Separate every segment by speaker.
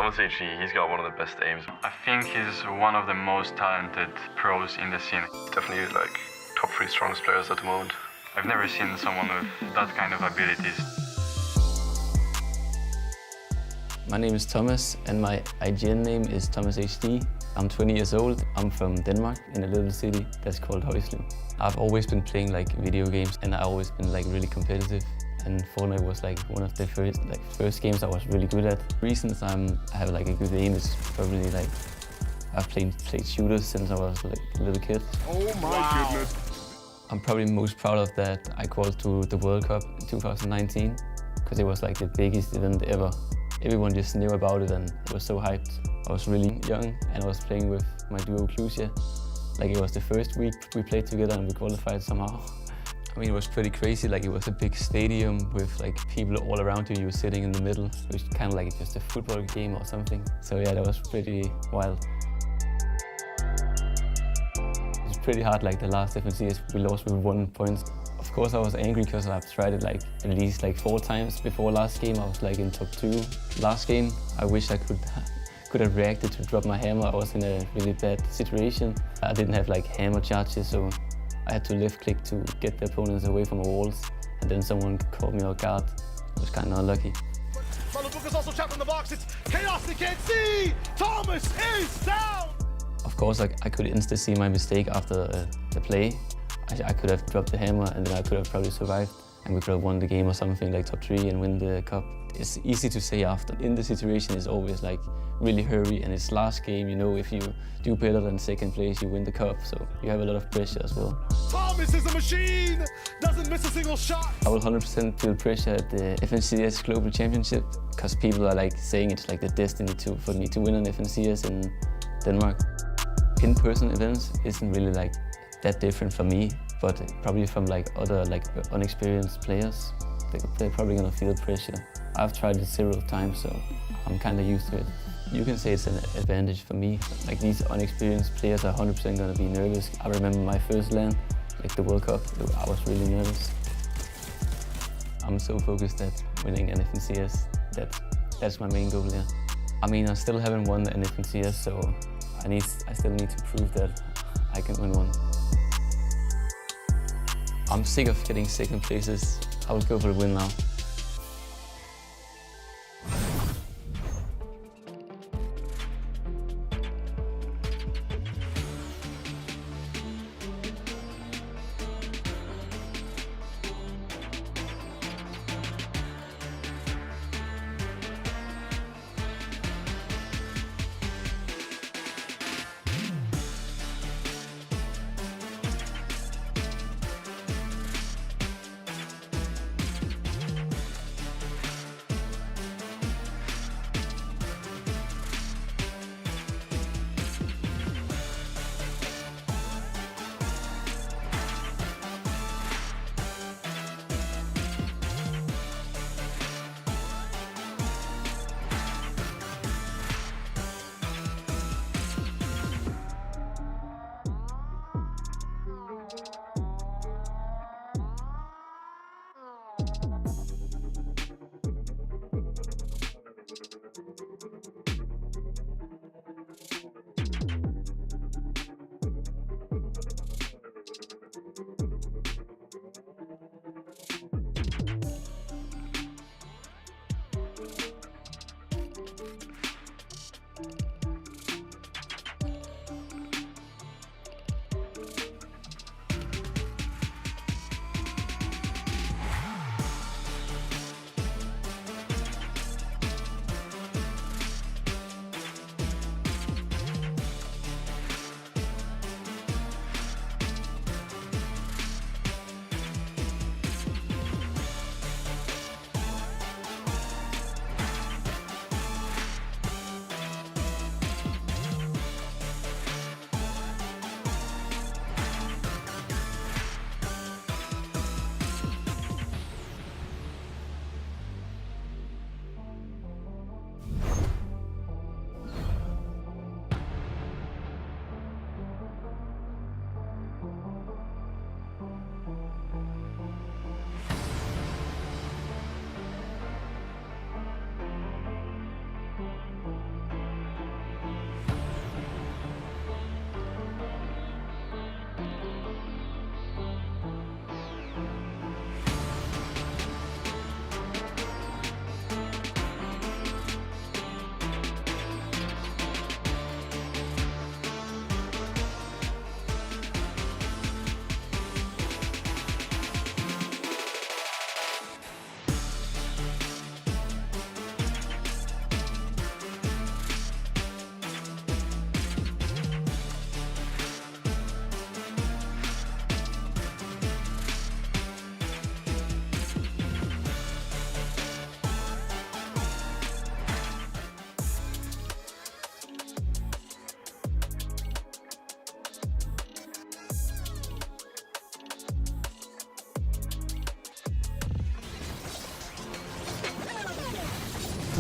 Speaker 1: Thomas HE, he's got one of the best aims.
Speaker 2: I think he's one of the most talented pros in the scene.
Speaker 1: Definitely like top 3 strongest players at the moment.
Speaker 2: I've never seen someone with that kind of abilities.
Speaker 3: My name is Thomas and my IGN name is Thomas HD. I'm 20 years old. I'm from Denmark in a little city that's called Højslev. I've always been playing like video games and I've always been like really competitive. And Fortnite was like one of the first games I was really good at. Reasons I have like a good aim is probably like I've played shooters since I was like a little kid.
Speaker 4: Oh my goodness.
Speaker 3: I'm probably most proud of that I qualified to the World Cup in 2019 because it was like the biggest event ever. Everyone just knew about it and it was so hyped. I was really young and I was playing with my duo Klusia. Like it was the first week we played together and we qualified somehow. I mean, it was pretty crazy. Like it was a big stadium with like people all around you. You were sitting in the middle, which kind of like just a football game or something. So yeah, that was pretty wild. It was pretty hard. Like the last FNCS, we lost with 1 point. Of course, I was angry because I've tried it like at least like 4 times before last game. I was like in top 2. Last game, I wish I could have reacted to drop my hammer. I was in a really bad situation. I didn't have like hammer charges, so I had to left click to get the opponents away from the walls, and then someone caught me off guard. It was kind of unlucky.
Speaker 4: Is also trapped in the box. It's chaos. They can't see. Thomas is down.
Speaker 3: Of course, I could instantly see my mistake after the play. I could have dropped the hammer, and then I could have probably survived, and we could have won the game or something, like top 3 and win the cup. It's easy to say after. In the situation, it's always like really hurry, and it's last game. You know, if you do better than second place, you win the cup. So you have a lot of pressure as well.
Speaker 4: Thomas is a machine. Doesn't miss a single shot.
Speaker 3: I will 100% feel pressure at the FNCS Global Championship because people are like saying it's like the destiny for me to win an FNCS in Denmark. In-person events isn't really like that different for me, but probably from like other like unexperienced players, they're probably gonna feel pressure. I've tried it several times, so I'm kind of used to it. You can say it's an advantage for me. Like these unexperienced players are 100% gonna be nervous. I remember my first LAN, like the World Cup, I was really nervous. I'm so focused at winning an FNCS. That's my main goal, yeah. I mean, I still haven't won an FNCS, so I still need to prove that I can win one. I'm sick of getting second places. I will go for the win now.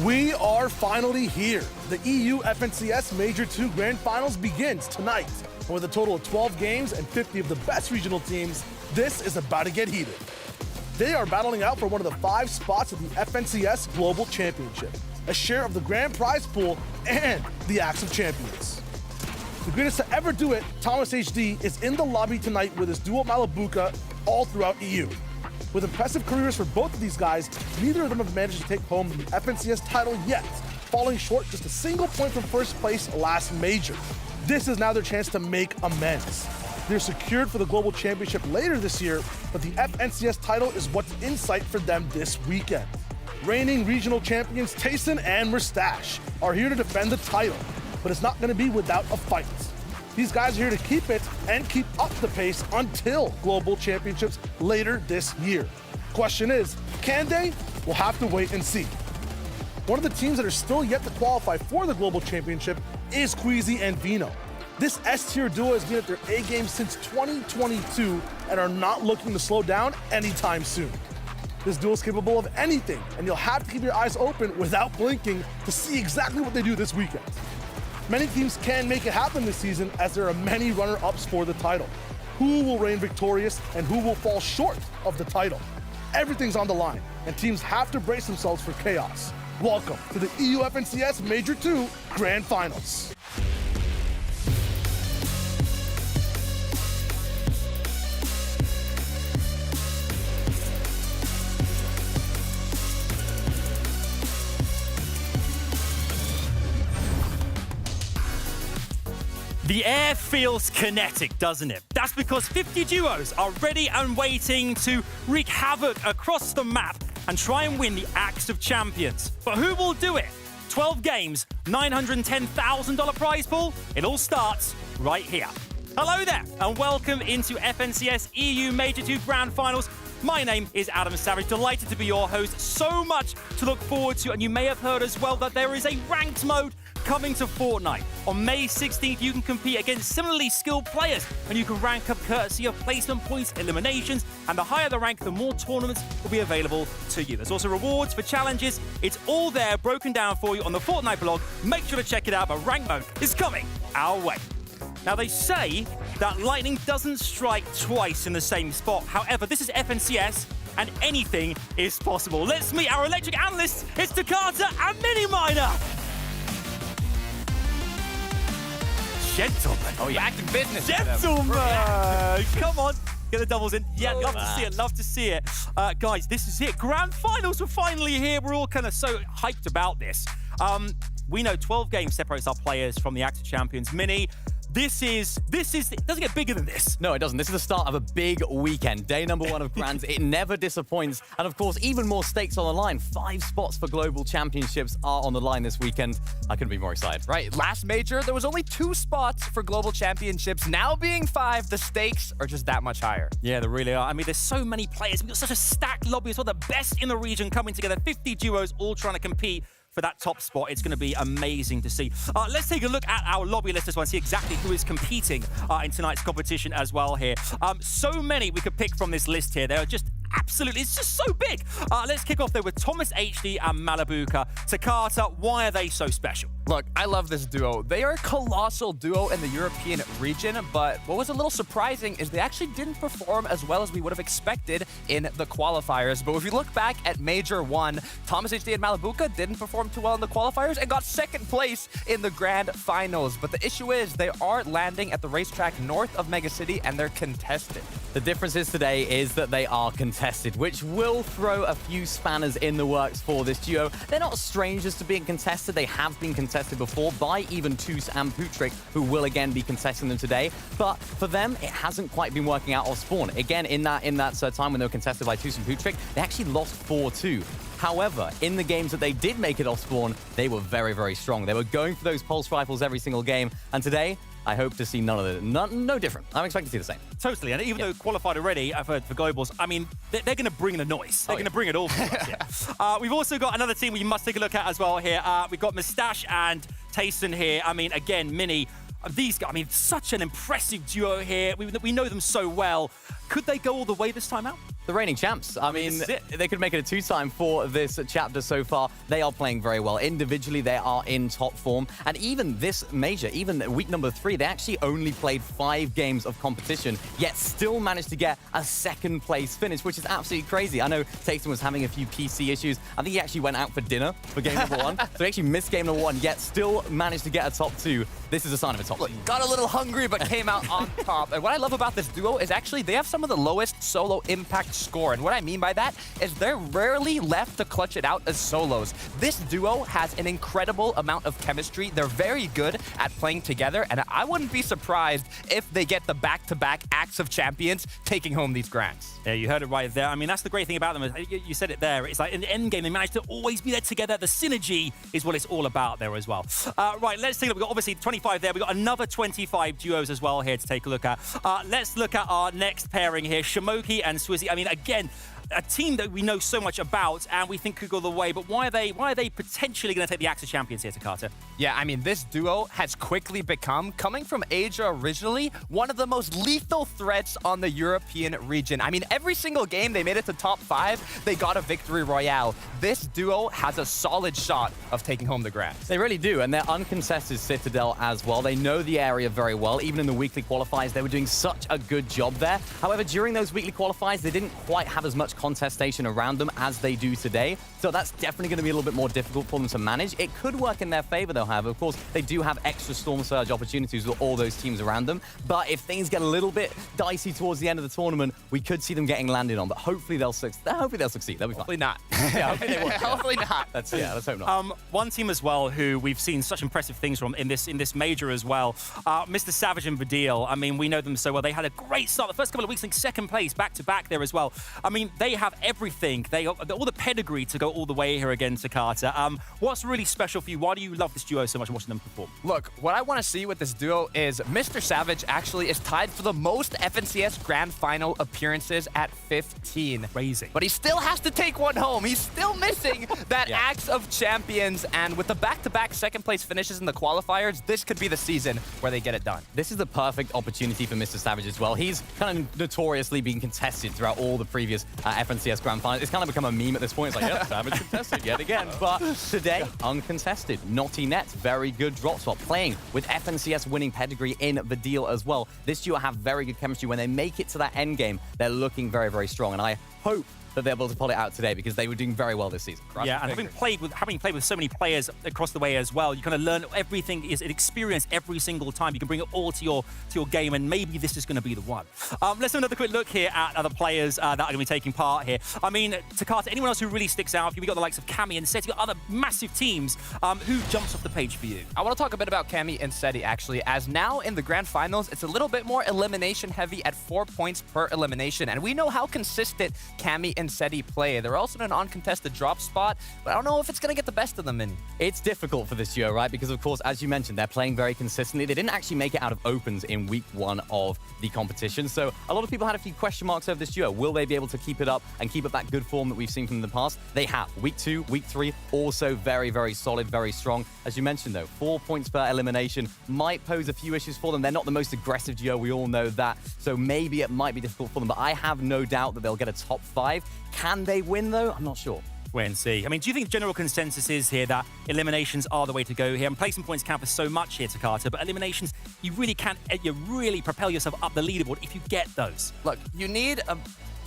Speaker 4: We are finally here. The EU FNCS Major 2 Grand Finals begins tonight. And with a total of 12 games and 50 of the best regional teams, this is about to get heated. They are battling out for one of the 5 spots of the FNCS Global Championship, a share of the grand prize pool and the Axe of Champions. The greatest to ever do it, Thomas HD, is in the lobby tonight with his duo Malabuka all throughout EU. With impressive careers for both of these guys, neither of them have managed to take home the FNCS title yet, falling short just a single point from first place last major. This is now their chance to make amends. They're secured for the Global Championship later this year, but the FNCS title is what's in sight for them this weekend. Reigning regional champions Tayson and Mustache are here to defend the title, but it's not going to be without a fight. These guys are here to keep it and keep up the pace until Global Championships later this year. Question is, can they? We'll have to wait and see. One of the teams that are still yet to qualify for the Global Championship is Queasy and Vino. This S-tier duo has been at their A-game since 2022 and are not looking to slow down anytime soon. This duo is capable of anything, and you'll have to keep your eyes open without blinking to see exactly what they do this weekend. Many teams can make it happen this season as there are many runner-ups for the title. Who will reign victorious and who will fall short of the title? Everything's on the line, and teams have to brace themselves for chaos. Welcome to the EU FNCS Major 2 Grand Finals.
Speaker 5: The air feels kinetic, doesn't it? That's because 50 duos are ready and waiting to wreak havoc across the map and try and win the Axe of Champions. But who will do it? 12 games, $910,000 prize pool? It all starts right here. Hello there, and welcome into FNCS EU Major 2 Grand Finals. My name is Adam Savage, delighted to be your host. So much to look forward to, and you may have heard as well that there is a ranked mode coming to Fortnite. On May 16th, you can compete against similarly skilled players, and you can rank up courtesy of placement points, eliminations, and the higher the rank, the more tournaments will be available to you. There's also rewards for challenges. It's all there, broken down for you on the Fortnite blog. Make sure to check it out, but rank mode is coming our way. Now, they say that lightning doesn't strike twice in the same spot. However, this is FNCS, and anything is possible. Let's meet our electric analysts. It's Takata and Miniminer. Gentlemen.
Speaker 6: Oh, yeah. Back in business.
Speaker 5: Gentlemen. Come on. Get the doubles in. Yeah, love to see it. Love to see it. Guys, this is it. Grand finals are finally here. We're all kind of so hyped about this. We know 12 games separates our players from the Axe of Champions. Mini, this is, it doesn't get bigger than this.
Speaker 6: No, it doesn't. This is the start of a big weekend. Day number 1 of Grands. It never disappoints. And of course, even more stakes on the line. 5 spots for global championships are on the line this weekend. I couldn't be more excited.
Speaker 7: Right. Last major, there was only 2 spots for global championships. Now being 5, the stakes are just that much higher.
Speaker 5: Yeah, they really are. I mean, there's so many players. We've got such a stacked lobby as well. The best in the region coming together. 50 duos all trying to compete for that top spot. It's going to be amazing to see. Let's take a look at our lobby list as well and see exactly who is competing in tonight's competition as well here. So many we could pick from this list here. They are just absolutely, it's just so big. Let's kick off there with Thomas HD and Malabuka. Takata, why are they so special?
Speaker 7: Look, I love this duo. They are a colossal duo in the European region, but what was a little surprising is they actually didn't perform as well as we would have expected in the qualifiers. But if you look back at Major 1, Thomas HD and Malabuka didn't perform too well in the qualifiers and got 2nd place in the grand finals. But the issue is they are landing at the racetrack north of Mega City and they're contested.
Speaker 6: The difference is today is that they are contested, which will throw a few spanners in the works for this duo. They're not strangers to being contested. They have been contested before by even Toos and Putrik, who will again be contesting them today. But for them, it hasn't quite been working out off spawn. Again, in that time when they were contested by Toos and Putrik, they actually lost 4-2. However, in the games that they did make it off spawn, they were very, very strong. They were going for those pulse rifles every single game. And today, I hope to see none of it. No different. I'm expecting to see the same.
Speaker 5: Totally. And even though qualified already for globals, I mean, they're going to bring the noise. They're going to bring it all for us. Yeah. We've also got another team we must take a look at as well here. We've got Mustache and Tayson here. I mean, again, Mini, These guys, I mean, such an impressive duo here. We know them so well. Could they go all the way this time out?
Speaker 6: The reigning champs. I mean, they could make it a two-time for this chapter so far. They are playing very well. Individually, they are in top form. And even this major, even week number 3, they actually only played 5 games of competition, yet still managed to get a second place finish, which is absolutely crazy. I know Tayson was having a few PC issues. I think he actually went out for dinner for game number 1. So he actually missed game number 1, yet still managed to get a top 2. This is a sign of a top 2.
Speaker 7: Got a little hungry, but came out on top. And what I love about this duo is actually they have some of the lowest solo impact score. And what I mean by that is they're rarely left to clutch it out as solos. This duo has an incredible amount of chemistry. They're very good at playing together, and I wouldn't be surprised if they get the back-to-back acts of champions taking home these grants.
Speaker 5: Yeah, you heard it right there. I mean, that's the great thing about them. You said it there. It's like in the end game, they manage to always be there together. The synergy is what it's all about there as well. Right, let's take a look. We've got obviously 25 there. We've got another 25 duos as well here to take a look at. Let's look at our next pairing here, Shamoki and Swizzy. I mean, again, a team that we know so much about and we think could go the way, but why are they potentially going to take the Axe of Champions here, Takata?
Speaker 7: Yeah, I mean, this duo has quickly become, coming from Asia originally, one of the most lethal threats on the European region. I mean, every single game they made it to top 5, they got a victory royale. This duo has a solid shot of taking home the grants.
Speaker 6: They really do, and they're uncontested Citadel as well. They know the area very well. Even in the weekly qualifiers, they were doing such a good job there. However, during those weekly qualifiers, they didn't quite have as much contestation around them as they do today. So that's definitely going to be a little bit more difficult for them to manage. It could work in their favor, though, however. Of course, they do have extra Storm Surge opportunities with all those teams around them. But if things get a little bit dicey towards the end of the tournament, we could see them getting landed on. But hopefully they'll succeed. They'll succeed. They'll be fine.
Speaker 7: Hopefully not.
Speaker 6: Yeah, hopefully they will.
Speaker 7: Hopefully not.
Speaker 6: Let's hope not.
Speaker 5: One team as well who we've seen such impressive things from in this major as well. Mr. Savage and Vadil. I mean, we know them so well. They had a great start. The first couple of weeks, I think second place back-to-back there as well. I mean, they have everything. They all the pedigree to go all the way here again, Takata. What's really special for you? Why do you love this duo so much and watching them perform?
Speaker 7: Look, what I want to see with this duo is Mr. Savage actually is tied for the most FNCS Grand Final appearances at 15.
Speaker 5: Crazy.
Speaker 7: But he still has to take one home. He's still missing that Axe of Champions. And with the back-to-back second place finishes in the qualifiers, this could be the season where they get it done.
Speaker 6: This is the perfect opportunity for Mr. Savage as well. He's kind of notoriously been contested throughout all the previous FNCS Grand Finals. It's kind of become a meme at this point. It's like, yep, Savage contested yet again. But today, uncontested. Naughty Nets, very good drop swap. Playing with FNCS winning pedigree in the deal as well. This duo have very good chemistry. When they make it to that end game, they're looking very, very strong. And I hope that they're able to pull it out today because they were doing very well this season.
Speaker 5: Yeah, and having played with so many players across the way as well, you kind of learn everything is an experience every single time. You can bring it all to your game, and maybe this is going to be the one. Let's have another quick look here at other players that are going to be taking part here. I mean, Takata, anyone else who really sticks out? We got the likes of Cammy and Seti, other massive teams. Who jumps off the page for you?
Speaker 7: I want to talk a bit about Cammy and Seti, actually, as now in the Grand Finals, it's a little bit more elimination heavy at 4 points per elimination, and we know how consistent Cammy and Seti play. They're also in an uncontested drop spot, but I don't know if it's going to get the best of them, Mini.
Speaker 6: It's difficult for this duo, right? Because, of course, as you mentioned, they're playing very consistently. They didn't actually make it out of opens in week 1 of the competition, so a lot of people had a few question marks over this duo. Will they be able to keep it up and keep up that good form that we've seen from in the past? They have. Week 2, week 3, also very, very solid, very strong. As you mentioned, though, 4 points per elimination might pose a few issues for them. They're not the most aggressive duo. We all know that, so maybe it might be difficult for them, but I have no doubt that they'll get a top 5. Can they win, though? I'm not sure.
Speaker 5: Wait and see. I mean, do you think general consensus is here that eliminations are the way to go here? And placing points count for so much here, Takata, but eliminations, you really propel yourself up the leaderboard if you get those.
Speaker 7: Look, you need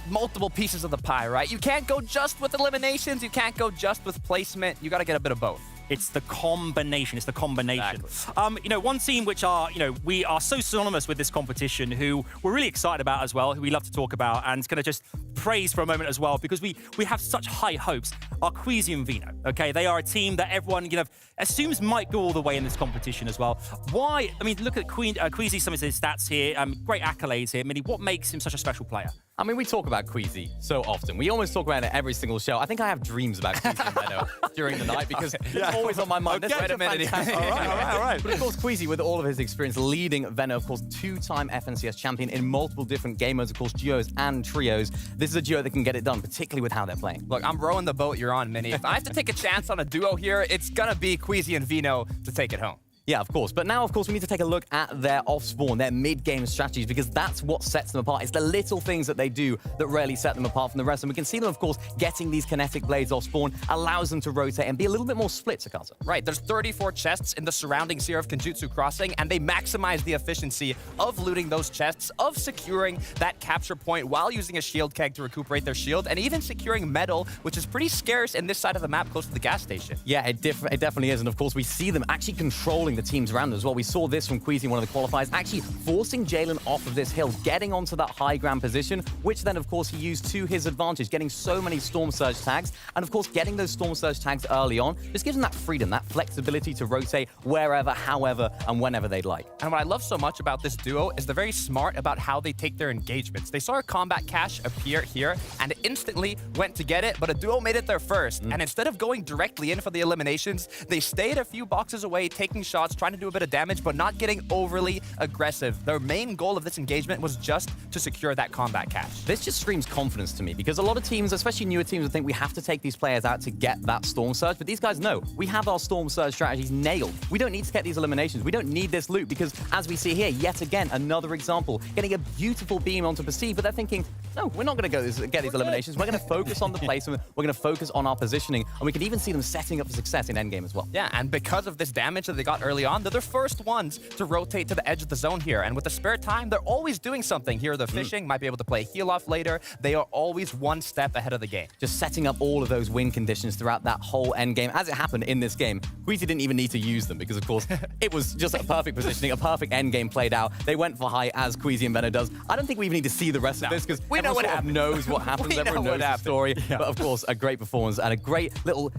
Speaker 7: multiple pieces of the pie, right? You can't go just with eliminations. You can't go just with placement. You got to get a bit of both.
Speaker 5: It's the combination. It's the combination.
Speaker 7: Exactly.
Speaker 5: One team which are, we are so synonymous with this competition, who we're really excited about as well, who we love to talk about, and going to just praise for a moment as well, because we have such high hopes, are Queasy and Vino. Okay, they are a team that everyone, assumes might go all the way in this competition as well. Why? I mean, look at Queasy, some of his stats here, great accolades here. Minnie, what makes him such a special player?
Speaker 6: I mean, we talk about Queasy so often. We almost talk about it every single show. I think I have dreams about Queasy and Benno during the night because it's always on my mind.
Speaker 5: Okay, wait a minute. All right.
Speaker 6: But of course, Queasy, with all of his experience leading Venno, of course, 2-time FNCS champion in multiple different game modes, of course, duos and trios. This is a duo that can get it done, particularly with how they're playing.
Speaker 7: Look, I'm rowing the boat you're on, Minnie. If I have to take a chance on a duo here, it's going to be Queasy and Vino to take it home.
Speaker 6: Yeah, of course. But now, of course, we need to take a look at their off-spawn, their mid-game strategies, because that's what sets them apart. It's the little things that they do that really set them apart from the rest. And we can see them, of course, getting these kinetic blades off-spawn allows them to rotate and be a little bit more split, Sakata.
Speaker 7: Right, there's 34 chests in the surrounding sphere of Kenjutsu Crossing, and they maximize the efficiency of looting those chests, of securing that capture point while using a shield keg to recuperate their shield, and even securing metal, which is pretty scarce in this side of the map close to the gas station.
Speaker 6: Yeah, it definitely is. And of course, we see them actually controlling the teams around them as well. We saw this from Queasy in one of the qualifiers, actually forcing Jalen off of this hill, getting onto that high ground position, which then, of course, he used to his advantage, getting so many Storm Surge tags. And of course, getting those Storm Surge tags early on just gives them that freedom, that flexibility to rotate wherever, however, and whenever they'd like.
Speaker 7: And what I love so much about this duo is they're very smart about how they take their engagements. They saw a combat cache appear here and instantly went to get it, but a duo made it there first. And instead of going directly in for the eliminations, they stayed a few boxes away, taking shots, trying to do a bit of damage, but not getting overly aggressive. Their main goal of this engagement was just to secure that combat cache.
Speaker 6: This just screams confidence to me, because a lot of teams, especially newer teams, would think we have to take these players out to get that Storm Surge, but these guys know we have our Storm Surge strategies nailed. We don't need to get these eliminations. We don't need this loot, because as we see here, yet again, another example, getting a beautiful beam onto Perceive, but they're thinking, no, we're not going to get these eliminations. We're going to focus on the placement. We're going to focus on our positioning, and we can even see them setting up for success in endgame as well.
Speaker 7: Yeah, and because of this damage that they got early on, they're the first ones to rotate to the edge of the zone here. And with the spare time, they're always doing something. Here, they're fishing, might be able to play heal off later. They are always one step ahead of the game.
Speaker 6: Just setting up all of those win conditions throughout that whole end game. As it happened in this game, Queasy didn't even need to use them because, of course, it was just a perfect positioning, a perfect end game played out. They went for high as Queasy and Benno does. I don't think we even need to see the rest of this because
Speaker 7: we know what happens.
Speaker 6: Knows what happens. Everyone knows the story. Yeah. But of course, a great performance and a great little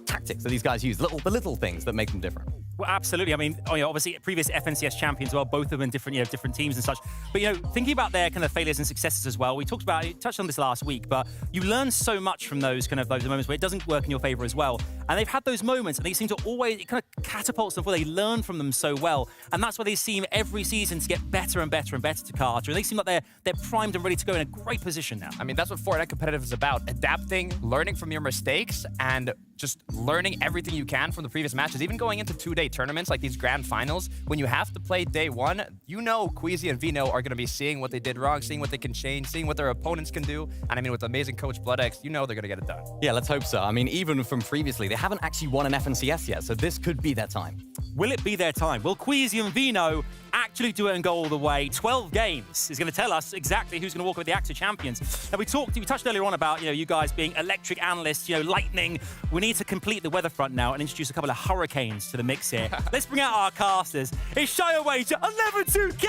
Speaker 6: tactics that these guys use, the little things that make them different.
Speaker 5: Well, absolutely. I mean, obviously, previous FNCS champions, well, both of them in different teams and such. But, thinking about their kind of failures and successes as well, we touched on this last week, but you learn so much from those moments where it doesn't work in your favor as well. And they've had those moments, and they seem to always, it kind of catapults them where they learn from them so well. And that's why they seem every season to get better and better and better to Carter. And they seem like they're primed and ready to go in a great position now.
Speaker 7: I mean, that's what Fortnite Competitive is about. Adapting, learning from your mistakes, and just learning everything you can from the previous matches. Even going into two-day tournaments like these grand finals, when you have to play day one, Queasy and Vino are going to be seeing what they did wrong, seeing what they can change, seeing what their opponents can do. And I mean, with amazing coach BloodX, they're going to get it done.
Speaker 6: Yeah, let's hope so. I mean, even from previously, they haven't actually won an FNCS yet, so this could be their time.
Speaker 5: Will it be their time? Will Queasy and Vino actually do it and go all the way? 12 games is going to tell us exactly who's going to walk away with the Active Champions. Now, we touched earlier on about, you guys being electric analysts, lightning. We need to complete the weather front now and introduce a couple of hurricanes to the mix here. Let's bring out our casters. It's Shio Wager, 11-2K!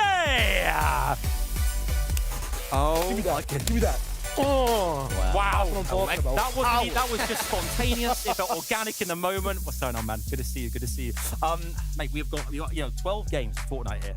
Speaker 4: Oh, give me that. Give me that. Oh,
Speaker 5: wow.
Speaker 4: That's what I'm talking about.
Speaker 5: That was just spontaneous. It felt organic in the moment. What's going on, man? Good to see you. Good to see you. Mate, we've got 12 games of Fortnite here.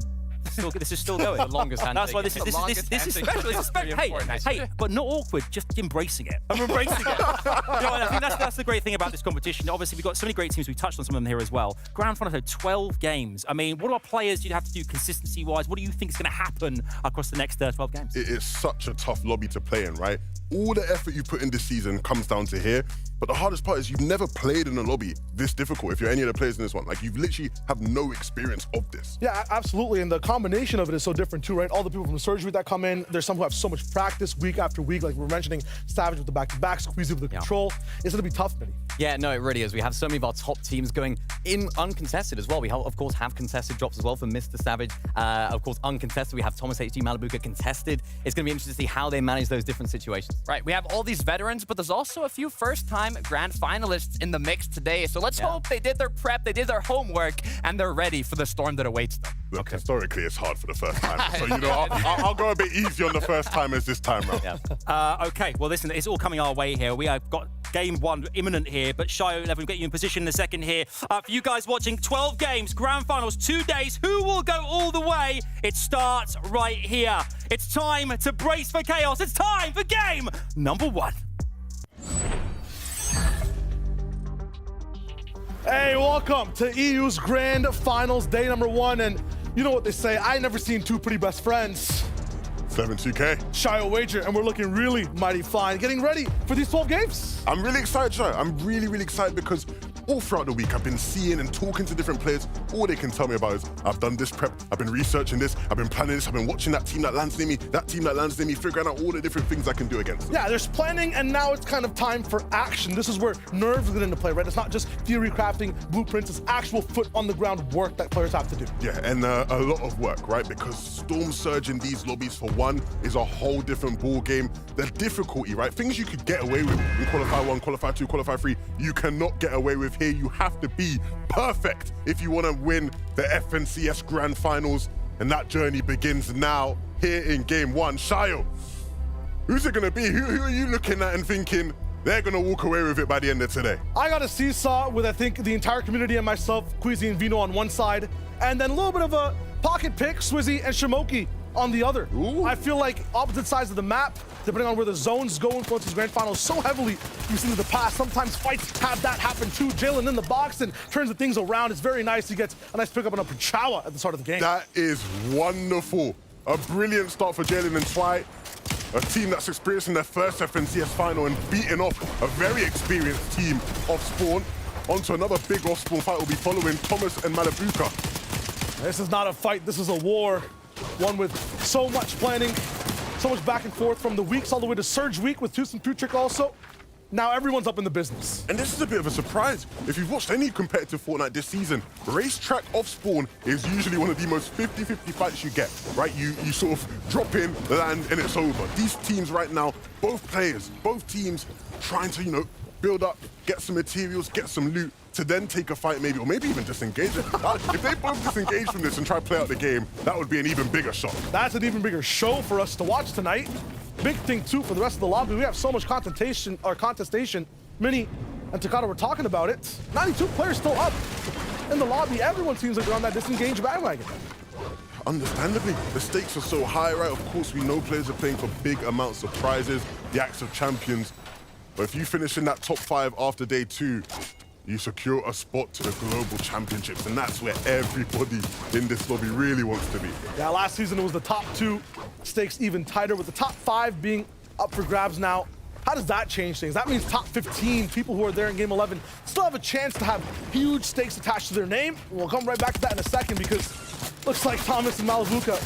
Speaker 5: This is still going.
Speaker 6: The longest handshake.
Speaker 5: That's why this is special. This is special. Hey, but not awkward. Just embracing it. I'm embracing it. I think that's the great thing about this competition. Obviously, we've got so many great teams. We touched on some of them here as well. Grand Final, 12 games. I mean, what are players you have to do consistency-wise? What do you think is going to happen across the next 12 games?
Speaker 8: It is such a tough lobby to play in, right? All the effort you put in this season comes down to here. But the hardest part is you've never played in a lobby this difficult if you're any of the players in this one. Like, you've literally have no experience of this.
Speaker 4: Yeah, absolutely. And the combination of it is so different too, right? All the people from the surgery that come in, there's some who have so much practice week after week. Like we're mentioning, Savage with the back-to-back, Queasy with the control. It's going to be tough, Benny.
Speaker 6: Yeah, no, it really is. We have so many of our top teams going in uncontested as well. We, of course, have contested drops as well for Mr. Savage. Of course, uncontested, we have Thomas HG Malibuka contested. It's going to be interesting to see how they manage those different situations.
Speaker 7: Right, we have all these veterans, but there's also a few first-time grand finalists in the mix today. So let's hope they did their prep, they did their homework, and they're ready for the storm that awaits them.
Speaker 8: Look, historically, it's hard for the first time. So, I'll go a bit easy on the first timers this time round.
Speaker 5: Yeah. Okay, well, listen, it's all coming our way here. We have got game one imminent here, but Shio 11 will get you in position in a second here. For you guys watching, 12 games, grand finals, 2 days. Who will go all the way? It starts right here. It's time to brace for chaos. It's time for game number 1.
Speaker 4: Hey, welcome to EU's Grand Finals, day number 1. And you know what they say, I never seen two pretty best friends.
Speaker 8: 7-2K.
Speaker 4: Shio Wager, and we're looking really mighty fine. Getting ready for these 12 games.
Speaker 8: I'm really excited, Shio. I'm really, really excited because all throughout the week, I've been seeing and talking to different players. All they can tell me about is, I've done this prep, I've been researching this, I've been planning this, I've been watching that team that lands near me, that team that lands near me, figuring out all the different things I can do against them.
Speaker 4: Yeah, there's planning, and now it's kind of time for action. This is where nerves get into play, right? It's not just theory crafting, blueprints, it's actual foot on the ground work that players have to do.
Speaker 8: Yeah, and a lot of work, right? Because Storm Surge in these lobbies, for one, is a whole different ball game. The difficulty, right? Things you could get away with in Qualifier 1, Qualifier 2, Qualifier 3, you cannot get away with here. You have to be perfect if you want to win the FNCS Grand Finals, and that journey begins now here in Game 1. Shayo, who's it going to be? Who are you looking at and thinking they're going to walk away with it by the end of today?
Speaker 4: I got a seesaw with, I think, the entire community and myself, Queasy and Vino on one side, and then a little bit of a pocket pick, Swizzy and Shimoki on the other.
Speaker 8: Ooh.
Speaker 4: I feel like opposite sides of the map, depending on where the zones go, influences grand finals so heavily. We've seen in the past, sometimes fights have that happen too. Jalen in the box and turns the things around. It's very nice. He gets a nice pickup on a Pachawa at the start of the game.
Speaker 8: That is wonderful. A brilliant start for Jalen and Twy. A team that's experiencing their first FNCS final and beating off a very experienced team of Spawn. Onto another big off-Spawn fight will be following Thomas and Malabuka.
Speaker 4: This is not a fight, this is a war. One with so much planning, so much back and forth from the weeks all the way to Surge Week with Toos and Putrick also. Now everyone's up in the business.
Speaker 8: And this is a bit of a surprise. If you've watched any competitive Fortnite this season, Racetrack off Spawn is usually one of the most 50-50 fights you get, right? You sort of drop in, land, and it's over. These teams right now, both players, both teams trying to, you know, build up, get some materials, get some loot, to then take a fight maybe, or maybe even disengage. If they both disengage from this and try to play out the game, that would be an even bigger shock.
Speaker 4: That's an even bigger show for us to watch tonight. Big thing too for the rest of the lobby. We have so much contestation. Mini and Takata were talking about it. 92 players still up in the lobby. Everyone seems like they're on that disengaged bandwagon.
Speaker 8: Understandably, the stakes are so high, right? Of course, we know players are playing for big amounts of prizes, the acts of champions. But if you finish in that top 5 after day 2, you secure a spot to the global championships, and that's where everybody in this lobby really wants to be.
Speaker 4: Yeah, last season it was the top 2, stakes even tighter, with the top 5 being up for grabs now. How does that change things? That means top 15, people who are there in game 11, still have a chance to have huge stakes attached to their name. We'll come right back to that in a second, because looks like Thomas and Malabuka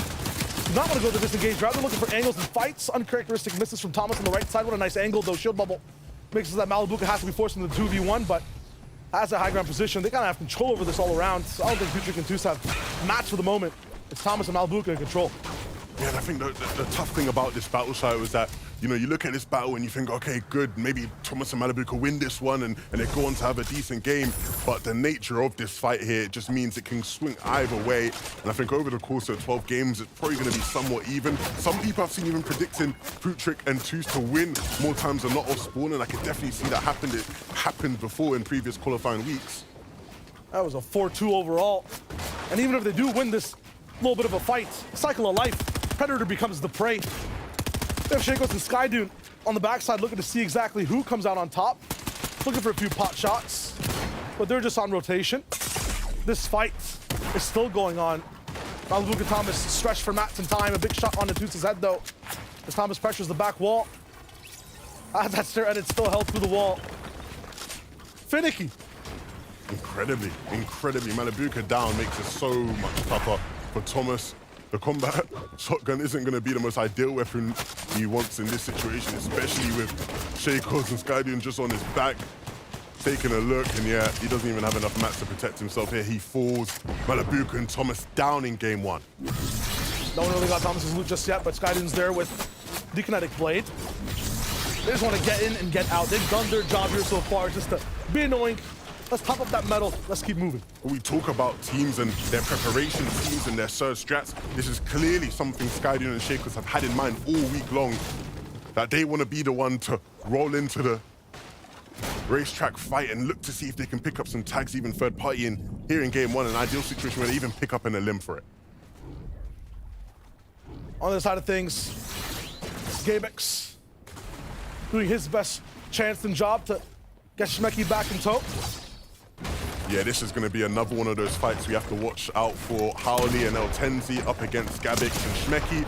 Speaker 4: do not want to go the disengaged route. They're looking for angles and fights. Uncharacteristic misses from Thomas on the right side. What a nice angle, though. Shield bubble makes it so that Malabuka has to be forced into the 2v1, but has a high ground position. They kind of have control over this all around. So I don't think Putrick and Toos have match for the moment. It's Thomas and Malabuka in control.
Speaker 8: Yeah, and I think the tough thing about this battle, Shai, was that, you know, you look at this battle and you think, okay, good, maybe Thomas and Malabuka win this one and they go on to have a decent game. But the nature of this fight here just means it can swing either way. And I think over the course of 12 games, it's probably going to be somewhat even. Some people I've seen even predicting Putrick and Toos to win more times than not off Spawn, and I could definitely see that happen. It happened before in previous qualifying weeks.
Speaker 4: That was a 4-2 overall. And even if they do win this little bit of a fight, cycle of life, Predator becomes the prey. They have Shakos and Skydune on the backside looking to see exactly who comes out on top. Looking for a few pot shots, but they're just on rotation. This fight is still going on. Malabuka Thomas stretched for mats in time. A big shot on Toos' head though, as Thomas pressures the back wall. As that stare edit still held through the wall. Finicky.
Speaker 8: Incredibly. Malabuka down makes it so much tougher for Thomas. The combat shotgun isn't going to be the most ideal weapon he wants in this situation, especially with Shakos and Skydune just on his back. Taking a look, and yeah, he doesn't even have enough mats to protect himself here. He falls. Malabuka and Thomas down in game 1.
Speaker 4: No one really got Thomas's loot just yet, but Skydune's there with the kinetic blade. They just want to get in and get out. They've done their job here so far, just to be annoying. Let's top up that metal. Let's keep moving.
Speaker 8: We talk about teams and their preparation teams and their surge strats. This is clearly something Skydune and Shakos have had in mind all week long, that they want to be the one to roll into the racetrack fight and look to see if they can pick up some tags, even third party in here in game 1, an ideal situation where they even pick up an limb for it.
Speaker 4: On the other side of things, Gabex doing his best chance and job to get Shmeki back in tow.
Speaker 8: Yeah, this is going to be another one of those fights we have to watch out for. Howley and El Tenzi up against Gabix and Shmeki.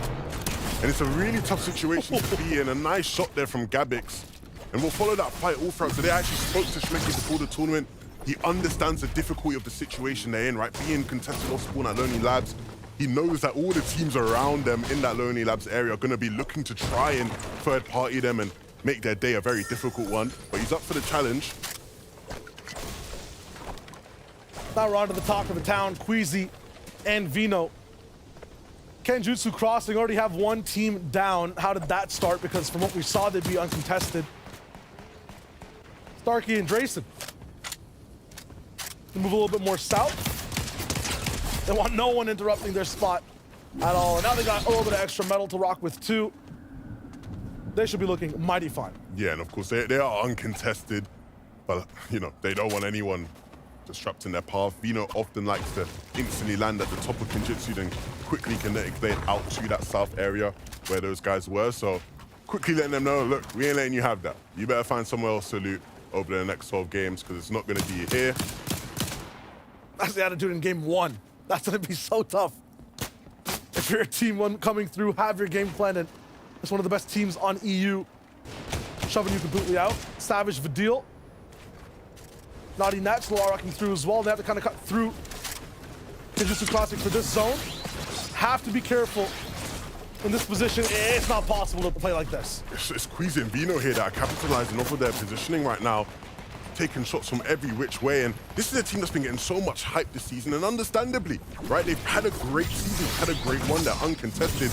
Speaker 8: And it's a really tough situation to be in. A nice shot there from Gabix. And we'll follow that fight all throughout. So they actually spoke to Shmeki before the tournament. He understands the difficulty of the situation they're in, right? Being contested off spawn at Lonely Labs, he knows that all the teams around them in that Lonely Labs area are going to be looking to try and third-party them and make their day a very difficult one. But he's up for the challenge.
Speaker 4: Now we're on to the talk of the town, Queasy and Vino. Kenjutsu Crossing already have one team down. How did that start? Because from what we saw, they'd be uncontested. Starkey and Drayson. They move a little bit more south. They want no one interrupting their spot at all. And now they got a little bit of extra metal to rock with too. They should be looking mighty fine.
Speaker 8: Yeah, and of course they are uncontested, but you know, they don't want anyone disrupting their path. Vino often likes to instantly land at the top of Kenjutsu, then quickly kinetic blade out to that south area where those guys were. So quickly letting them know, look, we ain't letting you have that. You better find somewhere else to loot over the next 12 games because it's not going to be here.
Speaker 4: That's the attitude in game one. That's going to be so tough. If you're a team one coming through, have your game plan, and it's one of the best teams on EU, shoving you completely out. Savage Vidil. Naughty Nats, Loa rocking through as well. They have to kind of cut through Kenjutsu Classic for this zone. Have to be careful in this position. It's not possible to play like this.
Speaker 8: It's Queasy and Vino here that are capitalizing off of their positioning right now, taking shots from every which way. And this is a team that's been getting so much hype this season, and understandably, right? They've had a great season, had a great one. They're uncontested.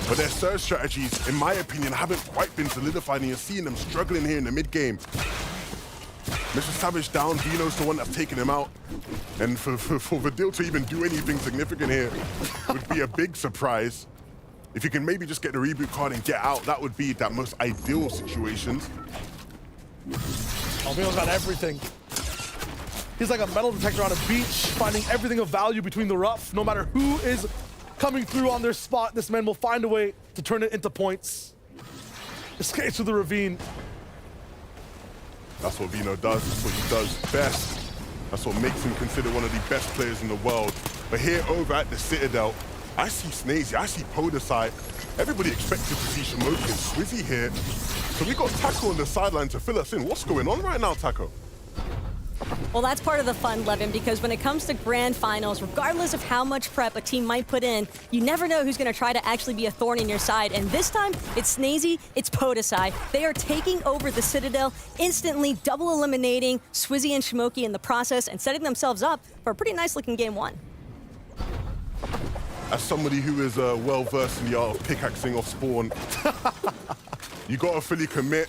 Speaker 8: But their surge strategies, in my opinion, haven't quite been solidified, and you're seeing them struggling here in the mid-game. Mr. Savage down, Vino's the one that's taken him out. And for Vidil to even do anything significant here would be a big surprise. If you can maybe just get the reboot card and get out, that would be that most ideal situation.
Speaker 4: Oh, Vino's got everything. He's like a metal detector on a beach, finding everything of value between the rough. No matter who is coming through on their spot, this man will find a way to turn it into points. Escapes through the ravine.
Speaker 8: That's what Vino does. That's what he does best. That's what makes him considered one of the best players in the world. But here over at the Citadel, I see Snazy, I see Podesai. Everybody expected to see Shamoki and Swizzy here. So we got Taco on the sideline to fill us in. What's going on right now, Taco?
Speaker 9: Well, that's part of the fun, Levin, because when it comes to grand finals, regardless of how much prep a team might put in, you never know who's going to try to actually be a thorn in your side. And this time, it's Snazy, it's Podesai. They are taking over the Citadel, instantly double eliminating Swizzy and Shamoki in the process and setting themselves up for a pretty nice-looking game one.
Speaker 8: As somebody who is well-versed in the art of pickaxing off spawn, you got to fully commit.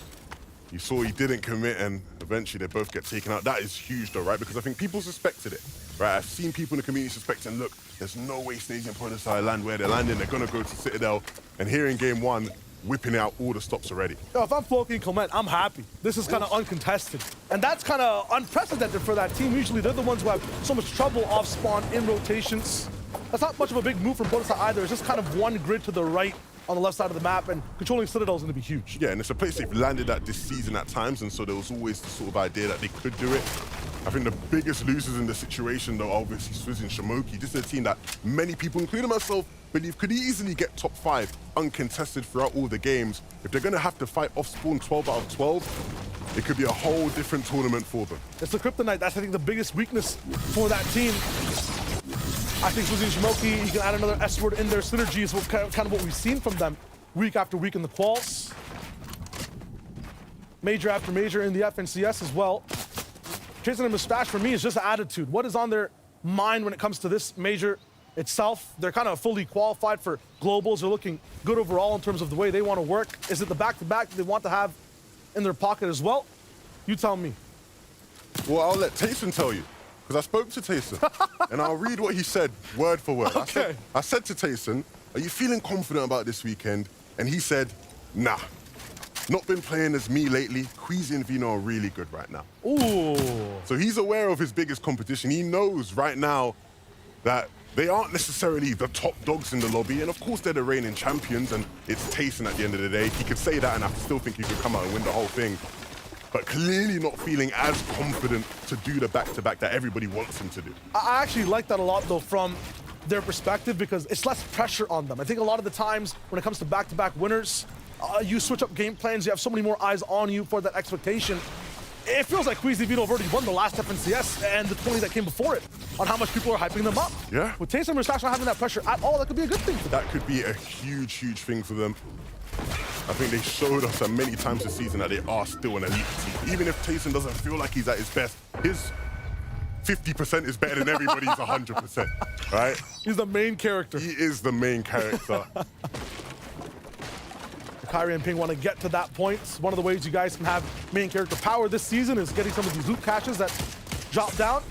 Speaker 8: You saw he didn't commit, and eventually they both get taken out. That is huge, though, right? Because I think people suspected it, right? I've seen people in the community suspecting, look, there's no way Snazy and Podesai land where they're landing. They're going to go to Citadel. And here in game one, whipping out all the stops already.
Speaker 4: Yo, if I'm Floki and Clement, I'm happy. This is kind of uncontested. And that's kind of unprecedented for that team. Usually they're the ones who have so much trouble off spawn in rotations. That's not much of a big move from Podesai either. It's just kind of one grid to the right on the left side of the map, and controlling Citadel is going to be huge.
Speaker 8: Yeah, and it's a place they've landed at this season at times, and so there was always the sort of idea that they could do it. I think the biggest losers in the situation, though, obviously Swizzy and Shamoki. This is a team that many people, including myself, believe could easily get top 5 uncontested throughout all the games. If they're going to have to fight off spawn 12 out of 12, it could be a whole different tournament for them.
Speaker 4: It's the Kryptonite. That's, I think, the biggest weakness for that team. I think Swizzy and Shamoki, you can add another S word in their synergy is kind of what we've seen from them week after week in the quals. Major after major in the FNCS as well. Chasing a mustache for me is just an attitude. What is on their mind when it comes to this major itself? They're kind of fully qualified for globals. They're looking good overall in terms of the way they want to work. Is it the back-to-back that they want to have in their pocket as well? You tell me.
Speaker 8: Well, I'll let Tayson tell you, because I spoke to Tayson, and I'll read what he said word for word.
Speaker 4: Okay.
Speaker 8: I said to Tayson, are you feeling confident about this weekend? And he said, nah. Not been playing as me lately. Queasy and Vino are really good right now.
Speaker 4: Ooh.
Speaker 8: So he's aware of his biggest competition. He knows right now that they aren't necessarily the top dogs in the lobby, and of course they're the reigning champions, and it's Tayson at the end of the day. He could say that, and I still think he could come out and win the whole thing. But clearly not feeling as confident to do the back-to-back that everybody wants him to do.
Speaker 4: I actually like that a lot, though, from their perspective, because it's less pressure on them. I think a lot of the times when it comes to back-to-back winners, you switch up game plans, you have so many more eyes on you for that expectation. It feels like Queasy Vino have already won the last FNCS and the 20 that came before it on how much people are hyping them up.
Speaker 8: Yeah.
Speaker 4: With Taste and Mustache not having that pressure at all, that could be a good thing for them.
Speaker 8: That could be a huge, huge thing for them. I think they showed us many times this season that they are still an elite team. Even if Tayson doesn't feel like he's at his best, his 50% is better than everybody's 100%, right?
Speaker 4: He's the main character.
Speaker 8: He is the main character.
Speaker 4: Kyrie and Ping want to get to that point. One of the ways you guys can have main character power this season is getting some of these loot caches that drop down.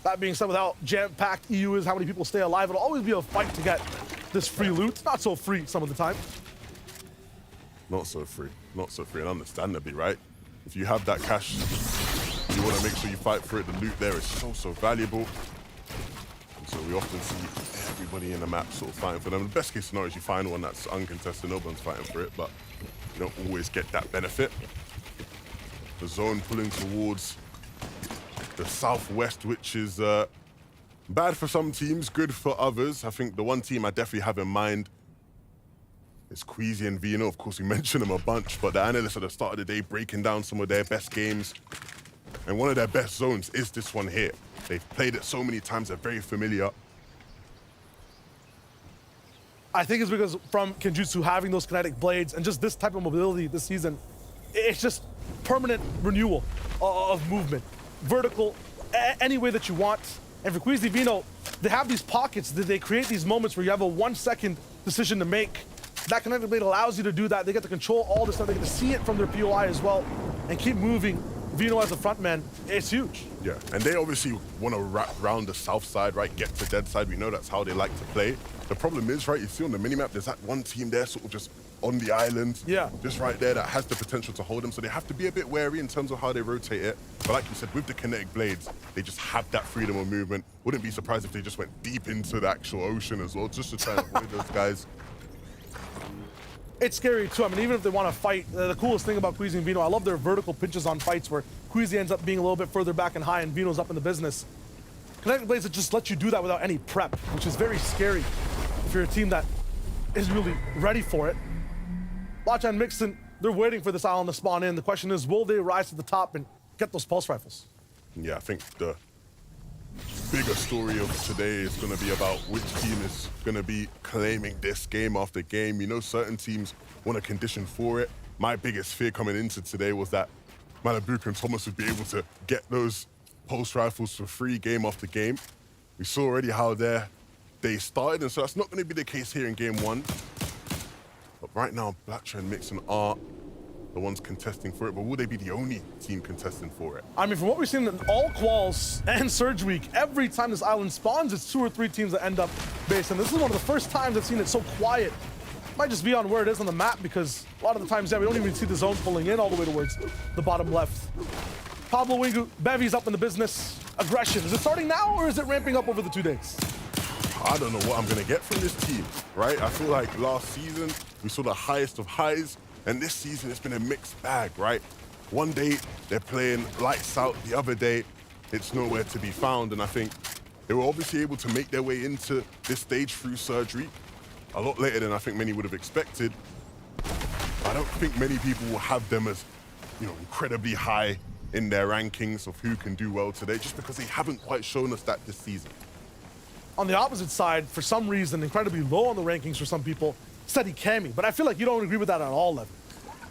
Speaker 4: That being said, with how jam-packed EU is, how many people stay alive, it'll always be a fight to get this free loot. It's not so free some of the time.
Speaker 8: Not so free, and understandably, right? If you have that cash, you want to make sure you fight for it. The loot there is so valuable. And so we often see everybody in the map sort of fighting for them. The best case scenario is you find one that's uncontested, no one's fighting for it, but you don't always get that benefit. The zone pulling towards the southwest, which is bad for some teams, good for others. I think the one team I definitely have in mind is Queasy and Vino. Of course, we mentioned them a bunch, but the analysts at the start of the day breaking down some of their best games. And one of their best zones is this one here. They've played it so many times, they're very familiar.
Speaker 4: I think it's because from Kenjutsu having those kinetic blades and just this type of mobility this season, it's just permanent renewal of movement. Vertical, any way that you want. And for Queasy Vino, they have these pockets that they create these moments where you have a 1 second decision to make. That kinetic blade allows you to do that. They get to control all this stuff. They get to see it from their POI as well and keep moving. Vino as a front man, it's huge.
Speaker 8: Yeah, and they obviously want to wrap around the south side, right? Get to dead side. We know that's how they like to play. The problem is, right, you see on the minimap, there's that one team there sort of just on the island.
Speaker 4: Yeah.
Speaker 8: Just right there that has the potential to hold them. So they have to be a bit wary in terms of how they rotate it. But like you said, with the kinetic blades, they just have that freedom of movement. Wouldn't be surprised if they just went deep into the actual ocean as well, just to try and avoid those guys.
Speaker 4: It's scary too. I mean, even if they want to fight, the coolest thing about Queasy and Vino, I love their vertical pinches on fights where Queasy ends up being a little bit further back and high and Vino's up in the business. Kinetic blades that just let you do that without any prep, which is very scary if you're a team that is really ready for it. Lacha and Mixon, they're waiting for this island to spawn in. The question is, will they rise to the top and get those pulse rifles?
Speaker 8: Yeah, I think the bigger story of today is going to be about which team is going to be claiming this game after game. You know, certain teams want a condition for it. My biggest fear coming into today was that Malibuka and Thomas would be able to get those pulse rifles for free game after game. We saw already how they started, and so that's not going to be the case here in game one. But right now, Blacktra and Mixon are the ones contesting for it, but will they be the only team contesting for it?
Speaker 4: I mean, from what we've seen in all quals and Surge Week, every time this island spawns, it's 2 or 3 teams that end up based. And this is one of the first times I've seen it so quiet. Might just be on where it is on the map, because a lot of the times, yeah, we don't even see the zone pulling in all the way towards the bottom left. Pablo Wingu, Bevy's up in the business. Aggression, is it starting now or is it ramping up over the 2 days?
Speaker 8: I don't know what I'm gonna get from this team, right? I feel like last season, we saw the highest of highs, and this season it's been a mixed bag, right? One day they're playing lights out, the other day it's nowhere to be found, and I think they were obviously able to make their way into this stage through surgery a lot later than I think many would have expected. I don't think many people will have them as, you know, incredibly high in their rankings of who can do well today, just because they haven't quite shown us that this season.
Speaker 4: On the opposite side, for some reason, incredibly low on the rankings for some people, Steady Cammy, but I feel like you don't agree with that at all, Levin.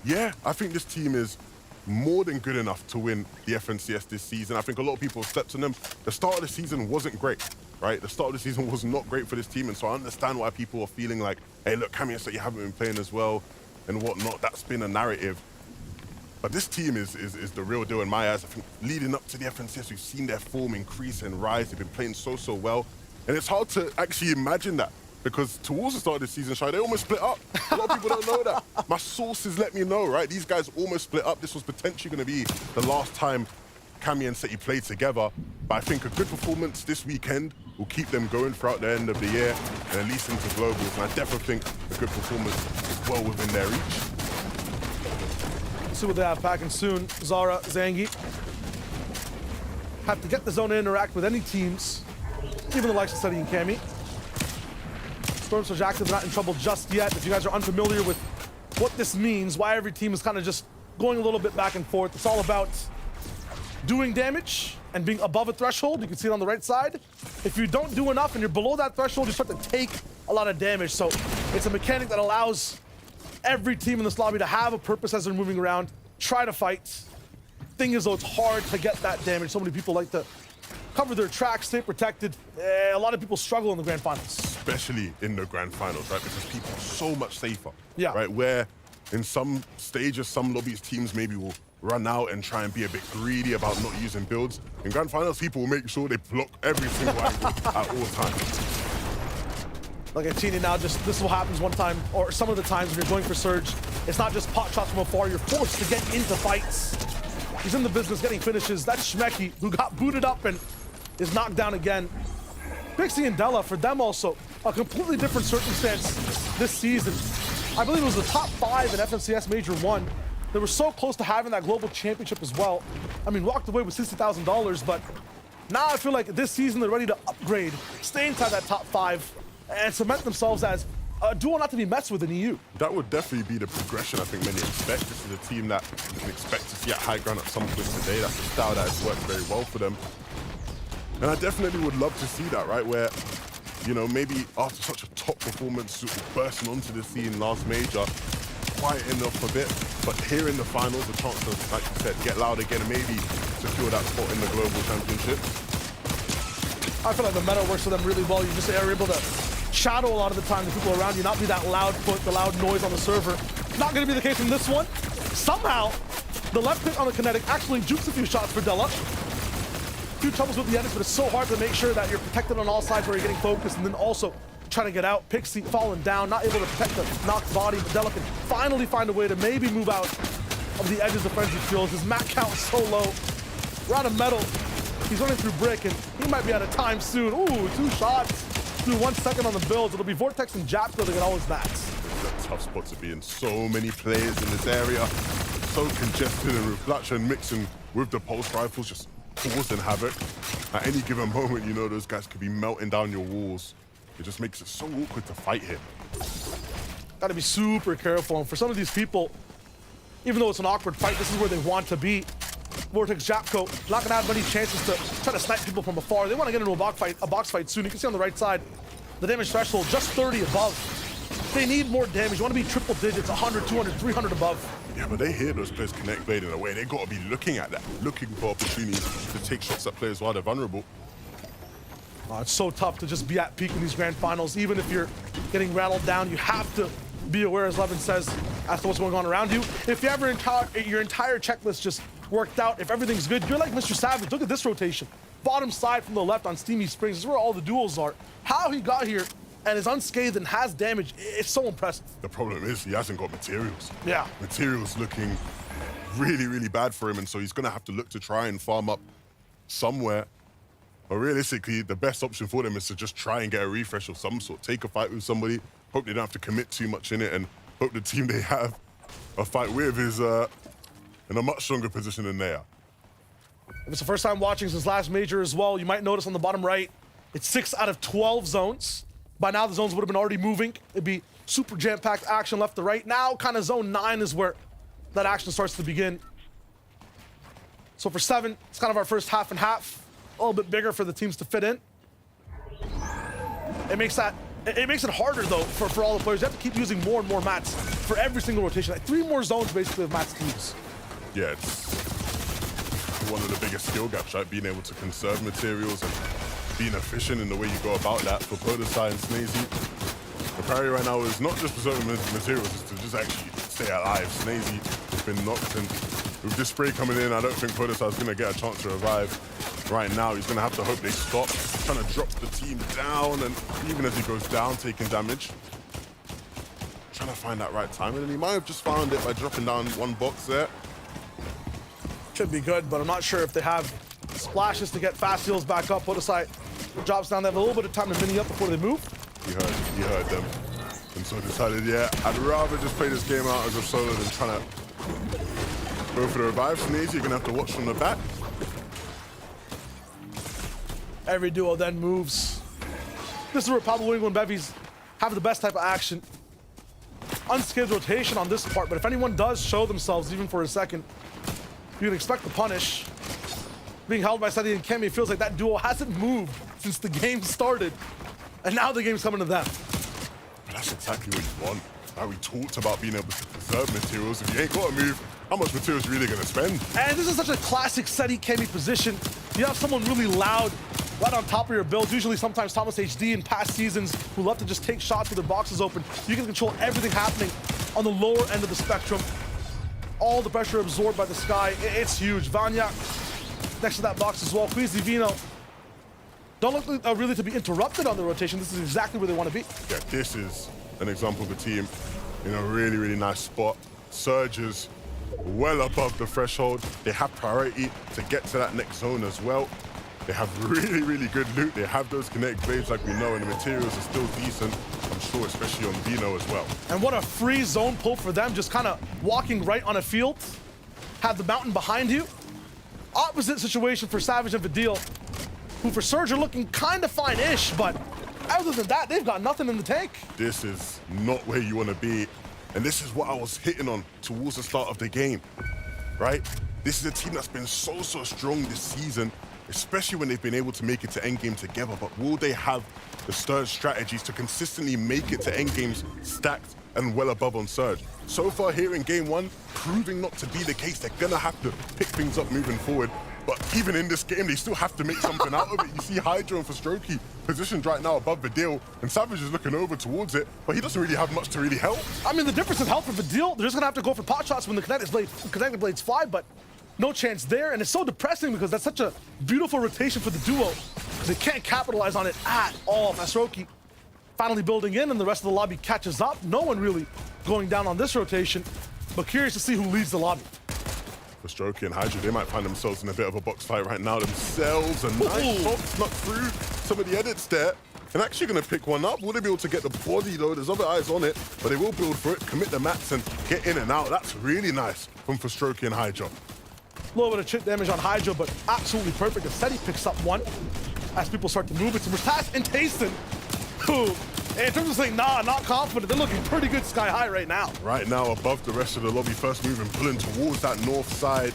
Speaker 8: Yeah, I think this team is more than good enough to win the FNCS this season. I think a lot of people have stepped on them. The start of the season wasn't great, right? The start of the season was not great for this team, and so I understand why people are feeling like, hey, look, Cammy, so you haven't been playing as well and whatnot. That's been a narrative. But this team is the real deal in my eyes. I think leading up to the FNCS, we've seen their form increase and rise. They've been playing so well. And it's hard to actually imagine that, because towards the start of the season, Shai, they almost split up. A lot of people don't know that. My sources let me know, right? These guys almost split up. This was potentially going to be the last time Cammy and Seti played together. But I think a good performance this weekend will keep them going throughout the end of the year and at least into globals. And I definitely think a good performance is well within their reach.
Speaker 4: Let's see what they have packing soon. Zara, Zangi have to get the zone to interact with any teams, even the likes of Steady and Cammy. Storm Surge active, not in trouble just yet. If you guys are unfamiliar with what this means, why every team is kind of just going a little bit back and forth. It's all about doing damage and being above a threshold. You can see it on the right side. If you don't do enough and you're below that threshold, you start to take a lot of damage. So it's a mechanic that allows every team in this lobby to have a purpose as they're moving around, try to fight. Thing is, though, it's hard to get that damage. So many people like to cover their tracks, stay protected. A lot of people struggle in the grand finals.
Speaker 8: Especially in the grand finals, right? Because people are so much safer.
Speaker 4: Yeah.
Speaker 8: Right? Where in some stages, some lobbies, teams maybe will run out and try and be a bit greedy about not using builds. In grand finals, people will make sure they block every single angle at all times.
Speaker 4: Like I've seen it now, just this will happen one time, or some of the times when you're going for Surge, it's not just pot shots from afar, you're forced to get into fights. He's in the business getting finishes. That's Schmecky, who got booted up and is knocked down again. Pixie and Della, for them also, a completely different circumstance this season. I believe it was the top 5 in FNCS Major 1. They were so close to having that global championship as well. I mean, walked away with $60,000, but now I feel like this season they're ready to upgrade, stay inside that top 5, and cement themselves as a duo not to be messed with in EU.
Speaker 8: That would definitely be the progression I think many expect. This is a team that you can expect to see at high ground at some point today. That's a style that has worked very well for them. And I definitely would love to see that, right? Where, you know, maybe after such a top performance, sort of bursting onto the scene last major, quieting up a bit, but here in the finals, a chance to, like you said, get loud again and maybe secure that spot in the global championship.
Speaker 4: I feel like the meta works for them really well. You just are able to shadow a lot of the time the people around you, not be that loud foot, the loud noise on the server. Not going to be the case in this one. Somehow, the left pick on the kinetic actually jukes a few shots for Della. Few troubles with the edits, but it's so hard to make sure that you're protected on all sides where you're getting focused, and then also trying to get out. Pixie falling down, not able to protect the knocked body, but Della can finally find a way to maybe move out of the edges of Frenzy Fields. His mat count is so low. We're out of metal. He's running through brick, and he might be out of time soon. Ooh, 2 shots through 1 second on the builds. It'll be Vortex and Japco to get all his mats.
Speaker 8: It's a tough spot to be in. So many players in this area. So congested, and Reflection mixing with the pulse rifles, just causing havoc. At any given moment, you know those guys could be melting down your walls. It just makes it so awkward to fight here.
Speaker 4: Gotta be super careful. And for some of these people, even though it's an awkward fight, this is where they want to be. Vortex Japco not gonna have many chances to try to snipe people from afar. They want to get into a box fight soon. You can see on the right side, the damage threshold just 30 above. They need more damage. You want to be triple digits, 100, 200, 300 above.
Speaker 8: Yeah, but they hear those players connect blade in a way. They got to be looking at that, looking for opportunities to take shots at players while they're vulnerable.
Speaker 4: It's so tough to just be at peak in these grand finals. Even if you're getting rattled down, you have to be aware, as Levin says, as to what's going on around you. If you ever your entire checklist just worked out, if everything's good, you're like Mr. Savage. Look at this rotation. Bottom side from the left on Steamy Springs. This is where all the duels are. How he got here and is unscathed and has damage, it's so impressive.
Speaker 8: The problem is he hasn't got materials.
Speaker 4: Yeah.
Speaker 8: Materials looking really, really bad for him, and so he's going to have to look to try and farm up somewhere. But realistically, the best option for them is to just try and get a refresh of some sort. Take a fight with somebody, hope they don't have to commit too much in it, and hope the team they have a fight with is in a much stronger position than they are.
Speaker 4: If it's the first time watching since last major as well, you might notice on the bottom right, it's 6 out of 12 zones. By now, the zones would have been already moving. It'd be super jam-packed action left to right. Now, kind of zone 9 is where that action starts to begin. So for 7, it's kind of our first half and half. A little bit bigger for the teams to fit in. It makes it harder, though, for all the players. You have to keep using more and more mats for every single rotation. Like 3 more zones, basically, of mats to use.
Speaker 8: Yeah, it's one of the biggest skill gaps, right? Being able to conserve materials and being efficient in the way you go about that. For Podesai and Snazy, the priority right now is not just preserving materials, it's to just actually stay alive. Snazy has been knocked, and with this spray coming in, I don't think Podesai is going to get a chance to revive right now. He's going to have to hope they stop. He's trying to drop the team down, and even as he goes down, taking damage. Trying to find that right timing, and he might have just found it by dropping down 1 box there.
Speaker 4: Should be good, but I'm not sure if they have splashes to get fast heals back up. Podesai drops down. They have a little bit of time to mini up before they move.
Speaker 8: You heard them. And so decided, yeah, I'd rather just play this game out as a solo than trying to go for the revive. Snazy, you're going to have to watch from the back.
Speaker 4: Every duo then moves. This is where probably when Bevies have the best type of action. unscathed rotation on this part, but if anyone does show themselves even for a second, you can expect the punish. Being held by Seti and Kemi, feels like that duo hasn't moved since the game started, and now the game's coming to them.
Speaker 8: That's exactly what you want. Like we talked about being able to preserve materials. If you ain't got to move, how much materials are you really going to spend?
Speaker 4: And this is such a classic Seti Kemi position. You have someone really loud right on top of your build. Usually sometimes Thomas HD in past seasons who love to just take shots with their boxes open. You can control everything happening on the lower end of the spectrum. All the pressure absorbed by the sky. It's huge. Vanya next to that box as well. Queasy Vino don't look really to be interrupted on the rotation. This is exactly where they want to be.
Speaker 8: Yeah, this is an example of a team in a really, really nice spot. Surges well above the threshold. They have priority to get to that next zone as well. They have really, really good loot. They have those kinetic blades like we know, and the materials are still decent, I'm sure, especially on Vino as well.
Speaker 4: And what a free zone pull for them, just kind of walking right on a field. Have the mountain behind you. Opposite situation for Savage and Vidil, who for Surge are looking kind of fine-ish, but other than that, they've got nothing in the tank.
Speaker 8: This is not where you want to be. And this is what I was hitting on towards the start of the game, right? This is a team that's been so strong this season, especially when they've been able to make it to endgame together. But will they have the Surge strategies to consistently make it to endgames stacked and well above on Surge? So far here in game one, proving not to be the case. They're gonna have to pick things up moving forward. But even in this game, they still have to make something out of it. You see Hydro and Forstrokey positioned right now above Vidil, and Savage is looking over towards it, but he doesn't really have much to really help.
Speaker 4: I mean, the difference in health for Vidil, they're just gonna have to go for pot shots when the connected blades fly, but no chance there. And it's so depressing because that's such a beautiful rotation for the duo. They can't capitalize on it at all. Forstrokey finally building in, and the rest of the lobby catches up. No one really going down on this rotation, but curious to see who leads the lobby.
Speaker 8: Forstrokey and Hydro, they might find themselves in a bit of a box fight right now themselves. A nice shot snuck through some of the edits there. And actually going to pick one up. Will they be able to get the body though? There's other eyes on it, but they will build for it, commit the mats, and get in and out. That's really nice from Forstrokey and Hydro.
Speaker 4: A little bit of chip damage on Hydro, but absolutely perfect. Seti picks up one as people start to move. It's Murtas and Tayson, who, in terms of saying, nah, not confident, they're looking pretty good sky high right now.
Speaker 8: Right now, above the rest of the lobby, first moving, pulling towards that north side.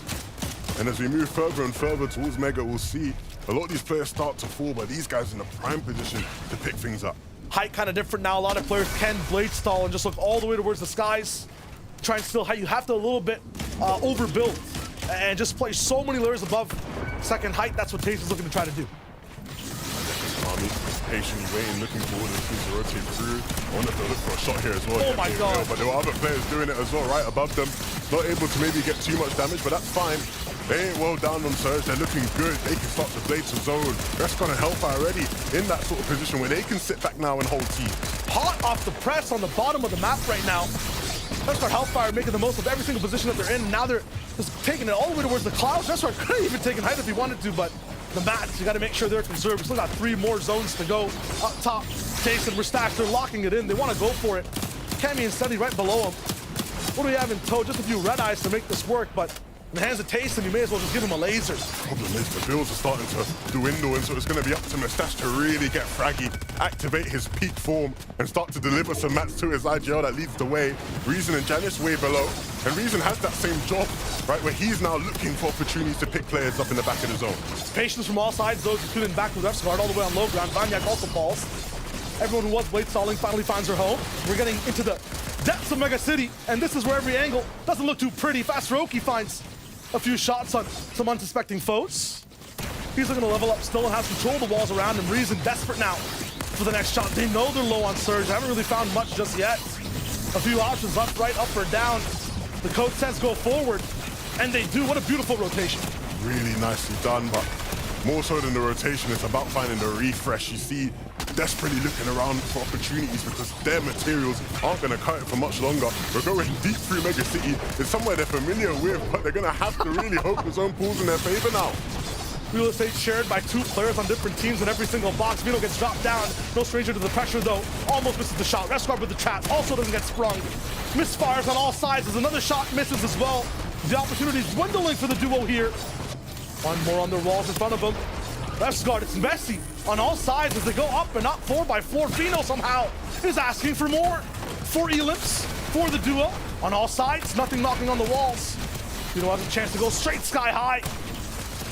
Speaker 8: And as we move further and further towards Mega, we'll see a lot of these players start to fall, but these guys in a prime position to pick things up.
Speaker 4: Height kind of different now. A lot of players can blade stall and just look all the way towards the skies. Try and still height. You have to a little bit overbuild and just play so many layers above second height. That's what Tayson's looking to try to do.
Speaker 8: Army patiently waiting, looking forward to rotate through. I wonder if they'll look for a shot here as well.
Speaker 4: Oh my God.
Speaker 8: But there were other players doing it as well, right above them. Not able to maybe get too much damage, but that's fine. They ain't well down on Surge. They're looking good. They can start to blade some zone. That's gonna help already in that sort of position where they can sit back now and hold team.
Speaker 4: Hot off the press on the bottom of the map right now. Restar Hellfire making the most of every single position that they're in. Now they're just taking it all the way towards the clouds. Restar could have even taken height if he wanted to, but the mats, you got to make sure they're conserved. We still got 3 more zones to go. Up top, Jason, we're stacked. They're locking it in. They want to go for it. Kemi and Seti right below him. What do we have in tow? Just a few red eyes to make this work, but in the hands of Tayson, you may as well just give him a laser.
Speaker 8: Problem is the builds are starting to dwindle, and so it's going to be up to Mustache to really get fraggy, activate his peak form, and start to deliver some mats to his IGL that leads the way. Reason and Janice way below, and Reason has that same job, right, where he's now looking for opportunities to pick players up in the back of the zone.
Speaker 4: Patience from all sides, those including back with Refsguard all the way on low ground. Vanyak also falls. Everyone who was blade stalling finally finds her home. We're getting into the depths of Mega City, and this is where every angle doesn't look too pretty. Forstrokey finds a few shots on some unsuspecting foes. He's looking to level up still and has control of the walls around him. Reason desperate now for the next shot. They know they're low on Surge. They haven't really found much just yet. A few options, left, right, up, or down. The code says go forward, and they do. What a beautiful rotation.
Speaker 8: Really nicely done, but more so than the rotation, it's about finding the refresh. You see, desperately looking around for opportunities because their materials aren't going to cut it for much longer. We're going deep through Mega City. It's somewhere they're familiar with, but they're going to have to really hope the zone pulls in their favor now.
Speaker 4: Real estate shared by 2 players on different teams in every single box. Vino gets dropped down. No stranger to the pressure, though. Almost misses the shot. Resguard with the trap. Also doesn't get sprung. Misfires on all sides as another shot misses as well. The opportunity's dwindling for the duo here. One more on the walls in front of him. Resguard, it's messy on all sides as they go up and up 4x4. Vino somehow is asking for more. 4 Elips for the duo. On all sides, nothing knocking on the walls. Vino has a chance to go straight sky high,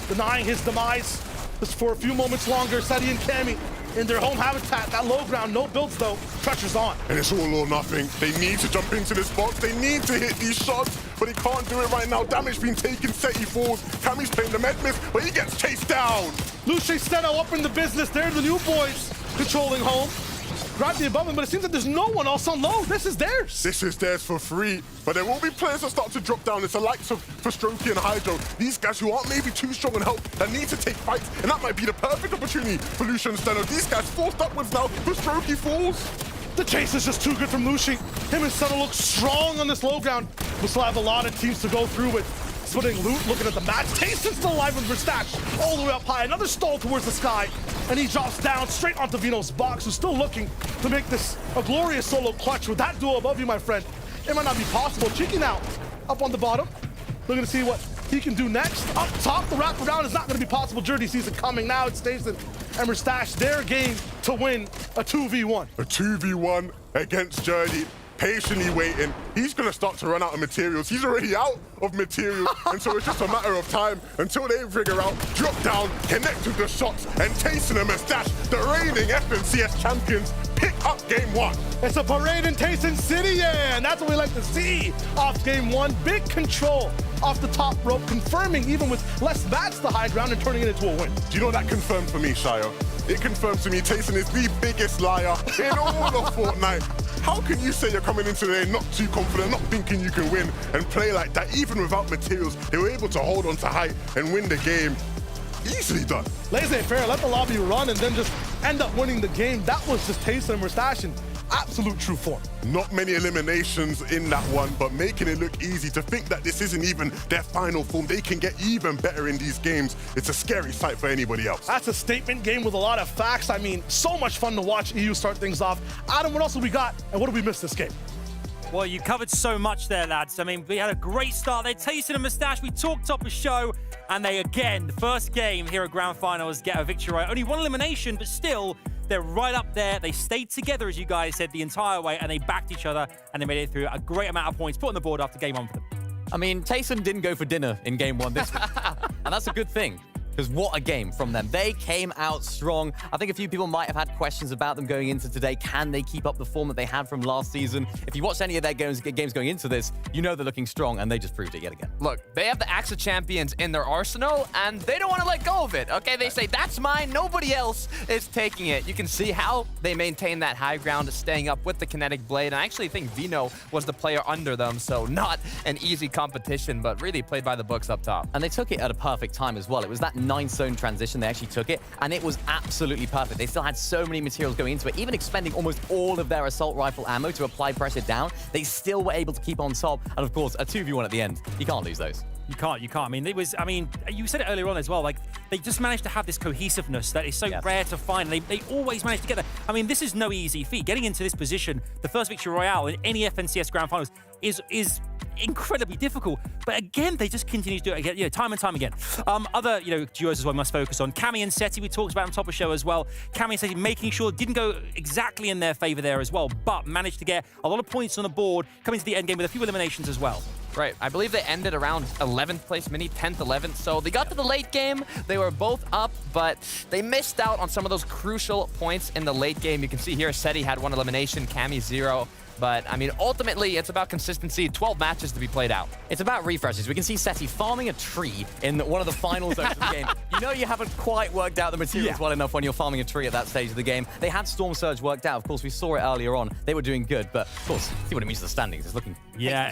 Speaker 4: denying his demise. Just for a few moments longer, Seti and Cammy in their home habitat. That low ground, no builds though, pressure's on.
Speaker 8: And it's all or nothing. They need to jump into this box. They need to hit these shots, but he can't do it right now. Damage being taken, Seti falls. Cammy's playing the med miss, but he gets chased down.
Speaker 4: Luce Steno up in the business. They're the new boys controlling home. Grab the above him, but it seems that there's no one else on low. This is theirs.
Speaker 8: This is theirs for free, but there will be players that start to drop down. It's the likes of Frostroki and Hydro. These guys who aren't maybe too strong in help, that need to take fights, and that might be the perfect opportunity for Lucian and Steno. These guys forced upwards now. Frostroki falls.
Speaker 4: The chase is just too good from Lucy. Him and Steno look strong on this low ground. We'll still have a lot of teams to go through with. Splitting loot, looking at the match. Tayson's still alive with Verstash all the way up high. Another stall towards the sky, and he drops down straight onto Vino's box, who's still looking to make this a glorious solo clutch. With that duo above you, my friend, it might not be possible. Cheeky now, up on the bottom, looking to see what he can do next. Up top, the wraparound is not going to be possible. Journey sees it coming. Now it's Tayson and Verstash, their game to win a 2v1.
Speaker 8: A 2v1 against Journey. Patiently waiting. He's going to start to run out of materials. He's already out of materials, and so it's just a matter of time until they figure out, drop down, connect with the shots, and Tayson and Mustache, the reigning FNCS champions, pick up game one.
Speaker 4: It's a parade in Tayson City, yeah, and that's what we like to see off game one. Big control off the top rope, confirming even with less bats the high ground and turning it into a win.
Speaker 8: Do you know what that confirmed for me, Shio? It confirms to me Tayson is the biggest liar in all of Fortnite. How can you say you're coming into there not too confident, not thinking you can win, and play like that? Even without materials, they were able to hold on to height and win the game. Easily done.
Speaker 4: Laissez-faire, let the lobby run and then just end up winning the game. That was just Tayson and Verstash in absolute true form.
Speaker 8: Not many eliminations in that one, but making it look easy. To think that this isn't even their final form, they can get even better in these games. It's a scary sight for anybody else.
Speaker 4: That's a statement game with a lot of facts. I mean, so much fun to watch EU start things off. Adam, what else have we got, and what did we miss this game?
Speaker 5: Well, you covered so much there, lads. I mean, we had a great start there. Tayson and Mustache, we talked up a show, and they, again, the first game here at Grand Finals, get a victory. Right? Only one elimination, but still, they're right up there. They stayed together, as you guys said, the entire way, and they backed each other, and they made it through a great amount of points put on the board after game one for them.
Speaker 6: I mean, Tayson didn't go for dinner in game one this week, and that's a good thing. Because what a game from them. They came out strong. I think a few people might have had questions about them going into today. Can they keep up the form that they had from last season? If you watched any of their games going into this, you know they're looking strong, and they just proved it yet again.
Speaker 7: Look, they have the Axe of Champions in their arsenal, and they don't want to let go of it, okay? They say, that's mine, nobody else is taking it. You can see how they maintain that high ground, staying up with the kinetic blade, and I actually think Vino was the player under them, so not an easy competition, but really played by the books up top.
Speaker 6: And they took it at a perfect time as well. It was that 9-zone transition, they actually took it, and it was absolutely perfect. They still had so many materials going into it, even expending almost all of their assault rifle ammo to apply pressure down. They still were able to keep on top, and of course, a 2v1 at the end. You can't lose those.
Speaker 5: You can't. I mean, you said it earlier on as well, like, they just managed to have this cohesiveness that is so rare to find. They always manage to get there. I mean, this is no easy feat. Getting into this position, the first victory royale in any FNCS Grand Finals is incredibly difficult. But again, they just continue to do it again, time and time again. Other, duos as well we must focus on. Cammy and Seti, we talked about on top of show as well. Cammy and Seti making sure it didn't go exactly in their favor there as well, but managed to get a lot of points on the board, coming to the end game with a few eliminations as well.
Speaker 7: Right, I believe they ended around 11th place mini, 10th, 11th. So they got to the late game. They were both up, but they missed out on some of those crucial points in the late game. You can see here, Seti had 1 elimination, Cammy 0. But, I mean, ultimately, it's about consistency. 12 matches to be played out.
Speaker 6: It's about refreshes. We can see Seti farming a tree in one of the final zones of the game. You know you haven't quite worked out the materials well enough when you're farming a tree at that stage of the game. They had Storm Surge worked out. Of course, we saw it earlier on. They were doing good, but, of course, see what it means to the standings. It's looking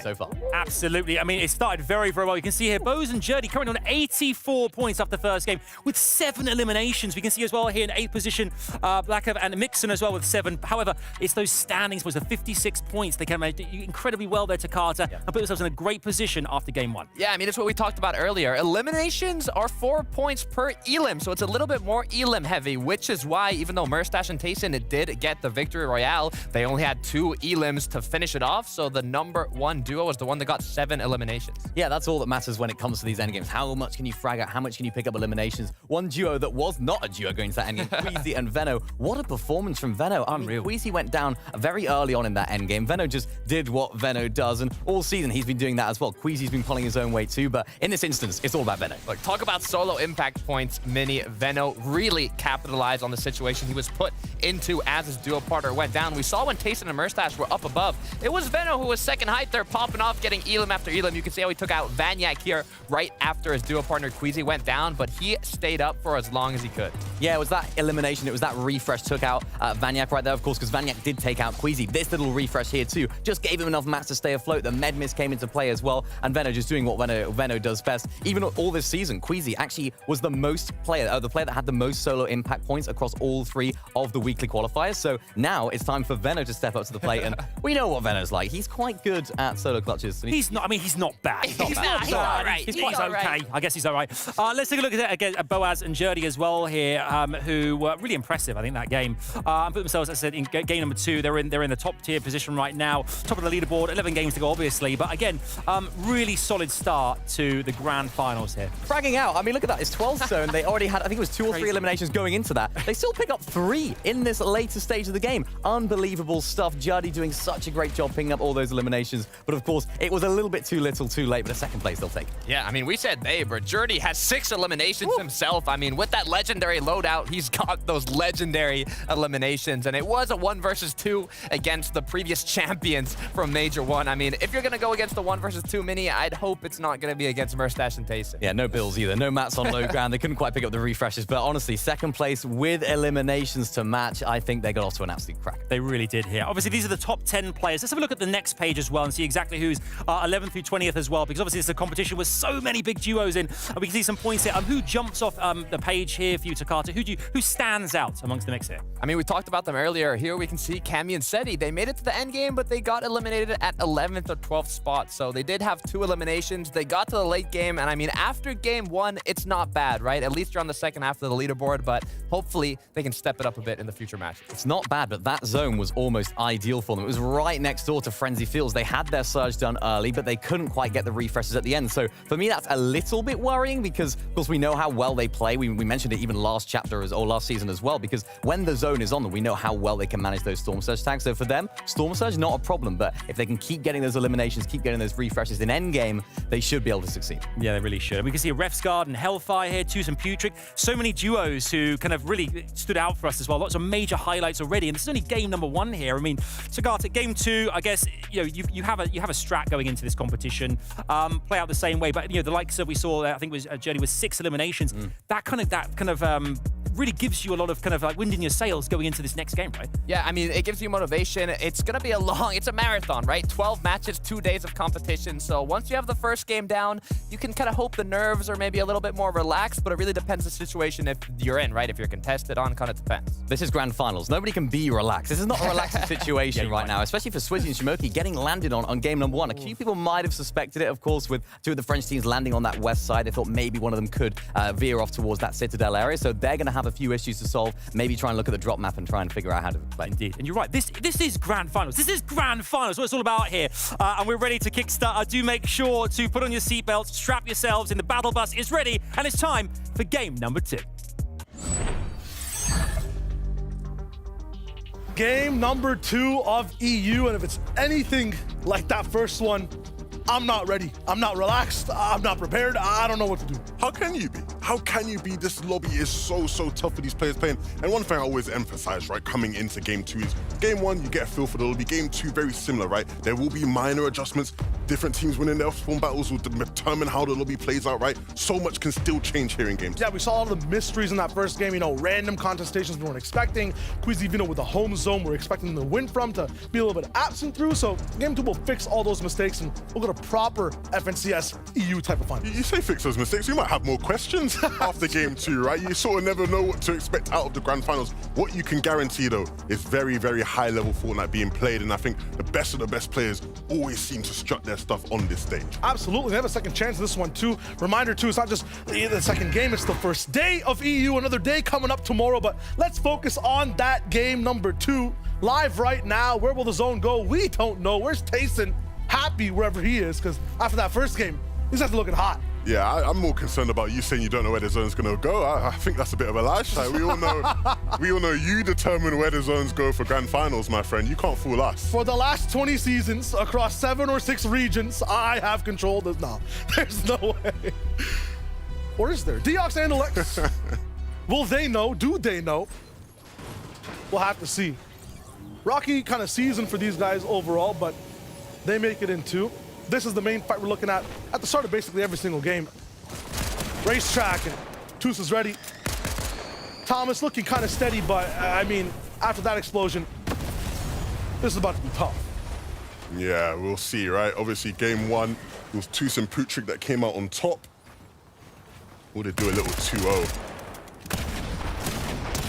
Speaker 6: so far.
Speaker 5: Absolutely. I mean, it started very, very well. You can see here, Bose and Jurdy currently on 84 points after the first game with 7 eliminations. We can see as well here in 8th position, Blackov and Mixon as well with 7. However, it's those standings was the 56 points. They came incredibly well there to Carter and put themselves in a great position after game 1.
Speaker 7: Yeah, I mean, it's what we talked about earlier. Eliminations are 4 points per elim, so it's a little bit more elim heavy, which is why even though Mustache and Tayson did get the victory royale, they only had 2 elims to finish it off, so the number one duo was the one that got 7 eliminations.
Speaker 6: Yeah, that's all that matters when it comes to these endgames. How much can you frag out? How much can you pick up eliminations? One duo that was not a duo going to that endgame, Queasy and Veno. What a performance from Veno. Unreal. Queasy went down very early on in that endgame. Veno just did what Veno does, and all season he's been doing that as well. Queasy's been pulling his own weight too, but in this instance, it's all about Veno.
Speaker 7: Look, talk about solo impact points, Mini. Veno really capitalized on the situation he was put into as his duo partner went down. We saw when Tayson and Merstash were up above, it was Veno who was second height there, popping off, getting Elim after Elim. You can see how he took out Vanyak here right after his duo partner Queasy went down, but he stayed up for as long as he could.
Speaker 6: Yeah, it was that elimination. It was that refresh took out Vanyak right there, of course, because Vanyak did take out Queasy. This little refresh here too just gave him enough mats to stay afloat. The med miss came into play as well, and Veno just doing what Veno does best. Even all this season, Queasy actually was the the player that had the most solo impact points across all 3 of the weekly qualifiers. So now it's time for Veno to step up to the plate, and we know what Veno's like. He's quite good at solo clutches.
Speaker 5: He's not. I mean, he's not bad. He's not
Speaker 7: He's all right.
Speaker 5: He's quite okay. I guess he's all right. Let's take a look at Boaz and Jerdy as well here, who were really impressive. I think that game put themselves, as I said, in game number 2. They're in the top tier position right now, top of the leaderboard. 11 games to go, obviously, but again, really solid start to the grand finals here.
Speaker 6: Fragging out. I mean, look at that. It's 12th zone. They already had, I think it was 2 or 3 eliminations going into that. They still pick up 3 in this later stage of the game. Unbelievable stuff. Juddy doing such a great job picking up all those eliminations. But of course, it was a little bit too little, too late. But a second place they'll take.
Speaker 7: Yeah, I mean, we said they, but Jurdy has 6 eliminations himself. I mean, with that legendary loadout, he's got those legendary eliminations. And it was a 1 versus 2 against the previous champions from Major 1. I mean, if you're going to go against the 1 versus 2 Mini, I'd hope it's not going to be against Merstash and Tayson.
Speaker 6: Yeah, no bills either. No mats on low ground. They couldn't quite pick up the refreshes. But honestly, second place with eliminations to match, I think they got off to an absolute crack.
Speaker 5: They really did here. Obviously, these are the top 10 players. Let's have a look at the next page as well and see exactly who's 11th through 20th as well, because obviously it's a competition with so many big duos in. And we can see some points here. Who jumps off the page here for you, Takata? Who stands out amongst the mix here?
Speaker 7: I mean, we talked about them earlier. Here we can see Cammy and Seti. They made it to the end game, but they got eliminated at 11th or 12th spot. So they did have 2 eliminations. They got to the late game, and I mean, after game 1, it's not bad, right? At least you're on the second half of the leaderboard, but hopefully they can step it up a bit in the future matches.
Speaker 6: It's not bad, but that zone was almost ideal for them. It was right next door to Frenzy Fields. They had their surge done early, but they couldn't quite get the refreshes at the end. So for me, that's a little bit worrying because, of course, we know how well they play. We mentioned it even last chapter or last season as well, because when the zone is on them, we know how well they can manage those Storm Surge tags. So for them, Storm Surge, not a problem, but if they can keep getting those eliminations, keep getting those refreshes in endgame, they should be able to succeed.
Speaker 5: Yeah, they really should. We can see a Refsguard and Hellfire here, Twos and Putrick. So many duos who kind of really stood out for us as well. Lots of major highlights already, and this is only game number 1 here. I mean, Sagata, game 2, I guess, you know, you have a strat going into this competition, play out the same way, but you know, the likes of we saw, I think it was Jerdy with 6 eliminations. That kind of really gives you a lot of kind of like wind in your sails going into this next game, right?
Speaker 7: Yeah, I mean, it gives you motivation. It's going to be it's a marathon, right? 12 matches, 2 days of competition. So once you have the first game down, you can kind of hope the nerves are maybe a little bit more relaxed, but it really depends the situation if you're in, right? If you're contested on, kind of depends.
Speaker 6: This is grand finals. Nobody can be relaxed. This is not a relaxing situation right now, especially for Swizzy and Shimoki getting landed on game number 1. A few people might have suspected it, of course, with 2 of the French teams landing on that west side. They thought maybe one of them could veer off towards that Citadel area. So they're going to have a few issues to solve. Maybe try and look at the drop map and try and figure out how to play.
Speaker 5: Indeed. And you're right. This is grand finals. This is grand finals. What it's all about here. And we're ready to kickstart. Do make sure to put on your seatbelts, strap yourselves in. The battle bus is ready, and it's time for game number 2.
Speaker 4: Game number 2 of EU, and if it's anything like that first one, I'm not ready. I'm not relaxed. I'm not prepared. I don't know what to do.
Speaker 8: How can you be? How can you be? This lobby is so tough for these players playing. And one thing I always emphasize, right, coming into game 2 is game 1, you get a feel for the lobby. Game 2, very similar, right? There will be minor adjustments. Different teams winning their spawn battles will determine how the lobby plays out, right? So much can still change here in game 2.
Speaker 4: Yeah, we saw all the mysteries in that first game, you know, random contestations we weren't expecting. Queasy, you know, with the home zone we're expecting them to win from to be a little bit absent through. So game 2 will fix all those mistakes and we'll get a proper FNCS EU type of final.
Speaker 8: You say fix those mistakes, you might have more questions after game 2, right? You sort of never know what to expect out of the grand finals. What you can guarantee, though, is very, very high-level Fortnite being played, and I think the best of the best players always seem to strut their stuff on this stage.
Speaker 4: Absolutely, they have a second chance in this one, too. Reminder, too, it's not just the second game, it's the first day of EU, another day coming up tomorrow, but let's focus on that game number 2. Live right now, where will the zone go? We don't know. Where's Tayson? happy wherever he is, because after that first game, he's just looking hot.
Speaker 8: Yeah, I'm more concerned about you saying you don't know where the zone's gonna go. I think that's a bit of a lie, Shai. We all know you determine where the zones go for grand finals, my friend. You can't fool us.
Speaker 4: For the last 20 seasons, across 7 or 6 regions, I have controlled this. No, there's no way. Or is there? Deox and Alex. Will they know? Do they know? We'll have to see. Rocky kind of season for these guys overall, but they make it in 2. This is the main fight we're looking at the start of basically every single game. Racetrack, and Toos is ready. Thomas looking kind of steady, but I mean, after that explosion, this is about to be tough.
Speaker 8: Yeah, we'll see, right? Obviously, game 1, it was Toos and Putrick that came out on top. Or they do a little 2-0.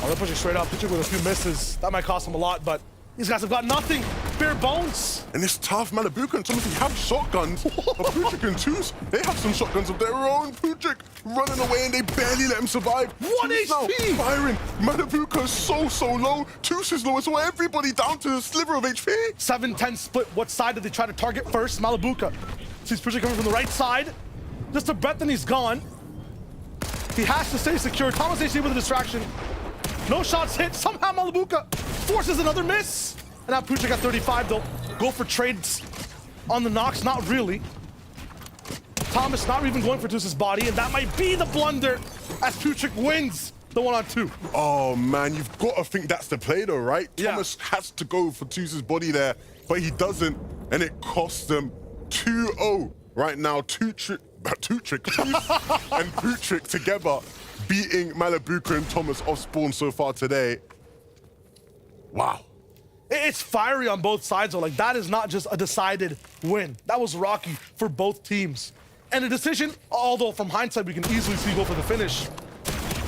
Speaker 4: Oh, they're pushing straight up. Putrick with a few misses. That might cost him a lot, but these guys have got nothing. Bare bones.
Speaker 8: And it's tough. Malibuca and Thomas have shotguns. But Putrick and Toos, they have some shotguns of their own. Putrick running away and they barely let him survive.
Speaker 4: 1
Speaker 8: Toos
Speaker 4: HP.
Speaker 8: now firing. Malibuca's so low. Toos is low as well. Everybody down to a sliver of HP.
Speaker 4: 7-10 split. What side did they try to target first? Malibuca sees Putrick coming from the right side. Just a breath and he's gone. He has to stay secure. Thomas AC with a distraction. No shots hit. Somehow Malibuca forces another miss. And now Putrick at 35. They'll go for trades on the knocks. Not really. Thomas not even going for Toos' body. And that might be the blunder as Putrick wins the 1-on-2.
Speaker 8: Oh, man, you've got to think that's the play, though, right?
Speaker 4: Yeah.
Speaker 8: Thomas has to go for Toos' body there, but he doesn't. And it costs them 2-0 right now. Toos and Putrick together beating Malibuca and Thomas off spawn so far today. Wow.
Speaker 4: It's fiery on both sides, though. Like, that is not just a decided win. That was rocky for both teams. And a decision, although from hindsight, we can easily see go for the finish.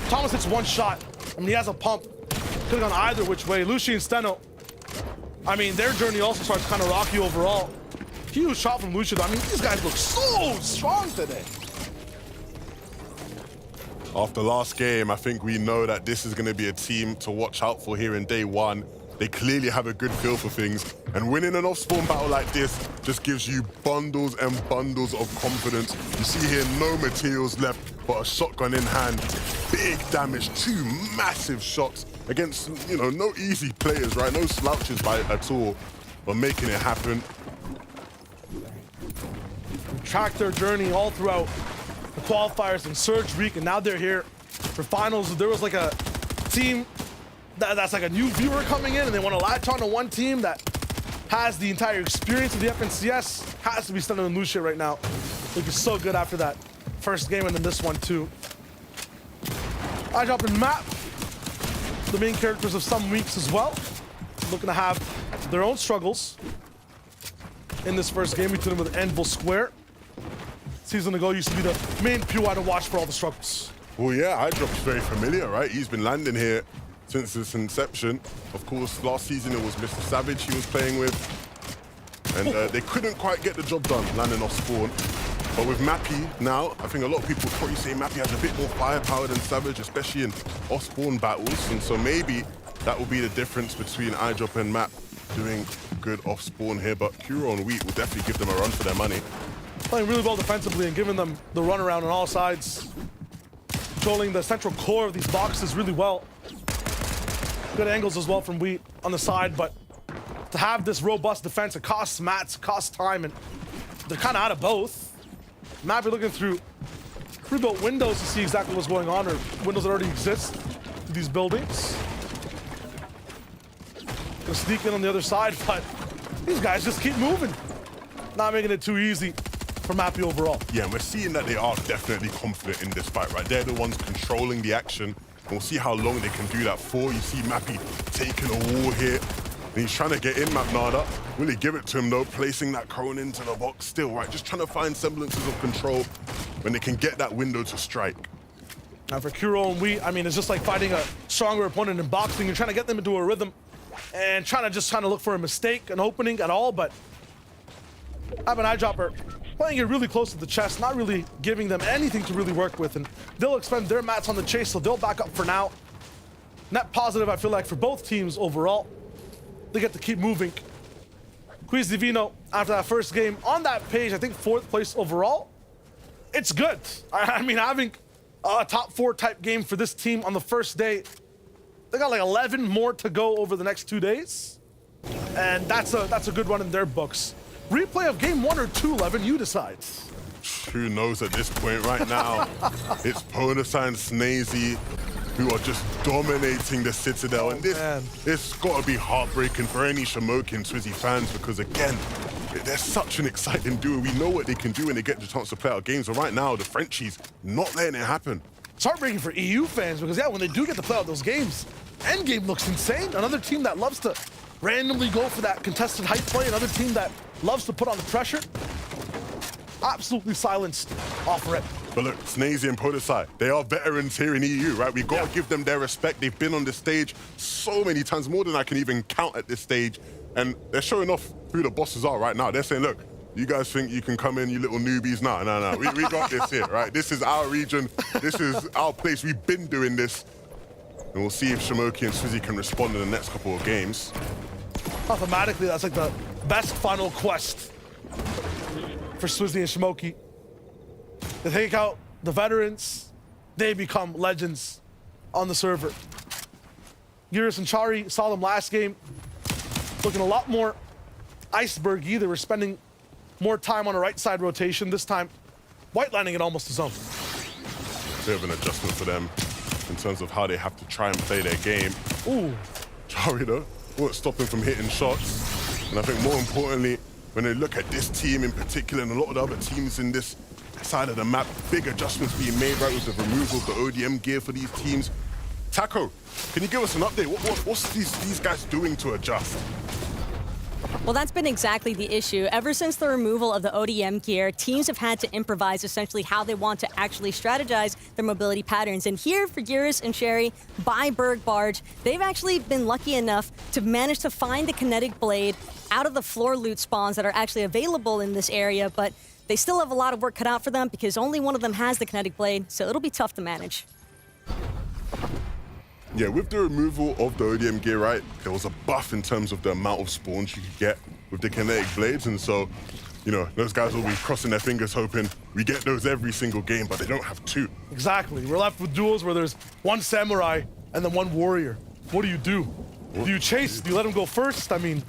Speaker 4: Thomas hits 1 shot. I mean, he has a pump. Could have gone either which way. Lucy and Steno, I mean, their journey also starts kind of rocky overall. Huge shot from Lucia. I mean, these guys look so strong today.
Speaker 8: After last game, I think we know that this is going to be a team to watch out for here in day 1. They clearly have a good feel for things, and winning an off-spawn battle like this just gives you bundles and bundles of confidence. You see here, no materials left, but a shotgun in hand. Big damage, 2 massive shots against, you know, no easy players, right? No slouches at all, but making it happen.
Speaker 4: Tracked their journey all throughout the qualifiers and Surge Week, and now they're here for finals. There was like a team that's like a new viewer coming in, and they want to latch on to one team that has the entire experience of the FNCS. Has to be Steno and Lucia right now. Looking so good after that first game, and then this one too. I drop in map. The main characters of some weeks as well, looking to have their own struggles in this first game between them with Anvil Square. Season ago used to be the main POI to watch for all the struggles.
Speaker 8: Well, yeah, iDrop's very familiar, right? He's been landing here since its inception. Of course, last season it was Mr. Savage he was playing with. And they couldn't quite get the job done, landing off spawn. But with Mappy now, I think a lot of people probably say Mappy has a bit more firepower than Savage, especially in off-spawn battles. And so maybe that will be the difference between iDrop and Map doing good off-spawn here. But Kuro and Wheat will definitely give them a run for their money.
Speaker 4: Playing really well defensively and giving them the runaround on all sides. Controlling the central core of these boxes really well. Good angles as well from Wheat on the side, but to have this robust defense, it costs mats, costs time, and they're kind of out of both. Mappy looking through pre-built windows to see exactly what's going on, or windows that already exist to these buildings. Gonna sneak in on the other side, but these guys just keep moving. Not making it too easy for Mappy overall.
Speaker 8: Yeah, and we're seeing that they are definitely confident in this fight, right? They're the ones controlling the action. And we'll see how long they can do that for. You see Mappy taking a wall here. And he's trying to get in Mapnada. Will he give it to him though? Placing that cone into the box still, right? Just trying to find semblances of control when they can get that window to strike.
Speaker 4: And for Kuro and Wheat, I mean, it's just like fighting a stronger opponent in boxing. You're trying to get them into a rhythm and trying to look for a mistake, an opening at all, but have an eyedropper playing it really close to the chest, not really giving them anything to really work with, and they'll expend their mats on the chase, so they'll back up for now. Net positive, I feel like, for both teams overall. They get to keep moving. Quiz Divino, after that first game, on that page, I think 4th place overall. It's good. I mean, having a top 4 type game for this team on the first day, they got like 11 more to go over the next 2 days. And that's a good run in their books. Replay of game 1 or 2, Levin, you decide.
Speaker 8: Who knows at this point right now? It's Podesai and Snazy who are just dominating the Citadel. And this got to be heartbreaking for any Shamoki and Swizzy fans because, again, they're such an exciting duo. We know what they can do when they get the chance to play our games. But right now, the Frenchies not letting it happen.
Speaker 4: It's heartbreaking for EU fans because, yeah, when they do get to play out those games, Endgame looks insane. Another team that loves to randomly go for that contested hype play. Another team that loves to put on the pressure. Absolutely silenced off rip.
Speaker 8: But look, Snazy and Podesai, they are veterans here in EU, right? We've got to give them their respect. They've been on this stage so many times, more than I can even count at this stage. And they're showing off who the bosses are right now. They're saying, look, you guys think you can come in, you little newbies? No. We got this here, right? This is our region. This is our place. We've been doing this. And we'll see if Shamoki and Swizzy can respond in the next couple of games.
Speaker 4: Mathematically, that's like the best final quest for Swizzy and Shamoki. They take out the veterans, they become legends on the server. Gyrus and Chari saw them last game, looking a lot more icebergy. They were spending more time on a right side rotation. This time, white lining it almost his own.
Speaker 8: Bit of an adjustment for them in terms of how they have to try and play their game.
Speaker 4: Ooh.
Speaker 8: Chari, though, won't stop him from hitting shots. And I think more importantly, when they look at this team in particular and a lot of the other teams in this side of the map, big adjustments being made, right, with the removal of the ODM gear for these teams. Taco, can you give us an update? What's these guys doing to adjust?
Speaker 9: Well, that's been exactly the issue. Ever since the removal of the ODM gear, teams have had to improvise essentially how they want to actually strategize their mobility patterns. And here for Gyrus and Sherry, by Berg Barge, they've actually been lucky enough to manage to find the kinetic blade out of the floor loot spawns that are actually available in this area, but they still have a lot of work cut out for them because only one of them has the kinetic blade, so it'll be tough to manage.
Speaker 8: Yeah, with the removal of the ODM gear, right, there was a buff in terms of the amount of spawns you could get with the kinetic blades, and so, you know, those guys will be crossing their fingers hoping we get those every single game, but they don't have 2.
Speaker 4: Exactly. We're left with duels where there's 1 samurai and then 1 warrior. What do you do? Do you chase? Do you let them go first? I mean,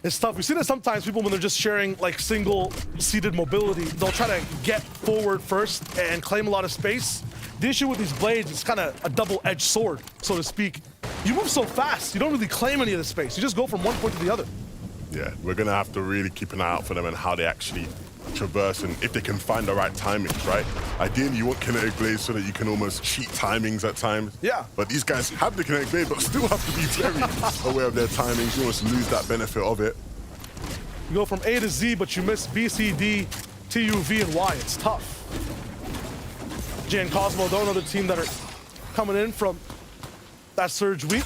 Speaker 4: it's tough. We see that sometimes people, when they're just sharing like single-seated mobility, they'll try to get forward first and claim a lot of space. The issue with these blades is kind of a double-edged sword, so to speak. You move so fast, you don't really claim any of the space. You just go from one point to the other.
Speaker 8: Yeah, we're going to have to really keep an eye out for them and how they actually traverse and if they can find the right timings, right? Ideally, you want kinetic blades so that you can almost cheat timings at times.
Speaker 4: Yeah.
Speaker 8: But these guys have the kinetic blade, but still have to be very aware of their timings. You almost lose that benefit of it.
Speaker 4: You go from A to Z, but you miss B, C, D, T, U, V, and Y. It's tough. Jay and Cosmo, though, another team that are coming in from that surge week.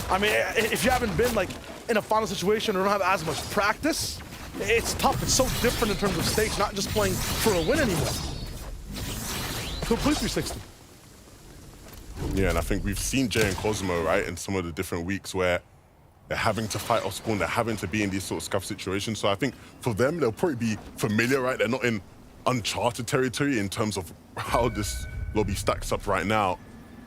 Speaker 4: I mean, if you haven't been like in a final situation or don't have as much practice, it's tough. It's so different in terms of stakes, not just playing for a win anymore. Complete 360.
Speaker 8: Yeah, and I think we've seen Jay and Cosmo, right, in some of the different weeks where they're having to fight off spawn, they're having to be in these sort of scuff situations. So I think for them, they'll probably be familiar, right? They're not in uncharted territory in terms of how this lobby stacks up right now.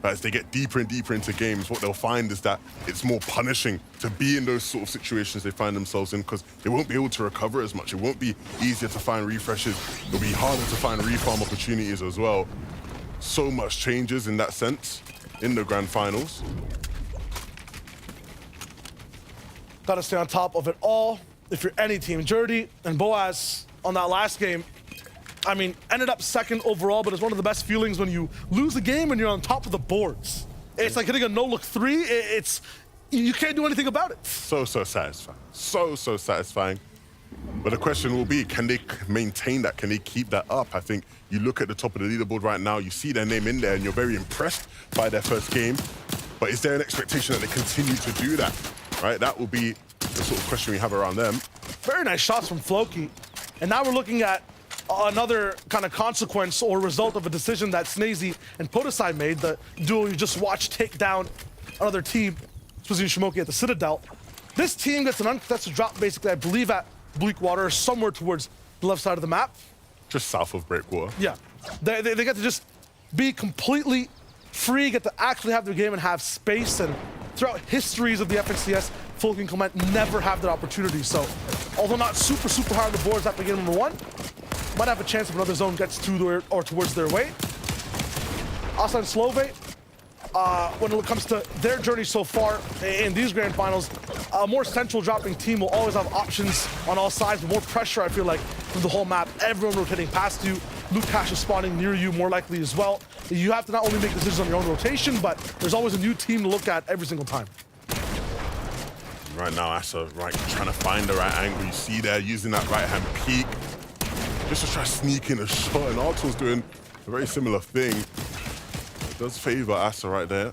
Speaker 8: But as they get deeper and deeper into games, what they'll find is that it's more punishing to be in those sort of situations they find themselves in because they won't be able to recover as much. It won't be easier to find refreshes. It'll be harder to find refarm opportunities as well. So much changes in that sense in the grand finals.
Speaker 4: Gotta stay on top of it all. If you're any team, Jordy and Boaz on that last game, I mean, ended up second overall, but it's one of the best feelings when you lose a game and you're on top of the boards. It's like hitting a no-look 3. You can't do anything about it.
Speaker 8: So satisfying. So satisfying. But the question will be, can they maintain that? Can they keep that up? I think you look at the top of the leaderboard right now, you see their name in there, and you're very impressed by their first game. But is there an expectation that they continue to do that? Right? That will be the sort of question we have around them.
Speaker 4: Very nice shots from Floki. And now we're looking at another kind of consequence or result of a decision that Snazy and Podesai made, the duo you just watched take down another team, Swizzy and Shamoki at the Citadel. This team gets an uncontested drop, basically, I believe, at Bleakwater, or somewhere towards the left side of the map.
Speaker 8: Just south of Breakwater.
Speaker 4: Yeah. They get to just be completely free, get to actually have their game and have space. And throughout histories of the FNCS, Folk and Clement never have that opportunity. So, although not super high on the boards after game number 1, might have a chance if another zone gets to their, or towards their way. Aslan Slove, when it comes to their journey so far in these grand finals, a more central dropping team will always have options on all sides, but more pressure, I feel like, from the whole map. Everyone rotating past you. Luke Cash is spawning near you more likely as well. You have to not only make decisions on your own rotation, but there's always a new team to look at every single time.
Speaker 8: Right now, Asa, right, trying to find the right angle. You see there, using that right-hand peek, just to try to sneak in a shot, and Artur's doing a very similar thing. It does favor Asa right there.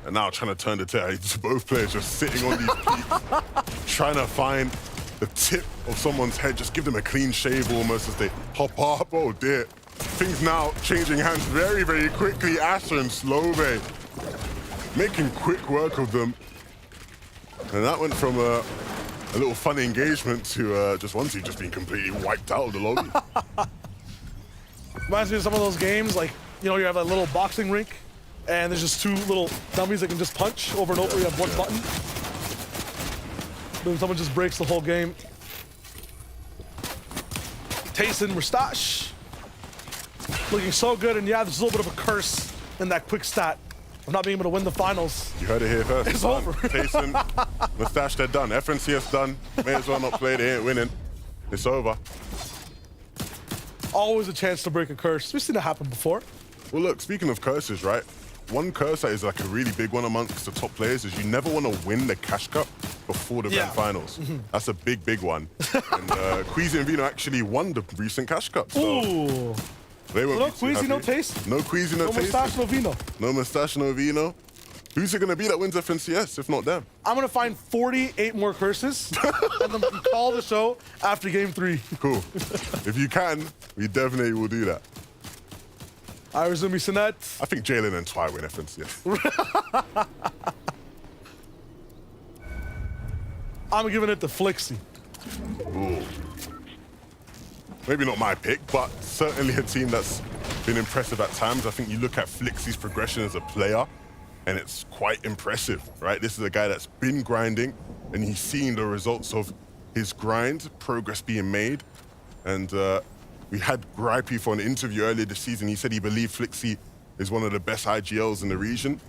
Speaker 8: And now trying to turn the tail. Both players just sitting on these peaks, trying to find the tip of someone's head, just give them a clean shave almost as they hop up. Oh dear. Things now changing hands very quickly. Asa and Slove making quick work of them. And that went from a little fun engagement to just one team just being completely wiped out of the lobby.
Speaker 4: Reminds me of some of those games, like, you know, you have a little boxing rink, and there's just 2 little dummies that can just punch over and over. You have 1 button. Then someone just breaks the whole game. Tayson Mustache looking so good, and yeah, there's a little bit of a curse in that quick stat of not being able to win the finals.
Speaker 8: You heard it here first.
Speaker 4: It's over.
Speaker 8: Tayson, Mustache, they're done. FNCS done. May as well not play. They ain't winning. It's over.
Speaker 4: Always a chance to break a curse. We've seen that happen before.
Speaker 8: Well, look, speaking of curses, right? One curse that is like a really big one amongst the top players is you never want to win the Cash Cup before the grand finals. That's a big one. And Queasy and Vino actually won the recent Cash Cup. So
Speaker 4: Ooh.
Speaker 8: they were
Speaker 4: No Queasy, no Taste?
Speaker 8: No Queasy, no Taste.
Speaker 4: No Mustache, no Vino.
Speaker 8: No Mustache, no Vino. Who's it going to be that wins FNCS, if not them?
Speaker 4: I'm going to find 48 more curses and then call the show after game 3.
Speaker 8: Cool. If you can, we definitely will do that.
Speaker 4: Irizumi Sinet.
Speaker 8: I think Jalen and Twy win FNCS.
Speaker 4: I'm giving it to Flixie.
Speaker 8: Ooh. Maybe not my pick, but certainly a team that's been impressive at times. I think you look at Flixie's progression as a player, and it's quite impressive, right? This is a guy that's been grinding, and he's seeing the results of his grind, progress being made. And we had Gripey for an interview earlier this season. He said he believed Flixie is one of the best IGLs in the region.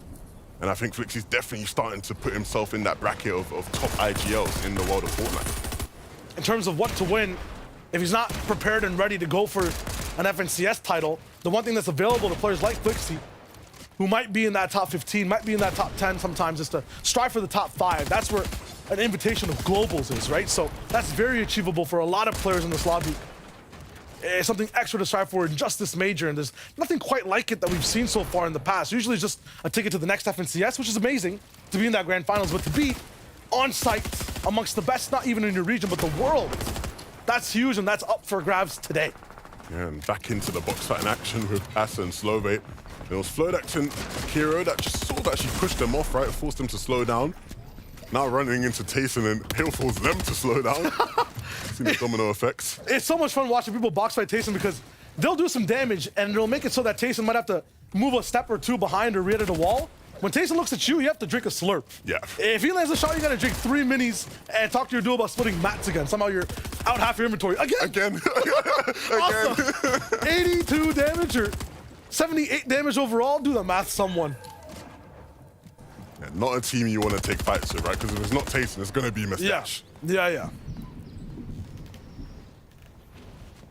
Speaker 8: And I think Flixie's definitely starting to put himself in that bracket of top IGLs in the world of Fortnite.
Speaker 4: In terms of what to win, if he's not prepared and ready to go for an FNCS title, the one thing that's available to players like Flixie, who might be in that top 15, might be in that top 10 sometimes, is to strive for the top 5. That's where an invitation of globals is, right? So that's very achievable for a lot of players in this lobby. It's something extra to strive for in just this major, and there's nothing quite like it that we've seen so far in the past. Usually it's just a ticket to the next FNCS, which is amazing to be in that grand finals, but to be on site amongst the best, not even in your region, but the world, that's huge, and that's up for grabs today.
Speaker 8: Yeah, and back into the box fight in action with Asa and Slove. There was Flodax and Kiro that just sort of actually pushed them off, right? Forced them to slow down. Now running into Tayson, and he'll force them to slow down. Seen the domino effects.
Speaker 4: It's so much fun watching people box fight Tayson because they'll do some damage, and it'll make it so that Tayson might have to move a step or 2 behind or rear to the wall. When Tayson looks at you, you have to drink a slurp.
Speaker 8: Yeah.
Speaker 4: If he lands a shot, you gotta drink 3 minis and talk to your duo about splitting mats again. Somehow you're out half your inventory. Again. Awesome. 82 damage or 78 damage overall. Do the math, someone.
Speaker 8: Yeah, not a team you want to take fights with, right? Because if it's not Tayson, it's going to be Mustache.
Speaker 4: Yeah.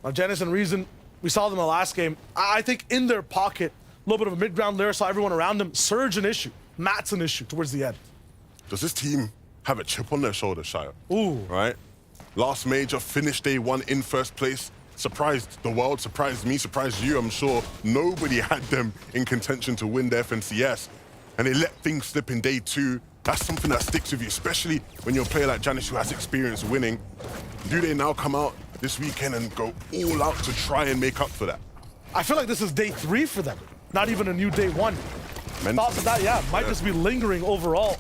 Speaker 4: Now, Janice and Reason, we saw them in the last game. I think in their pocket, a little bit of a mid-ground layer, saw everyone around them. Surge an issue. Matt's an issue towards the end.
Speaker 8: Does this team have a chip on their shoulder, Shia?
Speaker 4: Ooh.
Speaker 8: Right? Last major, finished day 1 in first place. Surprised the world, surprised me, surprised you, I'm sure. Nobody had them in contention to win the FNCS. And they let things slip in day 2. That's something that sticks with you, especially when you're a player like Janice who has experience winning. Do they now come out this weekend and go all out to try and make up for that?
Speaker 4: I feel like this is day 3 for them. Not even a new day 1. Thoughts of that, might just be lingering overall.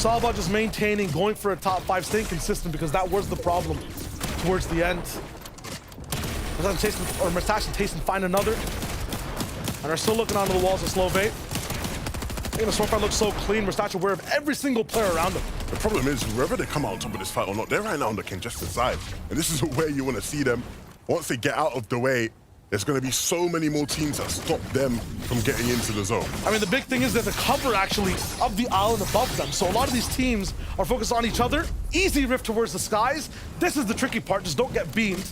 Speaker 4: It's all about just maintaining, going for a top 5, staying consistent, because that was the problem towards the end. Mustache and Tayson find another. And are still looking onto the walls of Slow Bait. The Stormfire looks so clean. Mustache aware of every single player around him.
Speaker 8: The problem is, whether they come out on top of this fight or not, they're right now on the congested side. And this is where you want to see them. Once they get out of the way, there's going to be so many more teams that stop them from getting into the zone.
Speaker 4: I mean, the big thing is that the cover actually of the island above them. So a lot of these teams are focused on each other. Easy rift towards the skies. This is the tricky part. Just don't get beamed.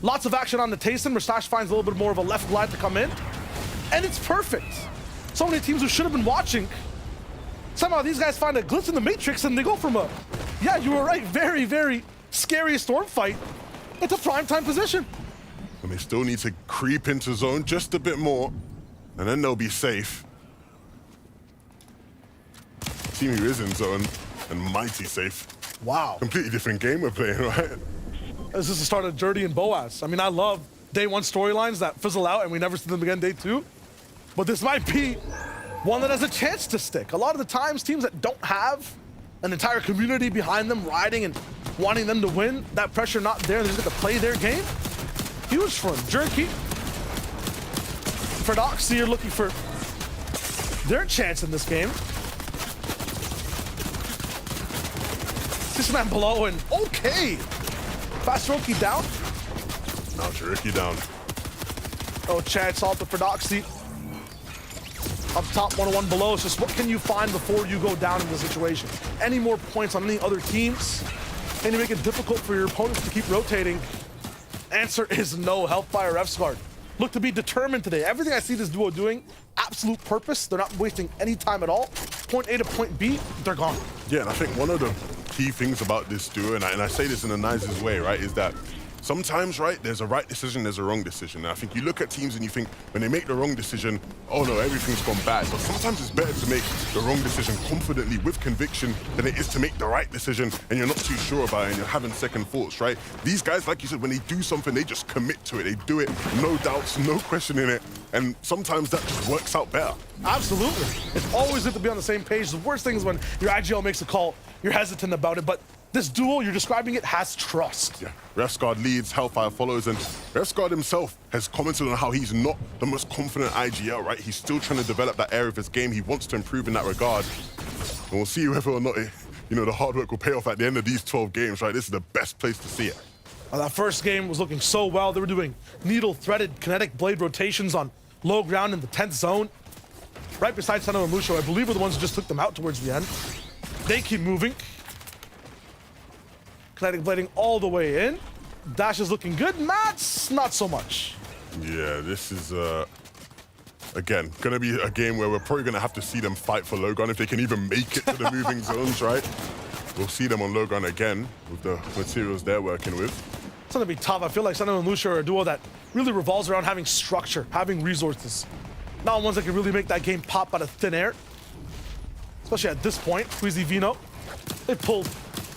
Speaker 4: Lots of action on the Tayson. Mustache finds a little bit more of a left glide to come in. And it's perfect. So many teams who should have been watching, somehow these guys find a glitch in the matrix and they go from a, yeah, you were right, very, very scary storm fight into primetime position.
Speaker 8: And they still need to creep into zone just a bit more, and then they'll be safe. Team who is in zone and mighty safe.
Speaker 4: Wow.
Speaker 8: Completely different game we're playing, right?
Speaker 4: This is the start of Dirty and Boaz. I mean, I love day 1 storylines that fizzle out and we never see them again day 2. But this might be one that has a chance to stick. A lot of the times, teams that don't have an entire community behind them riding and wanting them to win, that pressure not there, they're just going to play their game. Huge for him. Jerky. Ferdoxy are looking for their chance in this game. This man below and okay. Fast Jerky down.
Speaker 8: Now Jerky down.
Speaker 4: Oh, chance off the Ferdoxy. Up top, 101 below. It's just what can you find before you go down in the situation? Any more points on any other teams? Can you make it difficult for your opponents to keep rotating? Answer is no. Hellfire Refsguard. Look to be determined today. Everything I see this duo doing, absolute purpose. They're not wasting any time at all. Point A to point B, they're gone.
Speaker 8: Yeah, and I think one of the key things about this duo, and I say this in the nicest way, right, is that sometimes, right, there's a right decision, there's a wrong decision. And I think you look at teams and you think when they make the wrong decision, oh no, everything's gone bad. But sometimes it's better to make the wrong decision confidently with conviction than it is to make the right decision and you're not too sure about it and you're having second thoughts, right? These guys, like you said, when they do something, they just commit to it. They do it, no doubts, no questioning it. And sometimes that just works out better.
Speaker 4: Absolutely. It's always good to be on the same page. The worst thing is when your IGL makes a call, you're hesitant about it, but this duo, you're describing it, has trust.
Speaker 8: Yeah, Refsguard leads, Hellfire follows, and Refsguard himself has commented on how he's not the most confident IGL, right? He's still trying to develop that area of his game. He wants to improve in that regard. And we'll see whether or not, the hard work will pay off at the end of these 12 games, right? This is the best place to see it.
Speaker 4: That first game was looking so well. They were doing needle-threaded kinetic blade rotations on low ground in the 10th zone. Right beside Seno and Lucio, I believe, were the ones who just took them out towards the end. They keep moving. Kinetic blading all the way in. Dash is looking good. Mats, not so much.
Speaker 8: Yeah, this is, again, going to be a game where we're probably going to have to see them fight for low ground if they can even make it to the moving zones, right? We'll see them on low ground again with the materials they're working with.
Speaker 4: It's going to be tough. I feel like Seno and Lucio are a duo that really revolves around having structure, having resources. Not ones that can really make that game pop out of thin air. Especially at this point, Queasy Vino, they pulled,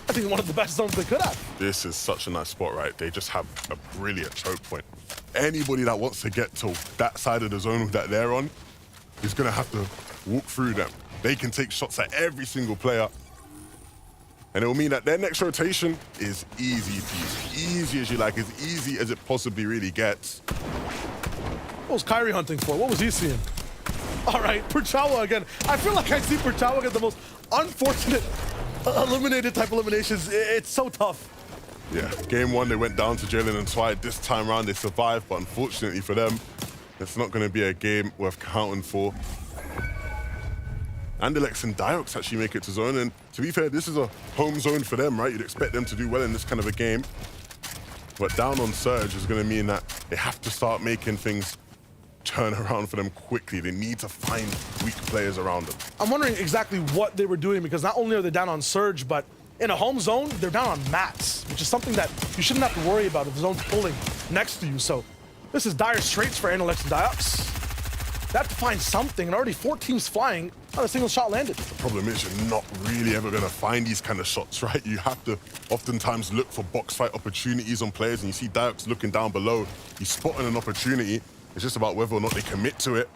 Speaker 4: I think, one of the best zones they could have.
Speaker 8: This is such a nice spot, right? They just have a brilliant choke point. Anybody that wants to get to that side of the zone that they're on is going to have to walk through them. They can take shots at every single player. And it will mean that their next rotation is easy peasy. Easy as you like, as easy as it possibly really gets.
Speaker 4: What was Kyrie hunting for? What was he seeing? All right, Perchawa again. I feel like I see Perchawa get the most unfortunate eliminated type eliminations. It's so tough.
Speaker 8: Yeah, game 1, they went down to Jalen and Swide. This time around, they survived, but unfortunately for them, it's not going to be a game worth counting for. Andalex and Diox actually make it to zone, and to be fair, this is a home zone for them, right? You'd expect them to do well in this kind of a game. But down on Surge is going to mean that they have to start making things turn around for them quickly. They need to find weak players around them.
Speaker 4: I'm wondering exactly what they were doing, because not only are they down on Surge, but in a home zone, they're down on mats, which is something that you shouldn't have to worry about if the zone's pulling next to you. So this is dire straits for Andalex and Diox. They have to find something, and already 4 teams flying, not a single shot landed.
Speaker 8: The problem is you're not really ever going to find these kind of shots, right? You have to oftentimes look for box fight opportunities on players, and you see Diox looking down below. He's spotting an opportunity. It's just about whether or not they commit to it.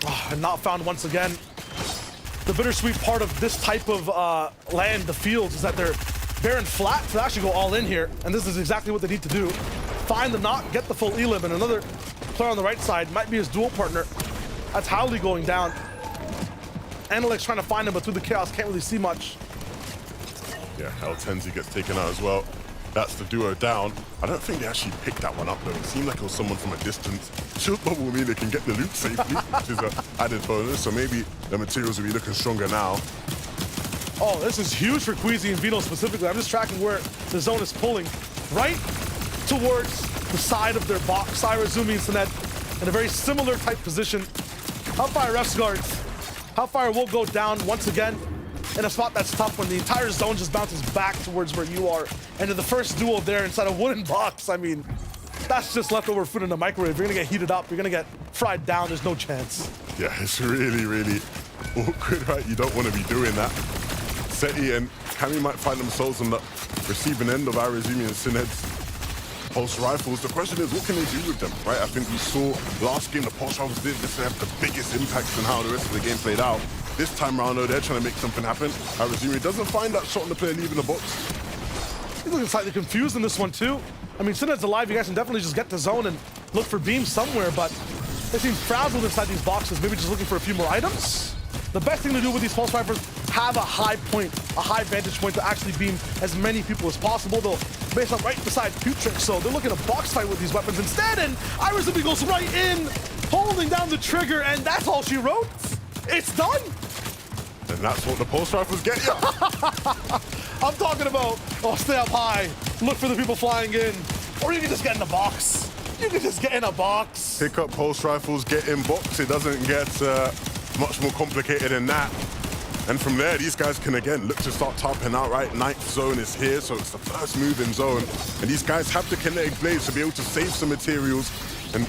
Speaker 4: Oh, and not found once again. the bittersweet part of this type of land, the fields, is that they're barren flat, so they actually go all in here, and this is exactly what they need to do. Find the knock, get the full elim, and another player on the right side might be his dual partner. That's Howley going down. Analyx trying to find him, but through the chaos, can't really see much.
Speaker 8: Yeah, L10Z gets taken out as well. That's the duo down. I don't think they actually picked that one up though. It seemed like it was someone from a distance. Shield bubble will mean they can get the loot safely, which is an added bonus. So maybe the materials will be looking stronger now.
Speaker 4: Oh, this is huge for Queasy and Vino specifically. I'm just tracking where the zone is pulling. Right towards the side of their box. Irazumi and Sinet in a very similar type position. Hellfire refs guards. Hellfire will go down once again in a spot that's tough when the entire zone just bounces back towards where you are. And to the first duel there inside a wooden box, I mean, that's just leftover food in the microwave. You're gonna get heated up, you're gonna get fried down, there's no chance.
Speaker 8: Yeah, it's really, really awkward, right? You don't want to be doing that. Seti and Kami might find themselves on the receiving end of Arizumi and Sined's pulse rifles. The question is, what can they do with them, right? I think we saw last game the pulse rifles did this have the biggest impact on how the rest of the game played out. This time around, though, they're trying to make something happen. Arizumi doesn't find that shot on the player leaving the box.
Speaker 4: He's looking slightly confused in this one, too. I mean, Sined's alive, you guys can definitely just get the zone and look for beams somewhere, but they seem frazzled inside these boxes, maybe just looking for a few more items. The best thing to do with these pulse rifles, have a high point, a high vantage point to actually beam as many people as possible. They'll base up right beside Putrix, so they're looking to box fight with these weapons instead, and Irazumi goes right in, holding down the trigger, and that's all she wrote. It's done.
Speaker 8: And that's what the pulse rifles get you.
Speaker 4: I'm talking about, oh, stay up high, look for the people flying in, or you can just get in a box. You can just get in a box.
Speaker 8: Pick up pulse rifles, get in box. It doesn't get much more complicated than that. And from there, these guys can again look to start topping out, right? Ninth zone is here, so it's the first move in zone. And these guys have the kinetic blades to be able to save some materials and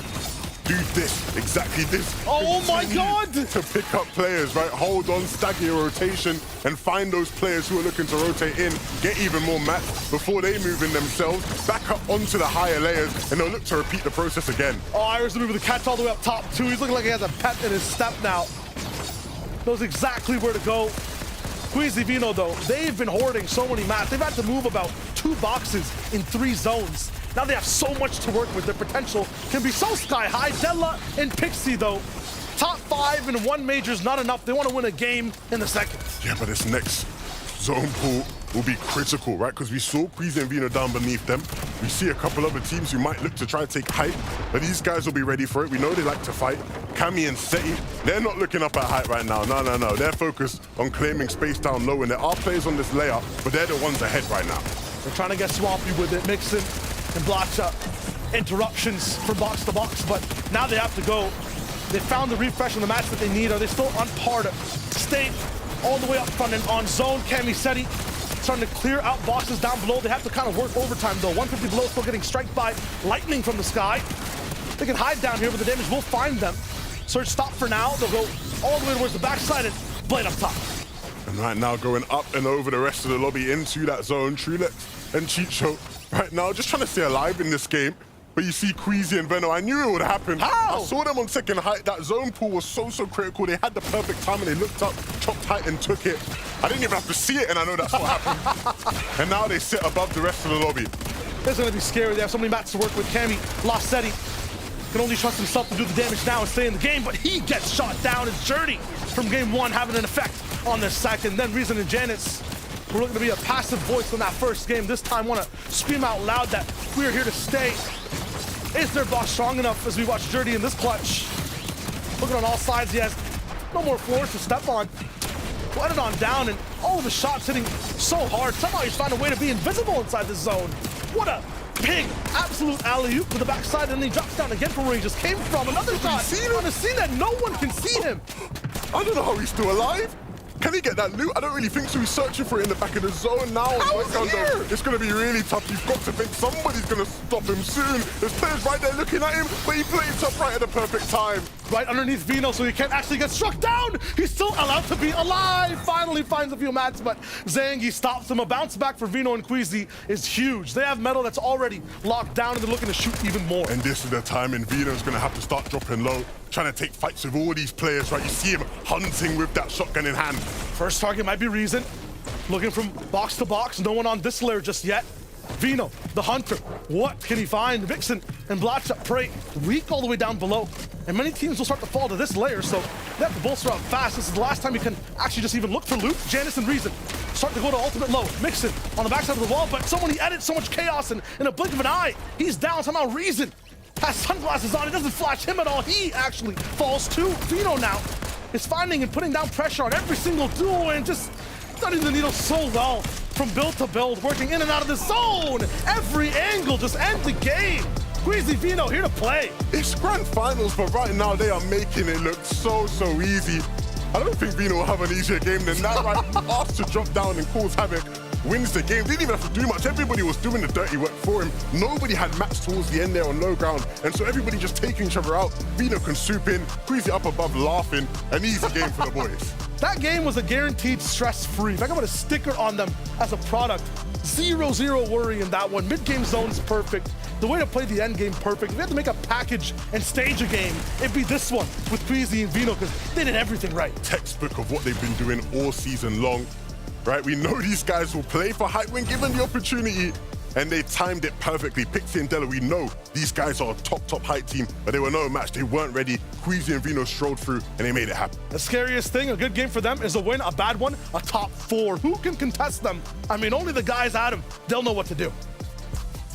Speaker 8: do this, exactly this.
Speaker 4: Oh my God!
Speaker 8: To pick up players, right? Hold on, stagger your rotation, and find those players who are looking to rotate in, get even more mats before they move in themselves, back up onto the higher layers, and they'll look to repeat the process again.
Speaker 4: Oh, Irazumi with the catch all the way up top, too. He's looking like he has a pep in his step now. Knows exactly where to go. Queasy Vino, though, they've been hoarding so many mats. They've had to move about 2 boxes in 3 zones. Now they have so much to work with. Their potential can be so sky high. Della and Pixie, though, top 5 in 1 major is not enough. They want to win a game in the second.
Speaker 8: Yeah, but this next zone pool will be critical, right? Because we saw Queasy and Vino down beneath them. We see a couple other teams who might look to try to take height, but these guys will be ready for it. We know they like to fight. Kami and Seti, they're not looking up at height right now. No. They're focused on claiming space down low, and there are players on this layer, but they're the ones ahead right now.
Speaker 4: They're trying to get swampy with it, mixing and blocks up interruptions from box to box, but now they have to go. They found the refresh on the match that they need. Are they still on par to stay all the way up front and on zone? Kami Seti starting to clear out boxes down below. They have to kind of work overtime though. 150 below, still getting struck by lightning from the sky. They can hide down here, but the damage will find them. Surge stop for now. They'll go all the way towards the backside and Blade up top.
Speaker 8: And right now going up and over the rest of the lobby into that zone. Trulex and Chicho right now just trying to stay alive in this game. But you see Queasy and Veno, I knew it would happen.
Speaker 4: How?
Speaker 8: I saw them on second height. That zone pool was so critical. They had the perfect time and they looked up, chopped height and took it. I didn't even have to see it and I know that's what happened. And now they sit above the rest of the lobby.
Speaker 4: It's gonna be scary. They have so many mats to work with. Kami lost Seti. Can only trust himself to do the damage now and stay in the game, but he gets shot down. His journey from game 1 having an effect on the second. Then Reason and Janice were looking to be a passive voice in that first game. This time want to scream out loud that we're here to stay. Is their boss strong enough as we watch Dirty in this clutch? Looking on all sides, he has no more floors to step on. Let it on down, and all of his shots hitting so hard. Somehow he's found a way to be invisible inside this zone. What a big absolute alley-oop to the backside, and then he drops down again from where he just came from. Another shot on a scene that no one can see him.
Speaker 8: I don't know how he's still alive. Can he get that loot? I don't really think so. He's searching for it in the back of the zone now.
Speaker 4: How is he here?
Speaker 8: It's going to be really tough. You've got to think somebody's going to stop him soon. There's players right there looking at him, but he plays up right at the perfect time.
Speaker 4: right underneath Vino, so he can't actually get struck down. He's still allowed to be alive. Finally finds a few mats, but Zangi stops him. A bounce back for Vino and Queasy is huge. They have metal that's already locked down, and they're looking to shoot even more.
Speaker 8: And this is the time, and Vino's going to have to start dropping low, trying to take fights with all these players, right? You see him hunting with that shotgun in hand.
Speaker 4: First target might be Reason. Looking from box to box. No one on this layer just yet. Vino, the hunter. What can he find? Vixen and Bloodshot Prey weak all the way down below. And many teams will start to fall to this layer, so they have to bolster out fast. This is the last time you can actually just even look for loot. Janice and Reason start to go to ultimate low. Mixon on the backside of the wall, but so many edits, so much chaos in a blink of an eye. He's down. Somehow Reason has sunglasses on. It doesn't flash him at all. He actually falls too. Vino now is finding and putting down pressure on every single duo and just studying the needle so well from build to build, working in and out of the zone. Every angle just ends the game. Queasy Vino here to play.
Speaker 8: It's grand finals, but right now they are making it look so easy. I don't think Vino will have an easier game than that, right? Asked to drop down and cause havoc, wins the game. Didn't even have to do much. Everybody was doing the dirty work for him. Nobody had mats towards the end there on low ground, and so everybody just taking each other out. Vino can swoop in, Queasy up above laughing. An easy game for the boys.
Speaker 4: That game was a guaranteed stress-free. In fact, I put a sticker on them as a product. 0-0 worry in that one. Mid-game zone's perfect. The way to play the end game perfect. If we had to make a package and stage a game, it'd be this one with Queasy and Vino because they did everything right.
Speaker 8: Textbook of what they've been doing all season long, right? We know these guys will play for hype when given the opportunity, and they timed it perfectly. Pixie and Della, we know these guys are a top hype team, but they were no match. They weren't ready. Queasy and Vino strolled through, and they made it happen.
Speaker 4: The scariest thing, a good game for them, is a win. A bad one, a top 4. Who can contest them? I mean, only the guys at them. They'll know what to do.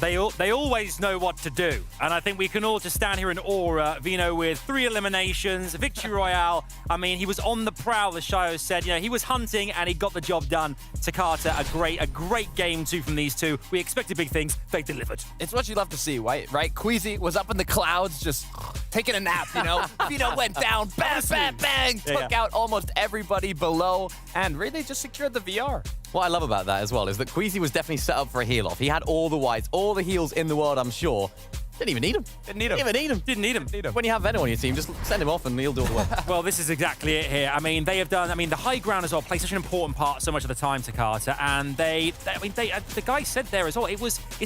Speaker 5: They always know what to do. And I think we can all just stand here in awe. Vino with 3 eliminations, Victory Royale. I mean, he was on the prowl, as Shio said. You know, he was hunting and he got the job done. Takata, a great game too from these two. We expected big things. They delivered.
Speaker 7: It's what you love to see, right? Queasy was up in the clouds just taking a nap, you know? Vino went down, bang, bang, bang, took out almost everybody below and really just secured the VR.
Speaker 6: What I love about that as well is that Queasy was definitely set up for a heal-off. He had all the whites, all the heals in the world, I'm sure. Didn't even need him.
Speaker 5: Didn't need him.
Speaker 6: Didn't need him. When you have Venom on your team, just send him off and he'll do all the work.
Speaker 5: Well, this is exactly it here. I mean, they have done, the high ground as well plays such an important part so much of the time to Carter, and the guy said there as well, it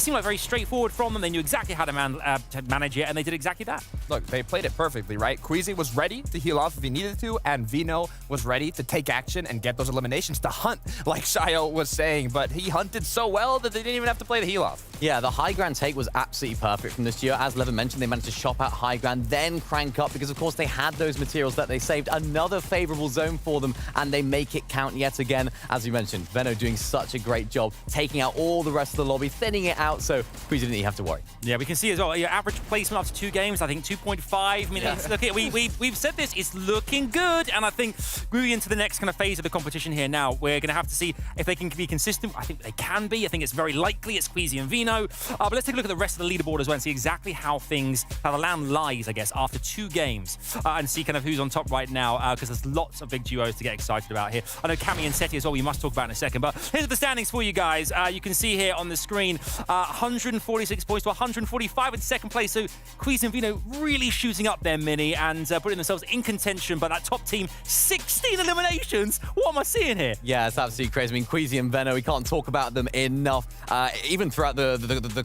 Speaker 5: seemed like very straightforward from them. They knew exactly how to manage it, and they did exactly that.
Speaker 7: Look, they played it perfectly, right? Queasy was ready to heal off if he needed to, and Vino was ready to take action and get those eliminations to hunt, like Shio was saying, but he hunted so well that they didn't even have to play the heal off.
Speaker 6: Yeah, the high ground take was absolutely perfect from this duo. As Levin mentioned, they managed to shop out high ground, then crank up because, of course, they had those materials that they saved. Another favorable zone for them, and they make it count yet again. As you mentioned, Veno doing such a great job, taking out all the rest of the lobby, thinning it out, so Queasy didn't even have to worry.
Speaker 5: Yeah, we can see as well, your average placement after 2 games, I think 2.5. I mean, we've said this, it's looking good, and I think moving into the next kind of phase of the competition here now, we're going to have to see if they can be consistent. I think they can be. I think it's very likely it's Queasy and Vino. But let's take a look at the rest of the leaderboard as well and see exactly how the land lies, I guess, after 2 games, and see kind of who's on top right now, because there's lots of big duos to get excited about here. I know Cami and Seti as well, we must talk about in a second, but here's the standings for you guys. You can see here on the screen, 146 points to 145 in second place, so Queasy and Vino really shooting up their mini and putting themselves in contention, but that top team, 16 eliminations. What am I seeing here?
Speaker 6: Yeah, it's absolutely crazy. I mean, Queasy and Veno, we can't talk about them enough. Even throughout the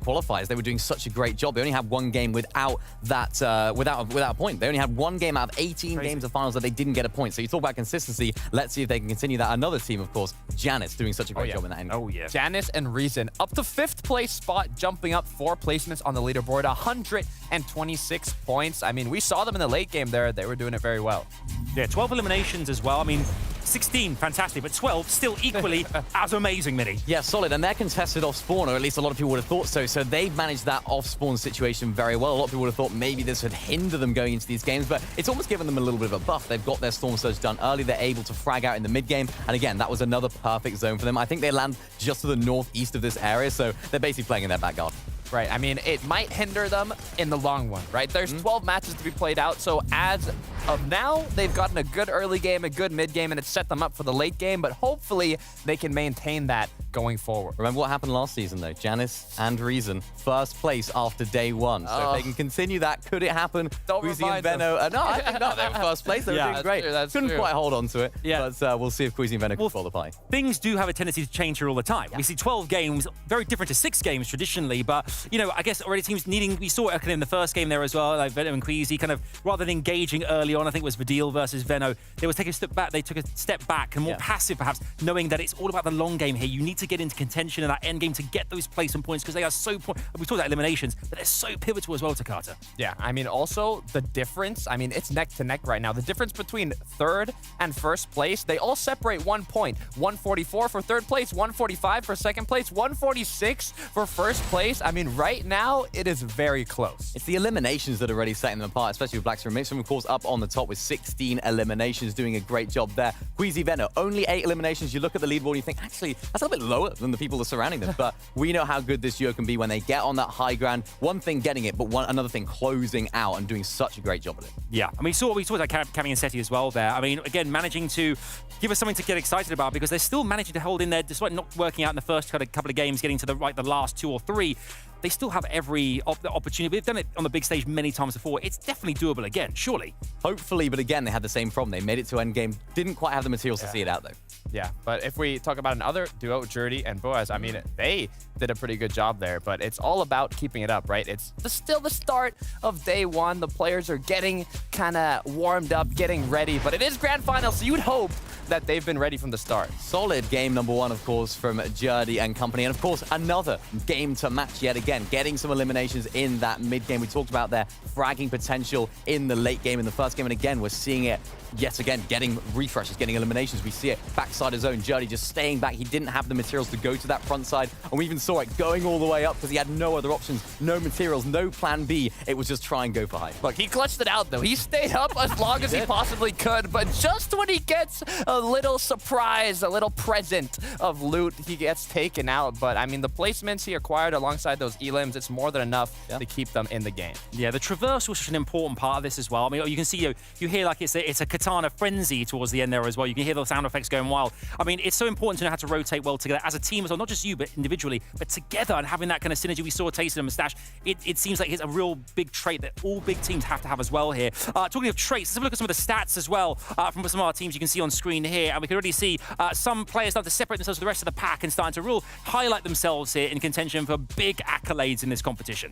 Speaker 6: qualifiers, they were doing such a great job. They only had 1 game without a point. They only had 1 game out of 18 games of finals that they didn't get a point. So you talk about consistency. Let's see if they can continue that. Another team, of course, Janice, doing such a great job in that end.
Speaker 5: Oh, yeah.
Speaker 7: Janice and Reason up to 5th place spot, jumping up 4 placements on the leaderboard, 126 points. I mean, we saw them in the late game there. They were doing it very well.
Speaker 5: Yeah, 12 eliminations as well. I mean, 16, fantastic, but 12 still equally as amazing, Mini.
Speaker 6: Yeah, solid, and they're contested off spawn, or at least a lot of people would have thought so. So they've managed that off spawn situation very well. A lot of people would have thought maybe this would hinder them going into these games, but it's almost given them a little bit of a buff. They've got their Storm Surge done early. They're able to frag out in the mid game, and again, that was another perfect zone for them. I think they land just to the northeast of this area, so they're basically playing in their back garden.
Speaker 7: Right, I mean, it might hinder them in the long run, right? There's 12 matches to be played out, so as of now, they've gotten a good early game, a good mid game, and it's set them up for the late game, but hopefully they can maintain that going forward.
Speaker 6: Remember what happened last season, though? Janice and Reason, first place after day one. So if they can continue that, could it happen?
Speaker 7: Don't
Speaker 6: Queasy
Speaker 7: remind
Speaker 6: and Venno, no, I think not. They were first place. They were doing great.
Speaker 7: That's
Speaker 6: Couldn't
Speaker 7: true.
Speaker 6: quite hold on to it.
Speaker 5: Yeah.
Speaker 6: But we'll see if Queasy and Venno can qualify.
Speaker 5: Things do have a tendency to change here all the time. We see 12 games, very different to 6 games traditionally, but, you know, I guess already teams needing, we saw it in the first game there as well, like Venno and Queasy, kind of, rather than engaging early on, I think it was Vidil versus Venno, they took a step back and more passive perhaps, knowing that it's all about the long game here. You need to get into contention in that end game to get those placement points because they are so, we talked about eliminations, but they're so pivotal as well, Takata.
Speaker 7: Yeah, I mean, also the difference, I mean, it's neck to neck right now. The difference between third and first place, they all separate 1 point. 144 for third place, 145 for second place, 146 for first place. I mean, right now, it is very close.
Speaker 6: It's the eliminations that are really setting them apart, especially with Blackstone. Mixum, of course, up on the top with 16 eliminations, doing a great job there. Queasy Venno, only 8 eliminations. You look at the leaderboard and you think, actually, that's a little bit lower than the people that are surrounding them. But we know how good this duo can be when they get on that high ground. One thing getting it, but another thing closing out and doing such a great job of it.
Speaker 5: Yeah, and we saw about Cami and Seti as well there. I mean, again, managing to give us something to get excited about because they're still managing to hold in there despite not working out in the first couple of games, getting to the last 2 or 3. They still have every opportunity. They've done it on the big stage many times before. It's definitely doable again, surely.
Speaker 6: Hopefully, but again, they had the same problem. They made it to endgame, didn't quite have the materials to see it out, though.
Speaker 7: Yeah, but if we talk about another duo, Jordy and Boaz, I mean, they did a pretty good job there, but it's all about keeping it up, right? It's still the start of day one. The players are getting kind of warmed up, getting ready, but it is grand final, so you would hope that they've been ready from the start.
Speaker 6: Solid game number 1, of course, from Jordy and company. And, of course, another game to match yet again, getting some eliminations in that mid-game. We talked about their fragging potential in the late game in the first game, and again, we're seeing it yet again, getting refreshes, getting eliminations. We see it backside his own. Jordy just staying back. He didn't have the materials to go to that front side, and we even saw it going all the way up because he had no other options, no materials, no plan B. It was just try and go for high.
Speaker 7: Look, he clutched it out, though. He stayed up as long as he possibly could, but just when he gets a little surprise, a little present of loot, he gets taken out. But, I mean, the placements he acquired alongside those elims, it's more than enough to keep them in the game.
Speaker 5: Yeah, the traverse was such an important part of this as well. I mean, you can see, you hear like it's a katana frenzy towards the end there as well. You can hear the sound effects going wild. I mean, it's so important to know how to rotate well together as a team as well, not just you, but individually, but together and having that kind of synergy we saw tasted in Mustache. It seems like it's a real big trait that all big teams have to have as well here. Talking of traits, let's have a look at some of the stats as well from some of our teams you can see on screen here. And we can already see some players starting to separate themselves from the rest of the pack and starting to real highlight themselves here in contention for big accolades in this competition.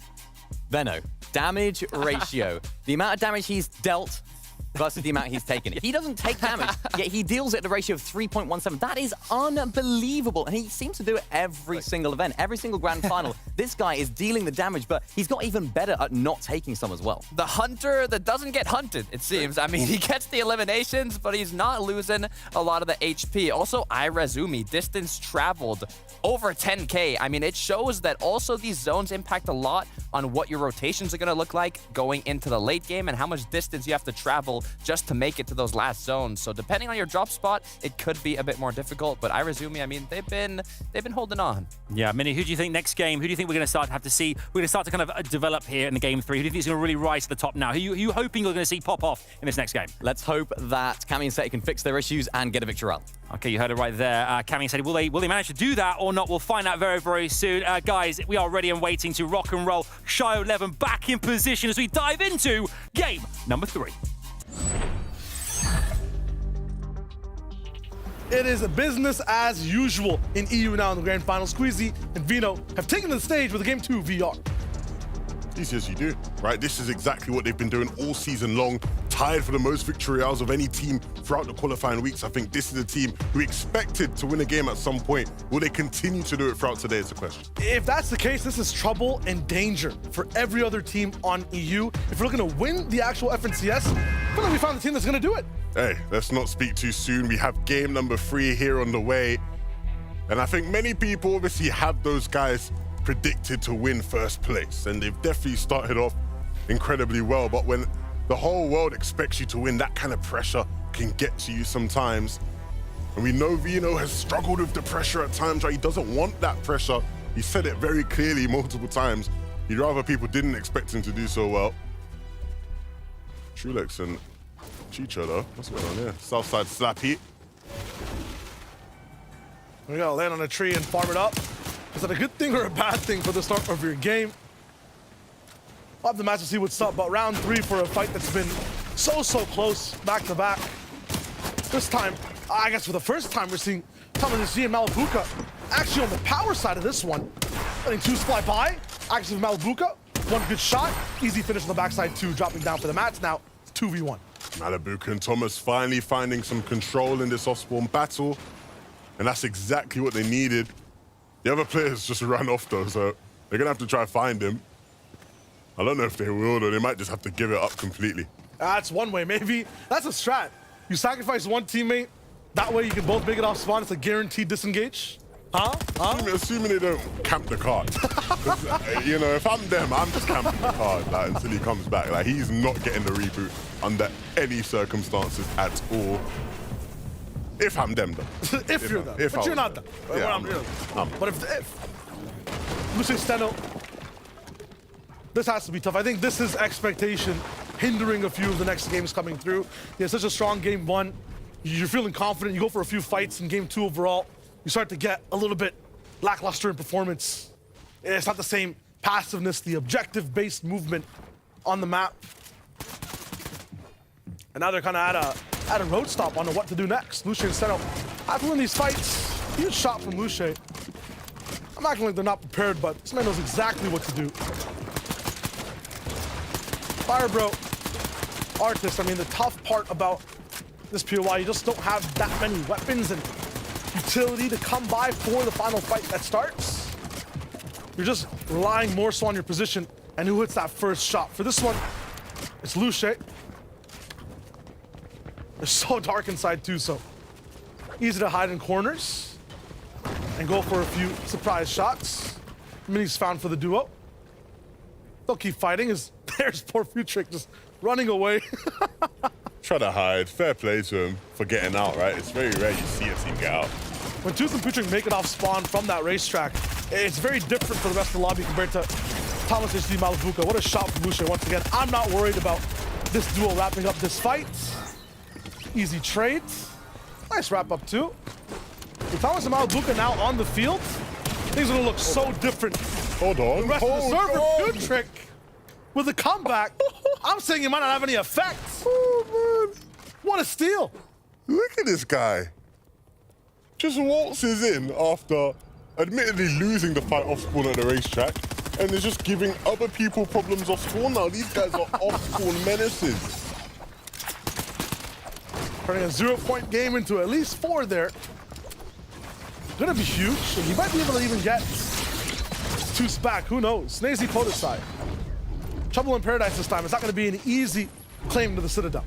Speaker 6: Venno, damage ratio. The amount of damage he's dealt versus the amount he's taken. He doesn't take damage, yet he deals it at a ratio of 3.17. That is unbelievable. And he seems to do it every single event, every single grand final. This guy is dealing the damage, but he's got even better at not taking some as well.
Speaker 7: The hunter that doesn't get hunted, it seems. I mean, he gets the eliminations, but he's not losing a lot of the HP. Also, Irazumi, distance traveled over 10K. I mean, it shows that also these zones impact a lot on what your rotations are going to look like going into the late game and how much distance you have to travel just to make it to those last zones. So depending on your drop spot, it could be a bit more difficult. But Irazumi, I mean, they've been holding on.
Speaker 5: Yeah, Minnie, who do you think next game? Who do you think we're going to have to see? We're going to start to kind of develop here in the game 3. Who do you think is going to really rise to the top now? Who are you hoping you're going to see pop off in this next game?
Speaker 6: Let's hope that Cami and Seti can fix their issues and get a victory out.
Speaker 5: Okay, you heard it right there. Cami and Seti, will they manage to do that or not? We'll find out very, very soon. Guys, we are ready and waiting to rock and roll. Shy 11 back in position as we dive into game number 3.
Speaker 4: It is business as usual in EU now in the grand final. Squeezy and Vino have taken the stage with the Game 2 VR.
Speaker 8: Yes, you do, right? This is exactly what they've been doing all season long. Tied for the most victory royales of any team throughout the qualifying weeks. I think this is a team who expected to win a game at some point. Will they continue to do it throughout today is the question.
Speaker 4: If that's the case, this is trouble and danger for every other team on EU. If we're looking to win the actual FNCS, I feel like we found the team that's going to do it.
Speaker 8: Hey, let's not speak too soon. We have game number 3 here on the way. And I think many people obviously have those guys predicted to win first place. And they've definitely started off incredibly well. But when the whole world expects you to win, that kind of pressure can get to you sometimes. And we know Vino has struggled with the pressure at times, right? He doesn't want that pressure. He said it very clearly multiple times. He'd rather people didn't expect him to do so well. Trulex and Chicho though, what's going on here? Southside slap heat.
Speaker 4: We gotta land on a tree and farm it up. Is that a good thing or a bad thing for the start of your game? We'll have the match to see what's up, but round 3 for a fight that's been so close, back to back. This time, I guess for the first time, we're seeing Thomas and Malabuka actually on the power side of this one. Letting 2s fly by, active Malabuka, 1 good shot, easy finish on the backside 2, dropping down for the match now, 2v1.
Speaker 8: Malabuka and Thomas finally finding some control in this off-spawn battle, and that's exactly what they needed. The other players just ran off though, so they're gonna have to try to find him. I don't know if they will, or they might just have to give it up completely.
Speaker 4: That's one way, maybe. That's a strat. You sacrifice one teammate, that way you can both make it off spawn. It's a guaranteed disengage. Huh?
Speaker 8: Assuming they don't camp the card. You know, if I'm them, I'm just camping the card like, until he comes back. Like, he's not getting the reboot under any circumstances at all. If I'm them, though.
Speaker 4: if you're them. But you're not them.
Speaker 8: Yeah,
Speaker 4: but if Lucian Steno, this has to be tough. I think this is expectation hindering a few of the next games coming through. You have such a strong game 1. You're feeling confident. You go for a few fights in game 2 overall. You start to get a little bit lackluster in performance. It's not the same passiveness, the objective-based movement on the map. And now they're kind of at a road stop on what to do next. Lucian Steno, after winning these fights, huge shot from Lucian. I'm acting like they're not prepared, but this man knows exactly what to do. Fire Bro, Artist, I mean, the tough part about this POI, you just don't have that many weapons and utility to come by for the final fight that starts. You're just relying more so on your position and who hits that first shot. For this one, it's Lucian. They're so dark inside too, so easy to hide in corners and go for a few surprise shots. Minis found for the duo. They'll keep fighting as there's poor Futrick just running away.
Speaker 8: Try to hide. Fair play to him for getting out, right? It's very rare you see a team get out.
Speaker 4: When Tooth and Futrick make it off spawn from that racetrack, it's very different for the rest of the lobby compared to Thomas HD Malabuka. What a shot from Lucian once again. I'm not worried about this duo wrapping up this fight. Easy trade. Nice wrap up too. With Thomas and Malabuka now on the field, things are gonna look so different.
Speaker 8: Hold on.
Speaker 4: The rest of the server, Futrick with a comeback. I'm saying he might not have any effect.
Speaker 8: Oh, man.
Speaker 4: What a steal.
Speaker 8: Look at this guy. Just waltzes in after admittedly losing the fight off spawn at the racetrack and is just giving other people problems off spawn now. These guys are off spawn menaces.
Speaker 4: Turning a 0-point game into at least 4 there. Gonna be huge, and he might be able to even get 2s back. Who knows? Snazy Podicide. Trouble in Paradise this time. It's not gonna be an easy claim to the Citadel.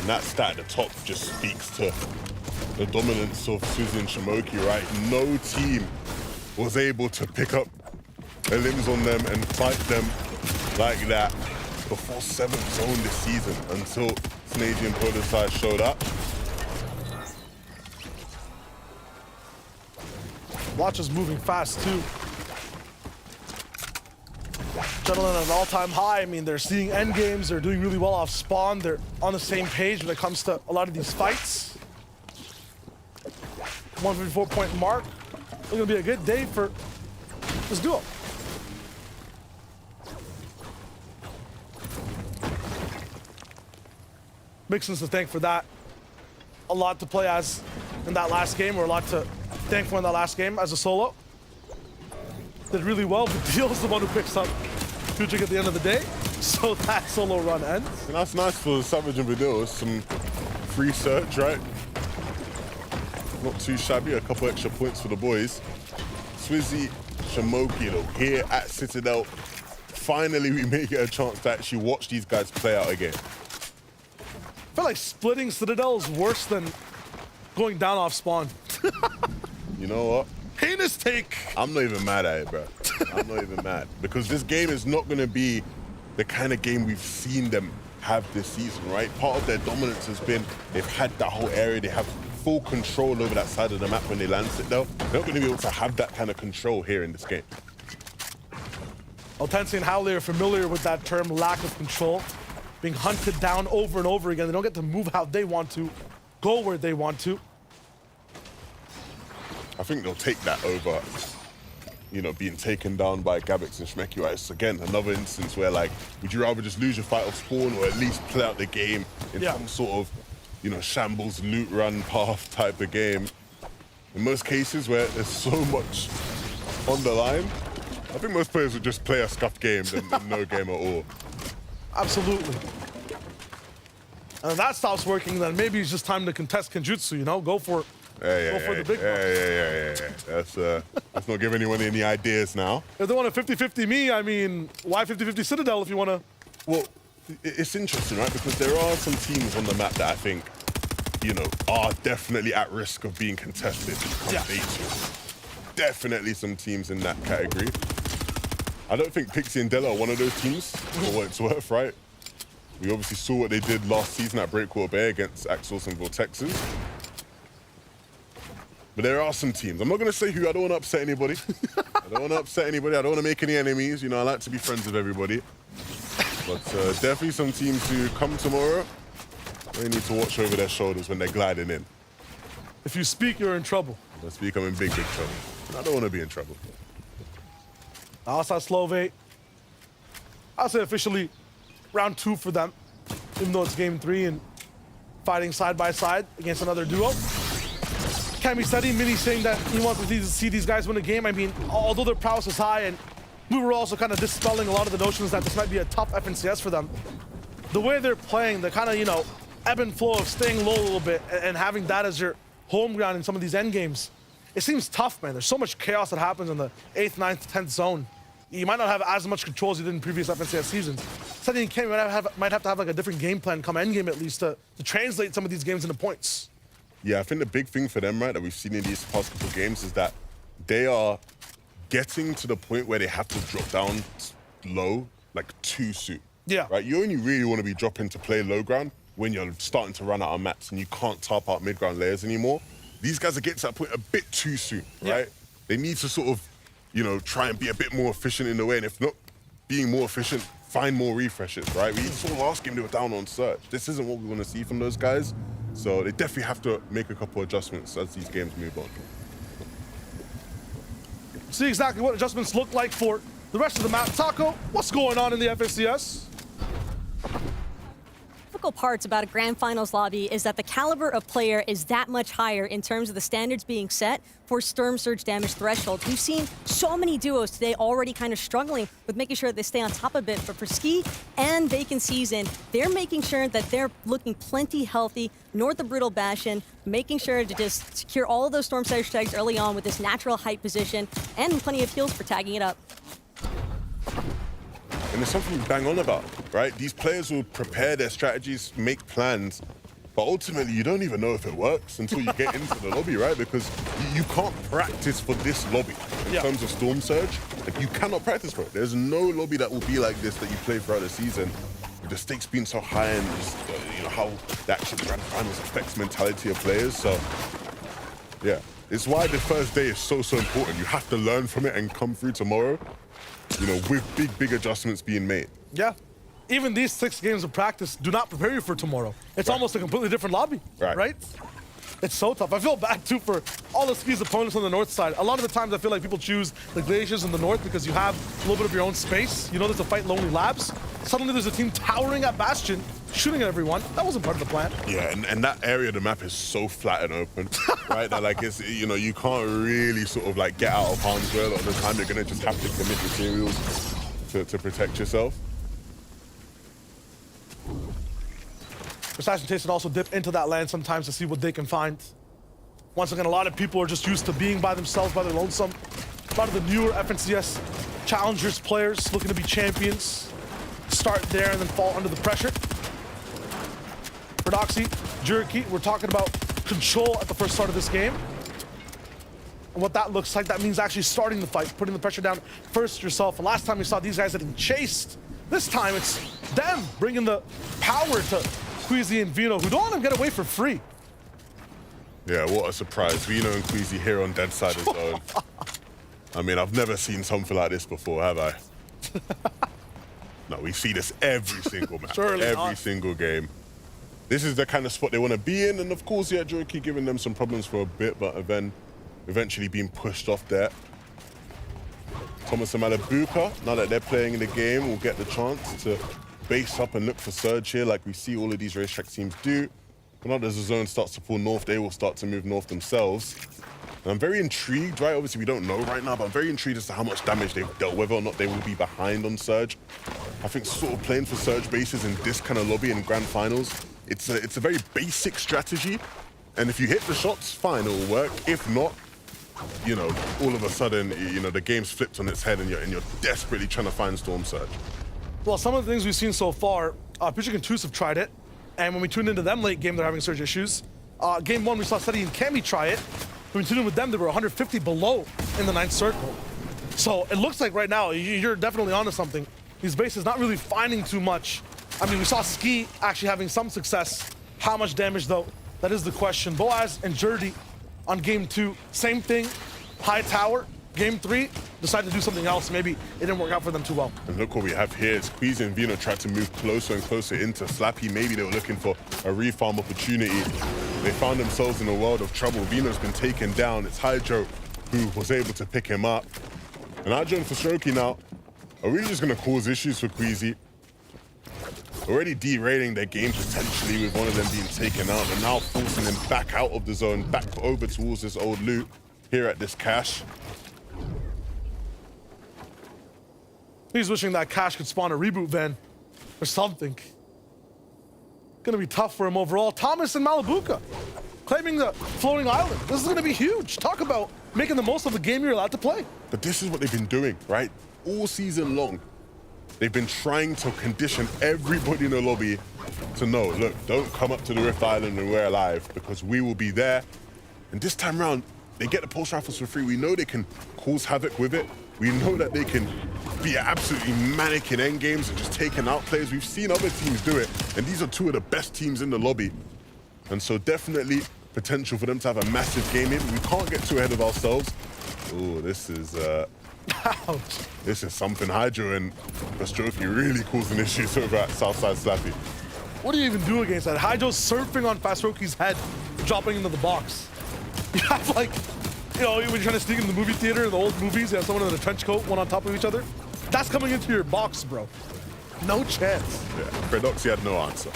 Speaker 8: And that stat at the top just speaks to the dominance of Suzy and Shimoki, right? No team was able to pick up their limbs on them and fight them like that before 7th zone this season until Snazy and Podicide showed up.
Speaker 4: Watch is moving fast too. Gentlemen at an all-time high. I mean, they're seeing end games. They're doing really well off spawn. They're on the same page when it comes to a lot of these fights. 154-point mark. It's gonna be a good day for this duo. Mixon's to thank for that. A lot to play as in that last game, or a lot to thank for in that last game as a solo. Did really well, but Deal's the one who picks up Futrick at the end of the day. So that solo run ends.
Speaker 8: And that's nice for Savage and Vidal. Some free search, right? Not too shabby, a couple extra points for the boys. Swizzy, Shimoki, though, here at Citadel. Finally, we may get a chance to actually watch these guys play out again.
Speaker 4: I feel like splitting Citadel is worse than going down off spawn.
Speaker 8: You know what?
Speaker 4: Heinous take.
Speaker 8: I'm not even mad at it, bro. I'm not even mad. Because this game is not going to be the kind of game we've seen them have this season, right? Part of their dominance has been they've had that whole area. They have full control over that side of the map when they land it, though. They're not going to be able to have that kind of control here in this game.
Speaker 4: Well, Tensei and Howley are familiar with that term, lack of control. being hunted down over and over again. They don't get to move how they want to, go where they want to.
Speaker 8: I think they'll take that over, you know, being taken down by Gabix and Shmeki, right? It's, again, another instance where, like, would you rather just lose your fight off spawn or at least play out the game in some sort of, you know, shambles, loot run path type of game? In most cases where there's so much on the line, I think most players would just play a scuffed game than no game at all.
Speaker 4: Absolutely. And if that stops working, then maybe it's just time to contest Kenjutsu, you know? Go for it. Go for the big bucks.
Speaker 8: Let's not give anyone any ideas now.
Speaker 4: If they want a 50-50 me, I mean, why 50-50 Citadel if you want to?
Speaker 8: Well, it's interesting, right? Because there are some teams on the map that I think, you know, are definitely at risk of being contested come day 2. Definitely some teams in that category. I don't think Pixie and Della are one of those teams, for what it's worth, right? We obviously saw what they did last season at Breakwater Bay against Axels and Vortexes. But there are some teams. I'm not going to say who. I don't want to upset anybody. I don't want to upset anybody. I don't want to make any enemies. You know, I like to be friends with everybody. But definitely some teams who come tomorrow, they need to watch over their shoulders when they're gliding in.
Speaker 4: If you speak, you're in trouble.
Speaker 8: If I speak, I'm in big, big trouble. I don't want to be in trouble.
Speaker 4: Outside Slovate. I'll say officially round 2 for them, even though it's game 3 and fighting side by side against another duo. Kami Steady, Mini saying that he wants to see these guys win a game. I mean, although their prowess is high, and we were also kind of dispelling a lot of the notions that this might be a tough FNCS for them. The way they're playing, the kind of, you know, ebb and flow of staying low a little bit and having that as your home ground in some of these end games, it seems tough, man. There's so much chaos that happens in the 8th, 9th, 10th zone. You might not have as much control as you did in previous FNCS seasons. Steady and Kami might have to have like a different game plan come end game at least to translate some of these games into points.
Speaker 8: Yeah, I think the big thing for them, right, that we've seen in these past couple of games is that they are getting to the point where they have to drop down low, like, too soon.
Speaker 4: Yeah.
Speaker 8: Right? You only really want to be dropping to play low ground when you're starting to run out of mats and you can't tarp out mid-ground layers anymore. These guys are getting to that point a bit too soon, right? They need to sort of, you know, try and be a bit more efficient in the way, and if not being more efficient, find more refreshes, right? We saw last game they were down on search. This isn't what we want to see from those guys. So they definitely have to make a couple adjustments as these games move on.
Speaker 4: See exactly what adjustments look like for the rest of the map. Taco, what's going on in the FNCS?
Speaker 9: Difficult parts about a grand finals lobby is that the caliber of player is that much higher in terms of the standards being set for Sturm Surge damage thresholds. We've seen so many duos today already kind of struggling with making sure that they stay on top of it, but for Ski and Vacant Season, they're making sure that they're looking plenty healthy north of Brutal Bastion, making sure to just secure all of those Storm Surge tags early on with this natural height position and plenty of heals for tagging it up.
Speaker 8: And there's something to bang on about, right? These players will prepare their strategies, make plans, but ultimately you don't even know if it works until you get into the lobby, right? Because you can't practice for this lobby in terms of Storm Surge. Like, you cannot practice for it. There's no lobby that will be like this that you play throughout the season. With the stakes being so high and just, you know, how the actual grand finals affects mentality of players. So, yeah, it's why the first day is so important. You have to learn from it and come through tomorrow, you know, with big adjustments being made.
Speaker 4: Yeah. Even these 6 games of practice do not prepare you for tomorrow. It's almost a completely different lobby, right? It's so tough. I feel bad, too, for all the Ski's opponents on the north side. A lot of the times I feel like people choose the Glaciers in the north because you have a little bit of your own space. You know there's a fight Lonely Labs. Suddenly there's a team towering at Bastion, shooting at everyone. That wasn't part of the plan.
Speaker 8: Yeah, and that area of the map is so flat and open, right? That, like, it's, you know, you can't really sort of, like, get out of harm's way. A lot of the time you're going to just have to commit materials to protect yourself.
Speaker 4: Precise and Taste also dip into that land sometimes to see what they can find. Once again, a lot of people are just used to being by themselves, by their lonesome. A lot of the newer FNCS Challengers players looking to be champions start there and then fall under the pressure. For Doxy, Jerky, we're talking about control at the first start of this game. And what that looks like, that means actually starting the fight, putting the pressure down first yourself. And last time we saw these guys getting chased. This time it's them bringing the power to Queasy and Vino, who don't want to get away for free.
Speaker 8: Yeah, what a surprise. Vino and Queasy here on dead side of zone. I mean, I've never seen something like this before, have I? No, we see this every single match,
Speaker 4: Surely
Speaker 8: every
Speaker 4: not.
Speaker 8: single game. This is the kind of spot they want to be in, and of course, yeah, Joki giving them some problems for a bit, but then eventually being pushed off there. Thomas and Malabuka, now that they're playing in the game, will get the chance to base up and look for surge here, like we see all of these racetrack teams do. But now as the zone starts to pull north, they will start to move north themselves. And I'm very intrigued, right? Obviously, we don't know right now, but I'm very intrigued as to how much damage they've dealt, whether or not they will be behind on surge. I think sort of playing for surge bases in this kind of lobby in grand finals, it's a very basic strategy. And if you hit the shots, fine, it'll work. If not, you know, all of a sudden, you know, the game's flipped on its head and you're desperately trying to find Storm Surge.
Speaker 4: Well, some of the things we've seen so far, Pitching and Toos have tried it, and when we tuned into them late game, they're having surge issues. Game 1, we saw Steady and Cammy try it. When we tuned in with them, they were 150 below in the 9th circle. So it looks like right now, you're definitely onto something. These bases not really finding too much. I mean, we saw Ski actually having some success. How much damage, though? That is the question. Boaz and Jerdy on game 2, same thing. High tower. Game 3, decided to do something else. Maybe it didn't work out for them too well.
Speaker 8: And look what we have here. Squeezy and Vino tried to move closer and closer into Slappy. Maybe they were looking for a refarm opportunity. They found themselves in a world of trouble. Vino's been taken down. It's Hydro who was able to pick him up. And Hydro and Fostroki now are really just going to cause issues for Queasy. Already derailing their game potentially with one of them being taken out, and now forcing them back out of the zone, back over towards this old loot here at this cache.
Speaker 4: He's wishing that Cash could spawn a reboot van or something. Gonna be tough for him overall. Thomas and Malabuka claiming the floating island. This is gonna be huge. Talk about making the most of the game you're allowed to play.
Speaker 8: But this is what they've been doing, right? All season long. They've been trying to condition everybody in the lobby to know, look, don't come up to the Rift Island and we're alive, because we will be there. And this time around, they get the pulse rifles for free. We know they can cause havoc with it. We know that they can be absolutely manic in end games and just taking out players. We've seen other teams do it, and these are two of the best teams in the lobby. And so definitely potential for them to have a massive game in. We can't get too ahead of ourselves. Oh, this is
Speaker 4: Ouch.
Speaker 8: this is something. Hydro and Fostroki really causing issues over at Southside Slappy.
Speaker 4: What do you even do against that? Hydro's surfing on Fastroki's head, dropping into the box. You have like, you know, when you're trying to sneak in the movie theater in the old movies, you have someone in a trench coat, one on top of each other. That's coming into your box, bro. No chance.
Speaker 8: Yeah, Predoxy had no answer.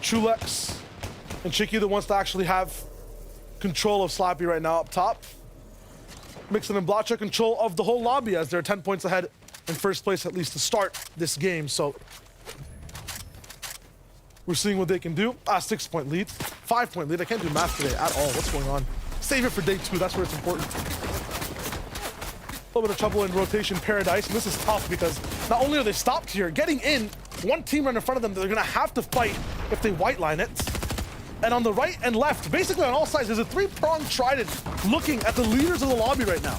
Speaker 4: Chulex and Chicky the ones to actually have control of Slappy right now up top. Mixon and Blotcha control of the whole lobby as they're 10 points ahead in first place, at least to start this game. So we're seeing what they can do. 6-point lead, 5-point lead. I can't do math today at all. What's going on? Save it for day 2. That's where it's important. A little bit of trouble in rotation paradise, and this is tough because not only are they stopped here, getting in, one team right in front of them, they're gonna have to fight if they white line it. And on the right and left, basically on all sides, there's a 3-pronged trident looking at the leaders of the lobby right now.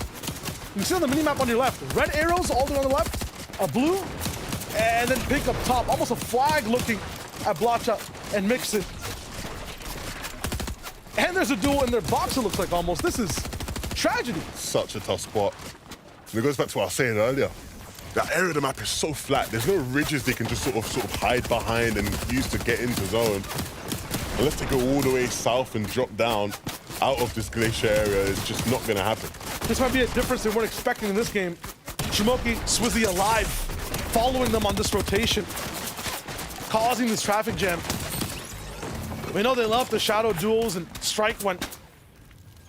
Speaker 4: You see on the minimap on your left, red arrows all the way on the left, a blue, and then pink up top, almost a flag looking at Blotcha and Mixon. And there's a duel in their box, it looks like almost. This is tragedy.
Speaker 8: Such a tough spot. And it goes back to what I was saying earlier. That area of the map is so flat. There's no ridges they can just sort of hide behind and use to get into zone. Unless they go all the way south and drop down out of this glacier area, it's just not going to happen.
Speaker 4: This might be a difference they weren't expecting in this game. Shimoki, Swizzy alive, following them on this rotation, causing this traffic jam. We know they love the shadow duels and strike when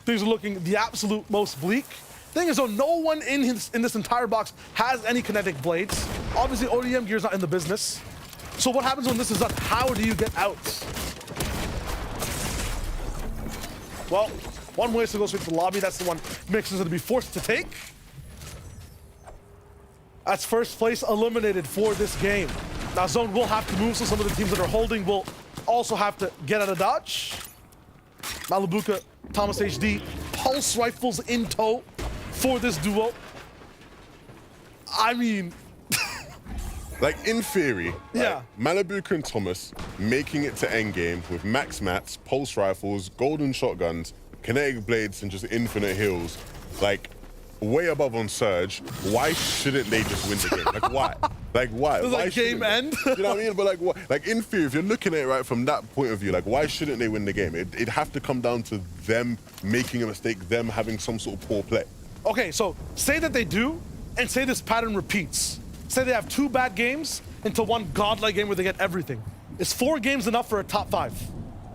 Speaker 4: things are looking the absolute most bleak. Thing is though, no one in this entire box has any kinetic blades. Obviously ODM gear's not in the business. So what happens when this is done? How do you get out? Well, one way is to go straight to the lobby. That's the one Mixon's going to be forced to take. That's first place eliminated for this game. Now Zone will have to move, so some of the teams that are holding will also have to get out of dodge. Malabuka, Thomas HD, pulse rifles in tow for this duo. I mean...
Speaker 8: Like, in theory,
Speaker 4: yeah.
Speaker 8: Malabuka and Thomas making it to endgame with max mats, pulse rifles, golden shotguns, kinetic blades, and just infinite heals. Like, way above on Surge. Why shouldn't they just win the game? Like, why? Like, why?
Speaker 4: Does
Speaker 8: Why
Speaker 4: that game end?
Speaker 8: You know what I mean? But like, what? Like, in theory, if you're looking at it right from that point of view, like, why shouldn't they win the game? It'd have to come down to them making a mistake, them having some sort of poor play.
Speaker 4: Okay, so say that they do, and say this pattern repeats. Say they have 2 bad games until 1 godlike game where they get everything. Is 4 games enough for a top 5?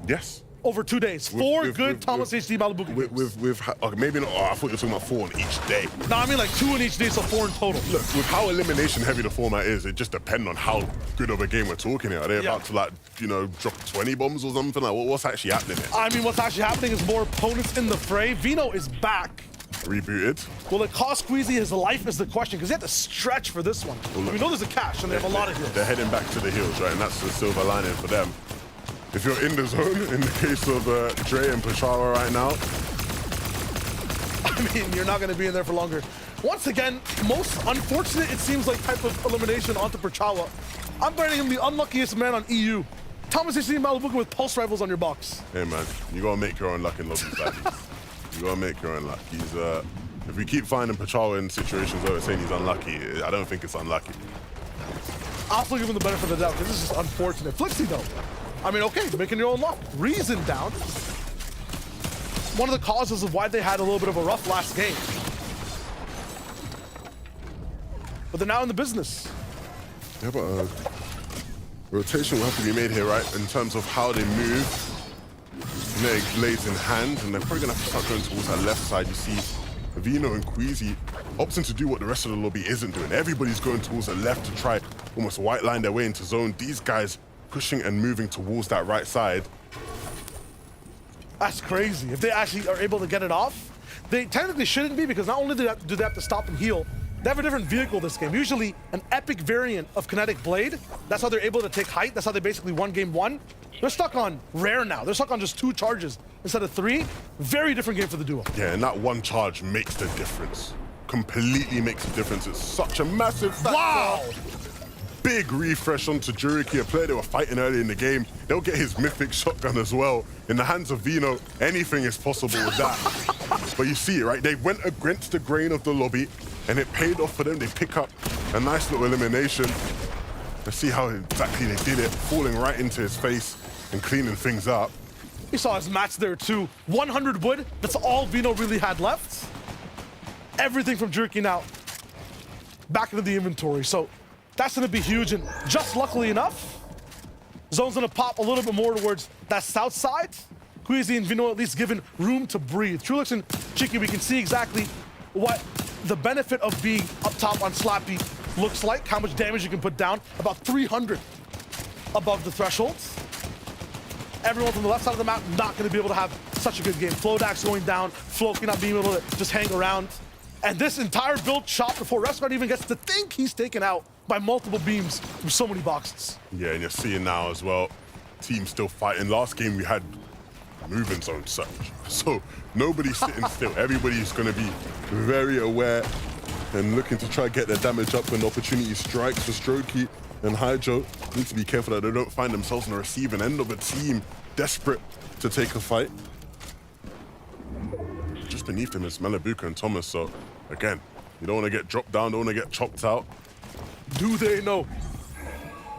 Speaker 8: Yes.
Speaker 4: Over 2 days. 4 good Thomas HD Malibuca games.
Speaker 8: Okay, maybe not. Oh, I thought you were talking about 4 on each day.
Speaker 4: No, I mean like 2 in each day, so 4 in total.
Speaker 8: Look, with how elimination heavy the format is, it just depends on how good of a game we're talking here. Are they about to, like, you know, drop 20 bombs or something? Like, what's actually happening here?
Speaker 4: I mean, what's actually happening is more opponents in the fray. Vino is back.
Speaker 8: Rebooted.
Speaker 4: Will it cost Queasy his life is the question, because he had to stretch for this one.
Speaker 8: Well,
Speaker 4: we know there's a cache, and they have a lot of heals.
Speaker 8: They're heading back to the heals, right? And that's the silver lining for them. If you're in the zone, in the case of Dre and Pachara right now,
Speaker 4: I mean, you're not going to be in there for longer. Once again, most unfortunate, it seems like, type of elimination onto Perchawa. I'm branding him the unluckiest man on EU. Thomas HD Malibuca with pulse rifles on your box.
Speaker 8: hey man, you gotta make your own luck in lobbies like this. You gotta make your own luck. He's if we keep finding Perchawa in situations where we're saying he's unlucky, I don't think it's unlucky.
Speaker 4: I'll still give him the benefit of the doubt, because this is just unfortunate. Flixie, though. I mean, okay, making your own luck. Reason down. One of the causes of why they had a little bit of a rough last game. But they're now in the business.
Speaker 8: Yeah, but rotation will have to be made here, right? In terms of how they move. Kinetic blades in hand, and they're probably gonna have to start going towards that left side. You see Vino and Queasy opting to do what the rest of the lobby isn't doing. Everybody's going towards the left to try almost white line their way into zone. These guys pushing and moving towards that right side.
Speaker 4: That's crazy. If they actually are able to get it off, they technically shouldn't be, because not only do they have to stop and heal, they have a different vehicle this game. Usually an epic variant of Kinetic Blade. That's how they're able to take height. That's how they basically won game 1. They're stuck on rare now. They're stuck on just 2 charges instead of 3. Very different game for the duo.
Speaker 8: Yeah, and that 1 charge makes the difference. Completely makes a difference. It's such a massive factor.
Speaker 4: Wow!
Speaker 8: Big refresh onto Juriki, a player they were fighting early in the game. They'll get his mythic shotgun as well. In the hands of Vino, anything is possible with that. But you see it, right? They went against the grain of the lobby, and it paid off for them. They pick up a nice little elimination. Let's see how exactly they did it, falling right into his face and cleaning things up.
Speaker 4: You saw his match there too. 100 wood, that's all Vino really had left. Everything from Juriki now back into the inventory. So that's gonna be huge, and just luckily enough, zone's gonna pop a little bit more towards that south side. Queasy and Vino at least given room to breathe. Trulix and Cheeky, we can see exactly what the benefit of being up top on Slappy looks like, how much damage you can put down, about 300 above the threshold. Everyone from the left side of the map not gonna be able to have such a good game. Flodax going down, Floki not being able to just hang around. And this entire build shot before Resguard even gets to think he's taken out by multiple beams from so many boxes.
Speaker 8: Yeah, and you're seeing now as well, team still fighting. Last game we had moving zone surge. So nobody's sitting still. Everybody's gonna be very aware and looking to try to get their damage up when the opportunity strikes. For Strokey and Hydro need to be careful that they don't find themselves on the receiving end of a team desperate to take a fight. Just beneath them is Malibuca and Thomas, so again, you don't want to get dropped down, don't want to get chopped out.
Speaker 4: Do they know?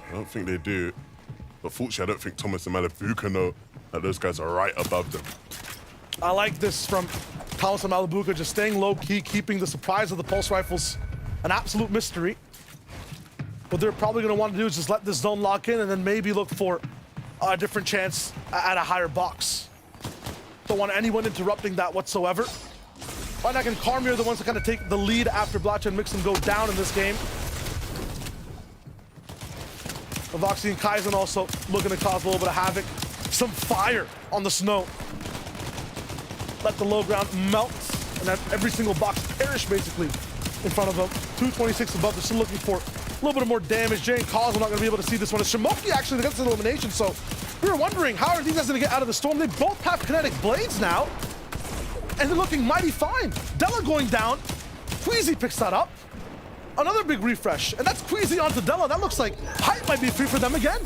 Speaker 8: I don't think they do, but fortunately I don't think Thomas and Malibuca know that those guys are right above them.
Speaker 4: I like this from Thomas and Malibuca, just staying low-key, keeping the surprise of the pulse rifles an absolute mystery. What they're probably going to want to do is just let this zone lock in and then maybe look for a different chance at a higher box. Don't want anyone interrupting that whatsoever. Rynak and Karmi are the ones that kind of take the lead after Blatcha and Mixon go down in this game. Voxy and Kaizen also looking to cause a little bit of havoc. Some fire on the snow. Let the low ground melt, and then every single box perish basically in front of them. 226 above, they're still looking for a little bit more damage. Jay and Cause are not going to be able to see this one. It's Shimoki actually that gets an elimination, so we were wondering, how are these guys going to get out of the storm? They both have kinetic blades now, and they're looking mighty fine. Della going down. Queasy picks that up. Another big refresh, and that's Queasy onto Della. That looks like height might be free for them again.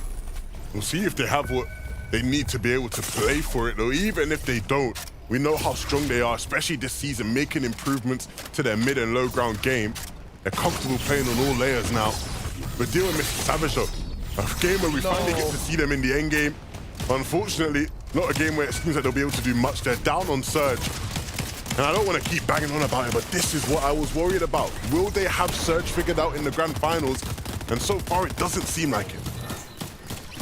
Speaker 8: We'll see if they have what they need to be able to play for it, though. Even if they don't, We know how strong they are, especially this season, making improvements to their mid and low ground game. They're comfortable playing on all layers now. We're dealing with Mr. Savage though. A game where we finally get to see them in the end game. Unfortunately, not a game where it seems like they'll be able to do much. They're down on Surge. And I don't want to keep banging on about it, but this is what I was worried about. Will they have Surge figured out in the grand finals? And so far, it doesn't seem like it.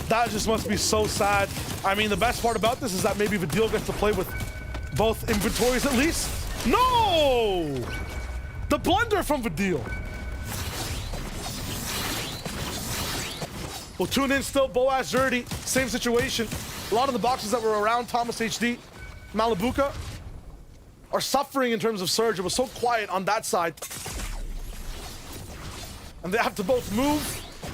Speaker 4: That just must be so sad. I mean, the best part about this is that maybe Vidil gets to play with both inventories at least. No! The blunder from Vidil. We'll tune in still, Boaz Dirty, same situation. A lot of the boxes that were around Thomas HD, Malibuka, are suffering in terms of Surge. It was so quiet on that side. And they have to both move.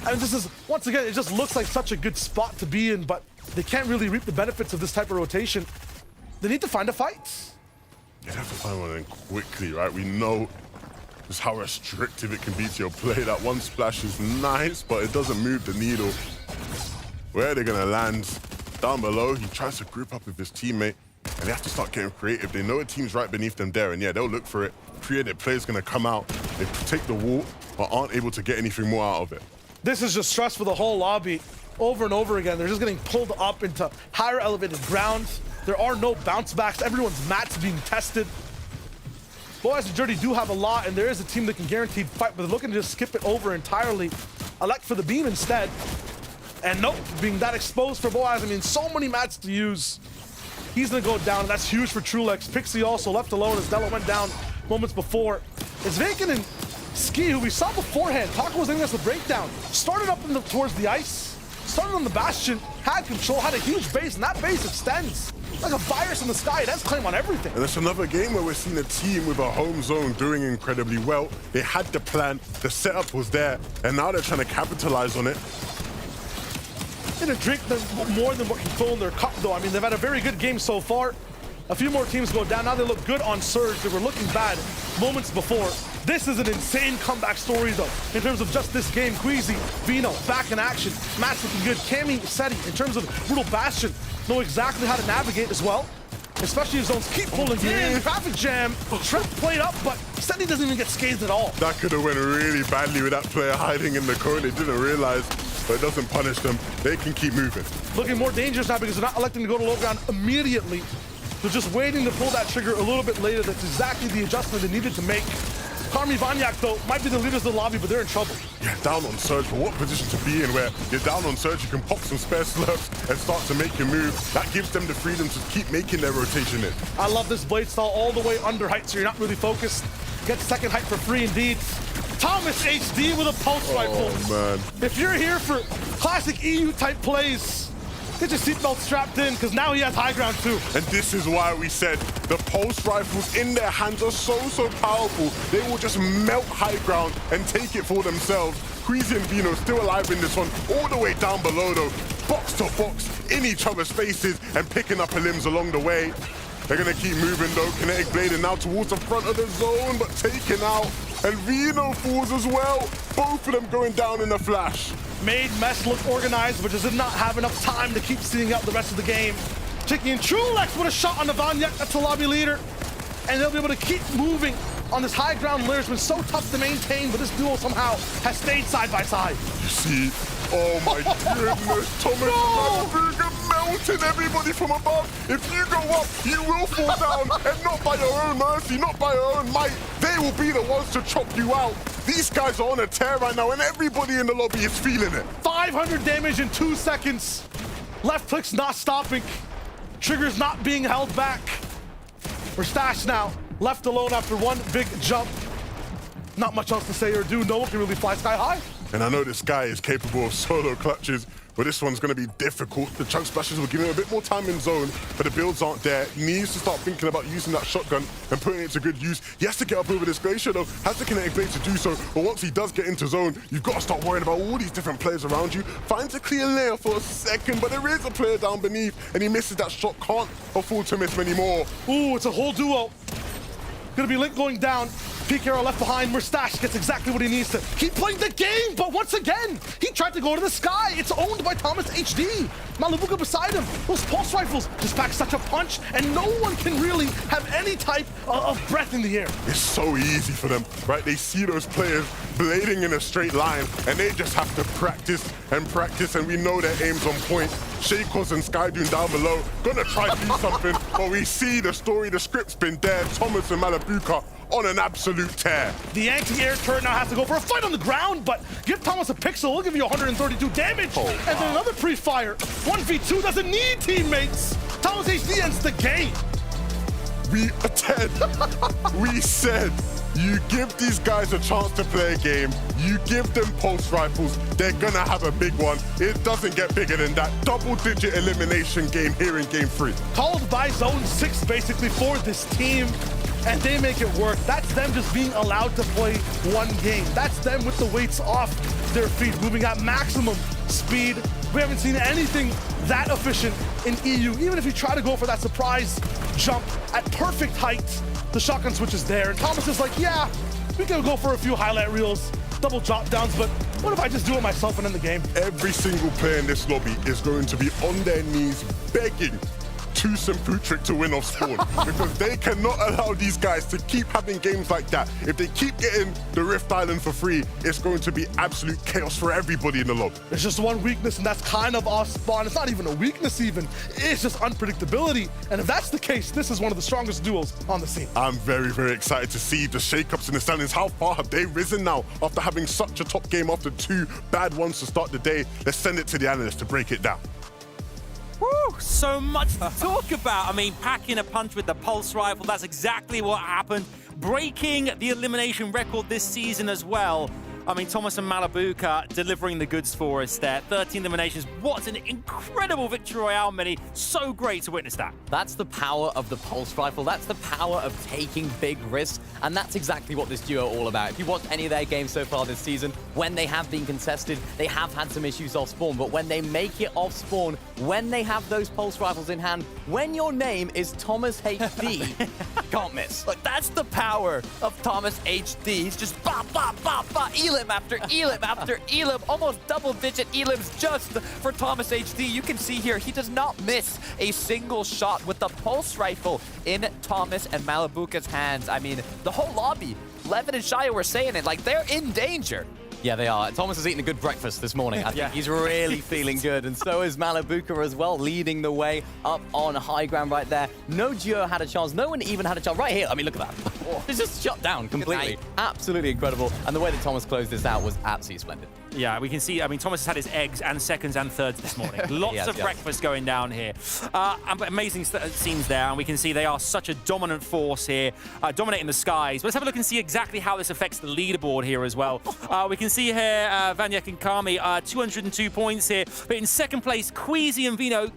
Speaker 4: And this is, once again, it just looks like such a good spot to be in, but they can't really reap the benefits of this type of rotation. They need to find a fight.
Speaker 8: You'd have to find one in quickly, right? We know just how restrictive it can be to your play. That one splash is nice, but it doesn't move the needle. Where are they gonna land? Down below, he tries to group up with his teammate, and they have to start getting creative. They know a team's right beneath them there, and yeah, they'll look for it. Creative play's gonna come out. They take the wall, but aren't able to get anything more out of it.
Speaker 4: This is just stress for the whole lobby. Over and over again, they're just getting pulled up into higher elevated ground. There are no bounce backs. Everyone's mats being tested. Boaz and Dirty do have a lot, and there is a team that can guaranteed fight, but they're looking to just skip it over entirely. Elect for the beam instead. And nope, being that exposed for Boaz, I mean, so many mats to use. He's gonna go down, and that's huge for Trulex. Pixie also left alone as Della went down moments before. It's Vacant and Ski, who we saw beforehand. Taco was hitting us with breakdown. Started up towards the ice, started on the Bastion, had control, had a huge base, and that base extends like a virus in the sky. It has claim on everything.
Speaker 8: And it's another game where we're seeing a team with a home zone doing incredibly well. They had the plan, the setup was there, and now they're trying to capitalize on it.
Speaker 4: Gonna drink them more than what can fill in their cup, though. I mean, they've had a very good game so far. A few more teams go down. Now they look good on Surge. They were looking bad moments before. This is an insane comeback story, though, in terms of just this game. Queasy, Vino, back in action. Matt's looking good. Cammy, Seti, in terms of Brutal Bastion, know exactly how to navigate as well. Especially if zones keep pulling in. Traffic jam. Trap played up, but Seti doesn't even get scathed at all.
Speaker 8: That could have went really badly with that player hiding in the corner. They didn't realize, but it doesn't punish them. They can keep moving.
Speaker 4: Looking more dangerous now because they're not electing to go to low ground immediately. They're just waiting to pull that trigger a little bit later. That's exactly the adjustment they needed to make. Karmi Vanyak, though, might be the leaders of the lobby, but they're in trouble.
Speaker 8: Yeah, down on Surge, but what position to be in where you're down on Surge, you can pop some spare slurps and start to make your move. That gives them the freedom to keep making their rotation in.
Speaker 4: I love this blade style all the way under height, so you're not really focused. Get second height for free indeed. Thomas HD with a pulse rifle.
Speaker 8: Oh, man.
Speaker 4: If you're here for classic EU-type plays, get your seatbelt strapped in, because now he has high ground too.
Speaker 8: And this is why we said the pulse rifles in their hands are so powerful. They will just melt high ground and take it for themselves. Queasy and Vino still alive in this one, all the way down below though. Box to box, in each other's faces and picking up limbs along the way. They're gonna keep moving though. Kinetic blading now towards the front of the zone, but taken out. And Vino falls as well. Both of them going down in a flash.
Speaker 4: Made Mess look organized, but just did not have enough time to keep seeing out the rest of the game. Chicky and Trulex with a shot on the Vanyak. That's the lobby leader. And they'll be able to keep moving on this high ground layer. It's been so tough to maintain, but this duo somehow has stayed side by side.
Speaker 8: You see, oh my goodness, Thomas melting everybody from above. If you go up, you will fall down, and not by your own mercy, not by your own might. They will be the ones to chop you out. These guys are on a tear right now, and everybody in the lobby is feeling it.
Speaker 4: 500 damage in 2 seconds. Left click's not stopping. Trigger's not being held back. We're stashed now, left alone after one big jump. Not much else to say or do. No one can really fly sky high.
Speaker 8: And I know this guy is capable of solo clutches, but this one's going to be difficult. The chunk splashes will give him a bit more time in zone, but the builds aren't there. He needs to start thinking about using that shotgun and putting it to good use. He has to get up over this glacier though, has the kinetic blade to do so, but once he does get into zone, you've got to start worrying about all these different players around you. Finds a clear layer for a second, but there is a player down beneath, and he misses that shot, can't afford to miss many more.
Speaker 4: Ooh, it's a whole duo. Gonna be Link going down. PKR left behind. Mustache gets exactly what he needs to keep playing the game, but once again, he tried to go to the sky. It's owned by Thomas HD. Malabuka beside him. Those pulse rifles just pack such a punch, and no one can really have any type of breath in the air.
Speaker 8: It's so easy for them, right? They see those players blading in a straight line, and they just have to practice, and we know their aim's on point. Shaykos and Skydoon down below, gonna try to do something, but we see the story, the script's been there. Thomas and Malabuka on an absolute tear.
Speaker 4: The anti-air turret now has to go for a fight on the ground, but give Thomas a pixel, he'll give you 132 damage.
Speaker 8: Oh,
Speaker 4: and then another pre-fire. 1v2 doesn't need teammates. Thomas HD ends the game.
Speaker 8: We said, you give these guys a chance to play a game, you give them pulse rifles, they're gonna have a big one. It doesn't get bigger than that. Double-digit elimination game here in Game 3.
Speaker 4: Called by Zone 6 basically for this team, and they make it work. That's them just being allowed to play one game. That's them with the weights off their feet, moving at maximum speed. We haven't seen anything that efficient in EU. Even if you try to go for that surprise jump at perfect height, the shotgun switch is there. And Thomas is like, yeah, we can go for a few highlight reels, double drop downs, but what if I just do it myself and end the game?
Speaker 8: Every single player in this lobby is going to be on their knees begging Toos and Putrick to win off spawn because they cannot allow these guys to keep having games like that. If they keep getting the Rift Island for free, it's going to be absolute chaos for everybody in the lobby.
Speaker 4: There's just one weakness, and that's kind of off spawn. It's not even a weakness even. It's just unpredictability. And if that's the case, this is one of the strongest duos on the scene.
Speaker 8: I'm very, very excited to see the shakeups in the standings. How far have they risen now after having such a top game after 2 bad ones to start the day? Let's send it to the analyst to break it down.
Speaker 5: Woo, so much to talk about. I mean, packing a punch with the pulse rifle, that's exactly what happened. Breaking the elimination record this season as well. I mean, Thomas and Malabuka delivering the goods for us there. 13 eliminations. What an incredible victory royale, Mini. So great to witness that.
Speaker 6: That's the power of the pulse rifle. That's the power of taking big risks. And that's exactly what this duo are all about. If you watch any of their games so far this season, when they have been contested, they have had some issues off spawn. But when they make it off spawn, when they have those pulse rifles in hand, when your name is Thomas HD, can't miss.
Speaker 7: Look, that's the power of Thomas HD. He's just bop, bop, bop, bop, elim after elim after elim, almost double-digit elims just for Thomas HD. You can see here, he does not miss a single shot with the pulse rifle in Thomas and Malabuka's hands. I mean, the whole lobby, Levin and Shia were saying it, like, they're in danger.
Speaker 6: Yeah, they are. Thomas has eaten a good breakfast this morning. I think he's really feeling good. And so is Malabuka as well, leading the way up on high ground right there. No duo had a chance. No one even had a chance. Right here. I mean, look at that. It's just shut down completely. Absolutely incredible. And the way that Thomas closed this out was absolutely splendid.
Speaker 5: Yeah, we can see, I mean, Thomas has had his eggs and seconds and thirds this morning. Lots of breakfast going down here. Amazing scenes there, and we can see they are such a dominant force here, dominating the skies. But let's have a look and see exactly how this affects the leaderboard here as well. We can see here Vanyek and Kami, 202 points here. But in second place, Queasy and Vino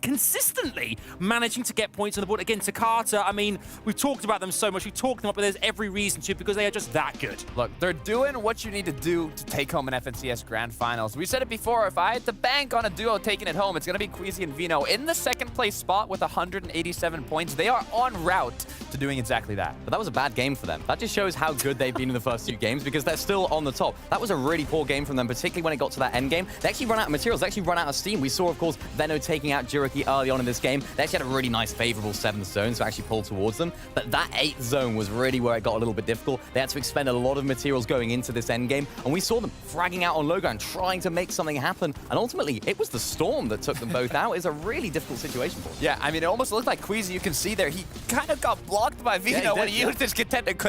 Speaker 5: consistently managing to get points on the board. Again, Takata, I mean, we've talked about them so much. We've talked them up, but there's every reason to because they are just that good.
Speaker 7: Look, they're doing what you need to do to take home an FNCS Grand Finals. We said it before, if I had to bank on a duo taking it home, it's going to be Queasy and Vino in the second place spot with 187 points. They are en route to doing exactly that.
Speaker 6: But that was a bad game for them. That just shows how good they've been in the first 2 games because they're still on the top. That was a really poor game from them, particularly when it got to that end game. They actually run out of materials. They actually run out of steam. We saw, of course, Veno taking out Juriki early on in this game. They actually had a really nice, favorable 7th zone to actually pull towards them. But that 8th zone was really where it got a little bit difficult. They had to expend a lot of materials going into this end game. And we saw them fragging out on low ground, trying to make something happen. And ultimately, it was the storm that took them both out. It's a really difficult situation for them.
Speaker 7: Yeah, I mean, it almost looked like Queasy. You can see there, he kind of got blocked by Vino when he used his kinetic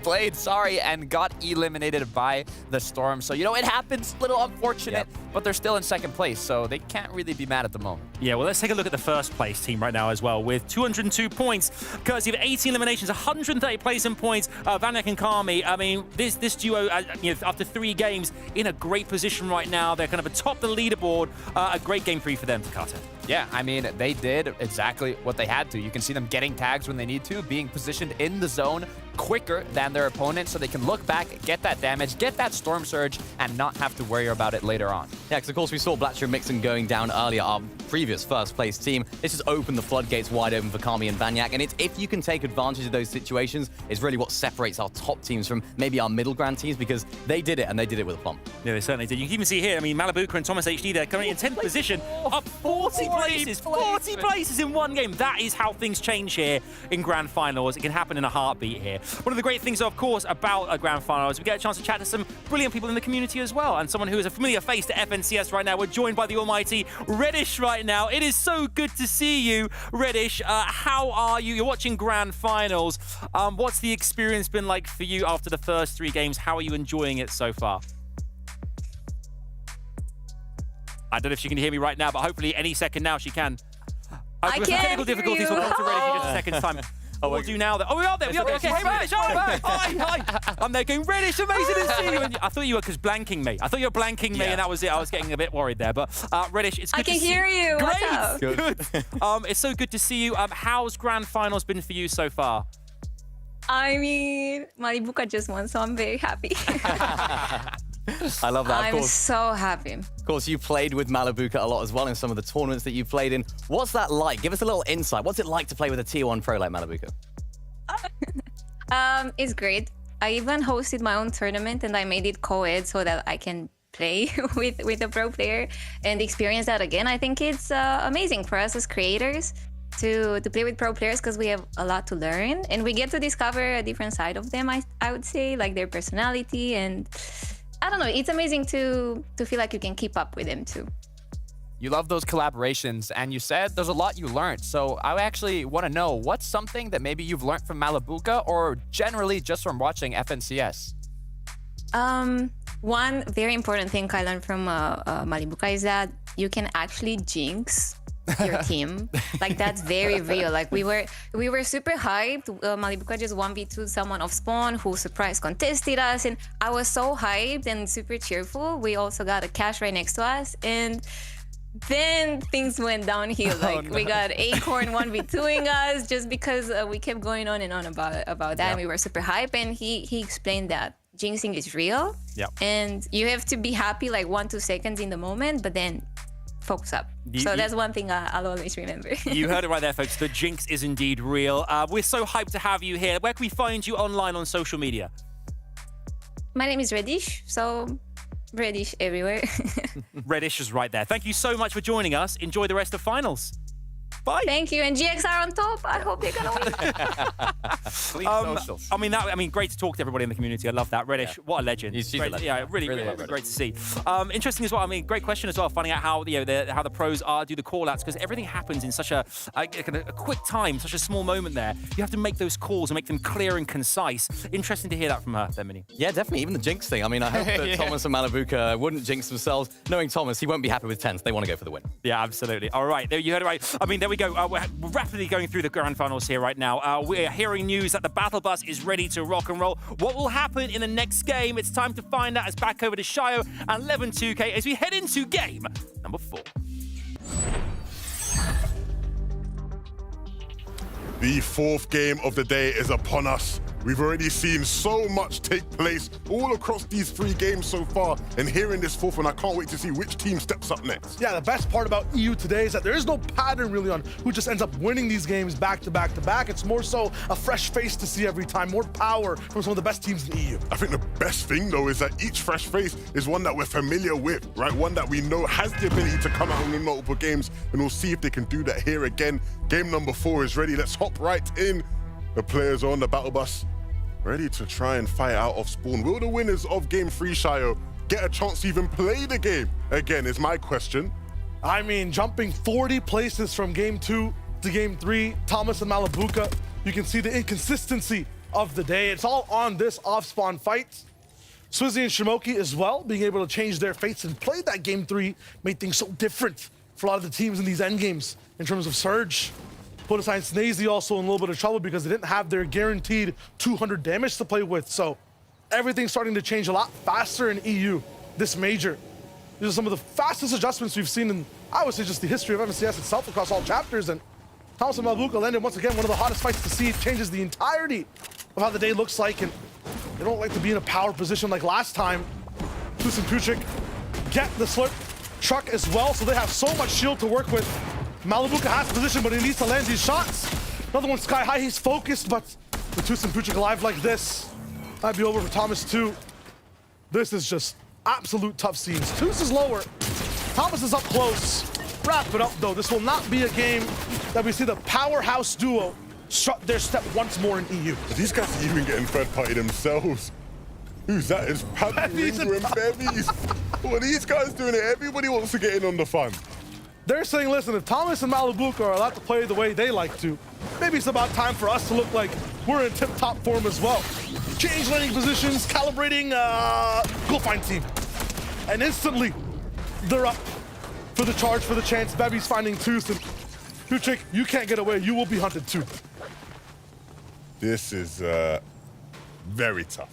Speaker 7: blade, and got eliminated by the storm. So, you know, it happens. A little unfortunate, but they're still in second place, so they can't really be mad at the moment.
Speaker 5: Yeah, well, let's take a look at the first place team right now as well, with 202 points, courtesy of 18 eliminations, 130 placement points. Vanyek and Kami, I mean, this duo, you know, after 3 games, in a great position right now. They're kind of atop the leaderboard. A great game 3 for them, Takata.
Speaker 7: Yeah, I mean, they did exactly what they had to. You can see them getting tags when they need to, being positioned in the zone, quicker than their opponent so they can look back, get that damage, get that Storm Surge, and not have to worry about it later on.
Speaker 6: Yeah, because of course we saw Blatcher and Mixon going down earlier, our previous first place team. This has opened the floodgates wide open for Kami and Banyak, and it's if you can take advantage of those situations, is really what separates our top teams from maybe our middle ground teams, because they did it, and they did it with a plum.
Speaker 5: Yeah, they certainly did. You can even see here, I mean, Malabuka and Thomas HD, they're coming in 10th position, up 40 places. 40 places in one game. That is how things change here in Grand Finals. It can happen in a heartbeat here. One of the great things, of course, about a Grand Final is we get a chance to chat to some brilliant people in the community as well, and someone who is a familiar face to FNCS right now. We're joined by the almighty Reddish right now. It is so good to see you, Reddish. How are you? You're watching Grand Finals. What's the experience been like for you after the first 3 games? How are you enjoying it so far? I don't know if she can hear me right now, but hopefully any second now she can.
Speaker 10: I can't
Speaker 5: technical difficulties. We'll come to Reddish in just a second time. What we'll do now that. Oh, we're out there. We're okay. Hey, Reddish. Hi. I'm there going, Reddish, amazing to see you. And I thought you were blanking me. I thought you were blanking me, and that was it. I was getting a bit worried there. But Reddish, it's good to see you.
Speaker 10: I can hear you.
Speaker 5: Great.
Speaker 10: What's up?
Speaker 5: Good. It's so good to see you. How's Grand Finals been for you so far?
Speaker 10: I mean, Malibuca just won, so I'm very happy.
Speaker 6: I love that, of
Speaker 10: I'm
Speaker 6: course.
Speaker 10: so happy.
Speaker 6: Of course, you played with Malabuca a lot as well in some of the tournaments that you played in. What's that like? Give us a little insight. What's it like to play with a Tier 1 pro like Malabuca?
Speaker 10: It's great. I even hosted my own tournament, and I made it co-ed so that I can play with a pro player and experience that again. I think it's amazing for us as creators to play with pro players because we have a lot to learn, and we get to discover a different side of them, I would say, like their personality, and I don't know, it's amazing to feel like you can keep up with them too.
Speaker 7: You love those collaborations, and you said there's a lot you learned. So I actually want to know, what's something that maybe you've learned from Malabuca or generally just from watching FNCS?
Speaker 10: One very important thing I learned from Malabuca is that you can actually jinx your team. Like, that's very real. Like, we were super hyped. Malabuca just 1v2 someone off spawn who surprise contested us, and I was so hyped and super cheerful. We also got a cash right next to us, and then things went downhill. Like, we got Acorn 1v2ing us just because we kept going on and on about that. And we were super hyped, and he explained that jinxing is real. And you have to be happy like 1-2 seconds in the moment, but then focus up. So that's one thing I'll always remember.
Speaker 5: You heard it right there, folks. The jinx is indeed real. We're so hyped to have you here. Where can we find you online on social media?
Speaker 10: My name is Reddish, so Reddish everywhere.
Speaker 5: Reddish is right there. Thank you so much for joining us. Enjoy the rest of finals. Bye.
Speaker 10: Thank you, and GX are on top. I hope they're gonna win.
Speaker 5: I mean, great to talk to everybody in the community. I love that. Reddish, what a legend.
Speaker 6: She's
Speaker 5: great,
Speaker 6: a legend.
Speaker 5: Yeah, really great to see. Interesting as well. I mean, great question as well. Finding out how how the pros do the call outs, because everything happens in such a quick time, such a small moment there. You have to make those calls and make them clear and concise. Interesting to hear that from her, Mini.
Speaker 6: Yeah, definitely. Even the jinx thing. I mean, I hope that Thomas and Malabuca wouldn't jinx themselves. Knowing Thomas, he won't be happy with 10th. They want to go for the win.
Speaker 5: Yeah, absolutely. All right, there you heard it right. I mean, there we go. We're rapidly going through the Grand Finals here right now. We're hearing news that the Battle Bus is ready to rock and roll. What will happen in the next game? It's time to find out. It's back over to Shayo and 11-2K as we head into game number 4.
Speaker 8: The 4th game of the day is upon us. We've already seen so much take place all across these 3 games so far, and here in this 4th one, I can't wait to see which team steps up next.
Speaker 4: Yeah, the best part about EU today is that there is no pattern really on who just ends up winning these games back to back to back. It's more so a fresh face to see every time, more power from some of the best teams in EU.
Speaker 8: I think the best thing, though, is that each fresh face is one that we're familiar with, right? One that we know has the ability to come out and win multiple games, and we'll see if they can do that here again. Game number 4 is ready. Let's hop right in. The players are on the battle bus, ready to try and fight out of spawn. Will the winners of Game 3, Shayo, get a chance to even play the game again, is my question.
Speaker 4: I mean, jumping 40 places from Game 2 to Game 3, Thomas and Malabuca, you can see the inconsistency of the day. It's all on this off-spawn fight. Swizzy and Shimoki as well, being able to change their fates and play that Game 3 made things so different for a lot of the teams in these endgames in terms of Surge. Put aside Snazy also in a little bit of trouble because they didn't have their guaranteed 200 damage to play with. So everything's starting to change a lot faster in EU, this major. These are some of the fastest adjustments we've seen in, I would say, just the history of FNCS itself across all chapters. And Thomas and Malabuca landed once again one of the hottest fights to see. It changes the entirety of of how the day looks like, and they don't like to be in a power position like last time. Toos and Putrick get the slurp truck as well, so they have so much shield to work with. Malibuka has position, but he needs to land these shots. Another one sky high, he's focused, but with Toos and Putrick alive like this, might be over for Thomas too. This is just absolute tough scenes. Toos is lower, Thomas is up close. Wrap it up though, this will not be a game that we see the powerhouse duo strut their step once more in EU.
Speaker 8: These guys are even getting third party themselves. Who's that? It's Bevies and Bevies. What are these guys doing it? Everybody wants to get in on the fun.
Speaker 4: They're saying, listen, if Thomas and Malibuka are allowed to play the way they like to, maybe it's about time for us to look like we're in tip-top form as well. Change landing positions, calibrating, go find team. And instantly, they're up for the charge, for the chance. Bevies finding Toos, and Putrick, you can't get away. You will be hunted too.
Speaker 8: This is very tough.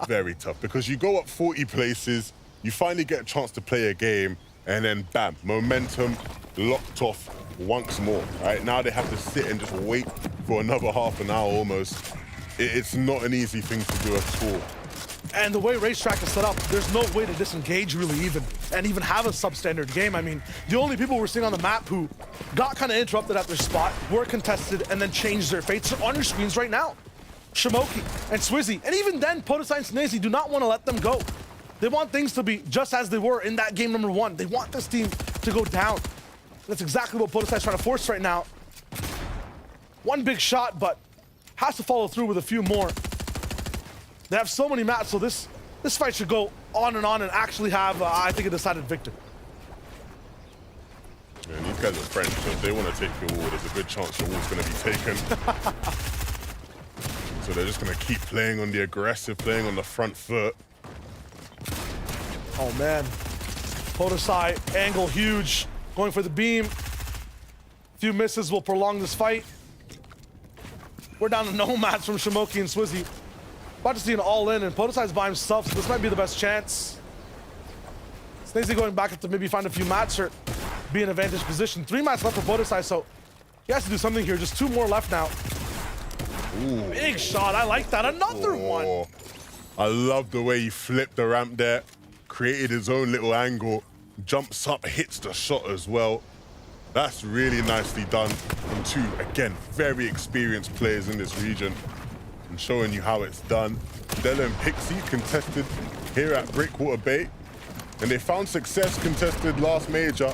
Speaker 8: Very tough, because you go up 40 places, you finally get a chance to play a game, and then bam, momentum locked off once more. Right now they have to sit and just wait for another half an hour almost. It's not an easy thing to do at all.
Speaker 4: And the way Racetrack is set up, there's no way to disengage really even have a substandard game. I mean, the only people we're seeing on the map who got kind of interrupted at their spot, were contested, and then changed their fates are on your screens right now. Shamoki and Swizzy, and even then, Podosai and Snazy do not want to let them go. They want things to be just as they were in that game number 1. They want this team to go down. That's exactly what Podosai is trying to force right now. One big shot, but has to follow through with a few more. They have so many mats, so this fight should go on and actually have, I think, a decided victor.
Speaker 8: Yeah, these guys are French, so if they want to take the wall, there's a good chance the wall's going to be taken. So they're just going to keep playing on the aggressive, playing on the front foot.
Speaker 4: Oh man, Podosai, angle huge, going for the beam. Few misses will prolong this fight. We're down to no mats from Shamoki and Swizzy. About to see an all-in, and Podosai's by himself, so this might be the best chance. Snazy going back up to maybe find a few mats or be in advantage position. 3 mats left for Podosai, so he has to do something here. Just 2 more left now.
Speaker 8: Ooh.
Speaker 4: Big shot, I like that. Another one.
Speaker 8: I love the way he flipped the ramp there, created his own little angle, jumps up, hits the shot as well. That's really nicely done from 2, again, very experienced players in this region, and showing you how it's done. Della and Pixie contested here at Breakwater Bay, and they found success contested last major.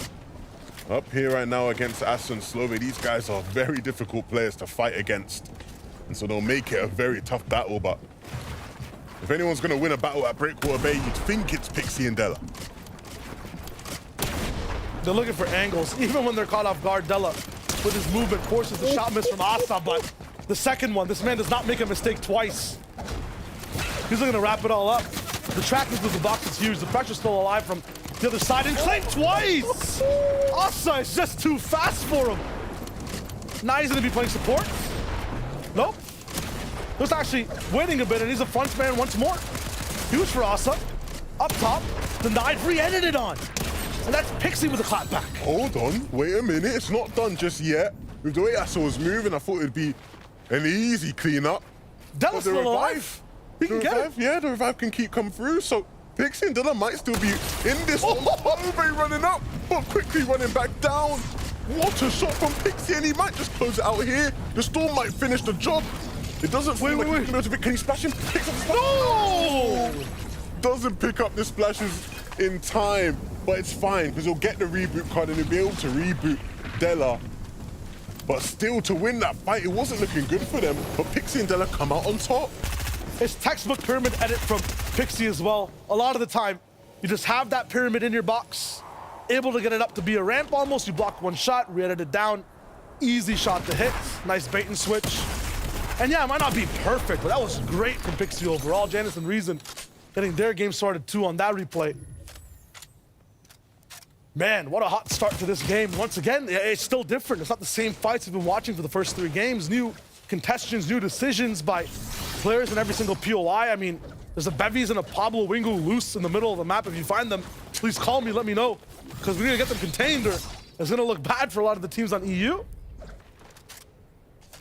Speaker 8: Up here right now against Aston Slove. These guys are very difficult players to fight against, and so they'll make it a very tough battle, but if anyone's going to win a battle at Breakwater Bay, you'd think it's Pixie and Della.
Speaker 4: They're looking for angles, even when they're caught off guard. Della, with his movement, forces the shot miss from Asa, but the second one, this man does not make a mistake twice. He's looking to wrap it all up. The track into the box is huge. The pressure's still alive from the other side, and claim twice! Asa is just too fast for him. Now he's going to be playing support. Nope. Just actually waiting a bit, and he's a front man once more. Huge for Asa. Up top, denied, re-edited on. And that's Pixie with a clap back.
Speaker 8: Hold on, wait a minute, it's not done just yet. With the way Asa was moving, I thought it'd be an easy cleanup.
Speaker 4: Della's still alive. He can get it.
Speaker 8: Yeah, the revive can keep come through, so Pixie and Della might still be in this one. Ove running up, but quickly running back down. What a shot from Pixie, and he might just close it out here. The storm might finish the job. It doesn't feel like he's gonna can he splash him? Picks up the splash. No! Doesn't pick up the splashes in time, but it's fine, because he'll get the reboot card and he'll be able to reboot Della. But still, to win that fight, it wasn't looking good for them, but Pixie and Della come out on top.
Speaker 4: It's textbook pyramid edit from Pixie as well. A lot of the time, you just have that pyramid in your box, able to get it up to be a ramp almost. You block one shot, re-edit it down. Easy shot to hit. Nice bait and switch. And yeah, it might not be perfect, but that was great from Pixie overall. Janice and Reason getting their game started too on that replay. Man, what a hot start to this game. Once again, it's still different. It's not the same fights we've been watching for the first 3 games. New contestants, new decisions by players in every single POI. I mean, there's a Bevies and a Pablo Wingu loose in the middle of the map. If you find them, please call me, let me know, because we need to get them contained or it's gonna look bad for a lot of the teams on EU.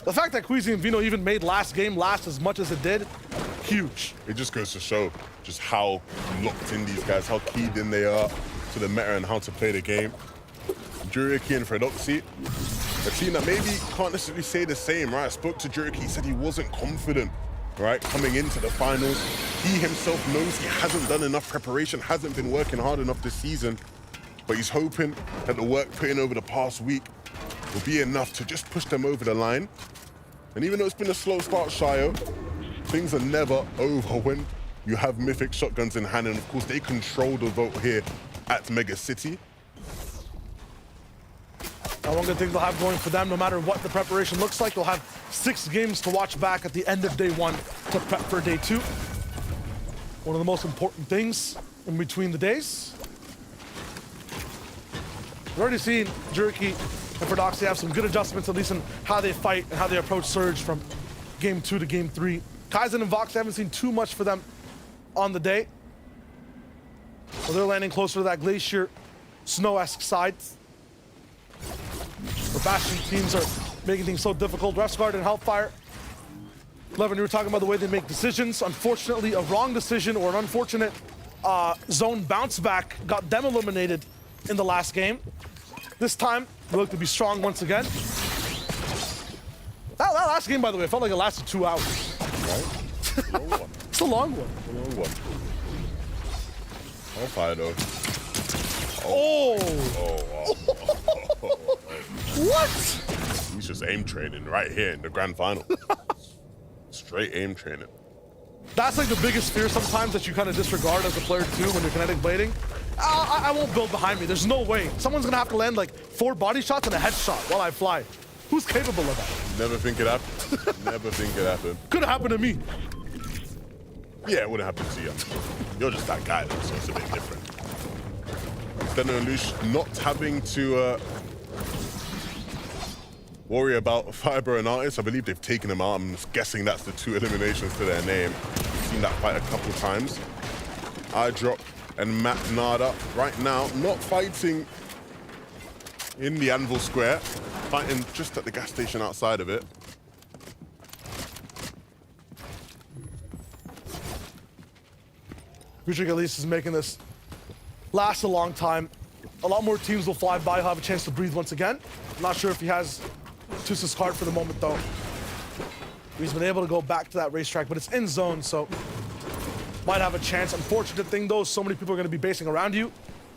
Speaker 4: The fact that Queasy and Vino even made last game last as much as it did, huge.
Speaker 8: It just goes to show just how locked in these guys, how keyed in they are to the meta and how to play the game. Juriki and Fredoxy, a team that maybe can't necessarily say the same, right? I spoke to Juriki, he said he wasn't confident, right, coming into the finals. He himself knows he hasn't done enough preparation, hasn't been working hard enough this season, but he's hoping that the work put in over the past week will be enough to just push them over the line. And even though it's been a slow start, Shayo, things are never over when you have mythic shotguns in hand, and of course they control the vote here at Mega City.
Speaker 4: One good thing they'll have going for them, no matter what the preparation looks like, they'll have 6 games to watch back at the end of day 1 to prep for day 2. One of the most important things in between the days. We've already seen Juriki and Fredoxy have some good adjustments, at least in how they fight and how they approach Surge from game 2 to game 3. Kaizen and Vox, I haven't seen too much for them on the day. So they're landing closer to that Glacier, Snow-esque side. The Bastion teams are making things so difficult. Refsguard and Hellfire. Levin, you were talking about the way they make decisions. Unfortunately, a wrong decision or an unfortunate zone bounce back got them eliminated in the last game. This time, they look to be strong once again. That last game, by the way, felt like it lasted 2 hours.
Speaker 8: Right?
Speaker 4: It's a long one.
Speaker 8: A long one. Hellfire though.
Speaker 4: Oh! What?
Speaker 8: He's just aim training right here in the grand final. Straight aim training.
Speaker 4: That's like the biggest fear sometimes that you kind of disregard as a player too when you're kinetic blading. I won't build behind me. There's no way. Someone's gonna have to land like 4 body shots and a headshot while I fly. Who's capable of that?
Speaker 8: Never think it happened. Never think it happened.
Speaker 4: Could have happened to me.
Speaker 8: Yeah, it wouldn't happen to you. You're just that guy though, so it's a bit different. Steno and Lush not having to worry about Fiber and Artis. I believe they've taken them out. I'm guessing that's the 2 eliminations to their name. I've seen that fight a couple times. iDrop and Matt Nada right now not fighting in the Anvil Square, fighting just at the gas station outside of it.
Speaker 4: Butrick at least is making this last a long time. A lot more teams will fly by. He'll have a chance to breathe once again. I'm not sure if he has Tusa's card for the moment though. He's been able to go back to that racetrack, but it's in zone, so might have a chance. Unfortunate thing though, so many people are going to be basing around you.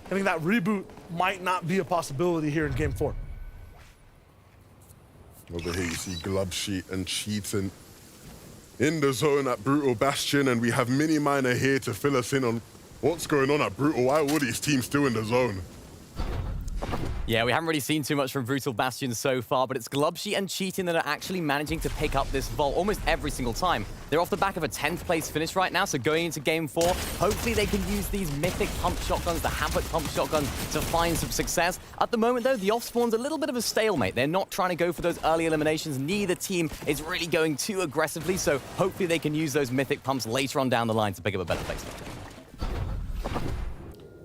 Speaker 4: I think that reboot might not be a possibility here in game 4.
Speaker 8: Over here you see Glubsheet and Cheaton in the zone at Brutal Bastion, and we have Mini Miner here to fill us in on what's going on at Brutal. Why are all these teams still in the zone?
Speaker 6: Yeah, we haven't really seen too much from Brutal Bastion so far, but it's Glubsheet and Cheating that are actually managing to pick up this vault almost every single time. They're off the back of a 10th place finish right now, so going into game 4, hopefully they can use these mythic pump shotguns, the Havoc pump shotguns, to find some success. At the moment though, the off-spawn's a little bit of a stalemate. They're not trying to go for those early eliminations. Neither team is really going too aggressively, so hopefully they can use those mythic pumps later on down the line to pick up a better place.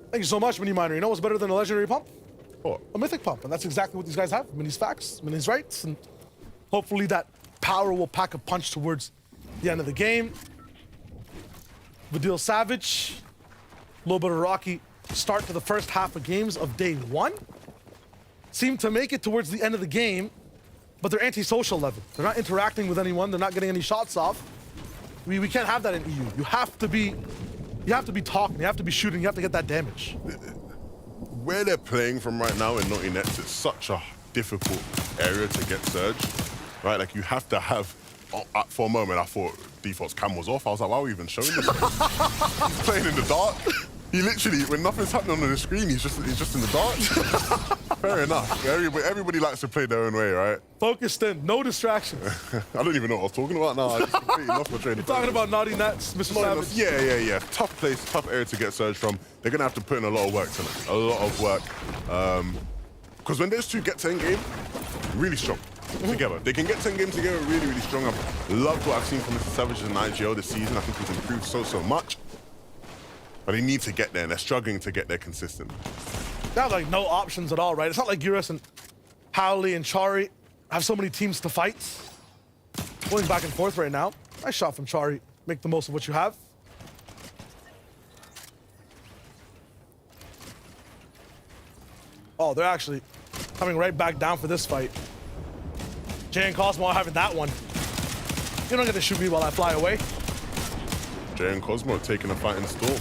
Speaker 4: Thank you so much, Mini Miner. You know what's better than a legendary pump?
Speaker 8: What?
Speaker 4: A mythic pump, and that's exactly what these guys have. Mini's facts, Mini's rights, and hopefully that power will pack a punch towards the end of the game. Vidil Savage, a little bit of rocky start to the first half of games of day 1. Seem to make it towards the end of the game, but they're antisocial level. They're not interacting with anyone. They're not getting any shots off. We can't have that in EU. You have to be talking. You have to be shooting. You have to get that damage.
Speaker 8: Where they're playing from right now in Naughty Nets, it's such a difficult area to get Surge, right? Like you have to have, for a moment I thought Default's cam was off. I was like, why are we even showing this? He's playing in the dark. He literally, when nothing's happening on the screen, he's just in the dark. Fair enough. Everybody likes to play their own way, right?
Speaker 4: Focused in, no distractions.
Speaker 8: I don't even know what I was talking about now. I just completely lost my train of
Speaker 4: You're talking about Naughty Nets, Mr. Savage.
Speaker 8: Yeah. Tough place, tough area to get Surge from. They're gonna have to put in a lot of work tonight. A lot of work. Because when those two get to endgame, really strong together. They can get to endgame together really, really strong. I've loved what I've seen from Mr. Savage and IGL this season. I think he's improved so much. But they need to get there, and they're struggling to get there consistently.
Speaker 4: They have like no options at all, right? It's not like Eurus and Howley and Chari have so many teams to fight. Going back and forth right now. Nice shot from Chari. Make the most of what you have. Oh, they're actually coming right back down for this fight. Jay and Cosmo are having that one. You don't get to shoot me while I fly away.
Speaker 8: Jay and Cosmo taking a fight in stall.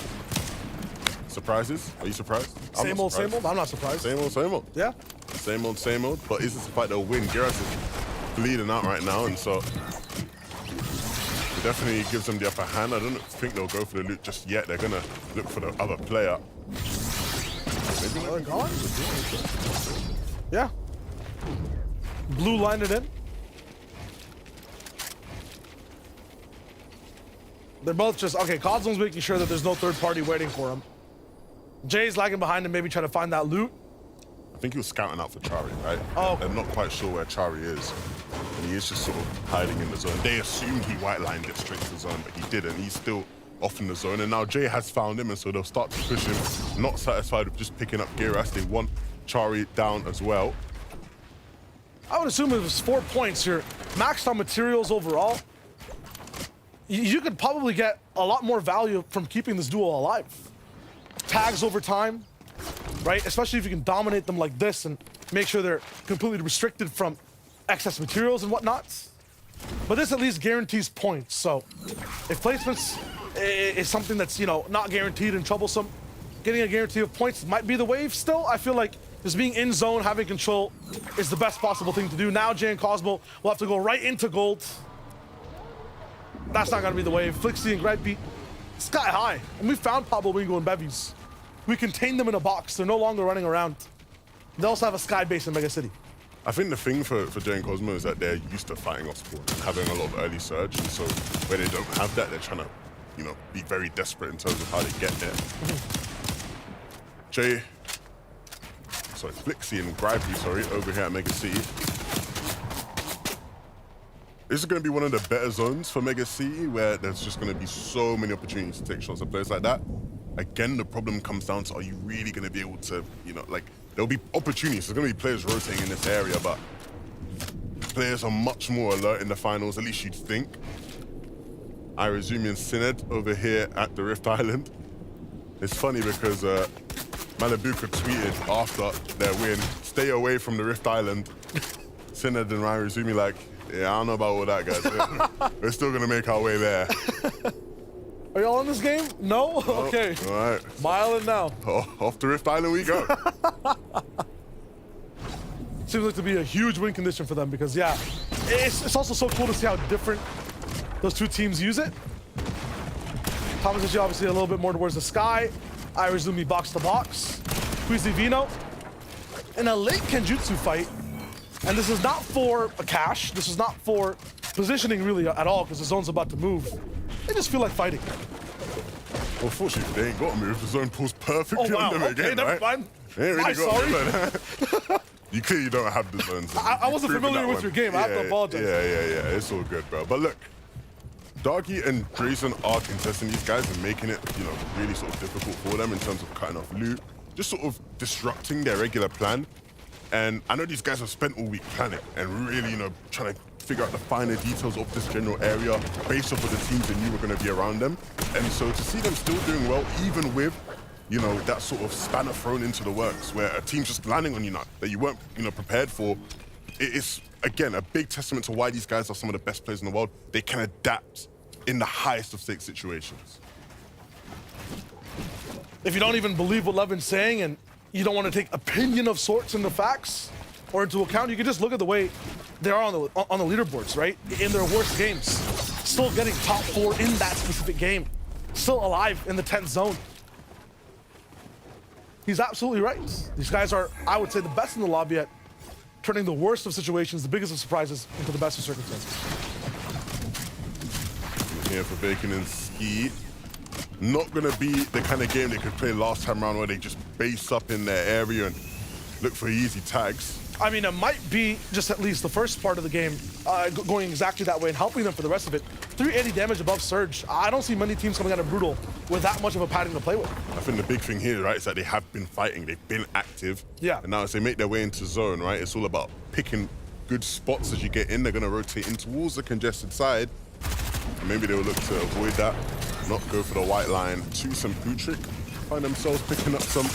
Speaker 8: Surprises? Are you surprised?
Speaker 4: Same old, same old. I'm not surprised.
Speaker 8: Same old, same old.
Speaker 4: Yeah.
Speaker 8: Same old, same old. But is this a fight they'll win? Geras is bleeding out right now, and so it definitely gives them the upper hand. I don't think they'll go for the loot just yet. They're gonna look for the other player. Maybe
Speaker 4: they're gone? Yeah. Blue lined it in. They're both just, okay, Cosmo's making sure that there's no third party waiting for him. Jay's lagging behind him, maybe trying to find that loot.
Speaker 8: I think he was scouting out for Chari, right?
Speaker 4: Oh.
Speaker 8: They're not quite sure where Chari is. And he is just sort of hiding in the zone. They assumed he white-lined it straight to the zone, but he didn't. He's still off in the zone. And now Jay has found him, and so they'll start to push him. Not satisfied with just picking up Geras. They want Chari down as well.
Speaker 4: I would assume it was 4 points here. Maxed on materials overall. You could probably get a lot more value from keeping this duo alive. Tags over time, right? Especially if you can dominate them like this and make sure they're completely restricted from excess materials and whatnot. But this at least guarantees points. So if placements is something that's, you know, not guaranteed and troublesome, getting a guarantee of points might be the wave still. I feel like just being in zone, having control is the best possible thing to do. Now Jay and Cosmo will have to go right into gold. That's not gonna be the wave. Flixie and Greg sky high. And we found Pablo Wingo and Bevies. We contained them in a box. They're no longer running around. They also have a sky base in Mega City.
Speaker 8: I think the thing for Jay and Cosmo is that they're used to fighting off spawn, having a lot of early surge. And so where they don't have that, they're trying to, you know, be very desperate in terms of how they get there. Flixie and Grivey, over here at Mega City. This is going to be one of the better zones for Mega City, where there's just going to be so many opportunities to take shots at players like that. Again, the problem comes down to, are you really going to be able to, you know, like, there'll be opportunities. There's going to be players rotating in this area, but players are much more alert in the finals, at least you'd think. Irizumi and Syned over here at the Rift Island. It's funny because Malibuka tweeted after their win, stay away from the Rift Island. Syned and Irizumi like, yeah, I don't know about all that, guys. We're still gonna make our way there.
Speaker 4: Are y'all in this game? No?
Speaker 8: Oh,
Speaker 4: okay.
Speaker 8: All right.
Speaker 4: My island now.
Speaker 8: Oh, off to Rift Island we go.
Speaker 4: Seems like to be a huge win condition for them because, yeah, it's also so cool to see how different those two teams use it. Thomas obviously a little bit more towards the sky. Irizumi box to box. Queasy Vino in a late Kenjutsu fight. And this is not for a cash. This is not for positioning really at all because the zone's about to move. They just feel like fighting.
Speaker 8: Well, fortunately, they ain't got to move. The zone pulls perfectly on them
Speaker 4: okay,
Speaker 8: again,
Speaker 4: never
Speaker 8: right?
Speaker 4: mind.
Speaker 8: They ain't really got
Speaker 4: sorry.
Speaker 8: You clearly don't have the zone. So
Speaker 4: I wasn't familiar with your game. I have to apologize.
Speaker 8: Yeah. It's all good, bro. But look, Darky and Drayson are contesting these guys and making it, you know, really sort of difficult for them in terms of cutting off loot, just sort of disrupting their regular plan. And I know these guys have spent all week planning and really, you know, trying to figure out the finer details of this general area based off of the teams they knew were going to be around them. And so to see them still doing well, even with, you know, that sort of spanner thrown into the works where a team's just landing on you now that you weren't, you know, prepared for, it's, again, a big testament to why these guys are some of the best players in the world. They can adapt in the highest of stakes situations.
Speaker 4: If you don't even believe what Levin's saying and you don't want to take opinion of sorts into facts or into account, you can just look at the way they are on the leaderboards, right? In their worst games, still getting top 4 in that specific game, still alive in the 10th zone. He's absolutely right. These guys are, I would say, the best in the lobby at turning the worst of situations, the biggest of surprises, into the best of circumstances.
Speaker 8: Here for Bacon and Ski. Not going to be the kind of game they could play last time around where they just base up in their area and look for easy tags.
Speaker 4: I mean, it might be just at least the first part of the game going exactly that way and helping them for the rest of it. 380 damage above Surge. I don't see many teams coming out of Brutal with that much of a padding to play with.
Speaker 8: I think the big thing here, right, is that they have been fighting. They've been active.
Speaker 4: Yeah.
Speaker 8: And now as they make their way into zone, right, it's all about picking good spots as you get in. They're going to rotate in towards the congested side. And maybe they will look to avoid that, not go for the white line. Choose and Putrick find themselves picking up some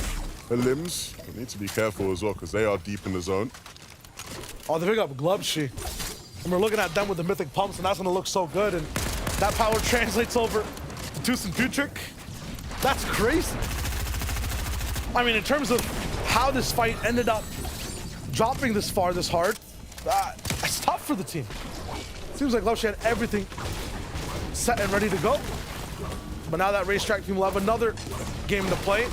Speaker 8: limbs. They need to be careful as well because they are deep in the zone.
Speaker 4: Oh, they pick up Glubshy. And we're looking at them with the mythic pumps, and that's going to look so good. And that power translates over to Toos and Putrick. That's crazy. I mean, in terms of how this fight ended up dropping this far, this hard, it's tough for the team. Seems like Glubshy had everything set and ready to go. But now that racetrack team will have another game to play.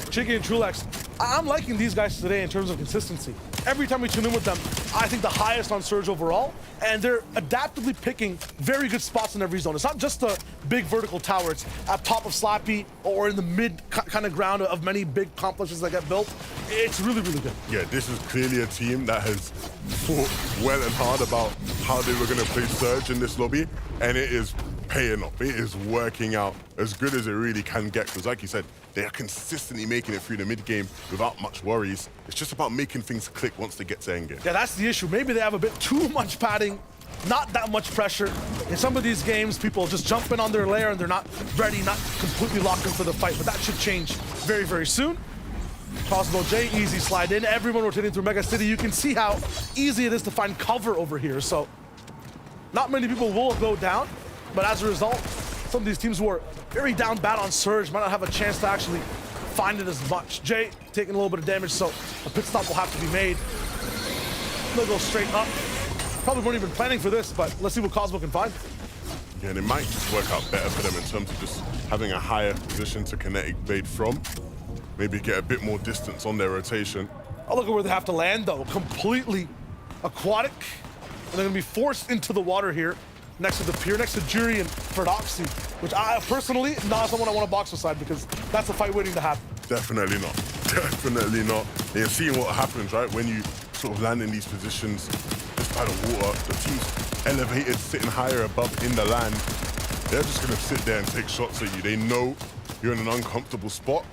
Speaker 4: Chicky and Trulex, I'm liking these guys today in terms of consistency. Every time we tune in with them, I think the highest on Surge overall, and they're adaptively picking very good spots in every zone. It's not just a big vertical tower, it's at top of Slappy or in the mid kind of ground of many big complexes that get built. It's really, really good.
Speaker 8: Yeah, this is clearly a team that has thought well and hard about how they were going to play Surge in this lobby, and it is paying off. It is working out as good as it really can get, because like you said, they are consistently making it through the mid game without much worries. It's just about making things click once they get to end game.
Speaker 4: Yeah, that's the issue. Maybe they have a bit too much padding, not that much pressure. In some of these games, people just jump in on their lair and they're not ready, not completely locked in for the fight, but that should change very, very soon. Possible J, easy slide in. Everyone rotating through Mega City. You can see how easy it is to find cover over here. So not many people will go down, but as a result, some of these teams who are very down bad on Surge might not have a chance to actually find it as much. Jay taking a little bit of damage, so a pit stop will have to be made. They'll go straight up. Probably weren't even planning for this, but let's see what Cosmo can find.
Speaker 8: Yeah, and it might just work out better for them in terms of just having a higher position to Kinetic Blade from. Maybe get a bit more distance on their rotation.
Speaker 4: Oh, look at where they have to land, though. Completely aquatic. And they're going to be forced into the water here. Next to the pier, next to Jury and Ferdoxy, which I personally, not someone I want to box beside because that's a fight waiting to happen.
Speaker 8: Definitely not. Definitely not. And you're seeing what happens, right? When you sort of land in these positions just by the water, the team's elevated, sitting higher above in the land. They're just going to sit there and take shots at you. They know you're in an uncomfortable spot.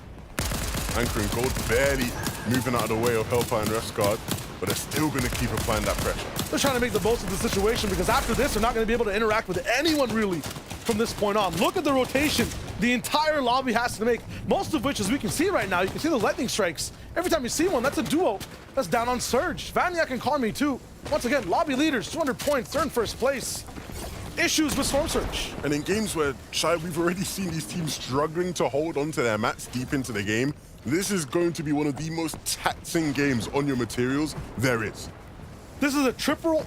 Speaker 8: Anchor and Gold barely moving out of the way of Hellfire and Rest Guard, but they're still going to keep applying that pressure.
Speaker 4: They're trying to make the most of the situation because after this, they're not going to be able to interact with anyone really from this point on. Look at the rotation the entire lobby has to make, most of which, as we can see right now, you can see the lightning strikes. Every time you see one, that's a duo that's down on Surge. Vaniac and Karmi too. Once again, lobby leaders, 200 points, they're in first place. Issues with Storm Surge.
Speaker 8: And in games where, Shai, we've already seen these teams struggling to hold onto their mats deep into the game, this is going to be one of the most taxing games on your materials there is.
Speaker 4: This is a triple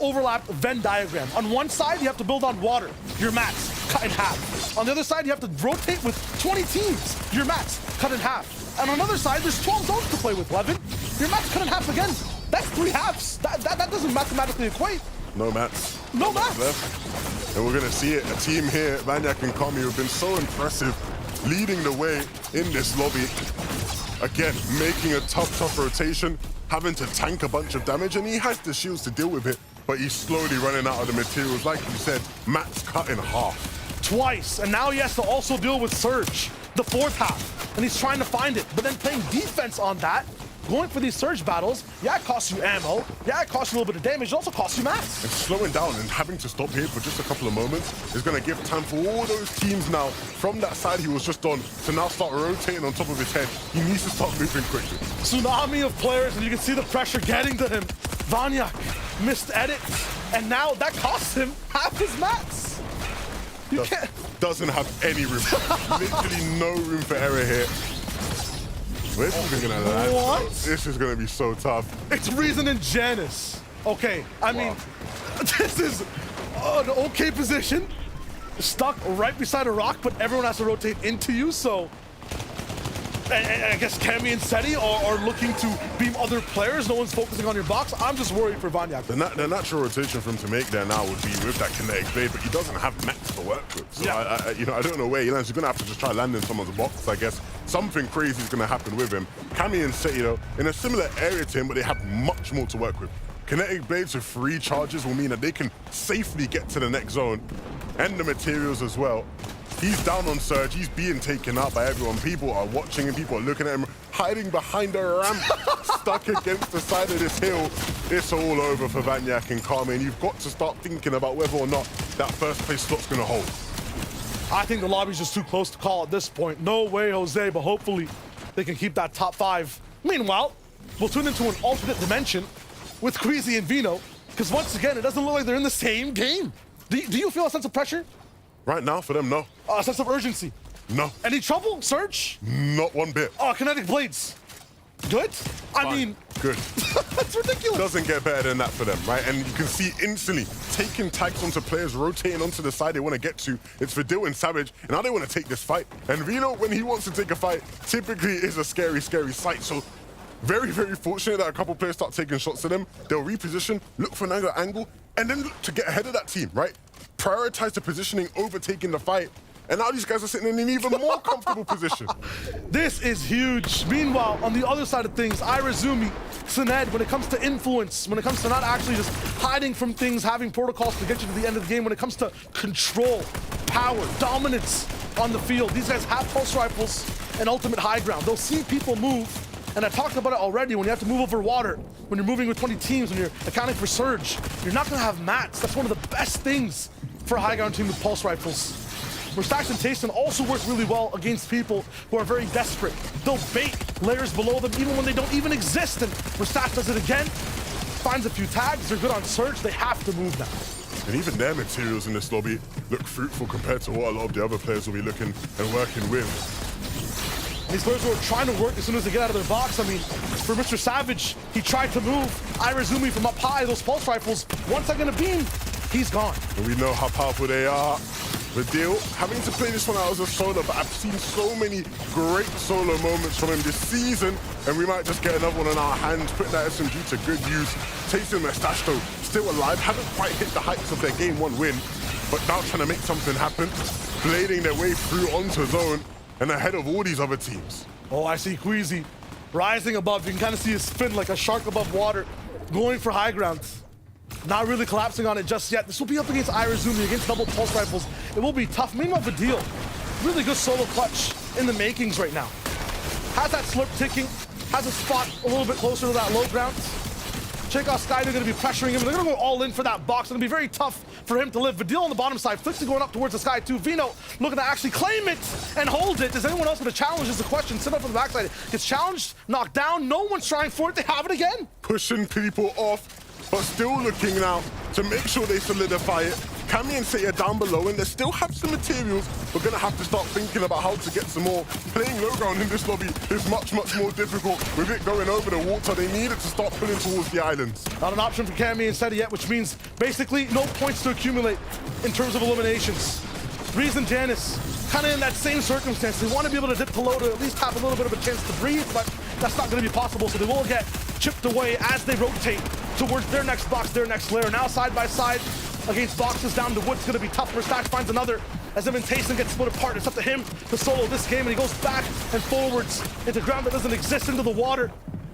Speaker 4: overlap Venn diagram. On one side, you have to build on water, your mats cut in half. On the other side, you have to rotate with 20 teams, your mats cut in half. And on the other side, there's 12 zones to play with, Levin. Your mats cut in half again. That's 3 halves. That doesn't mathematically equate.
Speaker 8: No mats.
Speaker 4: No mats.
Speaker 8: Left. And we're going to see it. A team here, Vaniac and Kami, have been so impressive, leading the way in this lobby. Again, making a tough rotation, having to tank a bunch of damage, and he has the shields to deal with it, but he's slowly running out of the materials. Like you said, mats cut in half.
Speaker 4: Twice, and now he has to also deal with Surge, the 4th half, and he's trying to find it, but then playing defense on that, going for these Surge battles, yeah, it costs you ammo, yeah, it costs you a little bit of damage, it also costs you mats.
Speaker 8: And slowing down and having to stop here for just a couple of moments is going to give time for all those teams now from that side he was just on to now start rotating on top of his head. He needs to start moving quickly.
Speaker 4: Tsunami of players, and you can see the pressure getting to him. Vaniac missed edit, and now that costs him half his mats. You can't.
Speaker 8: Doesn't have any room. Literally no room for error here. Where's this even gonna land?
Speaker 4: What?
Speaker 8: This is gonna be so tough.
Speaker 4: It's Reason and Janice. Okay, I mean, this is an okay position. Stuck right beside a rock, but everyone has to rotate into you, so... And I guess Cammy and Seti are looking to beam other players. No one's focusing on your box. I'm just worried for Vaniac.
Speaker 8: The natural rotation for him to make there now would be with that Kinetic Blade, but he doesn't have mats to work with. So yeah. I don't know where he lands. He's gonna have to just try landing someone's box, I guess. Something crazy is gonna happen with him. Cammy and Seti, though, in a similar area to him, but they have much more to work with. Kinetic Blades with 3 charges will mean that they can safely get to the next zone and the materials as well. He's down on Surge. He's being taken out by everyone. People are watching him. People are looking at him, hiding behind a ramp, stuck against the side of this hill. It's all over for Vaniac and Kame, and you've got to start thinking about whether or not that first place slot's going to hold.
Speaker 4: I think the lobby's just too close to call at this point. No way, Jose, but hopefully they can keep that top 5. Meanwhile, we'll tune into an alternate dimension with Queasy and Vino, because once again, it doesn't look like they're in the same game. Do you feel a sense of pressure?
Speaker 8: Right now, for them, no.
Speaker 4: A sense of urgency?
Speaker 8: No.
Speaker 4: Any trouble, Surge?
Speaker 8: Not one bit.
Speaker 4: Oh, kinetic blades. Good? I mean...
Speaker 8: Good.
Speaker 4: That's ridiculous.
Speaker 8: Doesn't get better than that for them, right? And you can see instantly taking tags onto players, rotating onto the side they want to get to. It's Vidil and Savage, and now they want to take this fight. And Vino, when he wants to take a fight, typically is a scary, scary sight. So very, very fortunate that a couple players start taking shots at them. They'll reposition, look for another angle, and then look to get ahead of that team, right? Prioritize the positioning over taking the fight. And now these guys are sitting in an even more comfortable position.
Speaker 4: This is huge. Meanwhile, on the other side of things, Irazumi, Sined, when it comes to influence, when it comes to not actually just hiding from things, having protocols to get you to the end of the game, when it comes to control, power, dominance on the field, these guys have pulse rifles and ultimate high ground. They'll see people move, and I talked about it already, when you have to move over water, when you're moving with 20 teams, when you're accounting for Surge, you're not gonna have mats. That's one of the best things for a high ground team with pulse rifles. Mustache and Tayson also work really well against people who are very desperate. They'll bait layers below them even when they don't even exist, and Mustache does it again, finds a few tags, they're good on Surge, they have to move now.
Speaker 8: And even their materials in this lobby look fruitful compared to what a lot of the other players will be looking and working with.
Speaker 4: These players who are trying to work as soon as they get out of their box. I mean, for Mr. Savage, he tried to move Irazumi from up high, those pulse rifles, one second a beam, he's gone.
Speaker 8: And we know how powerful they are. Vidil, having to play this one out as a solo, but I've seen so many great solo moments from him this season, and we might just get another one in our hands, putting that SMG to good use. Tayson Mustache, though, still alive, haven't quite hit the heights of their Game 1 win, but now trying to make something happen, blading their way through onto zone, and ahead of all these other teams.
Speaker 4: Oh, I see Queasy rising above. You can kind of see his fin like a shark above water, going for high ground. Not really collapsing on it just yet. This will be up against Irazumi, against double pulse rifles. It will be tough. Meanwhile, Vidil, really good solo clutch in the makings right now. Has that slurp ticking, has a spot a little bit closer to that low ground. Check out Sky, they're going to be pressuring him. They're going to go all in for that box. It's going to be very tough for him to live. Vidil on the bottom side, Flixie going up towards the Sky too. Vino looking to actually claim it and hold it. Is anyone else going to challenge is the question. Sit up on the backside. Gets challenged, knocked down. No one's trying for it. They have it again.
Speaker 8: Pushing people off, but still looking now to make sure they solidify it. Cammy and Say are down below, and they still have some materials. We're going to have to start thinking about how to get some more. Playing low ground in this lobby is much, much more difficult. With it going over the water, they need it to start pulling towards the islands.
Speaker 4: Not an option for Cammy and Seti yet, which means basically no points to accumulate in terms of eliminations. Reese and Janice, kind of in that same circumstance. They want to be able to dip to low to at least have a little bit of a chance to breathe, but that's not going to be possible, so they will get chipped away as they rotate towards their next box, their next layer. Now side by side against boxes down the wood. It's going to be tough. Mustache finds another as him and Tayson get split apart. It's up to him to solo this game, and he goes back and forwards into ground that doesn't exist, into the water,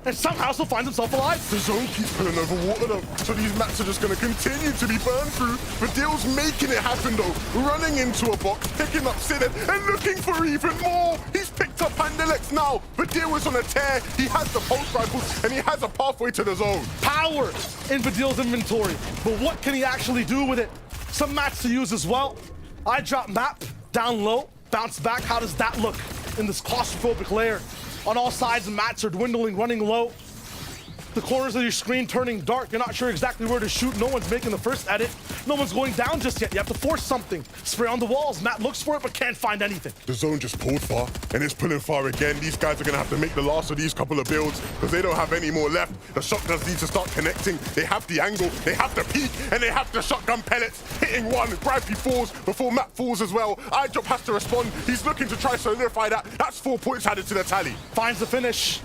Speaker 4: and somehow still finds himself alive.
Speaker 8: The zone keeps pulling over water though, so these mats are just going to continue to be burned through. Vidil's making it happen though, running into a box, picking up Sined, and looking for even more. He's picked up Pandelex now. Vidil is on a tear. He has the pulse rifles, and he has a pathway to the zone.
Speaker 4: Power in Vidil's inventory, but what can he actually do with it? Some mats to use as well. I drop map down low, bounce back. How does that look in this claustrophobic layer? On all sides, the mats are dwindling, running low. The corners of your screen turning dark. You're not sure exactly where to shoot. No one's making the first edit. No one's going down just yet. You have to force something. Spray on the walls. Matt looks for it, but can't find anything.
Speaker 8: The zone just pulled far, and it's pulling far again. These guys are going to have to make the last of these couple of builds because they don't have any more left. The shotguns need to start connecting. They have the angle, they have the peak, and they have the shotgun pellets. Hitting one, Gravity falls before Matt falls as well. iDrop has to respond. He's looking to try to solidify that. That's 4 points added to the tally.
Speaker 4: Finds the finish.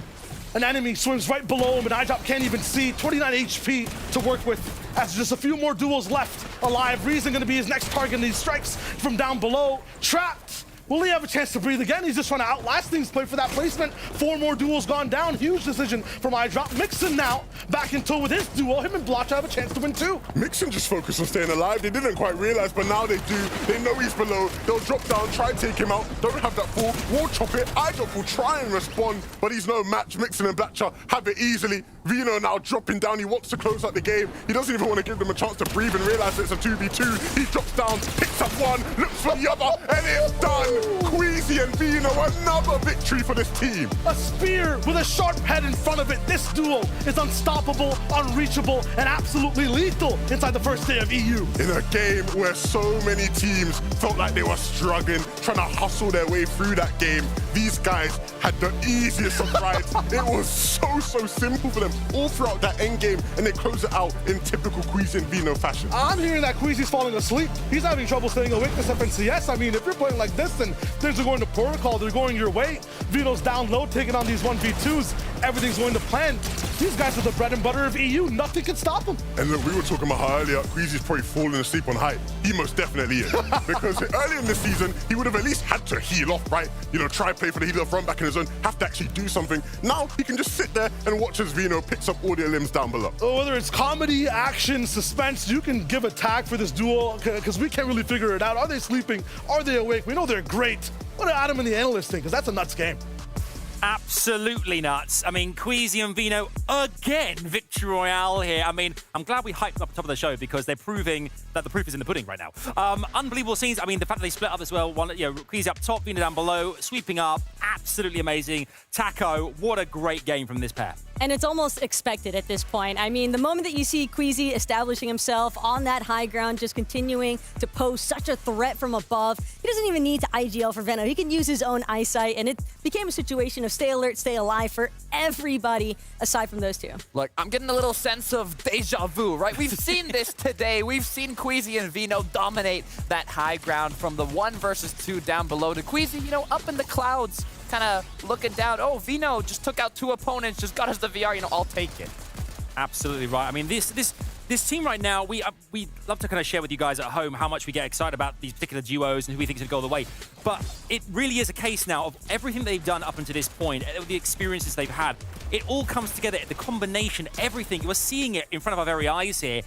Speaker 4: An enemy swims right below him, and iDrop can't even see. 29 HP to work with as just a few more duels left alive. Reason going to be his next target, and he strikes from down below. Trapped Will he have a chance to breathe again? He's just trying to outlast things, play for that placement. 4 more duels gone down. Huge decision from iDrop. Mixon now back in tow with his duo. Him and Blotcha have a chance to win too.
Speaker 8: Mixon just focused on staying alive. They didn't quite realize, but now they do. They know he's below. They'll drop down, try to take him out. Don't have that full. Wall chop it. iDrop will try and respond, but he's no match. Mixon and Blotcha have it easily. Vino now dropping down. He wants to close out the game. He doesn't even want to give them a chance to breathe and realize it's a 2v2. He drops down, picks up one, looks for the other, and it's done. Queasy and Vino, another victory for this team.
Speaker 4: A spear with a sharp head in front of it. This duel is unstoppable, unreachable, and absolutely lethal inside the first day of EU.
Speaker 8: In a game where so many teams felt like they were struggling, trying to hustle their way through that game, these guys had the easiest of rides. It was so simple for them all throughout that end game, and they close it out in typical Queasy and Vino fashion.
Speaker 4: I'm hearing that Queasy's falling asleep. He's having trouble staying awake this FNCS. I mean, if you're playing like this, then things are going to protocol. They're going your way. Vino's down low, taking on these 1v2s. Everything's going to plan. These guys are the bread and butter of EU. Nothing can stop them.
Speaker 8: And look, we were talking about how earlier Queasy's probably falling asleep on hype. He most definitely is. Because earlier in the season, he would have at least had to heal off, right? You know, try play for the heal off, run back in his zone, have to actually do something. Now he can just sit there and watch as Vino picks up all their limbs down below.
Speaker 4: Whether it's comedy, action, suspense, you can give a tag for this duel because we can't really figure it out. Are they sleeping? Are they awake? We know they're great. What do Adam and the analysts think? Because that's a nuts game.
Speaker 5: Absolutely nuts. I mean, Queasy and Vino again, Victory Royale here. I mean, I'm glad we hyped them up at the top of the show because they're proving that the proof is in the pudding right now. Unbelievable scenes. I mean, the fact that they split up as well. One, you know, Queasy up top, Vino down below, sweeping up. Absolutely amazing. Taco, what a great game from this pair.
Speaker 9: And it's almost expected at this point. I mean, the moment that you see Queasy establishing himself on that high ground, just continuing to pose such a threat from above, he doesn't even need to IGL for Veno. He can use his own eyesight, and it became a situation of stay alert, stay alive for everybody aside from those two.
Speaker 7: Look, I'm getting a little sense of deja vu, right? We've seen this today. We've seen Queasy and Vino dominate that high ground from the 1 versus 2 down below to Queasy, you know, up in the clouds, kind of looking down. Oh, Vino just took out 2 opponents, just got us the VR, you know, I'll take it.
Speaker 5: Absolutely right. I mean, this team right now, we love to kind of share with you guys at home how much we get excited about these particular duos and who we think is going to go all the way. But it really is a case now of everything they've done up until this point, the experiences they've had. It all comes together, the combination, everything. We're seeing it in front of our very eyes here.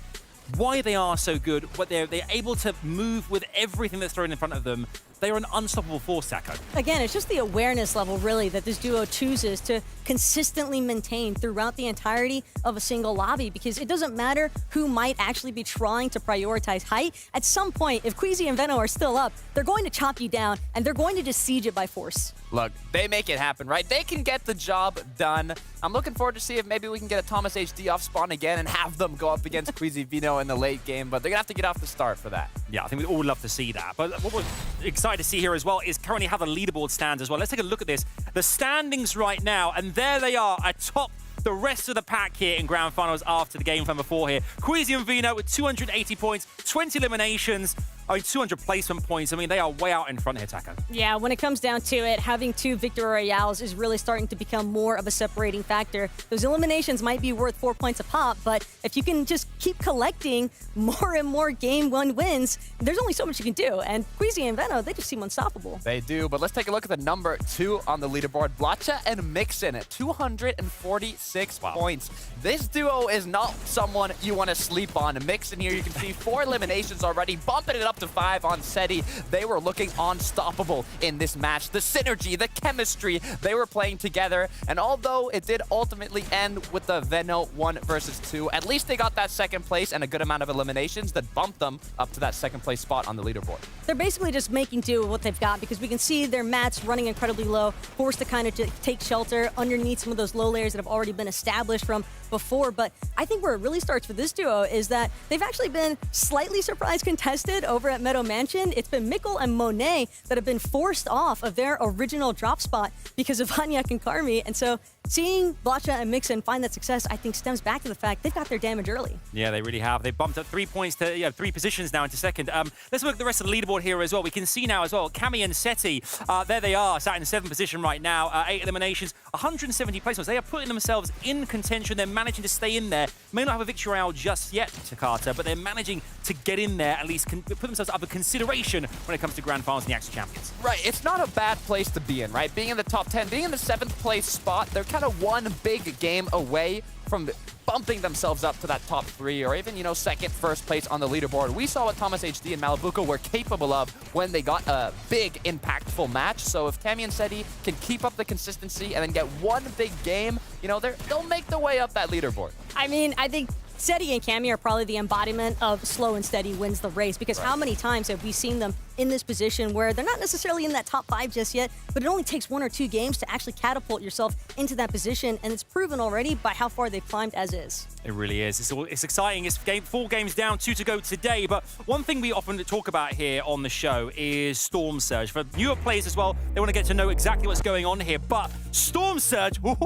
Speaker 5: Why they are so good, what they're able to move with everything that's thrown in front of them. They are an unstoppable force, Taco.
Speaker 9: Again, it's just the awareness level, really, that this duo chooses to consistently maintain throughout the entirety of a single lobby, because it doesn't matter who might actually be trying to prioritize height. At some point, if Queasy and Veno are still up, they're going to chop you down, and they're going to just siege it by force.
Speaker 7: Look, they make it happen, right? They can get the job done. I'm looking forward to see if maybe we can get a Thomas HD off spawn again and have them go up against Queasy Vino in the late game, but they're going to have to get off the start for that.
Speaker 5: Yeah, I think we'd all love to see that. But what we're excited to see here as well is currently how the leaderboard stands as well. Let's take a look at this. The standings right now, and there they are atop the rest of the pack here in Grand Finals after the game from before here. Queasy and Vino with 280 points, 20 eliminations, 200 placement points. I mean, they are way out in front here, Taco.
Speaker 9: Yeah, when it comes down to it, having 2 Victory Royales is really starting to become more of a separating factor. Those eliminations might be worth 4 points a pop, but if you can just keep collecting more and more Game 1 wins, there's only so much you can do. And Queasy and Veno, they just seem unstoppable.
Speaker 7: They do, but let's take a look at the number 2 on the leaderboard. Blotcha and Mixon at 246 points. This duo is not someone you want to sleep on. Mixon here, you can see 4 eliminations already, bumping it up to 5 on SETI. They were looking unstoppable in this match. The synergy, the chemistry, they were playing together. And although it did ultimately end with the Veno 1 versus 2, at least they got that 2nd place and a good amount of eliminations that bumped them up to that 2nd place spot on the leaderboard.
Speaker 9: They're basically just making do with what they've got, because we can see their mats running incredibly low, forced to kind of take shelter underneath some of those low layers that have already been established from before. But I think where it really starts for this duo is that they've actually been slightly surprise contested over at Meadow Mansion. It's been Mikkel and Monet that have been forced off of their original drop spot because of Hanyak and Karmi. And so seeing Blotcha and Mixon find that success, I think, stems back to the fact they've got their damage early.
Speaker 5: Yeah, they really have. They bumped up 3 points to 3 positions now into 2nd. Let's look at the rest of the leaderboard here as well. We can see now as well, Kami and SETI, there they are, sat in 7th position right now. 8 eliminations, 170 placements. They are putting themselves in contention. They're managing to stay in there. May not have a victory royale just yet, Takata, but they're managing to get in there, at least put themselves up for consideration when it comes to Grand Finals and the Axe of Champions.
Speaker 7: Right, it's not a bad place to be in, right? Being in the top 10, being in the 7th place spot, they're kind of one big game away from bumping themselves up to that top 3 or even, you know, 2nd, 1st place on the leaderboard. We saw what Thomas HD and Malibuco were capable of when they got a big, impactful match. So if Cammy and Seti can keep up the consistency and then get one big game, you know, they'll make their way up that leaderboard.
Speaker 9: I mean, I think Seti and Cammy are probably the embodiment of slow and steady wins the race, because how many times have we seen them in this position where they're not necessarily in that top 5 just yet, but it only takes 1 or 2 games to actually catapult yourself into that position, and it's proven already by how far they've climbed as is.
Speaker 5: It really is. It's exciting. It's 4 games down, 2 to go today. But one thing we often talk about here on the show is Storm Surge. For newer players as well, they want to get to know exactly what's going on here. But Storm Surge, look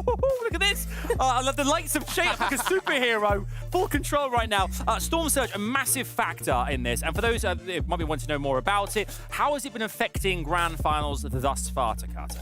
Speaker 5: at this. I love the lights have changed like a superhero. Full control right now. Storm Surge, a massive factor in this. And for those that might be wanting to know more about it, how has it been affecting Grand Finals thus far, Takata?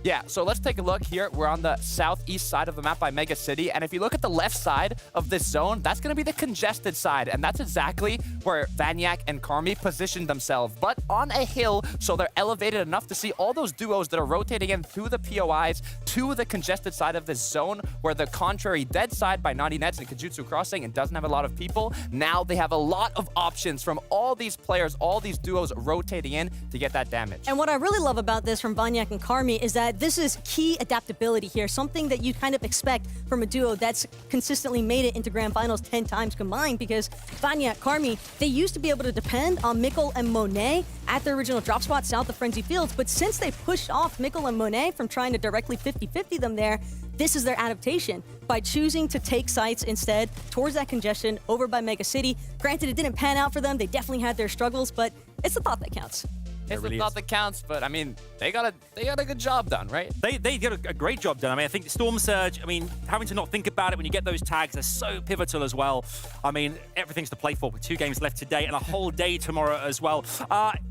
Speaker 7: Yeah, so let's take a look here. We're on the southeast side of the map by Mega City, and if you look at the left side of this zone, that's going to be the congested side, and that's exactly where Vaniac and Karmi positioned themselves, but on a hill, so they're elevated enough to see all those duos that are rotating in through the POIs to the congested side of this zone, where the contrary dead side by Naughty Nets and Kajutsu Crossing and doesn't have a lot of people. Now they have a lot of options from all these players, all these duos rotating in to get that damage.
Speaker 9: And what I really love about this from Vaniac and Karmi is that this is key adaptability here, something that you kind of expect from a duo that's consistently made it into Grand Finals 10 times combined, because Vaniac, Karmi, they used to be able to depend on Mikkel and Monet at their original drop spot south of Frenzy Fields, but since they pushed off Mikkel and Monet from trying to directly 50-50 them there, this is their adaptation. By choosing to take sites instead towards that congestion over by Mega City. Granted, it didn't pan out for them. They definitely had their struggles, but it's the thought that counts.
Speaker 7: It's the thought that counts, but I mean, they got a good job done, right?
Speaker 5: They got a great job done. I mean, I think the Storm Surge, I mean, having to not think about it when you get those tags, they're so pivotal as well. I mean, everything's to play for with 2 games left today and a whole day tomorrow as well.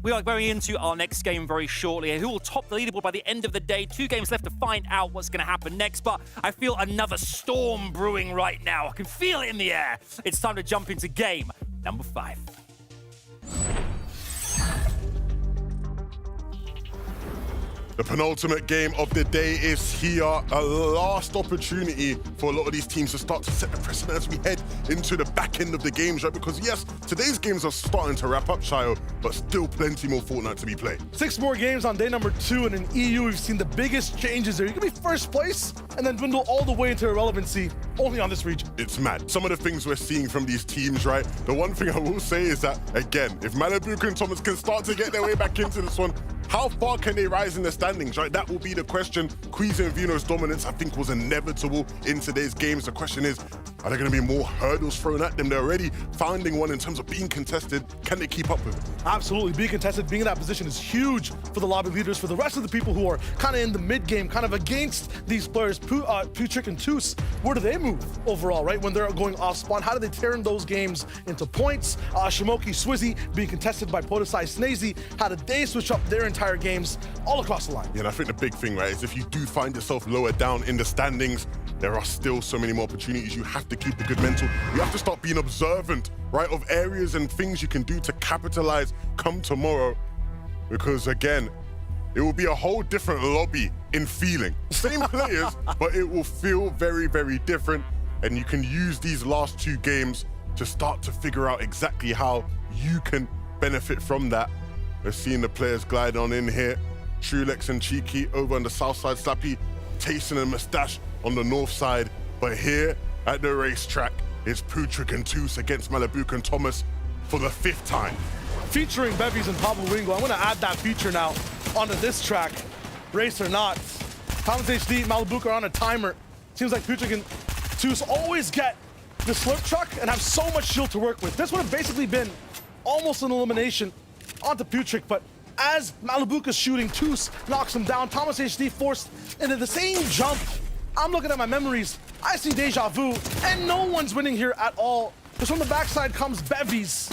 Speaker 5: We are going into our next game very shortly. Who will top the leaderboard by the end of the day? 2 games left to find out what's going to happen next, but I feel another storm brewing right now. I can feel it in the air. It's time to jump into game number 5.
Speaker 8: The penultimate game of the day is here. A last opportunity for a lot of these teams to start to set the precedent as we head into the back end of the games, right? Because yes, today's games are starting to wrap up, Shayo, but still plenty more Fortnite to be played.
Speaker 4: 6 more games on day number 2, and in EU, we've seen the biggest changes there. You can be first place and then dwindle all the way into irrelevancy only on this region.
Speaker 8: It's mad. Some of the things we're seeing from these teams, right? The one thing I will say is that, again, if Malibuco and Thomas can start to get their way back into this one, how far can they rise in the standings, right? That will be the question. Queasy and Vino's dominance, I think, was inevitable in today's games. The question is, are there going to be more hurdles thrown at them? They're already finding one in terms of being contested. Can they keep up with it?
Speaker 4: Absolutely. Being contested, being in that position is huge for the lobby leaders. For the rest of the people who are kind of in the mid-game, kind of against these players, Putrick and Toos, where do they move overall, right? When they're going off spawn, how do they turn those games into points? Shimoki, Swizzy being contested by Podesai, Snazy, how did they switch up their entire games all across the line?
Speaker 8: Yeah, and I think the big thing, right, is if you do find yourself lower down in the standings, there are still so many more opportunities. You have to keep a good mental. You have to start being observant, right, of areas and things you can do to capitalize come tomorrow. Because again, it will be a whole different lobby in feeling. Same players, but it will feel very, very different. And you can use these last 2 games to start to figure out exactly how you can benefit from that. We're seeing the players glide on in here. Trulex and Cheeky over on the south side, Slappy, Tayson and Mustache on the north side. But here at the racetrack, it's Putrick and Toos against Malibuco and Thomas for the 5th time.
Speaker 4: Featuring Bevies and Pablo Ringo. I'm going to add that feature now onto this track. Race or not. Thomas HD, Malibuco are on a timer. Seems like Putrick and Toos always get the slurp truck and have so much shield to work with. This would have basically been almost an elimination onto Putrick, but as Malibuca's shooting, Toos knocks him down. Thomas HD forced into the same jump. I'm looking at my memories. I see deja vu, and no one's winning here at all. Because from the backside comes Bevies.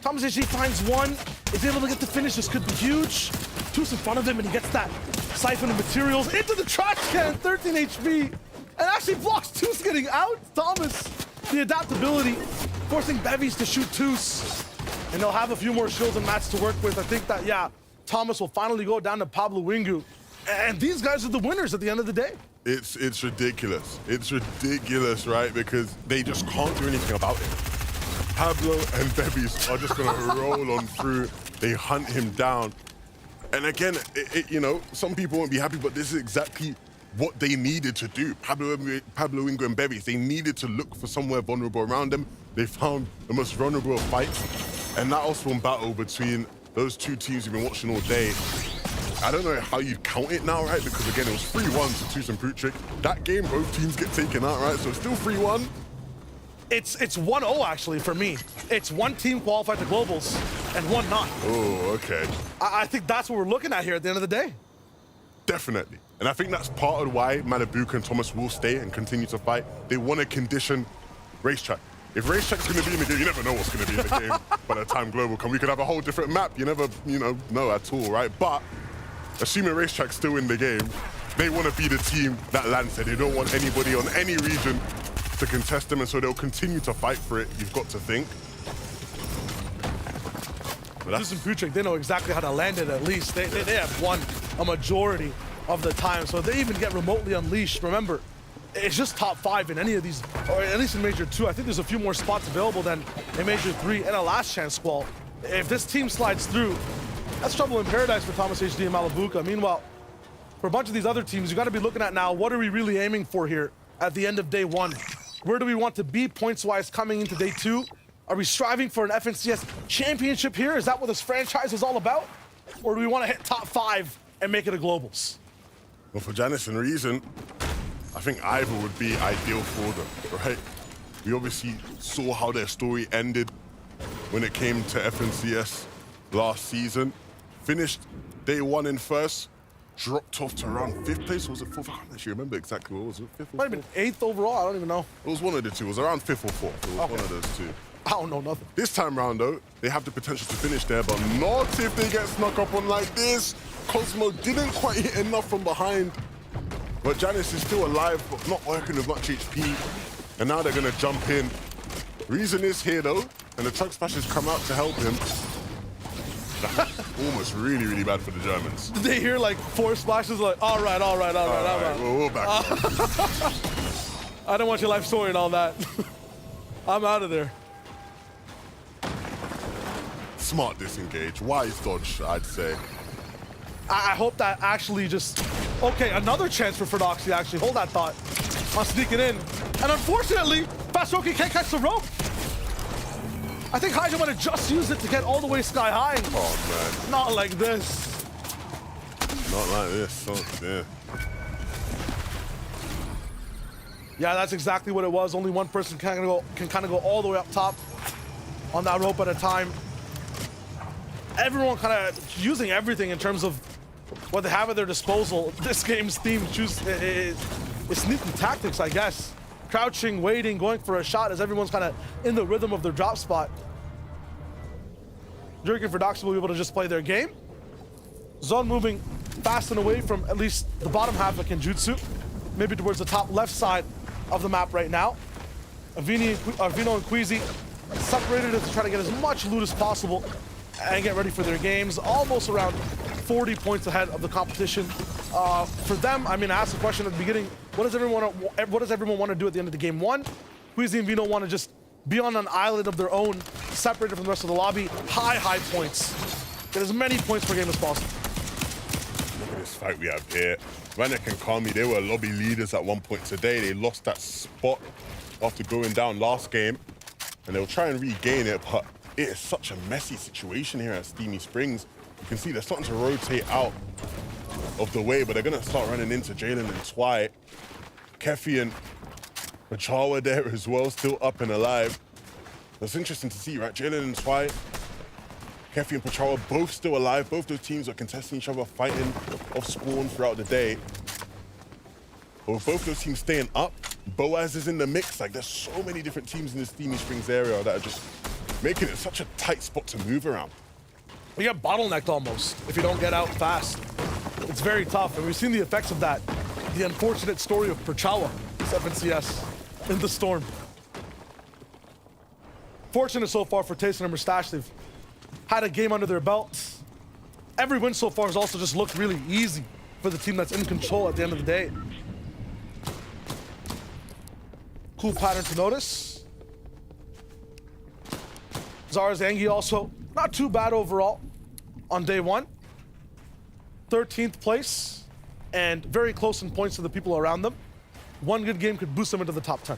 Speaker 4: Thomas HD finds one, is able to get the finish. This could be huge. Toos in front of him, and he gets that siphon of materials into the trash can, 13 HP, and actually blocks Toos getting out. Thomas, the adaptability, forcing Bevies to shoot Toos. and they'll have a few more shields and mats to work with. I think that, yeah, Thomas will finally go down to Pablo Wingu. And these guys are the winners at the end of the day.
Speaker 8: It's ridiculous. It's ridiculous, right? Because they just can't do anything about it. Pablo and Bebbies are just gonna roll on through. They hunt him down. And again, you know, some people won't be happy, but this is exactly what they needed to do. Pablo Wingu and Bebbies, they needed to look for somewhere vulnerable around them. They found the most vulnerable fights. And that was one battle between those two teams you've been watching all day. I don't know how you'd count it now, right? Because again, it was 3-1 to Tus and Putrick. That game, both teams get taken out, right? So it's still 3-1.
Speaker 4: It's 1-0 actually for me. It's one team qualified to globals and one not.
Speaker 8: Oh, okay.
Speaker 4: I think that's what we're looking at here at the end of the day.
Speaker 8: Definitely. And I think that's part of why Malibuka and Thomas will stay and continue to fight. They want to condition Racetrack. If Racetrack's going to be in the game, you never know what's going to be in the game by the time Global come. We could have a whole different map. You never, know at all, right? But assuming Racetrack's still in the game, they want to be the team that lands it. They don't want anybody on any region to contest them, and so they'll continue to fight for it, you've got to think.
Speaker 4: Tus and Putrick, they know exactly how to land it at least. They have won a majority of the time, so if they even get remotely unleashed, remember, it's just top 5 in any of these, or at least in Major 2. I think there's a few more spots available than in Major 3 and a last chance squall. If this team slides through, that's trouble in paradise for Thomas HD and Malibuka. Meanwhile, for a bunch of these other teams, you got to be looking at now, what are we really aiming for here at the end of day 1? Where do we want to be points-wise coming into day 2? Are we striving for an FNCS championship here? Is that what this franchise is all about? Or do we want to hit top 5 and make it a globals?
Speaker 8: Well, for Janice and Reason, I think either would be ideal for them, right? We obviously saw how their story ended when it came to FNCS last season. Finished day 1 in first, dropped off to around 5th place. Was it 4th? I can't actually remember exactly what was it. 5th or 4th?
Speaker 4: Might have been 8th overall, I don't even know.
Speaker 8: It was one of the two. It was around 5th or 4th. It was one of those two.
Speaker 4: I don't know nothing.
Speaker 8: This time round, though, they have the potential to finish there, but not if they get snuck up on like this. Cosmo didn't quite hit enough from behind. But Janice is still alive, but not working with much HP. And now they're going to jump in. Reason is here, though, and the truck smashes come out to help him. That's almost really, really bad for the Germans.
Speaker 4: Did they hear like 4 splashes? Like, all right.
Speaker 8: We'll back.
Speaker 4: I don't want your life story and all that. I'm out of there.
Speaker 8: Smart disengage, wise dodge, I'd say.
Speaker 4: I hope that actually just... Okay, another chance for Ferdoxy, actually. Hold that thought. I'm sneaking in. And unfortunately, Fastroki can't catch the rope. I think Hydra might have just used it to get all the way sky high.
Speaker 8: Oh, man.
Speaker 4: Not like this.
Speaker 8: Not like this. Oh, yeah.
Speaker 4: Yeah, that's exactly what it was. Only one person can kind of go all the way up top on that rope at a time. Everyone kind of using everything in terms of what they have at their disposal. This game's theme is sneaky tactics, I guess. Crouching, waiting, going for a shot as everyone's kind of in the rhythm of their drop spot. Jurgen and Ferdoxy will be able to just play their game. Zone moving fast and away from at least the bottom half of Kenjutsu. Maybe towards the top left side of the map right now. Vino and Queasy separated to try to get as much loot as possible and get ready for their games. Almost around 40 points ahead of the competition. For them, I mean, I asked the question at the beginning, what does everyone want to do at the end of the game? 1, Queasy and Vino want to just be on an island of their own, separated from the rest of the lobby. High points. Get as many points per game as possible.
Speaker 8: Look at this fight we have here. Vanek and Kami, they were lobby leaders at one point today. They lost that spot after going down last game, and they'll try and regain it, but it is such a messy situation here at Steamy Springs. You can see they're starting to rotate out of the way, but they're going to start running into Jalen and Twy. Kefi and Pachawa there as well, still up and alive. That's interesting to see, right? Jalen and Twy, Kefi and Pachawa, both still alive. Both those teams are contesting each other, fighting off spawn throughout the day. But with both those teams staying up, Boaz is in the mix. Like, there's so many different teams in the Steamy Springs area that are just making it such a tight spot to move around.
Speaker 4: You get bottlenecked almost if you don't get out fast. It's very tough, and we've seen the effects of that. The unfortunate story of Perchawa, 7CS, in the storm. Fortunate so far for Tayson and Mustashliv. had a game under their belt. Every win so far has also just looked really easy for the team that's in control at the end of the day. Cool pattern to notice. Zara's Angie also not too bad overall on day one. 13th place and very close in points to the people around them. One good game could boost them into the top 10.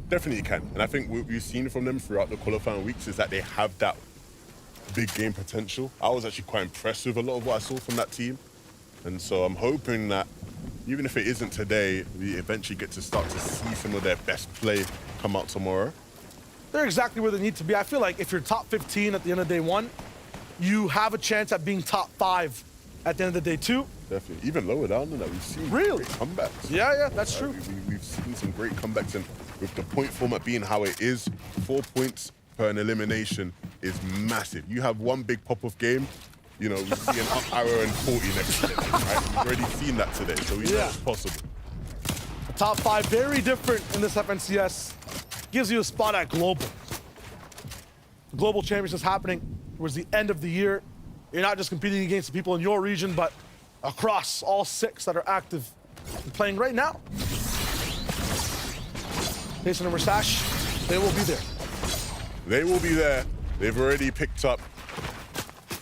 Speaker 8: Definitely can. And I think what we've seen from them throughout the qualifying weeks is that they have that big game potential. I was actually quite impressed with a lot of what I saw from that team. And so I'm hoping that even if it isn't today, we eventually get to start to see some of their best play come out tomorrow.
Speaker 4: They're exactly where they need to be. I feel like if you're top 15 at the end of day one, you have a chance at being top 5 at the end of the day 2.
Speaker 8: Definitely. Even lower down than that, we've seen
Speaker 4: Really?
Speaker 8: great comebacks.
Speaker 4: Yeah, that's true.
Speaker 8: We've seen some great comebacks, and with the point format being how it is, 4 points per an elimination is massive. You have one big pop-off game, you know, we see an up arrow and 40 next to it, right? We've already seen that today, so we know it's possible.
Speaker 4: The top 5, very different in this FNCS. Gives you a spot at Global. The Global Championship is happening towards the end of the year. You're not just competing against the people in your region, but across all 6 that are active and playing right now. Jason and Mersash, they will be there.
Speaker 8: They will be there. They've already picked up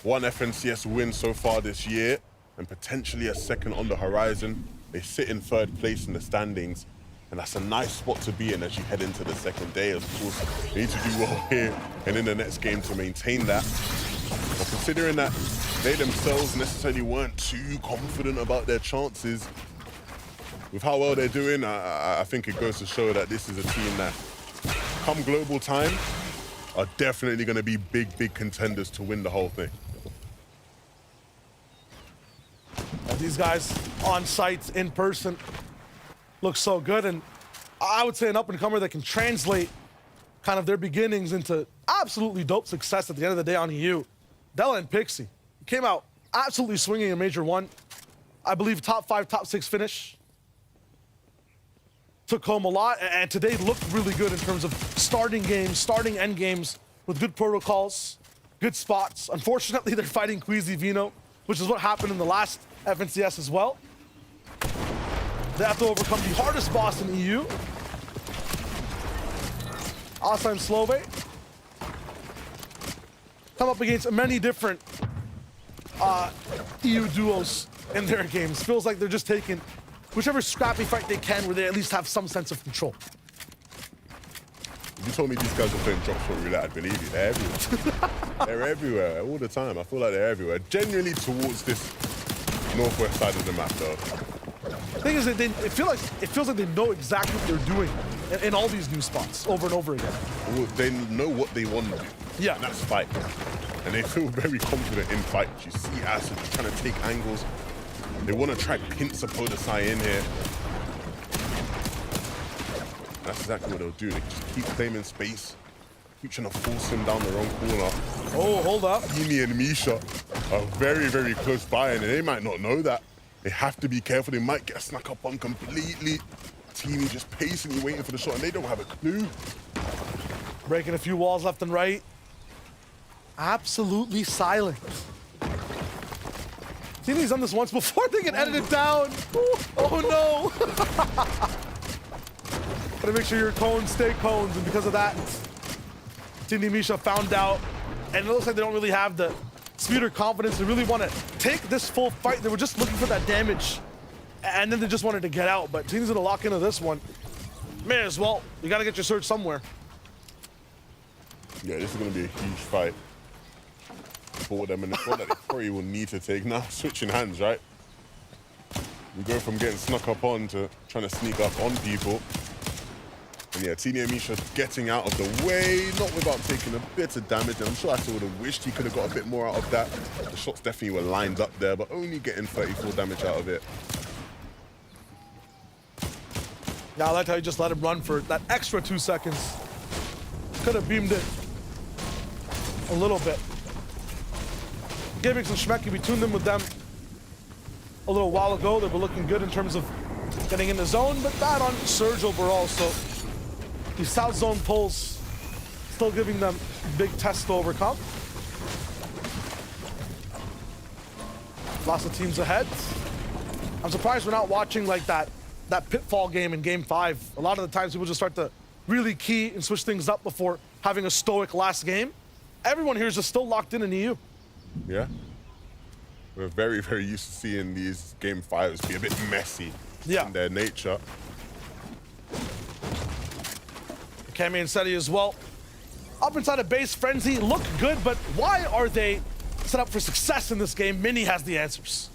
Speaker 8: 1 FNCS win so far this year, and potentially a second on the horizon. They sit in 3rd place in the standings, and that's a nice spot to be in as you head into the 2nd day. Of course, they need to do well here and in the next game to maintain that. But considering that they themselves necessarily weren't too confident about their chances, with how well they're doing, I think it goes to show that this is a team that, come global time, are definitely going to be big contenders to win the whole thing.
Speaker 4: And these guys on site, in person, look so good. And I would say an up-and-comer that can translate kind of their beginnings into absolutely dope success at the end of the day on EU. Della and Pixie came out absolutely swinging in Major 1. I believe top 5, top 6 finish. Took home a lot, and today looked really good in terms of starting games, starting end games with good protocols, good spots. Unfortunately, they're fighting Queasy Vino, which is what happened in the last FNCS as well. They have to overcome the hardest boss in EU. Asa and Slove come up against many different EU duos in their games. Feels like they're just taking whichever scrappy fight they can where they at least have some sense of control.
Speaker 8: If you told me these guys were playing drop shot roulette, I'd believe you. They're everywhere. They're everywhere all the time. I feel like they're everywhere. Generally towards this northwest side of the map, though.
Speaker 4: The thing is that it feels like they know exactly what they're doing in all these new spots over and over again.
Speaker 8: Well, they know what they want to do.
Speaker 4: Yeah.
Speaker 8: And that's fight. And they feel very confident in fight. You see Acid trying to take angles. They want to track Pincer Podesai in here. That's exactly what they'll do. They just keep claiming space, keep trying to force him down the wrong corner.
Speaker 4: Oh, hold up.
Speaker 8: Emi and Misha are very close by, and they might not know that. They have to be careful. They might get snuck up on completely. Teamy just patiently waiting for the shot, and they don't have a clue.
Speaker 4: Breaking a few walls left and right. Absolutely silent. Teeny's done this once before. They can edit it down. Oh no. Gotta make sure your cones stay cones, and because of that, Teeny Misha found out, and it looks like they don't really have the speed or confidence to really want to take this full fight. They were just looking for that damage, and then they just wanted to get out. But Teeny's gonna lock into this one. May as well. You gotta get your surge somewhere.
Speaker 8: Yeah, this is gonna be a huge fight for them, and the one that they probably will need to take now. Switching hands, right? We go from getting snuck up on to trying to sneak up on people. And yeah, Teeny and Misha getting out of the way, not without taking a bit of damage, and I'm sure Asa would have wished he could have got a bit more out of that. The shots definitely were lined up there, but only getting 34 damage out of it.
Speaker 4: Yeah, I like how you just let him run for that extra 2 seconds. Could have beamed it a little bit. Giving some schmecky between them with them a little while ago. They were looking good in terms of getting in the zone, but bad on Surge overall. So the South Zone pulls still giving them big tests to overcome. Lots of teams ahead. I'm surprised we're not watching like that pitfall game in Game 5. A lot of the times people just start to really key and switch things up before having a stoic last game. Everyone here is just still locked in EU.
Speaker 8: Yeah. We're very, very used to seeing these Game 5s be a bit messy in their nature.
Speaker 4: Cammy and Seti as well. Up inside of base, Frenzy look good, but why are they set up for success in this game? Mini has the answers.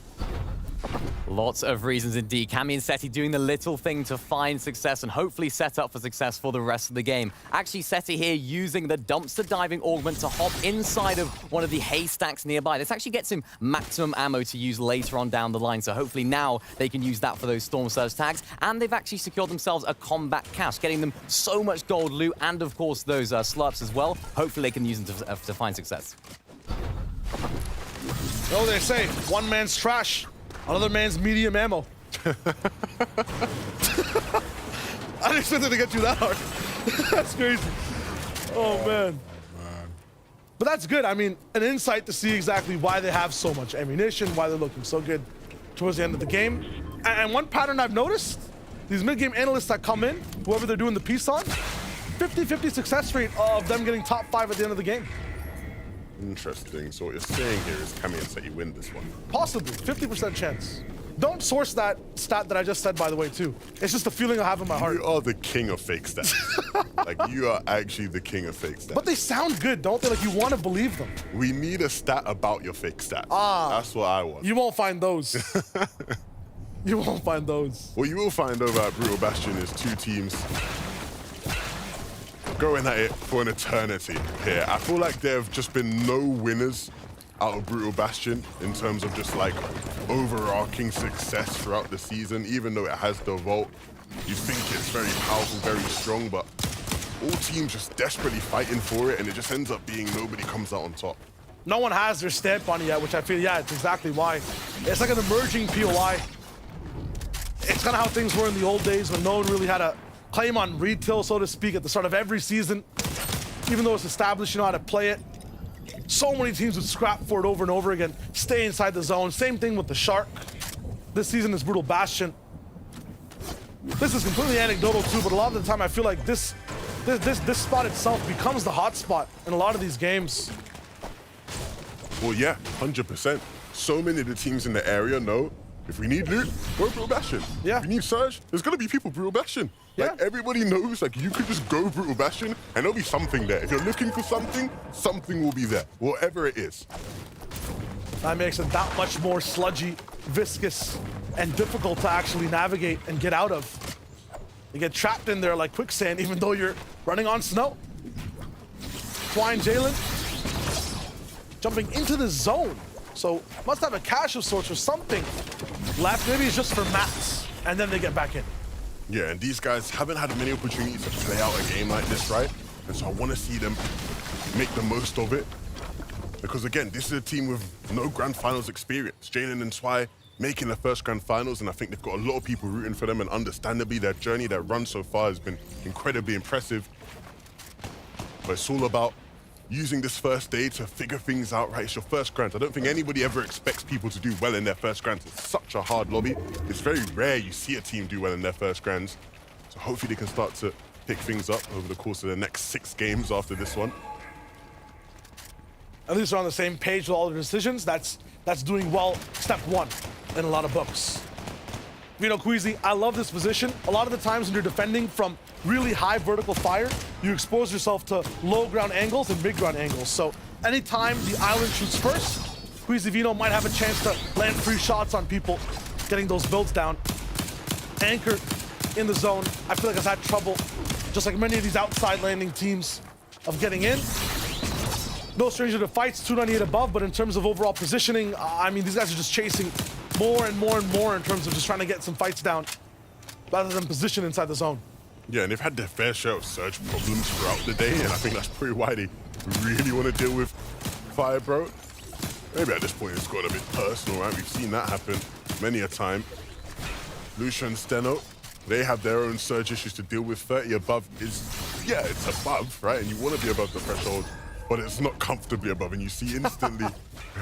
Speaker 6: Lots of reasons indeed. Cammy and Seti doing the little thing to find success and hopefully set up for success for the rest of the game. Actually, Seti here using the dumpster diving augment to hop inside of one of the haystacks nearby. This actually gets him maximum ammo to use later on down the line, so hopefully now they can use that for those Storm Surge tags. And they've actually secured themselves a combat cache, getting them so much gold loot and, of course, those slurps as well. Hopefully they can use them to find success.
Speaker 4: Oh, they say, one man's trash. Another man's medium ammo. I didn't expect it to get you that hard. That's crazy. Oh, man. But that's good. I mean, an insight to see exactly why they have so much ammunition, why they're looking so good towards the end of the game. And one pattern I've noticed, these mid-game analysts that come in, whoever they're doing the piece on, 50-50 success rate of them getting top 5 at the end of the game.
Speaker 8: Interesting. So what you're saying here is Cammy and Seti win this one.
Speaker 4: Possibly, 50% chance. Don't source that stat that I just said, by the way, too. It's just a feeling I have in my heart.
Speaker 8: You are the king of fake stats. Like, you are actually the king of fake stats.
Speaker 4: But they sound good, don't they? Like, you want to believe them.
Speaker 8: We need a stat about your fake stats. That's what I want.
Speaker 4: You won't find those. You won't find those.
Speaker 8: What you will find over at Brutal Bastion is two teams going at it for an eternity here. I feel like there have just been no winners out of Brutal Bastion in terms of just like overarching success throughout the season, even though it has the vault. You think it's very powerful, very strong, but all teams just desperately fighting for it, and it just ends up being nobody comes out on top.
Speaker 4: No one has their stamp on it yet, which I feel, yeah, it's exactly why. It's like an emerging POI. It's kind of how things were in the old days when no one really had a claim on retail, so to speak, at the start of every season. Even though it's established, you know how to play it. So many teams would scrap for it over and over again, stay inside the zone. Same thing with the Shark. This season is Brutal Bastion. This is completely anecdotal too, but a lot of the time I feel like this spot itself becomes the hot spot in a lot of these games.
Speaker 8: Well, yeah, 100%. So many of the teams in the area know if we need loot, go Brutal Bastion.
Speaker 4: Yeah.
Speaker 8: If we need Surge, there's gonna be people Brutal Bastion. Like, everybody knows, like, you could just go Brutal Bastion and there'll be something there. If you're looking for something, something will be there, whatever it is.
Speaker 4: That makes it that much more sludgy, viscous, and difficult to actually navigate and get out of. You get trapped in there like quicksand, even though you're running on snow. Flying Jalen, jumping into the zone. So must have a cache of sorts or something left. Maybe it's just for mats, and then they get back in.
Speaker 8: Yeah, and these guys haven't had many opportunities to play out a game like this, right? And so I want to see them make the most of it. Because again, this is a team with no Grand Finals experience. Jalen and Swy making their first Grand Finals, and I think they've got a lot of people rooting for them, and understandably, their journey, their run so far has been incredibly impressive. But it's all about using this first day to figure things out, right? It's your first Grand. I don't think anybody ever expects people to do well in their first Grands. It's such a hard lobby. It's very rare you see a team do well in their first Grands. So hopefully they can start to pick things up over the course of the next 6 games after this one.
Speaker 4: At least they're on the same page with all their decisions. That's doing well, step 1 in a lot of books. Vino Queasy, I love this position. A lot of the times when you're defending from really high vertical fire, you expose yourself to low ground angles and mid ground angles. So anytime the island shoots first, Queasy Vino might have a chance to land free shots on people, getting those builds down. Anchored in the zone, I feel like has had trouble, just like many of these outside landing teams, of getting in. No stranger to fights, 298 above, but in terms of overall positioning, I mean, these guys are just chasing more and more and more in terms of just trying to get some fights down rather than position inside the zone.
Speaker 8: Yeah, and they've had their fair share of surge problems throughout the day, and I think that's pretty why they really want to deal with Fire Bro. Maybe at this point it's got a bit personal, right? We've seen that happen many a time. Lucia and Steno, they have their own surge issues to deal with. 30 above is yeah, it's above, right? And you want to be above the threshold, but it's not comfortably above. And you see instantly,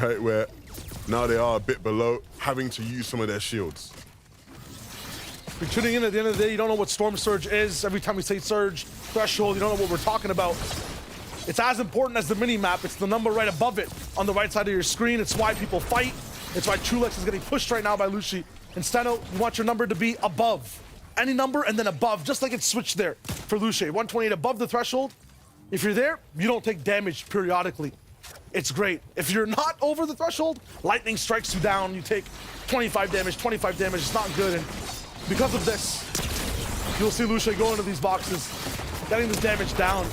Speaker 8: right, where now they are a bit below, having to use some of their shields.
Speaker 4: If you're tuning in at the end of the day, you don't know what Storm Surge is. Every time we say Surge, Threshold, you don't know what we're talking about. It's as important as the mini-map. It's the number right above it on the right side of your screen. It's why people fight. It's why Chulex is getting pushed right now by Lucy. And Steno, you want your number to be above. Any number and then above, just like it's switched there for Lucy. 128 above the threshold. If you're there, you don't take damage periodically. It's great. If you're not over the threshold, lightning strikes you down. You take 25 damage, 25 damage. It's not good. And because of this, you'll see Lucia go into these boxes, getting this damage down.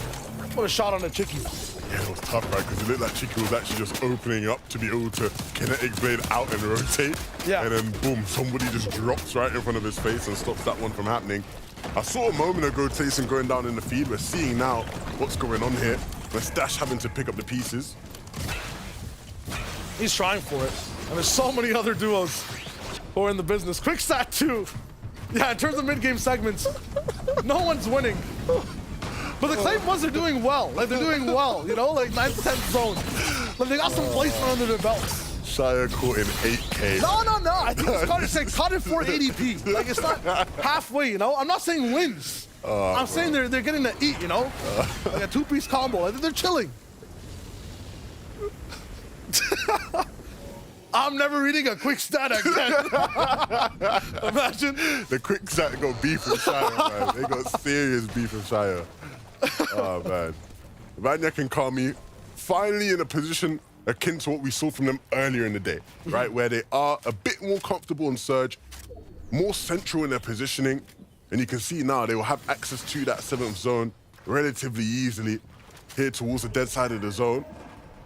Speaker 4: What a shot on a Chicky.
Speaker 8: Yeah, it was tough, right? Because it looked like Chicky was actually just opening up to be able to kinetic blade out and rotate.
Speaker 4: Yeah.
Speaker 8: And then boom, somebody just drops right in front of his face and stops that one from happening. I saw a moment ago Tayson going down in the feed. We're seeing now what's going on here. With Stash having to pick up the pieces.
Speaker 4: He's trying for it. And there's so many other duos who are in the business. Quickstat too. Yeah, in terms of mid-game segments, no one's winning. But the claim was they're doing well. Like, they're doing well, you know? Like, 9th, 10th zone. Like, they got some placement under their belts.
Speaker 8: Shire caught in 8K.
Speaker 4: No. I think it's caught in 480p. Like, it's not halfway, you know? I'm not saying wins. I'm saying they're getting to eat, you know? Like a two-piece combo. They're chilling. I'm never reading a quick stat again. Imagine.
Speaker 8: The quick stat got beef with Shire, man. They got serious beef with Shire. Oh, man. Vanya and Kami finally in a position akin to what we saw from them earlier in the day, right? Where they are a bit more comfortable in Surge, more central in their positioning. And you can see now they will have access to that 7th zone relatively easily here towards the dead side of the zone.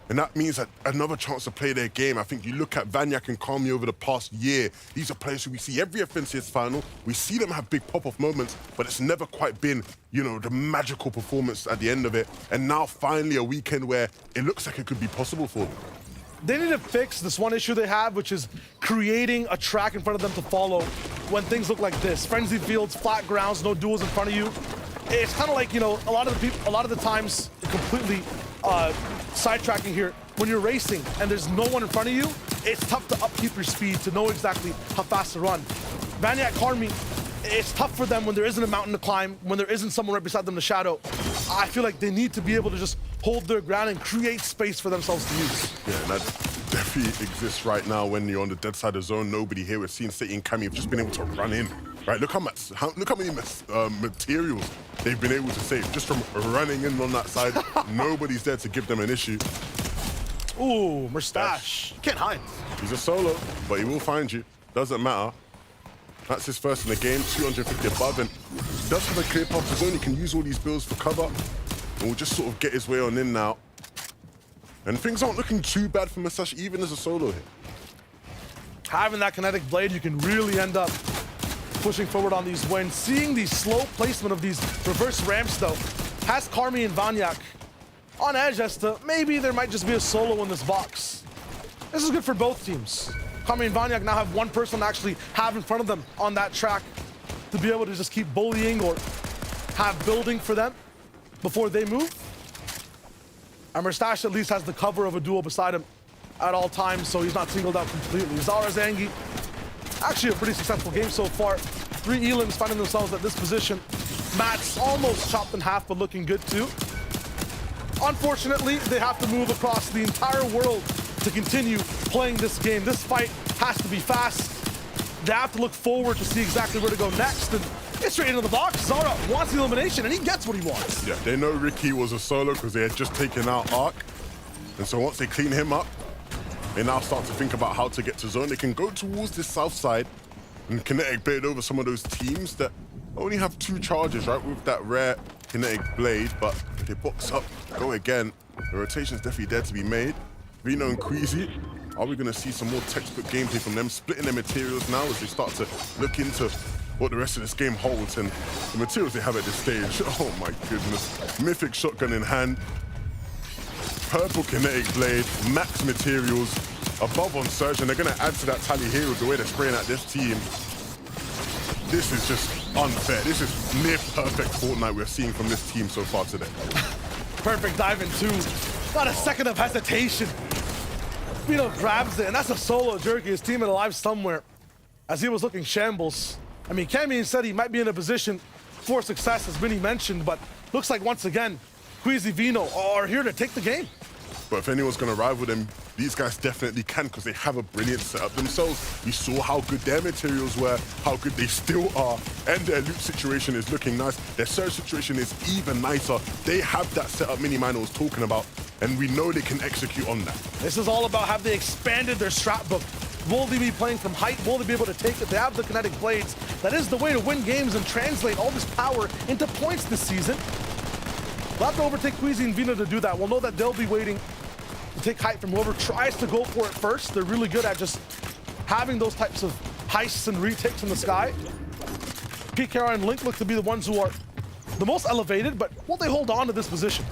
Speaker 8: And that means that another chance to play their game. I think you look at Vanyak and Kami over the past year, these are players who we see every FNCS final. We see them have big pop-off moments, but it's never quite been, you know, the magical performance at the end of it. And now finally a weekend where it looks like it could be possible for them.
Speaker 4: They need to fix this one issue they have, which is creating a track in front of them to follow when things look like this. Frenzy fields, flat grounds, no duels in front of you. It's kind of like, you know, a lot of the times completely sidetracking here. When you're racing and there's no one in front of you, it's tough to upkeep your speed to know exactly how fast to run. Vanyak Karmi, it's tough for them when there isn't a mountain to climb, when there isn't someone right beside them to shadow. I feel like they need to be able to just hold their ground and create space for themselves to use.
Speaker 8: Yeah, and that definitely exists right now when you're on the dead side of the zone. Nobody here. We're seeing City and Kami have just been able to run in. Right, look how many materials they've been able to save just from running in on that side. Nobody's there to give them an issue.
Speaker 4: Ooh, Mustache. Can't hide.
Speaker 8: He's a solo, but he will find you. Doesn't matter. That's his first in the game, 250 above, and he does have a clear path to zone. He can use all these builds for cover, and will just sort of get his way on in now. And things aren't looking too bad for Mustache, even as a solo here.
Speaker 4: Having that kinetic blade, you can really end up pushing forward on these wins. Seeing the slow placement of these reverse ramps, though, has Karmi and Vanyak on edge as to maybe there might just be a solo in this box. This is good for both teams. Karmi and Vanyak now have one person to actually have in front of them on that track to be able to just keep bullying or have building for them before they move. And Mustache at least has the cover of a duo beside him at all times, so he's not singled out completely. Zara Zangi, actually a pretty successful game so far. 3 elims finding themselves at this position. Matt's almost chopped in half, but looking good too. Unfortunately, they have to move across the entire world to continue playing this game. This fight has to be fast. They have to look forward to see exactly where to go next. And it's straight into the box. Zara wants the elimination, and he gets what he wants.
Speaker 8: Yeah, they know Ricky was a solo because they had just taken out Arc. And so once they clean him up, they now start to think about how to get to zone. They can go towards this south side and kinetic blade over some of those teams that only have 2 charges, right, with that rare kinetic blade. But if they box up, go again, the rotation's definitely there to be made. Reno and Queasy, are we going to see some more textbook gameplay from them, splitting their materials now as they start to look into what the rest of this game holds and the materials they have at this stage? Oh my goodness. Mythic shotgun in hand, purple kinetic blade, max materials, above on Surge, and they're going to add to that tally here with the way they're spraying at this team. This is just unfair. This is near perfect Fortnite we're seeing from this team so far today.
Speaker 4: Perfect dive in two. Not a second of hesitation. Vino grabs it, and that's a solo jerky. His teammate alive somewhere as he was looking shambles. I mean, Cammy said he might be in a position for success, as Vinny mentioned, but looks like once again, Queasy Vino are here to take the game.
Speaker 8: But if anyone's going to rival them, these guys definitely can because they have a brilliant setup themselves. We saw how good their materials were, how good they still are, and their loot situation is looking nice. Their surge situation is even nicer. They have that setup Mini-Man was talking about, and we know they can execute on that.
Speaker 4: This is all about have they expanded their strat book. Will they be playing from height? Will they be able to take it? They have the kinetic blades. That is the way to win games and translate all this power into points this season. We'll have to overtake Queasy and Vino to do that. We'll know that they'll be waiting to take height from whoever tries to go for it first. They're really good at just having those types of heists and retakes in the sky. PKR and Link look to be the ones who are the most elevated, but will they hold on to this position?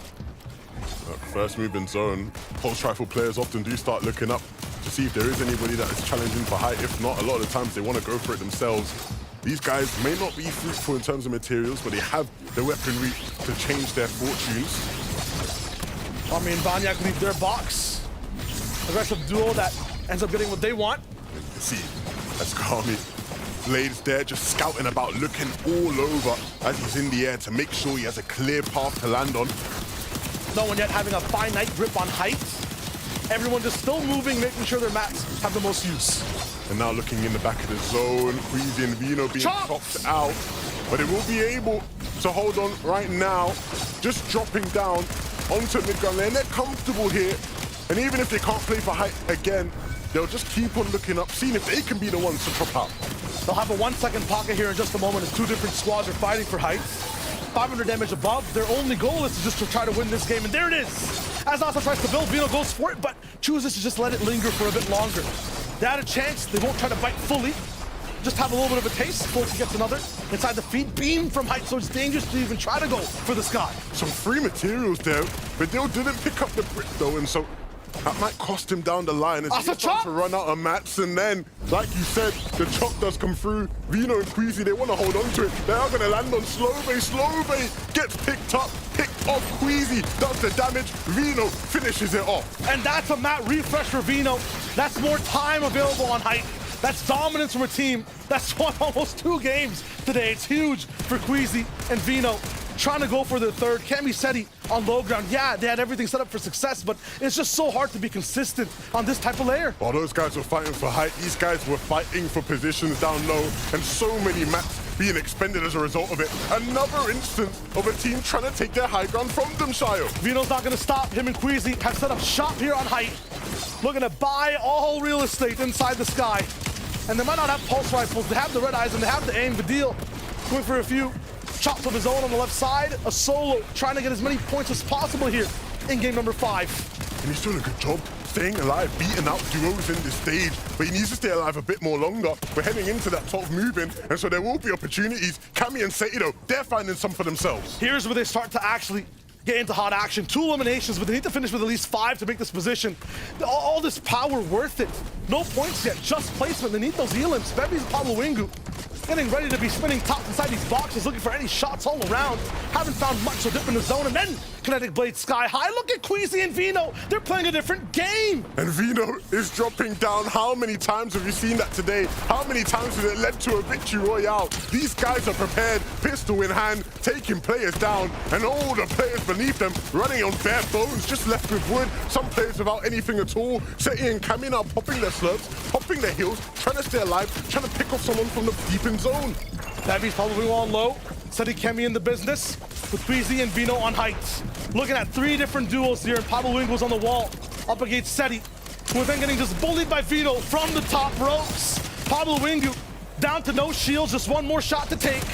Speaker 8: First move in zone, pulse rifle players often do start looking up to see if there is anybody that is challenging for height. If not, a lot of the times they want to go for it themselves. These guys may not be fruitful in terms of materials, but they have the weaponry to change their fortunes.
Speaker 4: Army and Banyak leave their box. Aggressive duo that ends up getting what they want.
Speaker 8: See, that's Kami. Blades there just scouting about, looking all over as he's in the air to make sure he has a clear path to land on.
Speaker 4: No one yet having a finite grip on height. Everyone just still moving, making sure their mats have the most use.
Speaker 8: And now looking in the back of the zone, Queasy and Vino being chopped out. But it will be able to hold on right now, just dropping down onto mid-ground lane. They're comfortable here. And even if they can't play for height again, they'll just keep on looking up, seeing if they can be the ones to drop out.
Speaker 4: They'll have a 1 second pocket here in just a moment as two different squads are fighting for height. 500 damage above. Their only goal is just to try to win this game, and there it is. As Asa tries to build, Vino goes for it, but chooses to just let it linger for a bit longer. They had a chance. They won't try to bite fully. Just have a little bit of a taste before he gets another inside the feet. Beam from height, so it's dangerous to even try to go for the sky.
Speaker 8: Some free materials there, but they didn't pick up the brick though, and so that might cost him down the line as he starts to run out of mats. And then, like you said, the chop does come through. Vino and Queasy, they want to hold on to it. They are going to land on Slowbay. Slowbay gets picked up, picked off. Queasy does the damage. Vino finishes it off.
Speaker 4: And that's a mat refresh for Vino. That's more time available on height. That's dominance from a team that's won almost 2 games today. It's huge for Queasy and Vino. Trying to go for the third. Camiseti on low ground. Yeah, they had everything set up for success, but it's just so hard to be consistent on this type of layer.
Speaker 8: While those guys were fighting for height, these guys were fighting for positions down low, and so many mats being expended as a result of it. Another instance of a team trying to take their high ground from them, Shayo.
Speaker 4: Vino's not going to stop. Him and Queasy have set up shop here on height, looking to buy all real estate inside the sky. And they might not have pulse rifles. They have the red eyes and they have the aim. Vidil going for a few chops of his own on the left side. A solo trying to get as many points as possible here in game number 5.
Speaker 8: And he's doing a good job staying alive, beating out duos in this stage, but he needs to stay alive a bit more longer. We're heading into that top moving, and so there will be opportunities. Cammy and Saito, they're finding some for themselves.
Speaker 4: Here's where they start to actually get into hot action. 2 eliminations, but they need to finish with at least 5 to make this position. All this power worth it. No points yet, just placement. They need those elims. Bebe's Pablo Wingu getting ready to be spinning top inside these boxes, looking for any shots all around. Haven't found much, so dip in the zone, and then Kinetic Blade sky high. Look at Queasy and Vino. They're playing a different game.
Speaker 8: And Vino is dropping down. How many times have you seen that today? How many times has it led to a victory royale? These guys are prepared, pistol in hand, taking players down, and all the players beneath them running on bare bones, just left with wood. Some players without anything at all. Seti and Cammy now popping their slurps, popping their heals, trying to stay alive, trying to pick off someone from the deep in zone.
Speaker 4: Bebe's probably on low. Seti Cammy in the business with Queasy and Vino on height. Looking at 3 different duels here, and Pablo Wingu was on the wall up against Seti, who was then getting just bullied by Vino from the top ropes. Pablo Wingu down to no shields, just 1 more shot to take.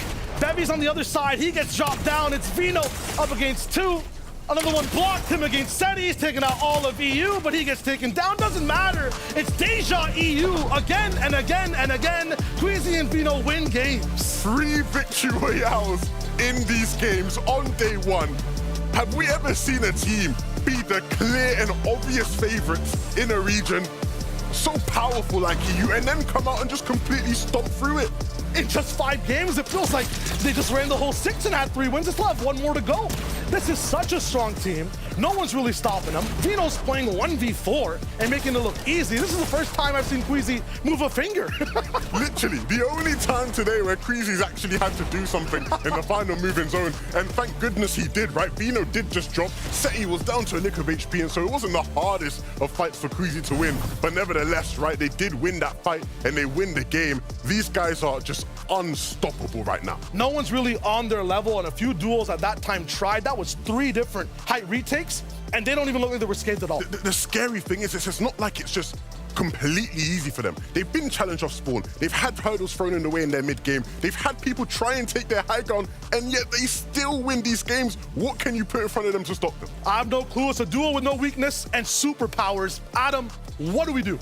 Speaker 4: Bebe's on the other side, he gets dropped down. It's Vino up against 2. Another one blocked him against Seti. He's taking out all of EU, but he gets taken down. Doesn't matter. It's Deja EU again and again and again. Queasy and Vino win games.
Speaker 8: 3 victory royales in these games on day 1. Have we ever seen a team be the clear and obvious favorites in a region so powerful like EU and then come out and just completely stomp through it?
Speaker 4: in just 5 games. It feels like they just ran the whole 6 and had 3 wins. They still have 1 more to go. This is such a strong team. No one's really stopping them. Vino's playing 1v4 and making it look easy. This is the first time I've seen Queasy move a finger.
Speaker 8: Literally, the only time today where Queasy's actually had to do something in the final moving zone, and thank goodness he did, right? Vino did just drop. Seti was down to a lick of HP, and so it wasn't the hardest of fights for Queasy to win. But nevertheless, right, they did win that fight, and they win the game. These guys are just unstoppable right now.
Speaker 4: No one's really on their level, and a few duels at that time tried. That was 3 different height retakes, and they don't even look like they were scathed at all.
Speaker 8: The scary thing is, it's not like it's just completely easy for them. They've been challenged off spawn. They've had hurdles thrown in the way in their mid game. They've had people try and take their high ground, and yet they still win these games. What can you put in front of them to stop them?
Speaker 4: I have no clue. It's a duo with no weakness and superpowers. Adam, what do we do?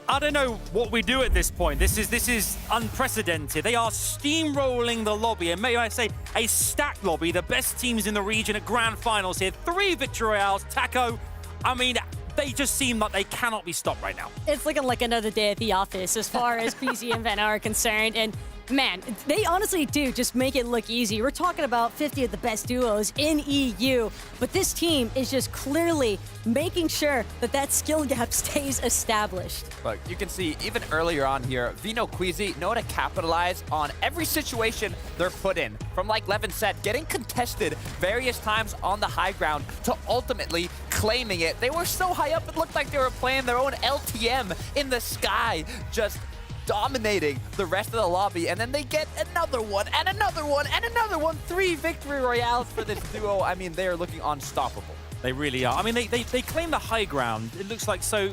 Speaker 5: I don't know what we do at this point. This is unprecedented. They are steamrolling the lobby, and may I say, a stacked lobby. The best teams in the region at grand finals here. 3 victory royales. Taco, I mean, they just seem like they cannot be stopped right now.
Speaker 9: It's looking like another day at the office as far as Queasy and Veno are concerned. And man, they honestly do just make it look easy. We're talking about 50 of the best duos in EU, but this team is just clearly making sure that that skill gap stays established.
Speaker 7: Look, you can see even earlier on here, Vino, Queasy know how to capitalize on every situation they're put in. From like Levin said, getting contested various times on the high ground to ultimately claiming it. They were so high up, it looked like they were playing their own LTM in the sky, just dominating the rest of the lobby, and then they get another one, and another one, and another one. 3 victory royales for this duo. I mean, they are looking unstoppable.
Speaker 5: They really are. I mean, they claim the high ground. It looks like so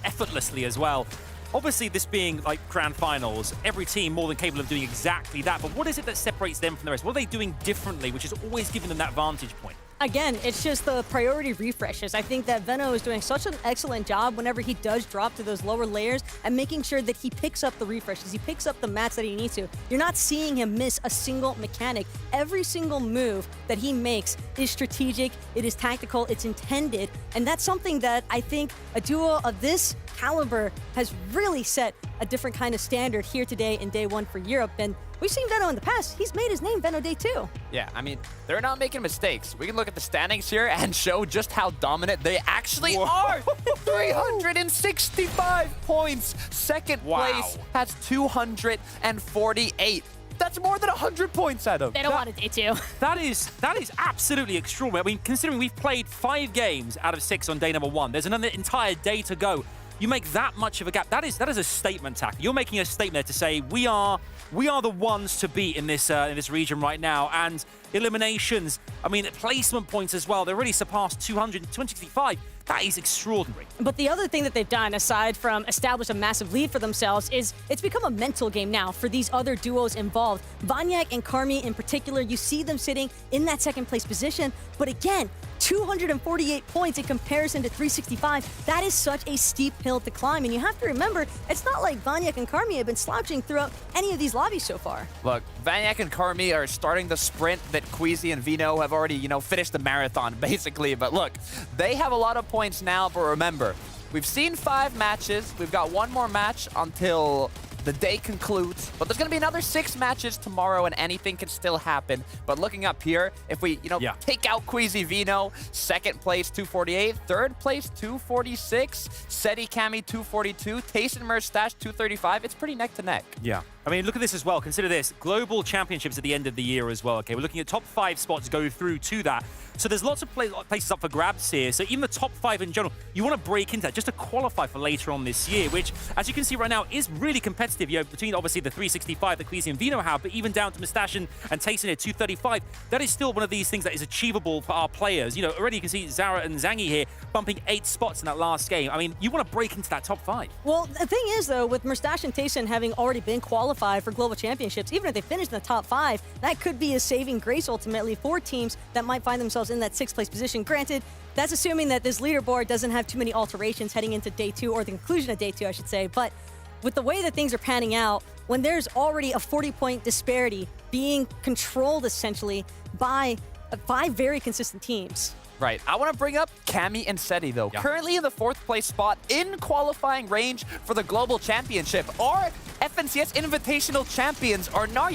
Speaker 5: effortlessly as well. Obviously, this being like grand finals, every team more than capable of doing exactly that. But what is it that separates them from the rest? What are they doing differently, which is always giving them that vantage point?
Speaker 9: Again, it's just the priority refreshes. I think that Veno is doing such an excellent job whenever he does drop to those lower layers and making sure that he picks up the refreshes. He picks up the mats that he needs to. You're not seeing him miss a single mechanic. Every single move that he makes is strategic, it is tactical, it's intended. And that's something that I think a duo of this caliber has really set a different kind of standard here today in day 1 for Europe. And we've seen Veno in the past. He's made his name Veno Day 2.
Speaker 7: Yeah, I mean, they're not making mistakes. We can look at the standings here and show just how dominant they actually are. 365 points. Second place has 248. That's more than 100 points, Adam.
Speaker 9: They don't want a Day 2.
Speaker 5: That is absolutely extraordinary. I mean, considering we've played 5 games out of 6 on day number 1, there's another entire day to go. You make that much of a gap. That is a statement, Tack. You're making a statement there to say we are the ones to beat in this region right now. And eliminations, I mean, placement points as well. They already surpassed 265. That is extraordinary.
Speaker 9: But the other thing that they've done, aside from establish a massive lead for themselves, is it's become a mental game now for these other duos involved. Vanyak and Karmi in particular, you see them sitting in that second place position. But again, 248 points in comparison to 365. That is such a steep hill to climb. And you have to remember, it's not like Vanyak and Karmi have been slouching throughout any of these lobbies so far.
Speaker 7: Look, Vanyak and Karmi are starting the sprint that Queasy and Vino have already, finished the marathon, basically. But look, they have a lot of points now, but remember, we've seen 5 matches. We've got 1 more match until the day concludes, but there's going to be another 6 matches tomorrow, and anything can still happen. But looking up here, if we, take out Queasy Vino, 2nd place 248, 3rd place 246, Seti Kami 242, Tayson Merstash 235. It's pretty neck to neck.
Speaker 5: Yeah. I mean, look at this as well. Consider this. Global Championships at the end of the year as well. Okay, we're looking at top 5 spots go through to that. So there's lots of places up for grabs here. So even the top 5 in general, you want to break into that just to qualify for later on this year, which, as you can see right now, is really competitive. Between obviously the 365 that Queasy and Vino have, but even down to Mustache and Tayson at 235, that is still one of these things that is achievable for our players. Already you can see Zara and Zangi here bumping 8 spots in that last game. I mean, you want to break into that top 5.
Speaker 9: Well, the thing is, though, with Mustache and Tayson having already been qualified for global championships, even if they finish in the top 5, that could be a saving grace ultimately for teams that might find themselves in that 6th place position. Granted, that's assuming that this leaderboard doesn't have too many alterations heading into day 2, or the conclusion of day 2, I should say. But with the way that things are panning out, when there's already a 40-point disparity being controlled essentially by 5 very consistent teams.
Speaker 7: Right. I want to bring up Kami and Seti, though. Yeah. Currently in the 4th place spot in qualifying range for the Global Championship. Are FNCS Invitational Champions are not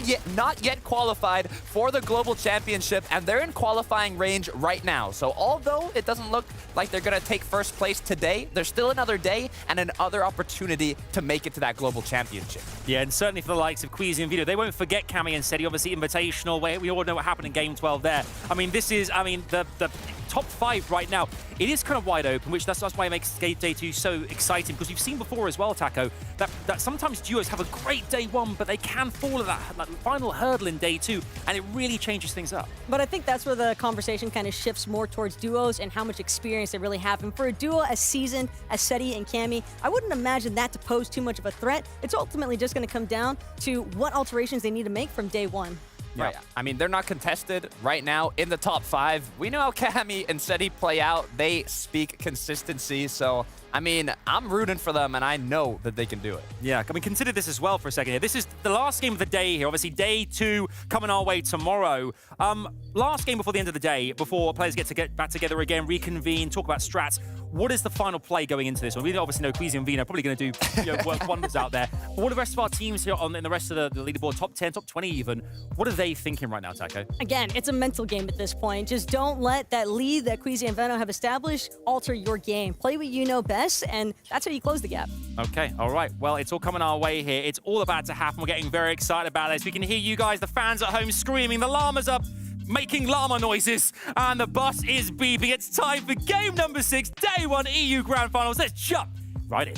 Speaker 7: yet qualified for the Global Championship, and they're in qualifying range right now. So although it doesn't look like they're going to take first place today, there's still another day and another opportunity to make it to that Global Championship.
Speaker 5: Yeah, and certainly for the likes of Queasy and Vito, they won't forget Cammy and Seti, obviously Invitational. We all know what happened in Game 12 there. I mean, this is, the top 5 right now. It is kind of wide open, which that's why it makes Day 2 so exciting, because we've seen before as well, Taco, that sometimes duos have a great Day 1, but they can fall at that final hurdle in Day 2, and it really changes things up.
Speaker 9: But I think that's where the conversation kind of shifts more towards duos and how much experience they really have. And for a duo as seasoned as Seti and Cammy, I wouldn't imagine that to pose too much of a threat. It's ultimately just going to come down to what alterations they need to make from Day 1.
Speaker 7: Right. I mean, they're not contested right now in the top 5. We know how Cammy and Seti play out. They speak consistency. So, I mean, I'm rooting for them, and I know that they can do it.
Speaker 5: Yeah, I mean, consider this as well for a second here. This is the last game of the day here. Obviously, Day 2 coming our way tomorrow. Last game before the end of the day, before players get back together again, reconvene, talk about strats. What is the final play going into this one? We obviously know Queasy and Vino are probably going to do work wonders out there. But what are the rest of our teams here in the rest of the leaderboard, top 10, top 20 even, what are they thinking right now, Taco?
Speaker 9: Again, it's a mental game at this point. Just don't let that lead that Queasy and Vino have established alter your game. Play what you know best, and that's how you close the gap.
Speaker 5: Okay, all right. Well, it's all coming our way here. It's all about to happen. We're getting very excited about this. We can hear you guys, the fans at home, screaming. The llama's up, making llama noises, and the bus is beeping. It's time for game number 6, Day 1 EU Grand Finals. Let's jump right in.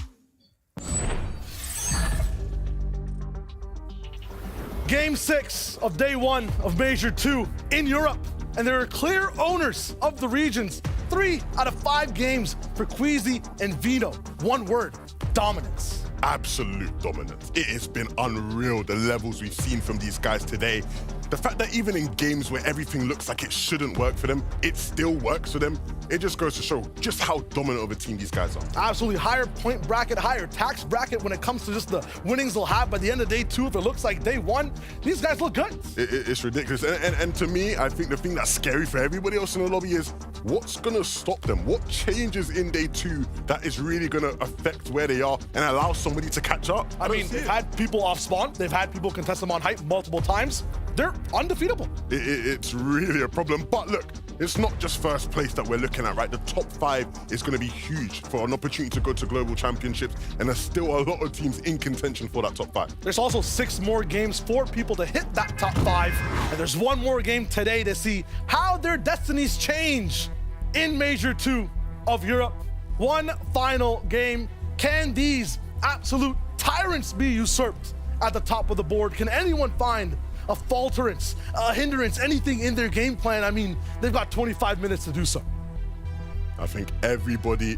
Speaker 4: Game 6 of Day 1 of Major 2 in Europe. And there are clear owners of the regions. 3 out of 5 games for Queasy and Vino. One word, dominance.
Speaker 8: Absolute dominance. It has been unreal, the levels we've seen from these guys today. The fact that even in games where everything looks like it shouldn't work for them, it still works for them. It just goes to show just how dominant of a team these guys are.
Speaker 4: Absolutely. Higher point bracket, higher tax bracket when it comes to just the winnings they'll have by the end of Day 2. If it looks like Day 1, these guys look good.
Speaker 8: It's ridiculous. And to me, I think the thing that's scary for everybody else in the lobby is what's going to stop them? What changes in Day 2 that is really going to affect where they are and allow somebody to catch up?
Speaker 4: I mean, they've had people off spawn. They've had people contest them on height multiple times. They're undefeatable.
Speaker 8: It's really a problem. But look, it's not just first place that we're looking at, right? The top 5 is going to be huge for an opportunity to go to global championships, and there's still a lot of teams in contention for that top 5.
Speaker 4: There's also 6 more games for people to hit that top 5, and there's one more game today to see how their destinies change in Major 2 of Europe. One final game. Can these absolute tyrants be usurped at the top of the board? Can anyone find a falterance, a hindrance, anything in their game plan? I mean, they've got 25 minutes to do so.
Speaker 8: I think everybody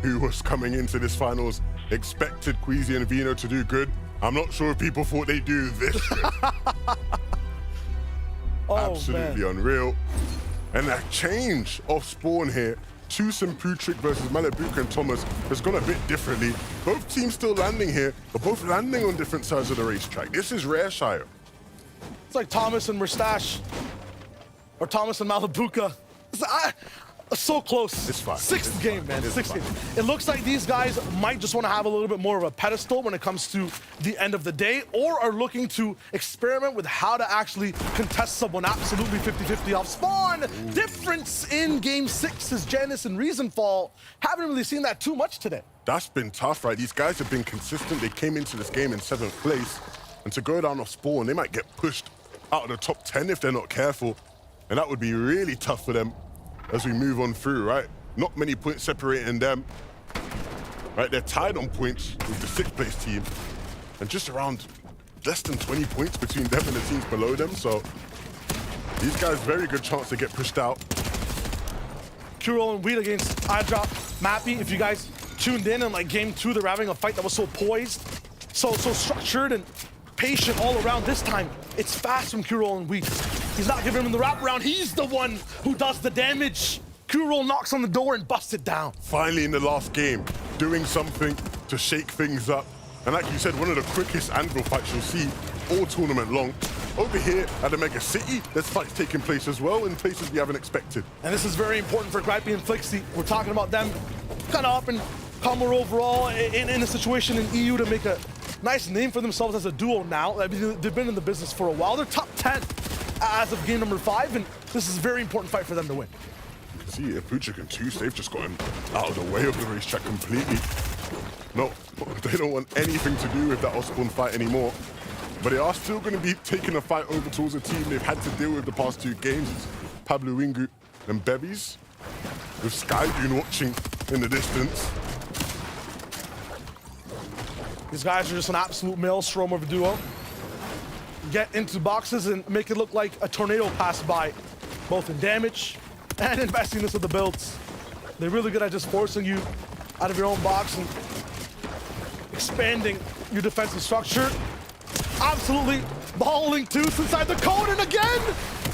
Speaker 8: who was coming into this finals expected Queasy and Vino to do good. I'm not sure if people thought they'd do this. Absolutely unreal. And that change of spawn here, Tucson Putrick versus Malibuka and Thomas, has gone a bit differently. Both teams still landing here, but both landing on different sides of the racetrack. This is rare, Shire.
Speaker 4: It's like Thomas and Mustache, or Thomas and Malibuka. So close.
Speaker 8: It's fine.
Speaker 4: Sixth game, man. Sixth game. It looks like these guys might just want to have a little bit more of a pedestal when it comes to the end of the day, or are looking to experiment with how to actually contest someone absolutely 50-50 off spawn. Difference in Game 6 is Janus and Reasonfall. Haven't really seen that too much today.
Speaker 8: That's been tough, right? These guys have been consistent. They came into this game in 7th place, and to go down off spawn, they might get pushed out of the top 10 if they're not careful, and that would be really tough for them as we move on through, right? Not many points separating them, right? They're tied on points with the 6th place team, and just around less than 20 points between them and the teams below them, so these guys, very good chance to get pushed out.
Speaker 4: Kurol and Weed against iDrop. Mappy, if you guys tuned in like Game 2, they're having a fight that was so poised, so structured and patient all around. This time, it's fast from Kurol and Weed. He's not giving him the wraparound. He's the one who does the damage. Kurol knocks on the door and busts it down.
Speaker 8: Finally in the last game, doing something to shake things up. And like you said, one of the quickest Anvil fights you'll see all tournament long. Over here at the Mega City, there's fights taking place as well in places we haven't expected.
Speaker 4: And this is very important for Gripey and Flixie. We're talking about them kind of up and comer overall in a situation in EU to make nice name for themselves as a duo now. I mean, they've been in the business for a while. They're top 10 as of game number 5, and this is a very important fight for them to win.
Speaker 8: You can see if Puchik and Toos, they've just gotten out of the way of the racetrack completely. No, they don't want anything to do with that Osborne fight anymore. But they are still going to be taking a fight over towards a team they've had to deal with the past 2 games. It's Pablo Wingu and Bebies, with Skyboon watching in the distance.
Speaker 4: These guys are just an absolute maelstrom of a duo. Get into boxes and make it look like a tornado passed by, both in damage and in messiness of the builds. They're really good at just forcing you out of your own box and expanding your defensive structure. Absolutely balling Toos inside the cone, and again,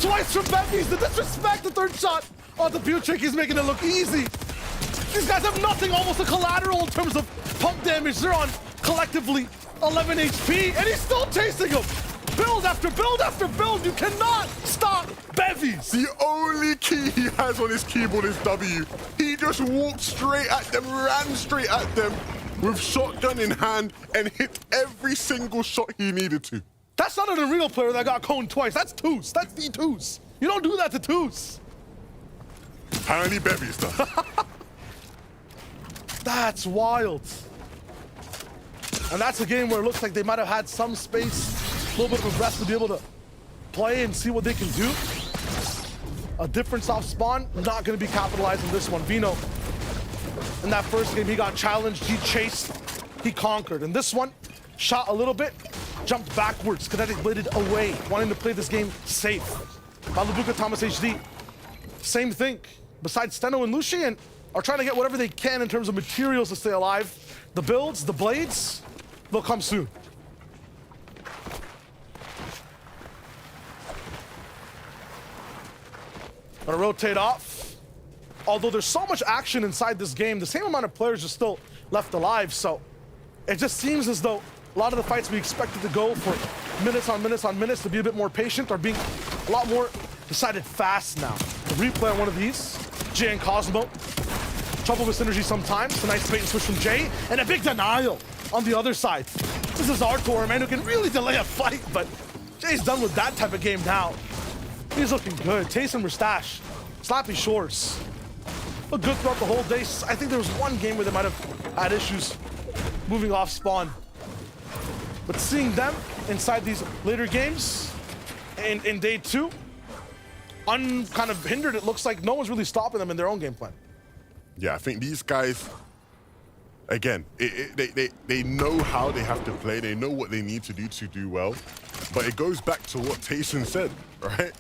Speaker 4: twice from Bebies. The disrespect, the third shot on the Puchik, he's making it look easy. These guys have nothing, almost a collateral in terms of pump damage. They're on collectively 11 HP, and he's still chasing him. Build after build after build. You cannot stop Bebies.
Speaker 8: The only key he has on his keyboard is W. He just walked straight at them, ran straight at them with shotgun in hand, and hit every single shot he needed to.
Speaker 4: That's not an Unreal player that got coned twice. That's Toos. That's the Toos. You don't do that to Toos.
Speaker 8: Apparently Bebies does.
Speaker 4: That's wild. And that's a game where it looks like they might have had some space, a little bit of rest to be able to play and see what they can do. A difference off spawn, not going to be capitalized in this one. Vino, in that first game, he got challenged, he chased, he conquered. In this one, shot a little bit, jumped backwards, kinetic bladed away, wanting to play this game safe. Malabuka Thomas HD, same thing. Besides Steno and Lucian, are trying to get whatever they can in terms of materials to stay alive. The builds, the blades, they'll come soon. Gonna rotate off. Although there's so much action inside this game, the same amount of players are still left alive, so it just seems as though a lot of the fights we expected to go for minutes on minutes on minutes to be a bit more patient are being a lot more decided fast now. The replay on one of these, Jay and Cosmo. Trouble with synergy sometimes. A nice bait and switch from Jay, and a big denial on the other side. This is Artur, a man who can really delay a fight, but Jay's done with that type of game now. He's looking good. Taste and Mustache, Slappy Shores. Look good throughout the whole day. I think there was one game where they might have had issues moving off spawn. But seeing them inside these later games in day 2, kind of hindered, it looks like no one's really stopping them in their own game plan.
Speaker 8: Yeah, I think these guys, again, they know how they have to play. They know what they need to do well. But it goes back to what Tayson said, right?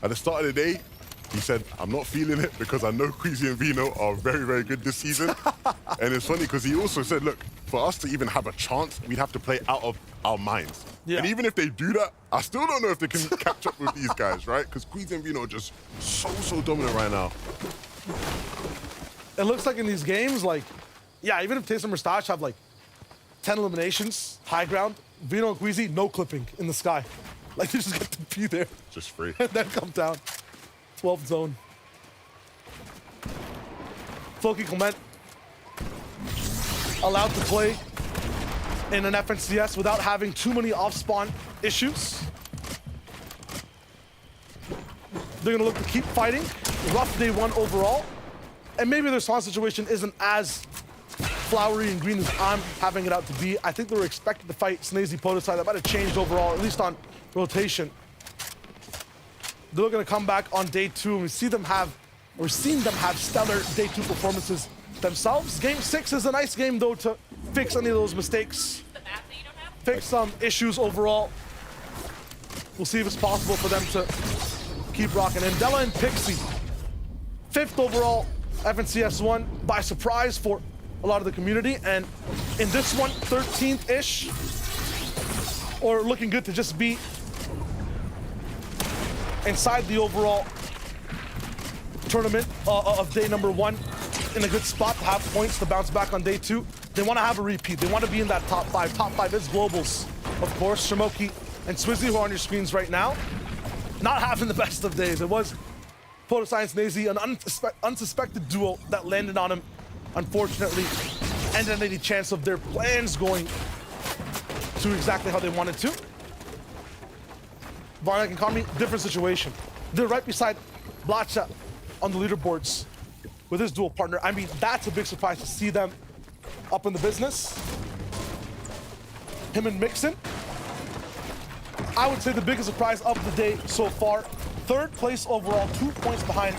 Speaker 8: At the start of the day, he said, I'm not feeling it because I know Queasy and Vino are very, very good this season. And it's funny because he also said, look, for us to even have a chance, we'd have to play out of our minds. Yeah. And even if they do that, I still don't know if they can catch up with these guys, right? Because Queasy and Vino are just so dominant right now.
Speaker 4: It looks like in these games, like, yeah, even if Taste and Mustache have like 10 eliminations, high ground, Vino and Queasy, no clipping in the sky. Like, you just get to be there.
Speaker 8: Just free.
Speaker 4: And then come down. 12th zone. Floki Clement allowed to play in an FNCS without having too many off-spawn issues. They're gonna look to keep fighting. Rough day 1 overall. And maybe their spawn situation isn't as flowery and green as I'm having it out to be. I think they were expected to fight Snazy Podesai. That might have changed overall, at least on rotation. They're looking to come back on day 2, and we've seen them have stellar day 2 performances themselves. Game 6 is a nice game, though, to fix any of those mistakes. Fix some issues overall. We'll see if it's possible for them to keep rocking. And Della and Pixie, 5th overall FNCS1 by surprise for a lot of the community. And in this one, 13th-ish, or looking good to just be inside the overall tournament of day number 1 in a good spot to have points to bounce back on day 2. They want to have a repeat. They want to be in that top 5. Top 5 is globals, of course. Shimoki and Swizzy, who are on your screens right now, not having the best of days. It was Podesai and Snazy, an unsuspected duo that landed on him, unfortunately, and any chance of their plans going to exactly how they wanted to. Varnak and Kami, different situation. They're right beside Blacha on the leaderboards with his dual partner. I mean, that's a big surprise to see them up in the business. Him and Mixon. I would say the biggest surprise of the day so far. Third place overall, 2 points behind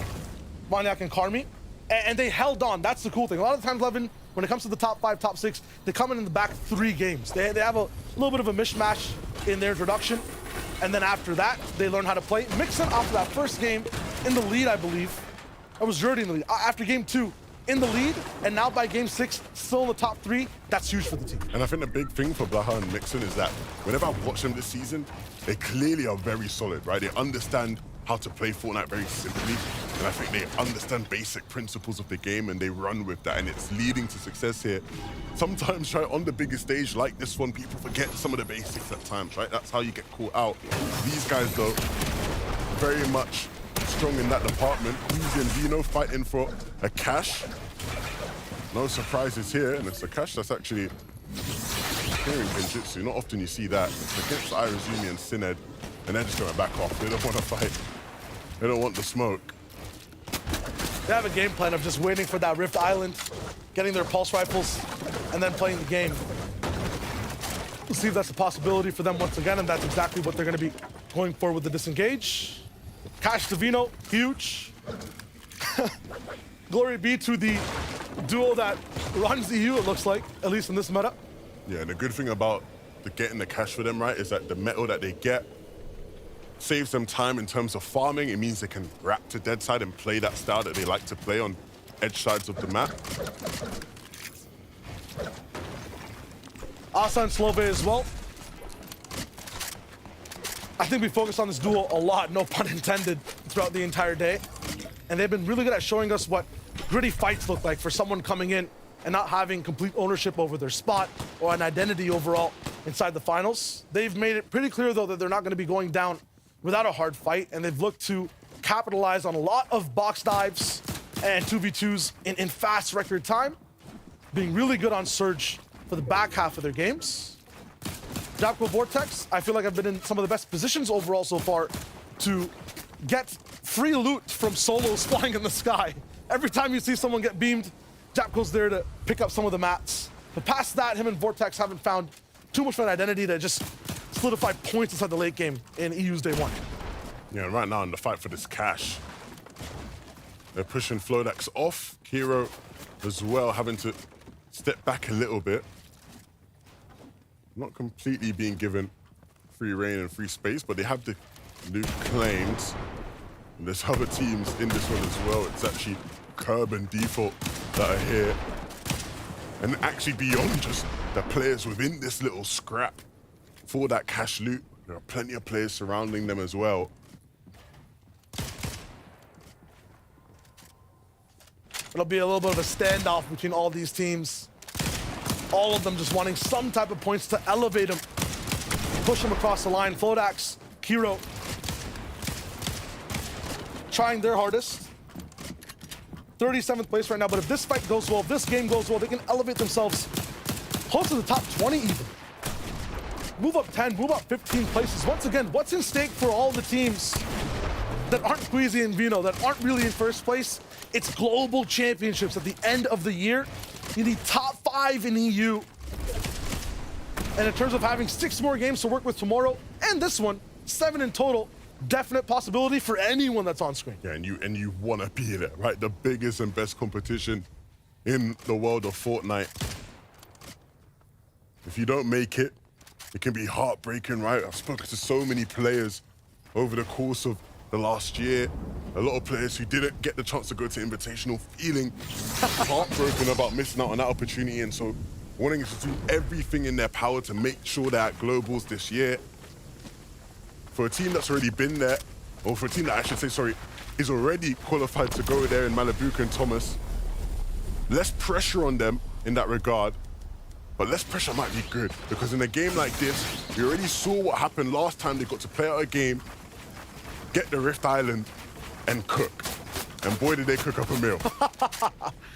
Speaker 4: Varnak and Karmi. And they held on. That's the cool thing. A lot of times, Levin, when it comes to the top 5, top 6, they come in the back 3 games. They have a little bit of a mishmash in their introduction. And then after that, they learn how to play. Mixon, after that first game, in the lead, I believe. I was Jordy in the lead. After game 2, in the lead, and now by game 6, still in the top 3. That's huge for the team.
Speaker 8: And I think the big thing for Blaha and Mixon is that whenever I've watched them this season, they clearly are very solid, right? They understand how to play Fortnite very simply, and I think they understand basic principles of the game and they run with that, and it's leading to success here. Sometimes, right, on the biggest stage like this one, people forget some of the basics at times, right? That's how you get caught out. These guys, though, very much strong in that department. Uzi and Vino fighting for a cash. No surprises here, and it's a cash that's actually clearing Genjutsu. Not often you see that. It's against Irazumi and Sined, and they're just going to back off. They don't want to fight. They don't want the smoke.
Speaker 4: They have a game plan of just waiting for that Rift Island, getting their pulse rifles, and then playing the game. We'll see if that's a possibility for them once again, and that's exactly what they're going to be going for with the disengage. Cash to Vino, huge. Glory be to the duo that runs EU, it looks like, at least in this meta.
Speaker 8: Yeah, and the good thing about getting the cash for them, right, is that the metal that they get saves them time in terms of farming. It means they can wrap to dead side and play that style that they like to play on edge sides of the map.
Speaker 4: Asa and Slove as well. I think we focused on this duo a lot, no pun intended, throughout the entire day. And they've been really good at showing us what gritty fights look like for someone coming in and not having complete ownership over their spot or an identity overall inside the finals. They've made it pretty clear, though, that they're not going to be going down without a hard fight, and they've looked to capitalize on a lot of box dives and 2v2s in fast record time, being really good on Surge for the back half of their games. Japco Vortex, I feel like I've been in some of the best positions overall so far to get free loot from solos flying in the sky. Every time you see someone get beamed, Japco's there to pick up some of the mats. But past that, him and Vortex haven't found too much of an identity to just solidify points inside the late game in EU's day 1.
Speaker 8: Yeah, right now in the fight for this cash, they're pushing Flodax off. Kiro as well having to step back a little bit. Not completely being given free reign and free space, but they have the loot claims. And there's other teams in this one as well. It's actually Curb and Default that are here. And actually beyond just the players within this little scrap for that cash loot, there are plenty of players surrounding them as well.
Speaker 4: It'll be a little bit of a standoff between all these teams. All of them just wanting some type of points to elevate them, push them across the line. Flodax, Kiro, trying their hardest. 37th place right now, but if this fight goes well, if this game goes well, they can elevate themselves close to the top 20 even. Move up 10, move up 15 places. Once again, what's in stake for all the teams that aren't Queasy and Vino, that aren't really in first place? It's global championships at the end of the year. You need top 5 in EU. And in terms of having 6 more games to work with tomorrow, and this one, 7 in total, definite possibility for anyone that's on screen.
Speaker 8: Yeah, and you want to be there, right? The biggest and best competition in the world of Fortnite. If you don't make it, it can be heartbreaking, right? I've spoken to so many players over the course of the last year. A lot of players who didn't get the chance to go to Invitational feeling heartbroken about missing out on that opportunity, and so wanting to do everything in their power to make sure they're at Globals this year. For a team that's already been there, or for a team that I should say, sorry, is already qualified to go there in Malabuka and Thomas, less pressure on them in that regard, but less pressure might be good, because in a game like this, we already saw what happened last time they got to play out a game, get the Rift Island, and cook. And boy, did they cook up a meal.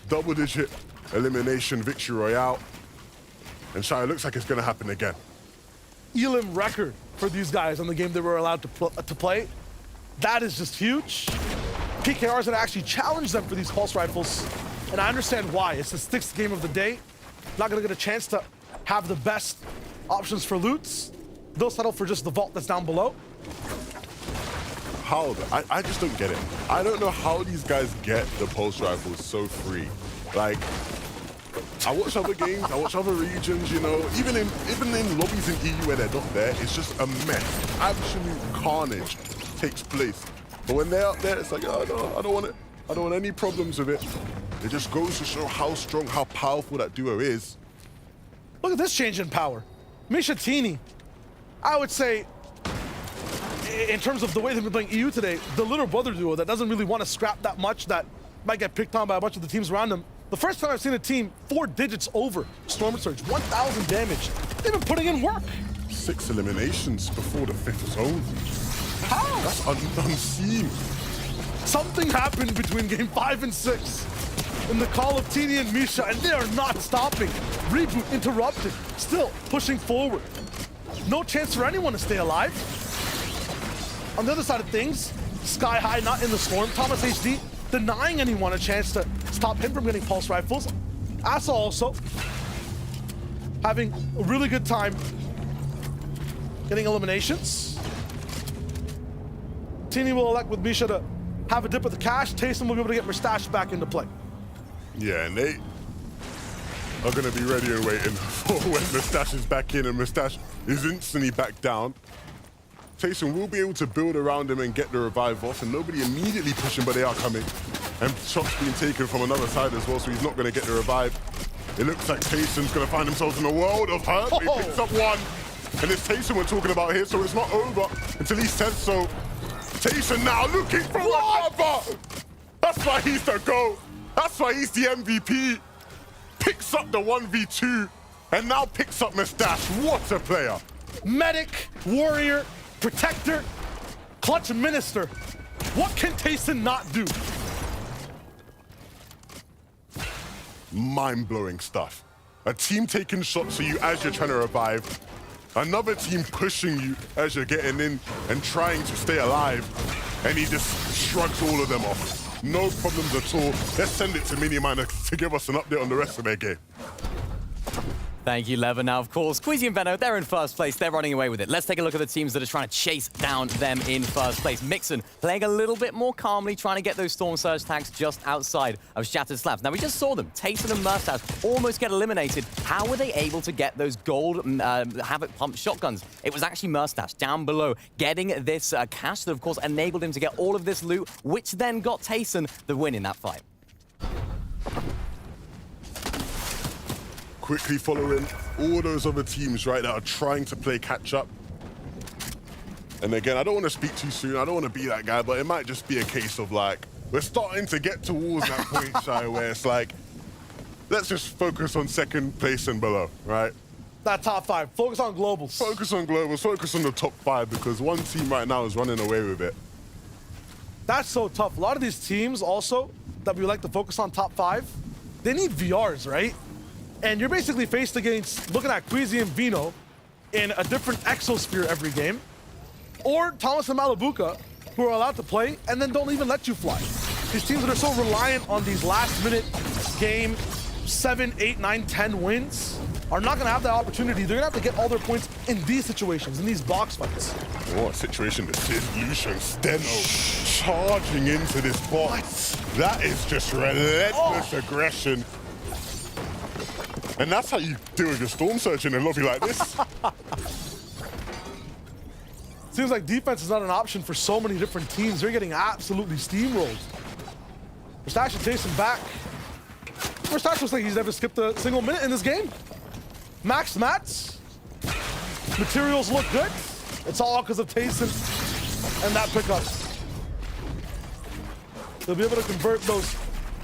Speaker 8: Double-digit elimination victory royale. And Shai, looks like it's going to happen again.
Speaker 4: elim record for these guys on the game they were allowed to play. That is just huge. PKR is gonna actually challenge them for these pulse rifles, and I understand why. It's the 6th game of the day. Not gonna get a chance to have the best options for loots. They'll settle for just the vault that's down below.
Speaker 8: How? I just don't get it. I don't know how these guys get the pulse rifles so free. Like, I watch other games, I watch other regions, you know, even in lobbies in EU where they're not there, it's just a mess. Absolute carnage takes place. But when they're up there, it's like, oh, no, I don't want any problems with it. It just goes to show how strong, how powerful that duo is.
Speaker 4: Look at this change in power. Misha Tini, I would say, in terms of the way they've been playing EU today, the little brother duo that doesn't really want to scrap that much, that might get picked on by a bunch of the teams around them. The first time I've seen a team 4 digits over Storm Surge, 1,000 damage. They've been putting in work.
Speaker 8: 6 eliminations before the 5th zone.
Speaker 4: How?
Speaker 8: That's unseen.
Speaker 4: Something happened between game 5 and 6 in the call of Tini and Misha, and they are not stopping. Reboot interrupted, still pushing forward. No chance for anyone to stay alive. On the other side of things, Sky High not in the storm. Thomas HD denying anyone a chance to stop him from getting pulse rifles. Asa also having a really good time getting eliminations. Tini will elect with Misha to have a dip of the cash. Taysom will be able to get Mustache back into play.
Speaker 8: Yeah, and they are going to be ready and waiting for when Mustache is back in, and Mustache is instantly back down. Taysom will be able to build around him and get the revive off, and nobody immediately pushing, but they are coming. And shots being taken from another side as well, so he's not going to get the revive. It looks like Taysom's going to find himself in a world of hurt. He picks up one, and it's Taysom we're talking about here, so it's not over until he says so. Taysom now looking for another. That's why he's the GOAT. That's why he's the MVP. Picks up the 1v2, and now picks up Mustache. What a player.
Speaker 4: Medic, warrior, protector, clutch minister. What can Taysom not do?
Speaker 8: Mind-blowing stuff. A team taking shots at you as you're trying to revive. Another team pushing you as you're getting in and trying to stay alive. And he just shrugs all of them off. No problems at all. Let's send it to Miniminer to give us an update on the rest of their game.
Speaker 6: Thank you, Lever. Now, of course, Queasy and Venno, they're in first place. They're running away with it. Let's take a look at the teams that are trying to chase down them in first place. Mixon playing a little bit more calmly, trying to get those Storm Surge tags just outside of Shattered Slabs. Now, we just saw them, Taysom and Mustache, almost get eliminated. How were they able to get those gold Havoc Pump shotguns? It was actually Mustache down below getting this cash that, of course, enabled him to get all of this loot, which then got Taysom the win in that fight.
Speaker 8: Quickly following all those other teams, right, that are trying to play catch up. And again, I don't want to speak too soon. I don't want to be that guy, but it might just be a case of like, we're starting to get towards that point, Shai, where it's like, let's just focus on second place and below, right?
Speaker 4: That top 5. Focus on globals.
Speaker 8: Focus on globals. Focus on the top 5, because one team right now is running away with it.
Speaker 4: That's so tough. A lot of these teams also that we like to focus on top 5, they need VRs, right? And you're basically faced against looking at Queasy and Vino in a different exosphere every game, or Thomas and Malibuka, who are allowed to play and then don't even let you fly. These teams that are so reliant on these last-minute game 7, 8, 9, 10 wins are not going to have that opportunity. They're going to have to get all their points in these situations, in these box fights.
Speaker 8: What a situation this is. Lucian Steno charging into this box. What? That is just relentless aggression. And that's how you deal with your Storm Surge in a lobby like this.
Speaker 4: Seems like defense is not an option for so many different teams. They're getting absolutely steamrolled. Mustache and Taysom back. Mustache looks like he's never skipped a single minute in this game. Max mats. Materials look good. It's all because of Taysom and that pickup. They'll be able to convert those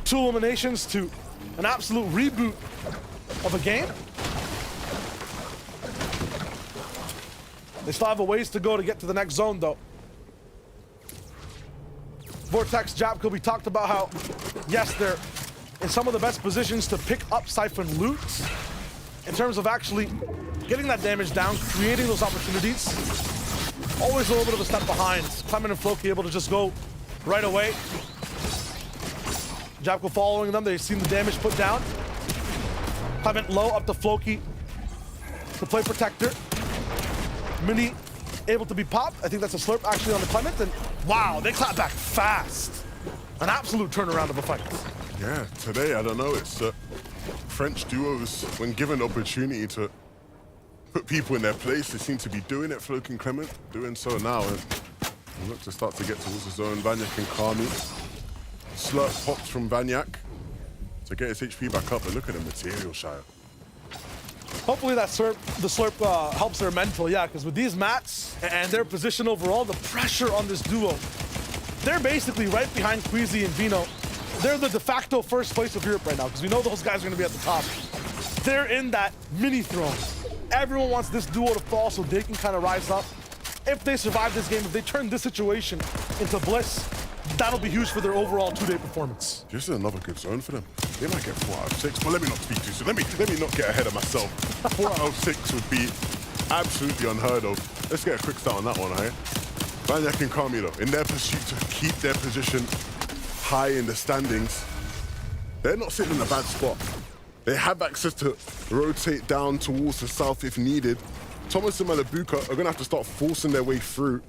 Speaker 4: 2 eliminations to an absolute reboot of a game. They still have a ways to go to get to the next zone, though. Vortex, Japko, we talked about how, yes, they're in some of the best positions to pick up Siphon loot in terms of actually getting that damage down, creating those opportunities. Always a little bit of a step behind. Clement and Floki able to just go right away. Japko following them. They've seen the damage put down. Clement low up to Floki to play protector. Mini able to be popped. I think that's a slurp actually on the Clement. And wow, they clap back fast. An absolute turnaround of a fight.
Speaker 8: Yeah, today, I don't know, it's French duos, when given opportunity to put people in their place, they seem to be doing it. Floki and Clement doing so now. And look to start to get towards the zone. Vanyak and Kami. Slurp pops from Vanyak to get his HP back up. But look at the material, Shire.
Speaker 4: Hopefully that the slurp helps their mental, yeah, because with these mats and their position overall, the pressure on this duo, they're basically right behind Queasy and Vino. They're the de facto first place of Europe right now, because we know those guys are going to be at the top. They're in that mini throne. Everyone wants this duo to fall so they can kind of rise up. If they survive this game, if they turn this situation into bliss, that'll be huge for their overall two-day performance.
Speaker 8: This is another good zone for them. They might get 4 out of 6, but let me not speak too soon. Let me not get ahead of myself. 4 out of 6 would be absolutely unheard of. Let's get a quick start on that one, right? Vanyak and Kami, though, in their pursuit to keep their position high in the standings, they're not sitting in a bad spot. They have access to rotate down towards the south if needed. Thomas and Malabuka are going to have to start forcing their way through.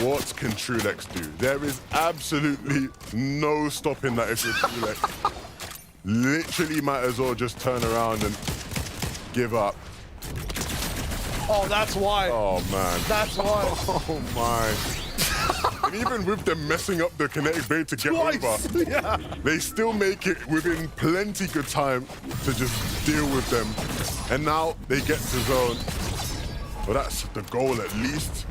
Speaker 8: What can Trulex do? There is absolutely no stopping that if you're Trulex. Literally might as well just turn around and give up.
Speaker 4: Oh, that's why.
Speaker 8: Oh, man.
Speaker 4: That's why.
Speaker 8: Oh, my. And even with them messing up the kinetic blade to get over,
Speaker 4: yeah,
Speaker 8: they still make it within plenty good time to just deal with them. And now they get to zone. Well, that's the goal at least.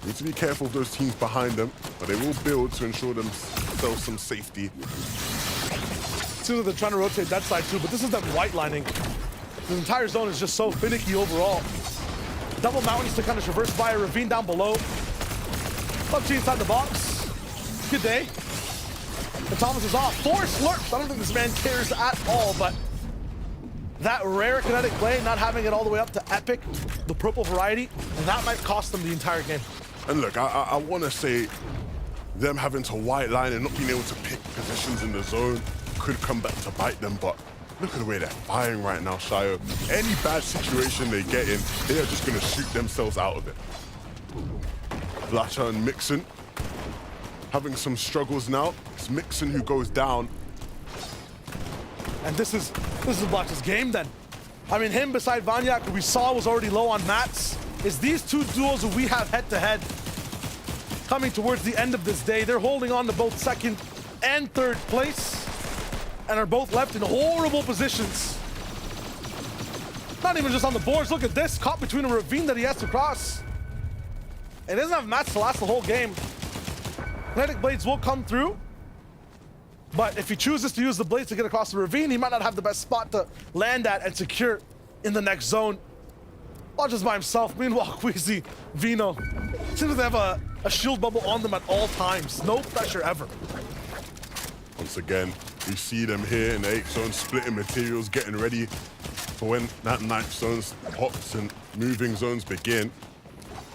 Speaker 8: Need to be careful of those teams behind them, but they will build to ensure themselves some safety.
Speaker 4: Seems like they're trying to rotate that side too, but this is them white lining. The entire zone is just so finicky overall. Double mountains to kind of traverse by a ravine down below. PUBG inside the box. Good day. And Thomas is off. 4 slurps. I don't think this man cares at all, but that rare kinetic blade, not having it all the way up to epic, the purple variety, and that might cost them the entire game.
Speaker 8: And look, I want to say them having to white line and not being able to pick positions in the zone could come back to bite them, but look at the way they're firing right now, Shayo. Any bad situation they get in, they are just going to shoot themselves out of it. Blatcher and Mixon having some struggles now. It's Mixon who goes down.
Speaker 4: And this is Blatcher's game then. I mean, him beside Vanyak, who we saw was already low on mats, is these two duos who we have head-to-head coming towards the end of this day. They're holding on to both second and third place and are both left in horrible positions. Not even just on the boards. Look at this, caught between a ravine that he has to cross. And he doesn't have mats to last the whole game. Kinetic blades will come through, but if he chooses to use the blades to get across the ravine, he might not have the best spot to land at and secure in the next zone. Watches by himself. Meanwhile, Queasy, Vino, seems like they have a shield bubble on them at all times. No pressure ever.
Speaker 8: Once again, we see them here in the 8th zone, splitting materials, getting ready for when that 9th zone's hops and moving zones begin.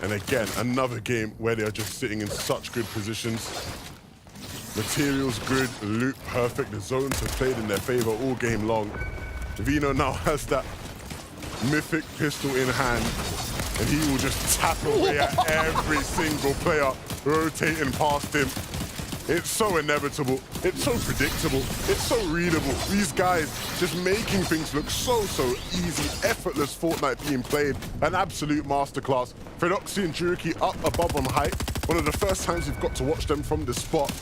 Speaker 8: And again, another game where they're just sitting in such good positions. Materials good, loot perfect. The zones have played in their favor all game long. Vino now has that mythic pistol in hand, and he will just tap away at every single player rotating past him. It's so inevitable. It's so predictable. It's so readable. These guys just making things look so easy. Effortless Fortnite being played. An absolute masterclass. Fedoxy and Juruki up above on height. One of the first times we've got to watch them from the spot.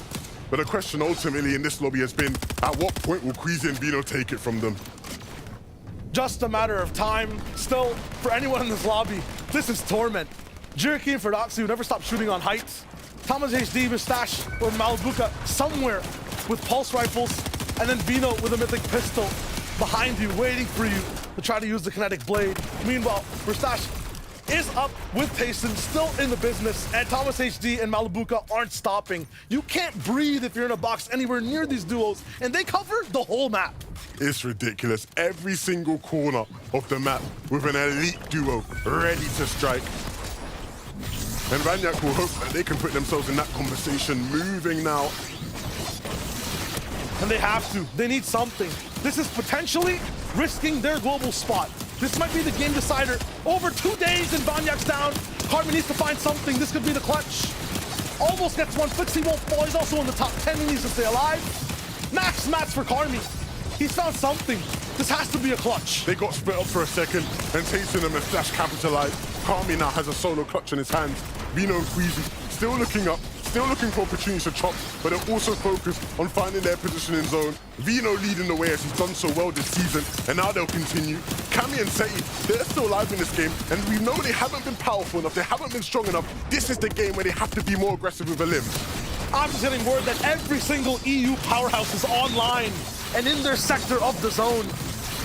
Speaker 8: But the question ultimately in this lobby has been, at what point will Queasy and Vino take it from them?
Speaker 4: Just a matter of time. Still, for anyone in this lobby, this is torment. Juruki and Fedoxy who never stop shooting on heights. Thomas HD, Mustache, or Malabuka somewhere with pulse rifles, and then Vino with a mythic pistol behind you, waiting for you to try to use the kinetic blade. Meanwhile, Mustache is up with Tayson, still in the business, and Thomas HD and Malibuka aren't stopping. You can't breathe if you're in a box anywhere near these duos, and they cover the whole map.
Speaker 8: It's ridiculous. Every single corner of the map with an elite duo ready to strike. And Ranyak will hope that they can put themselves in that conversation, moving now.
Speaker 4: And they have to. They need something. This is potentially risking their global spot. This might be the game decider. Over 2 days and Vanyak's down. Carmi needs to find something. This could be the clutch. Almost gets one. Flixie won't fall. He's also in the top 10. He needs to stay alive. Max mats for Carmi. He's found something. This has to be a clutch.
Speaker 8: They got split up for a second, and Tayson and Mustache capitalized. Carmi now has a solo clutch in his hands. Vino and Queasy still looking up, still looking for opportunities to chop, but they're also focused on finding their position in zone. Vino leading the way as he's done so well this season, and now they'll continue. Cami and Seti, they're still alive in this game, and we know they haven't been powerful enough, they haven't been strong enough. This is the game where they have to be more aggressive with a limb.
Speaker 4: I'm just getting word that every single EU powerhouse is online and in their sector of the zone.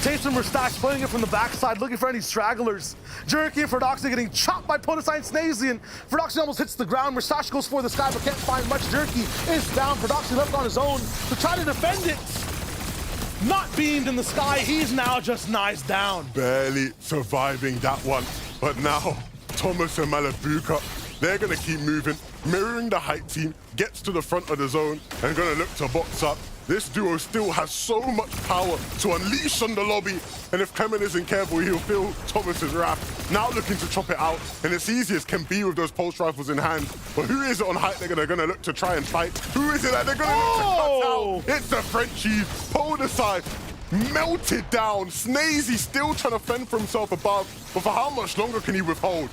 Speaker 4: Tayson Mustache playing it from the backside, looking for any stragglers. Jerky and Ferdoxy getting chopped by Podesai and Snazian. Ferdoxy almost hits the ground. Mustache goes for the sky, but can't find much. Jerky is down. Ferdoxy left on his own to try to defend it. Not beamed in the sky. He's now just nice down.
Speaker 8: Barely surviving that one. But now, Thomas and Malibuka, they're going to keep moving, mirroring the height team, gets to the front of the zone, and going to look to box up. This duo still has so much power to unleash on the lobby, and if Clement isn't careful, he'll feel Thomas's wrath. Now looking to chop it out, and it's easy as can be with those pulse rifles in hand. But who is it on height they're gonna look to try and fight? Who is it that they're gonna look to cut out? It's the Frenchies. Podesai melted down. Snazy still trying to fend for himself above, but for how much longer can he withhold?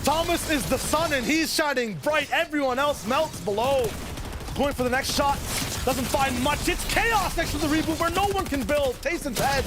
Speaker 4: Thomas is the sun, and he's shining bright. Everyone else melts below. Going for the next shot. Doesn't find much. It's chaos next to the reboot where no one can build. Tayson's head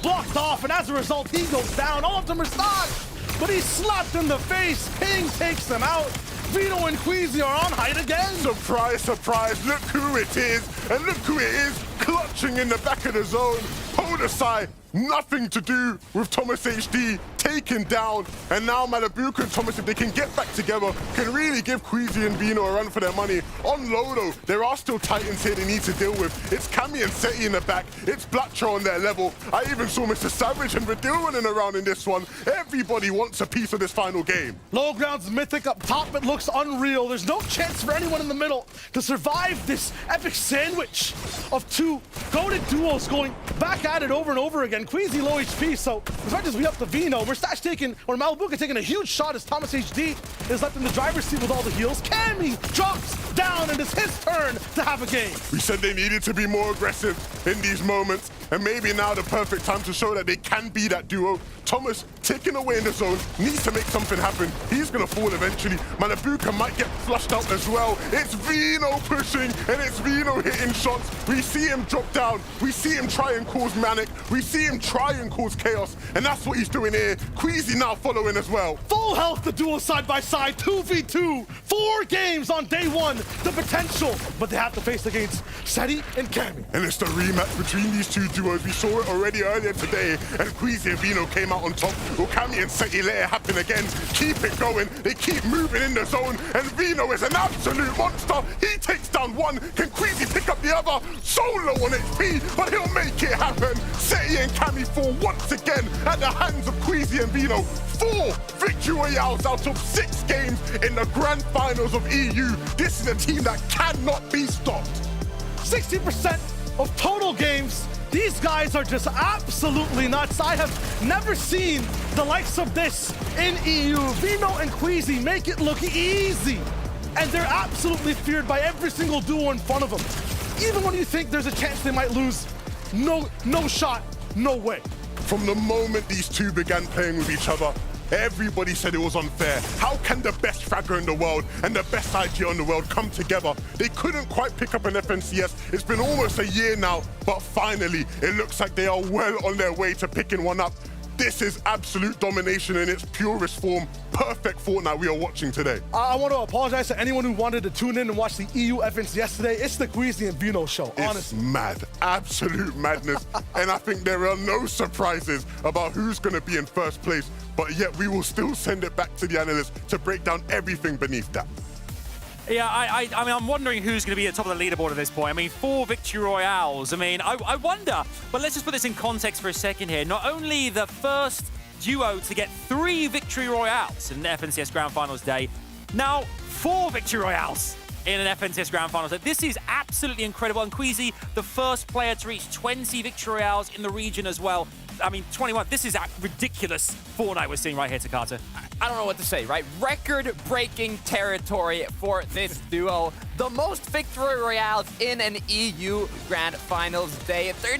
Speaker 4: blocked off, and as a result, he goes down. All of them are stunned, but he's slapped in the face. Ping takes them out. Vino and Queasy are on height again.
Speaker 8: Surprise, surprise. Look who it is. And look who it is clutching in the back of the zone. Podesai, nothing to do with Thomas HD, taken down. And now Malibuka and Thomas, if they can get back together, can really give Queasy and Vino a run for their money. On Lodo, there are still Titans here they need to deal with. It's Cami and Seti in the back. It's Blatcher on their level. I even saw Mr. Savage and Radil running around in this one. Everybody wants a piece of this final game.
Speaker 4: Low ground's mythic up top. It looks unreal. There's no chance for anyone in the middle to survive this epic sandwich of two goated duos going back at it over and over again. Queasy low HP, so as much as we up to Vino, Mustache taking, or Malibuka taking a huge shot as Thomas HD is left in the driver's seat with all the heals. Cami drops down, and it's his turn to have a game.
Speaker 8: We said they needed to be more aggressive in these moments, and maybe now the perfect time to show that they can be that duo. Thomas taking away in the zone, needs to make something happen. He's gonna fall eventually. Malibuka might get flushed out as well. It's Vino pushing, and it's Vino hitting shots. We see him drop down. We see him try and cause manic. We see him try and cause chaos, and that's what he's doing here. Queasy now following as well.
Speaker 4: Full health, the duo side by side, 2v2, 4 games on day 1. The potential, but they have to face against Seti and Cami.
Speaker 8: And it's the rematch between these two duos. We saw it already earlier today, and Queasy and Vino came out on top. Well, Cami and Seti let it happen again. Keep it going. They keep moving in the zone, and Vino is an absolute monster. He takes down one. Can Queasy pick up the other? So low on HP, but he'll make it happen. Seti and Cami fall once again at the hands of Queasy and Vino. 4 victory royales out of 6 games in the grand finals of EU. This is a team that cannot be stopped.
Speaker 4: 60% of total games. These guys are just absolutely nuts. I have never seen the likes of this in EU. Vino and Queasy make it look easy, and they're absolutely feared by every single duo in front of them. Even when you think there's a chance they might lose, no shot, no way.
Speaker 8: From the moment these two began playing with each other, everybody said it was unfair. How can the best fragger in the world and the best IGL in the world come together? They couldn't quite pick up an FNCS. It's been almost a year now, but finally, it looks like they are well on their way to picking one up. This is absolute domination in its purest form. Perfect Fortnite we are watching today.
Speaker 4: I want to apologize to anyone who wanted to tune in and watch the EU FNCS today. It's the Queasy and Vino show, honestly.
Speaker 8: It's mad, absolute madness. And I think there are no surprises about who's going to be in first place, but yet we will still send it back to the analysts to break down everything beneath that.
Speaker 5: Yeah, I mean, I'm wondering who's going to be at the top of the leaderboard at this point. I mean, 4 victory royales. I mean, I wonder, but let's just put this in context for a second here. Not only the first duo to get 3 victory royales in an FNCS Grand Finals day, now 4 victory royales in an FNCS Grand Finals day. This is absolutely incredible. And Queasy, the first player to reach 20 victory royales in the region as well. I mean, 21. This is a ridiculous Fortnite we're seeing right here, Takata.
Speaker 7: I don't know what to say, right? Record-breaking territory for this duo. The most victory royales in an EU Grand Finals day. They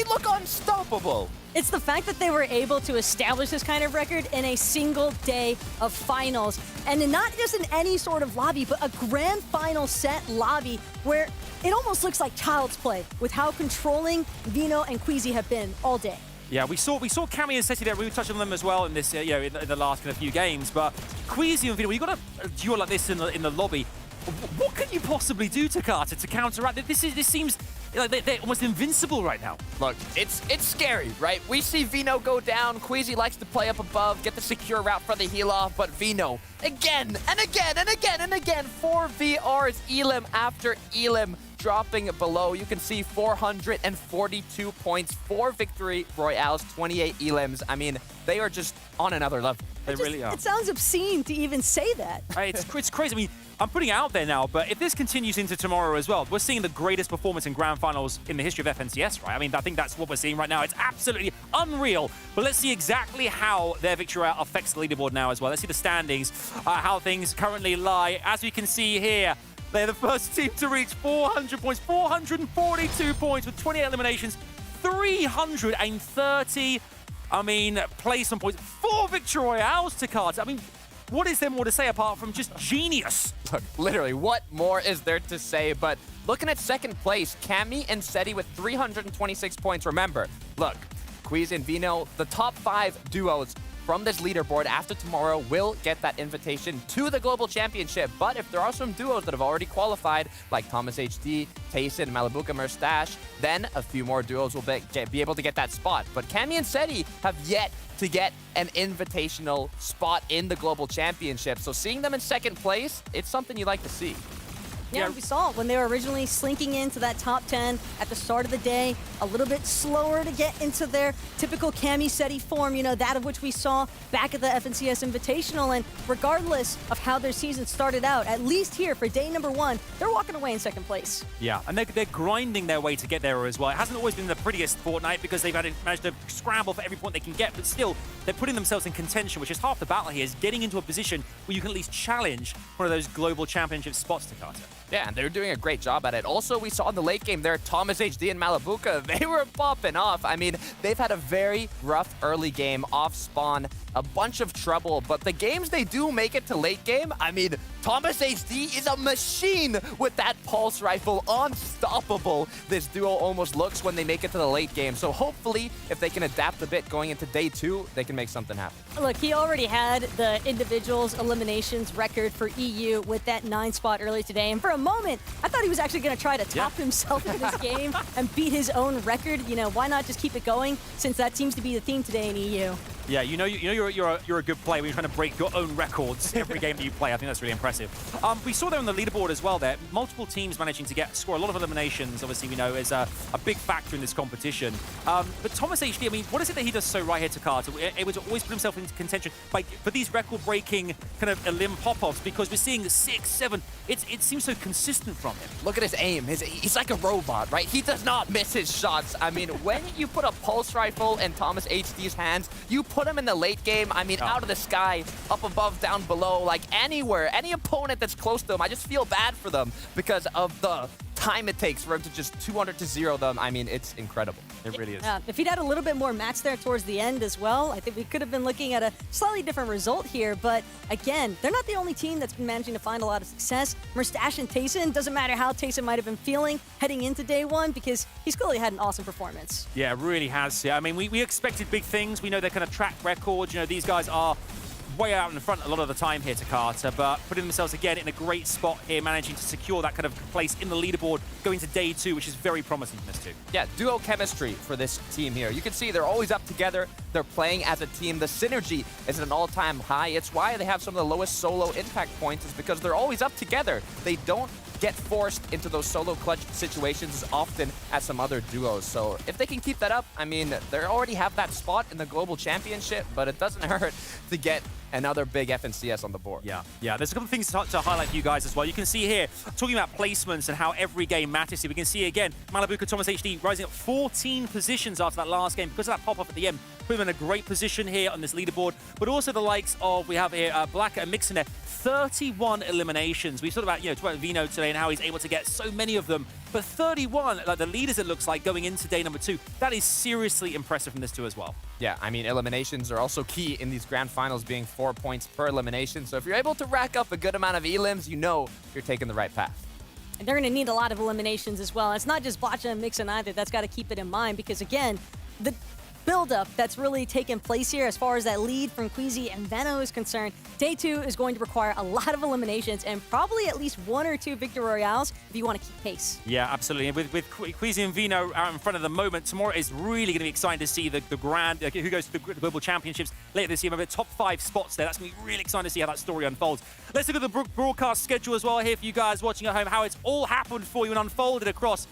Speaker 7: look unstoppable.
Speaker 9: It's the fact that they were able to establish this kind of record in a single day of finals. And not just in any sort of lobby, but a grand final set lobby where it almost looks like child's play with how controlling Vino and Queasy have been all day.
Speaker 5: Yeah, we saw Cammy and Seti there. We touched on them as well in this, in the last kind of few games. But Queasy and Vino, when you got a duo like this in the lobby, what can you possibly do, Takata, to counteract? This seems like they're almost invincible right now.
Speaker 7: Look, it's scary, right? We see Vino go down. Queasy likes to play up above, get the secure route for the heal off, but Vino again and again and again and again. 4 VRs, Elim after Elim, dropping below. You can see 442 points, 4 victory royales, 28 Elims. I mean, they are just on another level.
Speaker 5: They really are.
Speaker 9: It sounds obscene to even say that.
Speaker 5: It's crazy. I mean, I'm putting it out there now, but if this continues into tomorrow as well, we're seeing the greatest performance in Grand Finals in the history of FNCS, right? I mean, I think that's what we're seeing right now. It's absolutely unreal. But let's see exactly how their victory route affects the leaderboard now as well. Let's see the standings, how things currently lie. As we can see here, they're the first team to reach 400 points, 442 points with 28 eliminations, 330, placement points, 4 victory royales to cards. I mean, what is there more to say apart from just genius?
Speaker 7: Look, literally, what more is there to say? But looking at second place, Cammy and Seti with 326 points. Remember, look, Queasy and Vino, the top 5 duos from this leaderboard after tomorrow will get that invitation to the Global Championship. But if there are some duos that have already qualified, like Thomas HD, Tayson, Malibuka, Merstash, then a few more duos will be able to get that spot. But Cammy and Seti have yet to get an invitational spot in the Global Championship. So seeing them in second place, it's something you like to see.
Speaker 9: Yeah, we saw it when they were originally slinking into that top 10 at the start of the day, a little bit slower to get into their typical Cammy Seti form, that of which we saw back at the FNCS Invitational. And regardless of how their season started out, at least here for day number 1, they're walking away in second place.
Speaker 5: Yeah, and they're grinding their way to get there as well. It hasn't always been the prettiest Fortnite because they've managed to scramble for every point they can get, but still, they're putting themselves in contention, which is half the battle here, is getting into a position where you can at least challenge one of those global championship spots, Takata.
Speaker 7: Yeah, and they're doing a great job at it. Also, we saw in the late game there, Thomas HD and Malibuka, they were popping off. I mean, they've had a very rough early game, off spawn, a bunch of trouble, but the games they do make it to late game, I mean, Thomas HD is a machine with that pulse rifle, unstoppable. This duo almost looks when they make it to the late game. So hopefully, if they can adapt a bit going into day 2, they can make something happen.
Speaker 9: Look, he already had the individuals eliminations record for EU with that 9 spot earlier today. And for a moment, I thought he was actually going to try to top himself in this game and beat his own record. Why not just keep it going, since that seems to be the theme today in EU.
Speaker 5: Yeah, you're a good player when you're trying to break your own records every game that you play. I think that's really impressive. We saw there on the leaderboard as well there, multiple teams managing to score a lot of eliminations, obviously we know is a big factor in this competition. But Thomas HD, I mean, what is it that he does so right here to Carter? Able to always put himself into contention for these record-breaking kind of elim pop-offs, because we're seeing 6, 7, it seems so consistent from him.
Speaker 7: Look at his aim. He's like a robot, right? He does not miss his shots. I mean, when you put a pulse rifle in Thomas HD's hands, you put him in the late game, I mean, out of the sky, up above, down below, like anywhere, any opponent that's close to him, I just feel bad for them because of the time it takes for him to just 200-0 them, I mean, it's incredible.
Speaker 5: It really is.
Speaker 9: If he'd had a little bit more match there towards the end as well, I think we could have been looking at a slightly different result here. But again, they're not the only team that's been managing to find a lot of success. Merstash and Tayson, doesn't matter how Tayson might have been feeling heading into day one, because he's clearly had an awesome performance.
Speaker 5: Yeah, it really has. Yeah, I mean, we expected big things. We know their kind of track record. You know, these guys are way out in front a lot of the time here to Carter, but putting themselves again in a great spot here, managing to secure that kind of place in the leaderboard going to day 2, which is very promising from this team.
Speaker 7: Yeah, duo chemistry for this team here. You can see they're always up together. They're playing as a team. The synergy is at an all-time high. It's why they have some of the lowest solo impact points, is because they're always up together. They don't get forced into those solo clutch situations as often as some other duos. So if they can keep that up, I mean, they already have that spot in the global championship, but it doesn't hurt to get another big FNCS on the board.
Speaker 5: Yeah, there's a couple of things to highlight for you guys as well. You can see here, talking about placements and how every game matters here, we can see again, Malibuka Thomas HD rising up 14 positions after that last game because of that pop-off at the end. Put him in a great position here on this leaderboard, but also the likes of, we have here, Black and Mixonet, 31 eliminations. We talked about, talked about Vino today and how he's able to get so many of them, but 31, like the leaders it looks like going into day number 2, that is seriously impressive from this too as well.
Speaker 7: Yeah, I mean, eliminations are also key in these grand finals, being 4 points per elimination. So if you're able to rack up a good amount of elims, you know you're taking the right path.
Speaker 9: And they're going to need a lot of eliminations as well. It's not just Botcha and Mixon either. That's got to keep it in mind, because again, the build-up that's really taken place here as far as that lead from Queasy and Veno is concerned, day 2 is going to require a lot of eliminations and probably at least 1 or 2 victory royales if you want to keep pace.
Speaker 5: Yeah, absolutely. And with Queasy and Vino out in front of the moment, tomorrow is really going to be exciting to see the grand, who goes to the Global Championships later this year. Maybe top 5 spots there. That's going to be really exciting to see how that story unfolds. Let's look at the broadcast schedule as well here for you guys watching at home, how it's all happened for you and unfolded across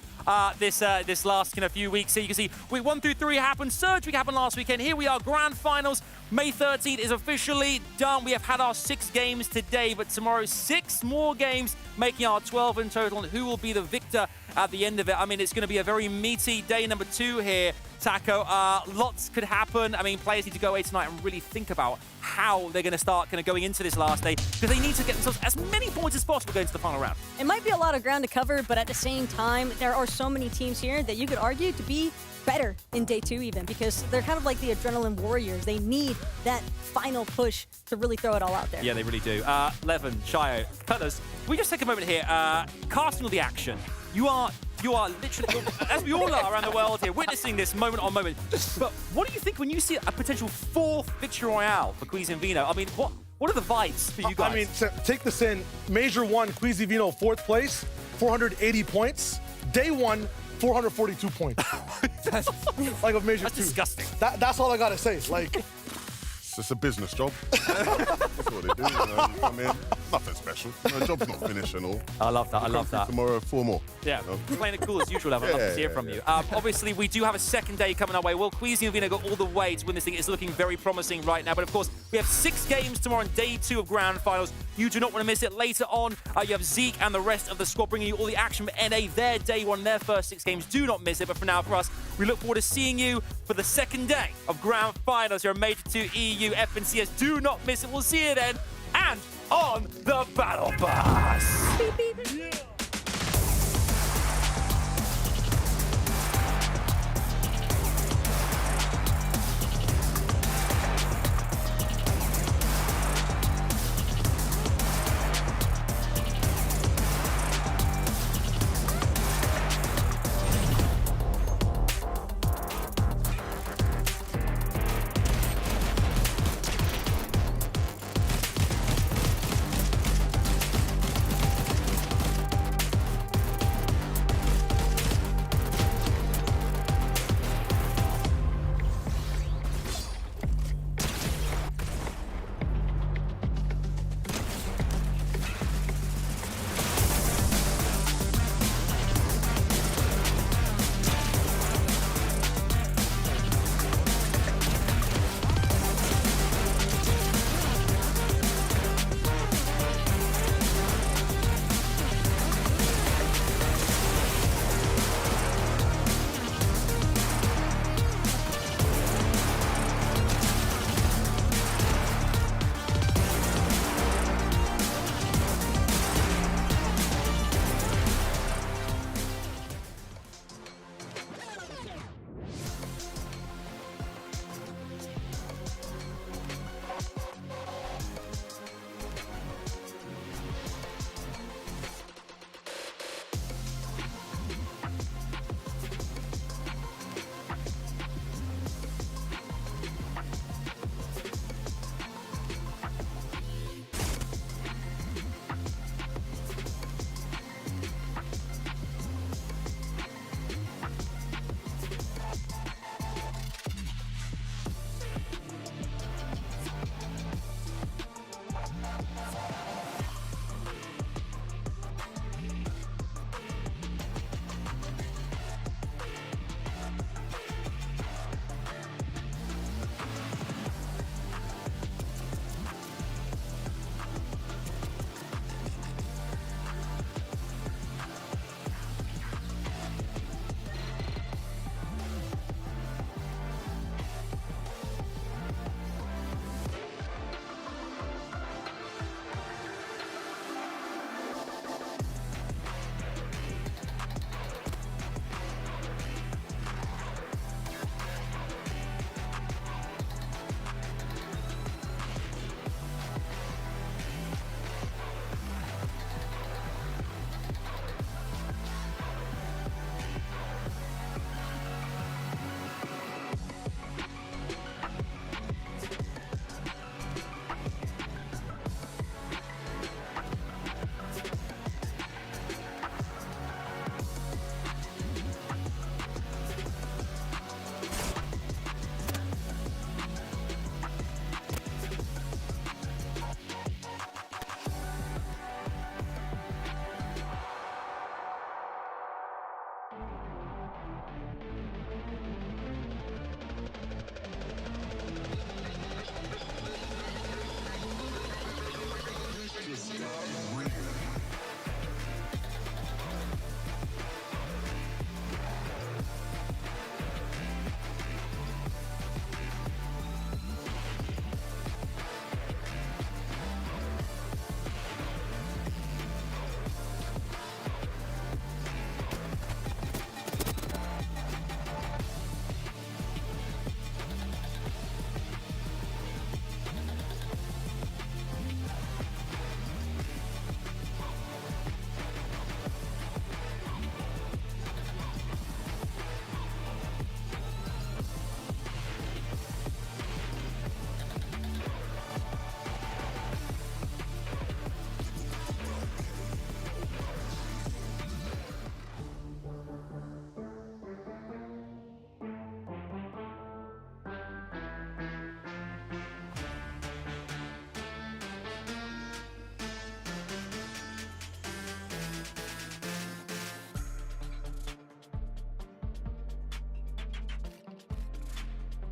Speaker 5: this last few weeks here. You can see week 1 through 3 happened. Surge Week happened last weekend. Here we are, grand finals. May 13th is officially done. We have had our 6 games today, but tomorrow 6 more games, making our 12 in total. And who will be the victor at the end of it? I mean, it's going to be a very meaty day number 2 here, Taco. Lots could happen. I mean, players need to go away tonight and really think about how they're going to start going into this last day, because they need to get themselves as many points as possible going to the final round.
Speaker 9: It might be a lot of ground to cover, but at the same time, there are so many teams here that you could argue to be better in day 2 even, because they're kind of like the adrenaline warriors. They need that final push to really throw it all out there.
Speaker 5: Yeah, they really do. Levin, Shio, fellas, we just take a moment here, casting all the action. You are literally, as we all are around the world here, witnessing this moment on moment. But what do you think when you see a potential 4th victory royale for Queasy and Vino? I mean, what are the vibes for you guys?
Speaker 4: I mean, take this in. Major 1, Queasy Vino, 4th place, 480 points. Day 1, 442 points. Like a major 2.
Speaker 5: That's disgusting.
Speaker 4: That's all I gotta say. Like,
Speaker 8: It's a business job. That's what they do. I mean, nothing special. Job's not finished and all.
Speaker 5: I love that. I love that.
Speaker 8: Tomorrow, 4 more.
Speaker 5: Yeah, playing it cool as usual. I'd love to hear from you. Obviously, we do have a second day coming our way. Will Queasy and Vino go all the way to win this thing? It's looking very promising right now. But of course, we have 6 games tomorrow on day 2 of grand finals. You do not want to miss it. Later on, you have Zeke and the rest of the squad bringing you all the action for NA. Their day 1, their first 6 games. Do not miss it. But for now, for us, we look forward to seeing you for the second day of grand finals. You're a Major 2 EU FNCS. Do not miss it. We'll see you then. And on the Battle Bus. Beep, beep. Yeah.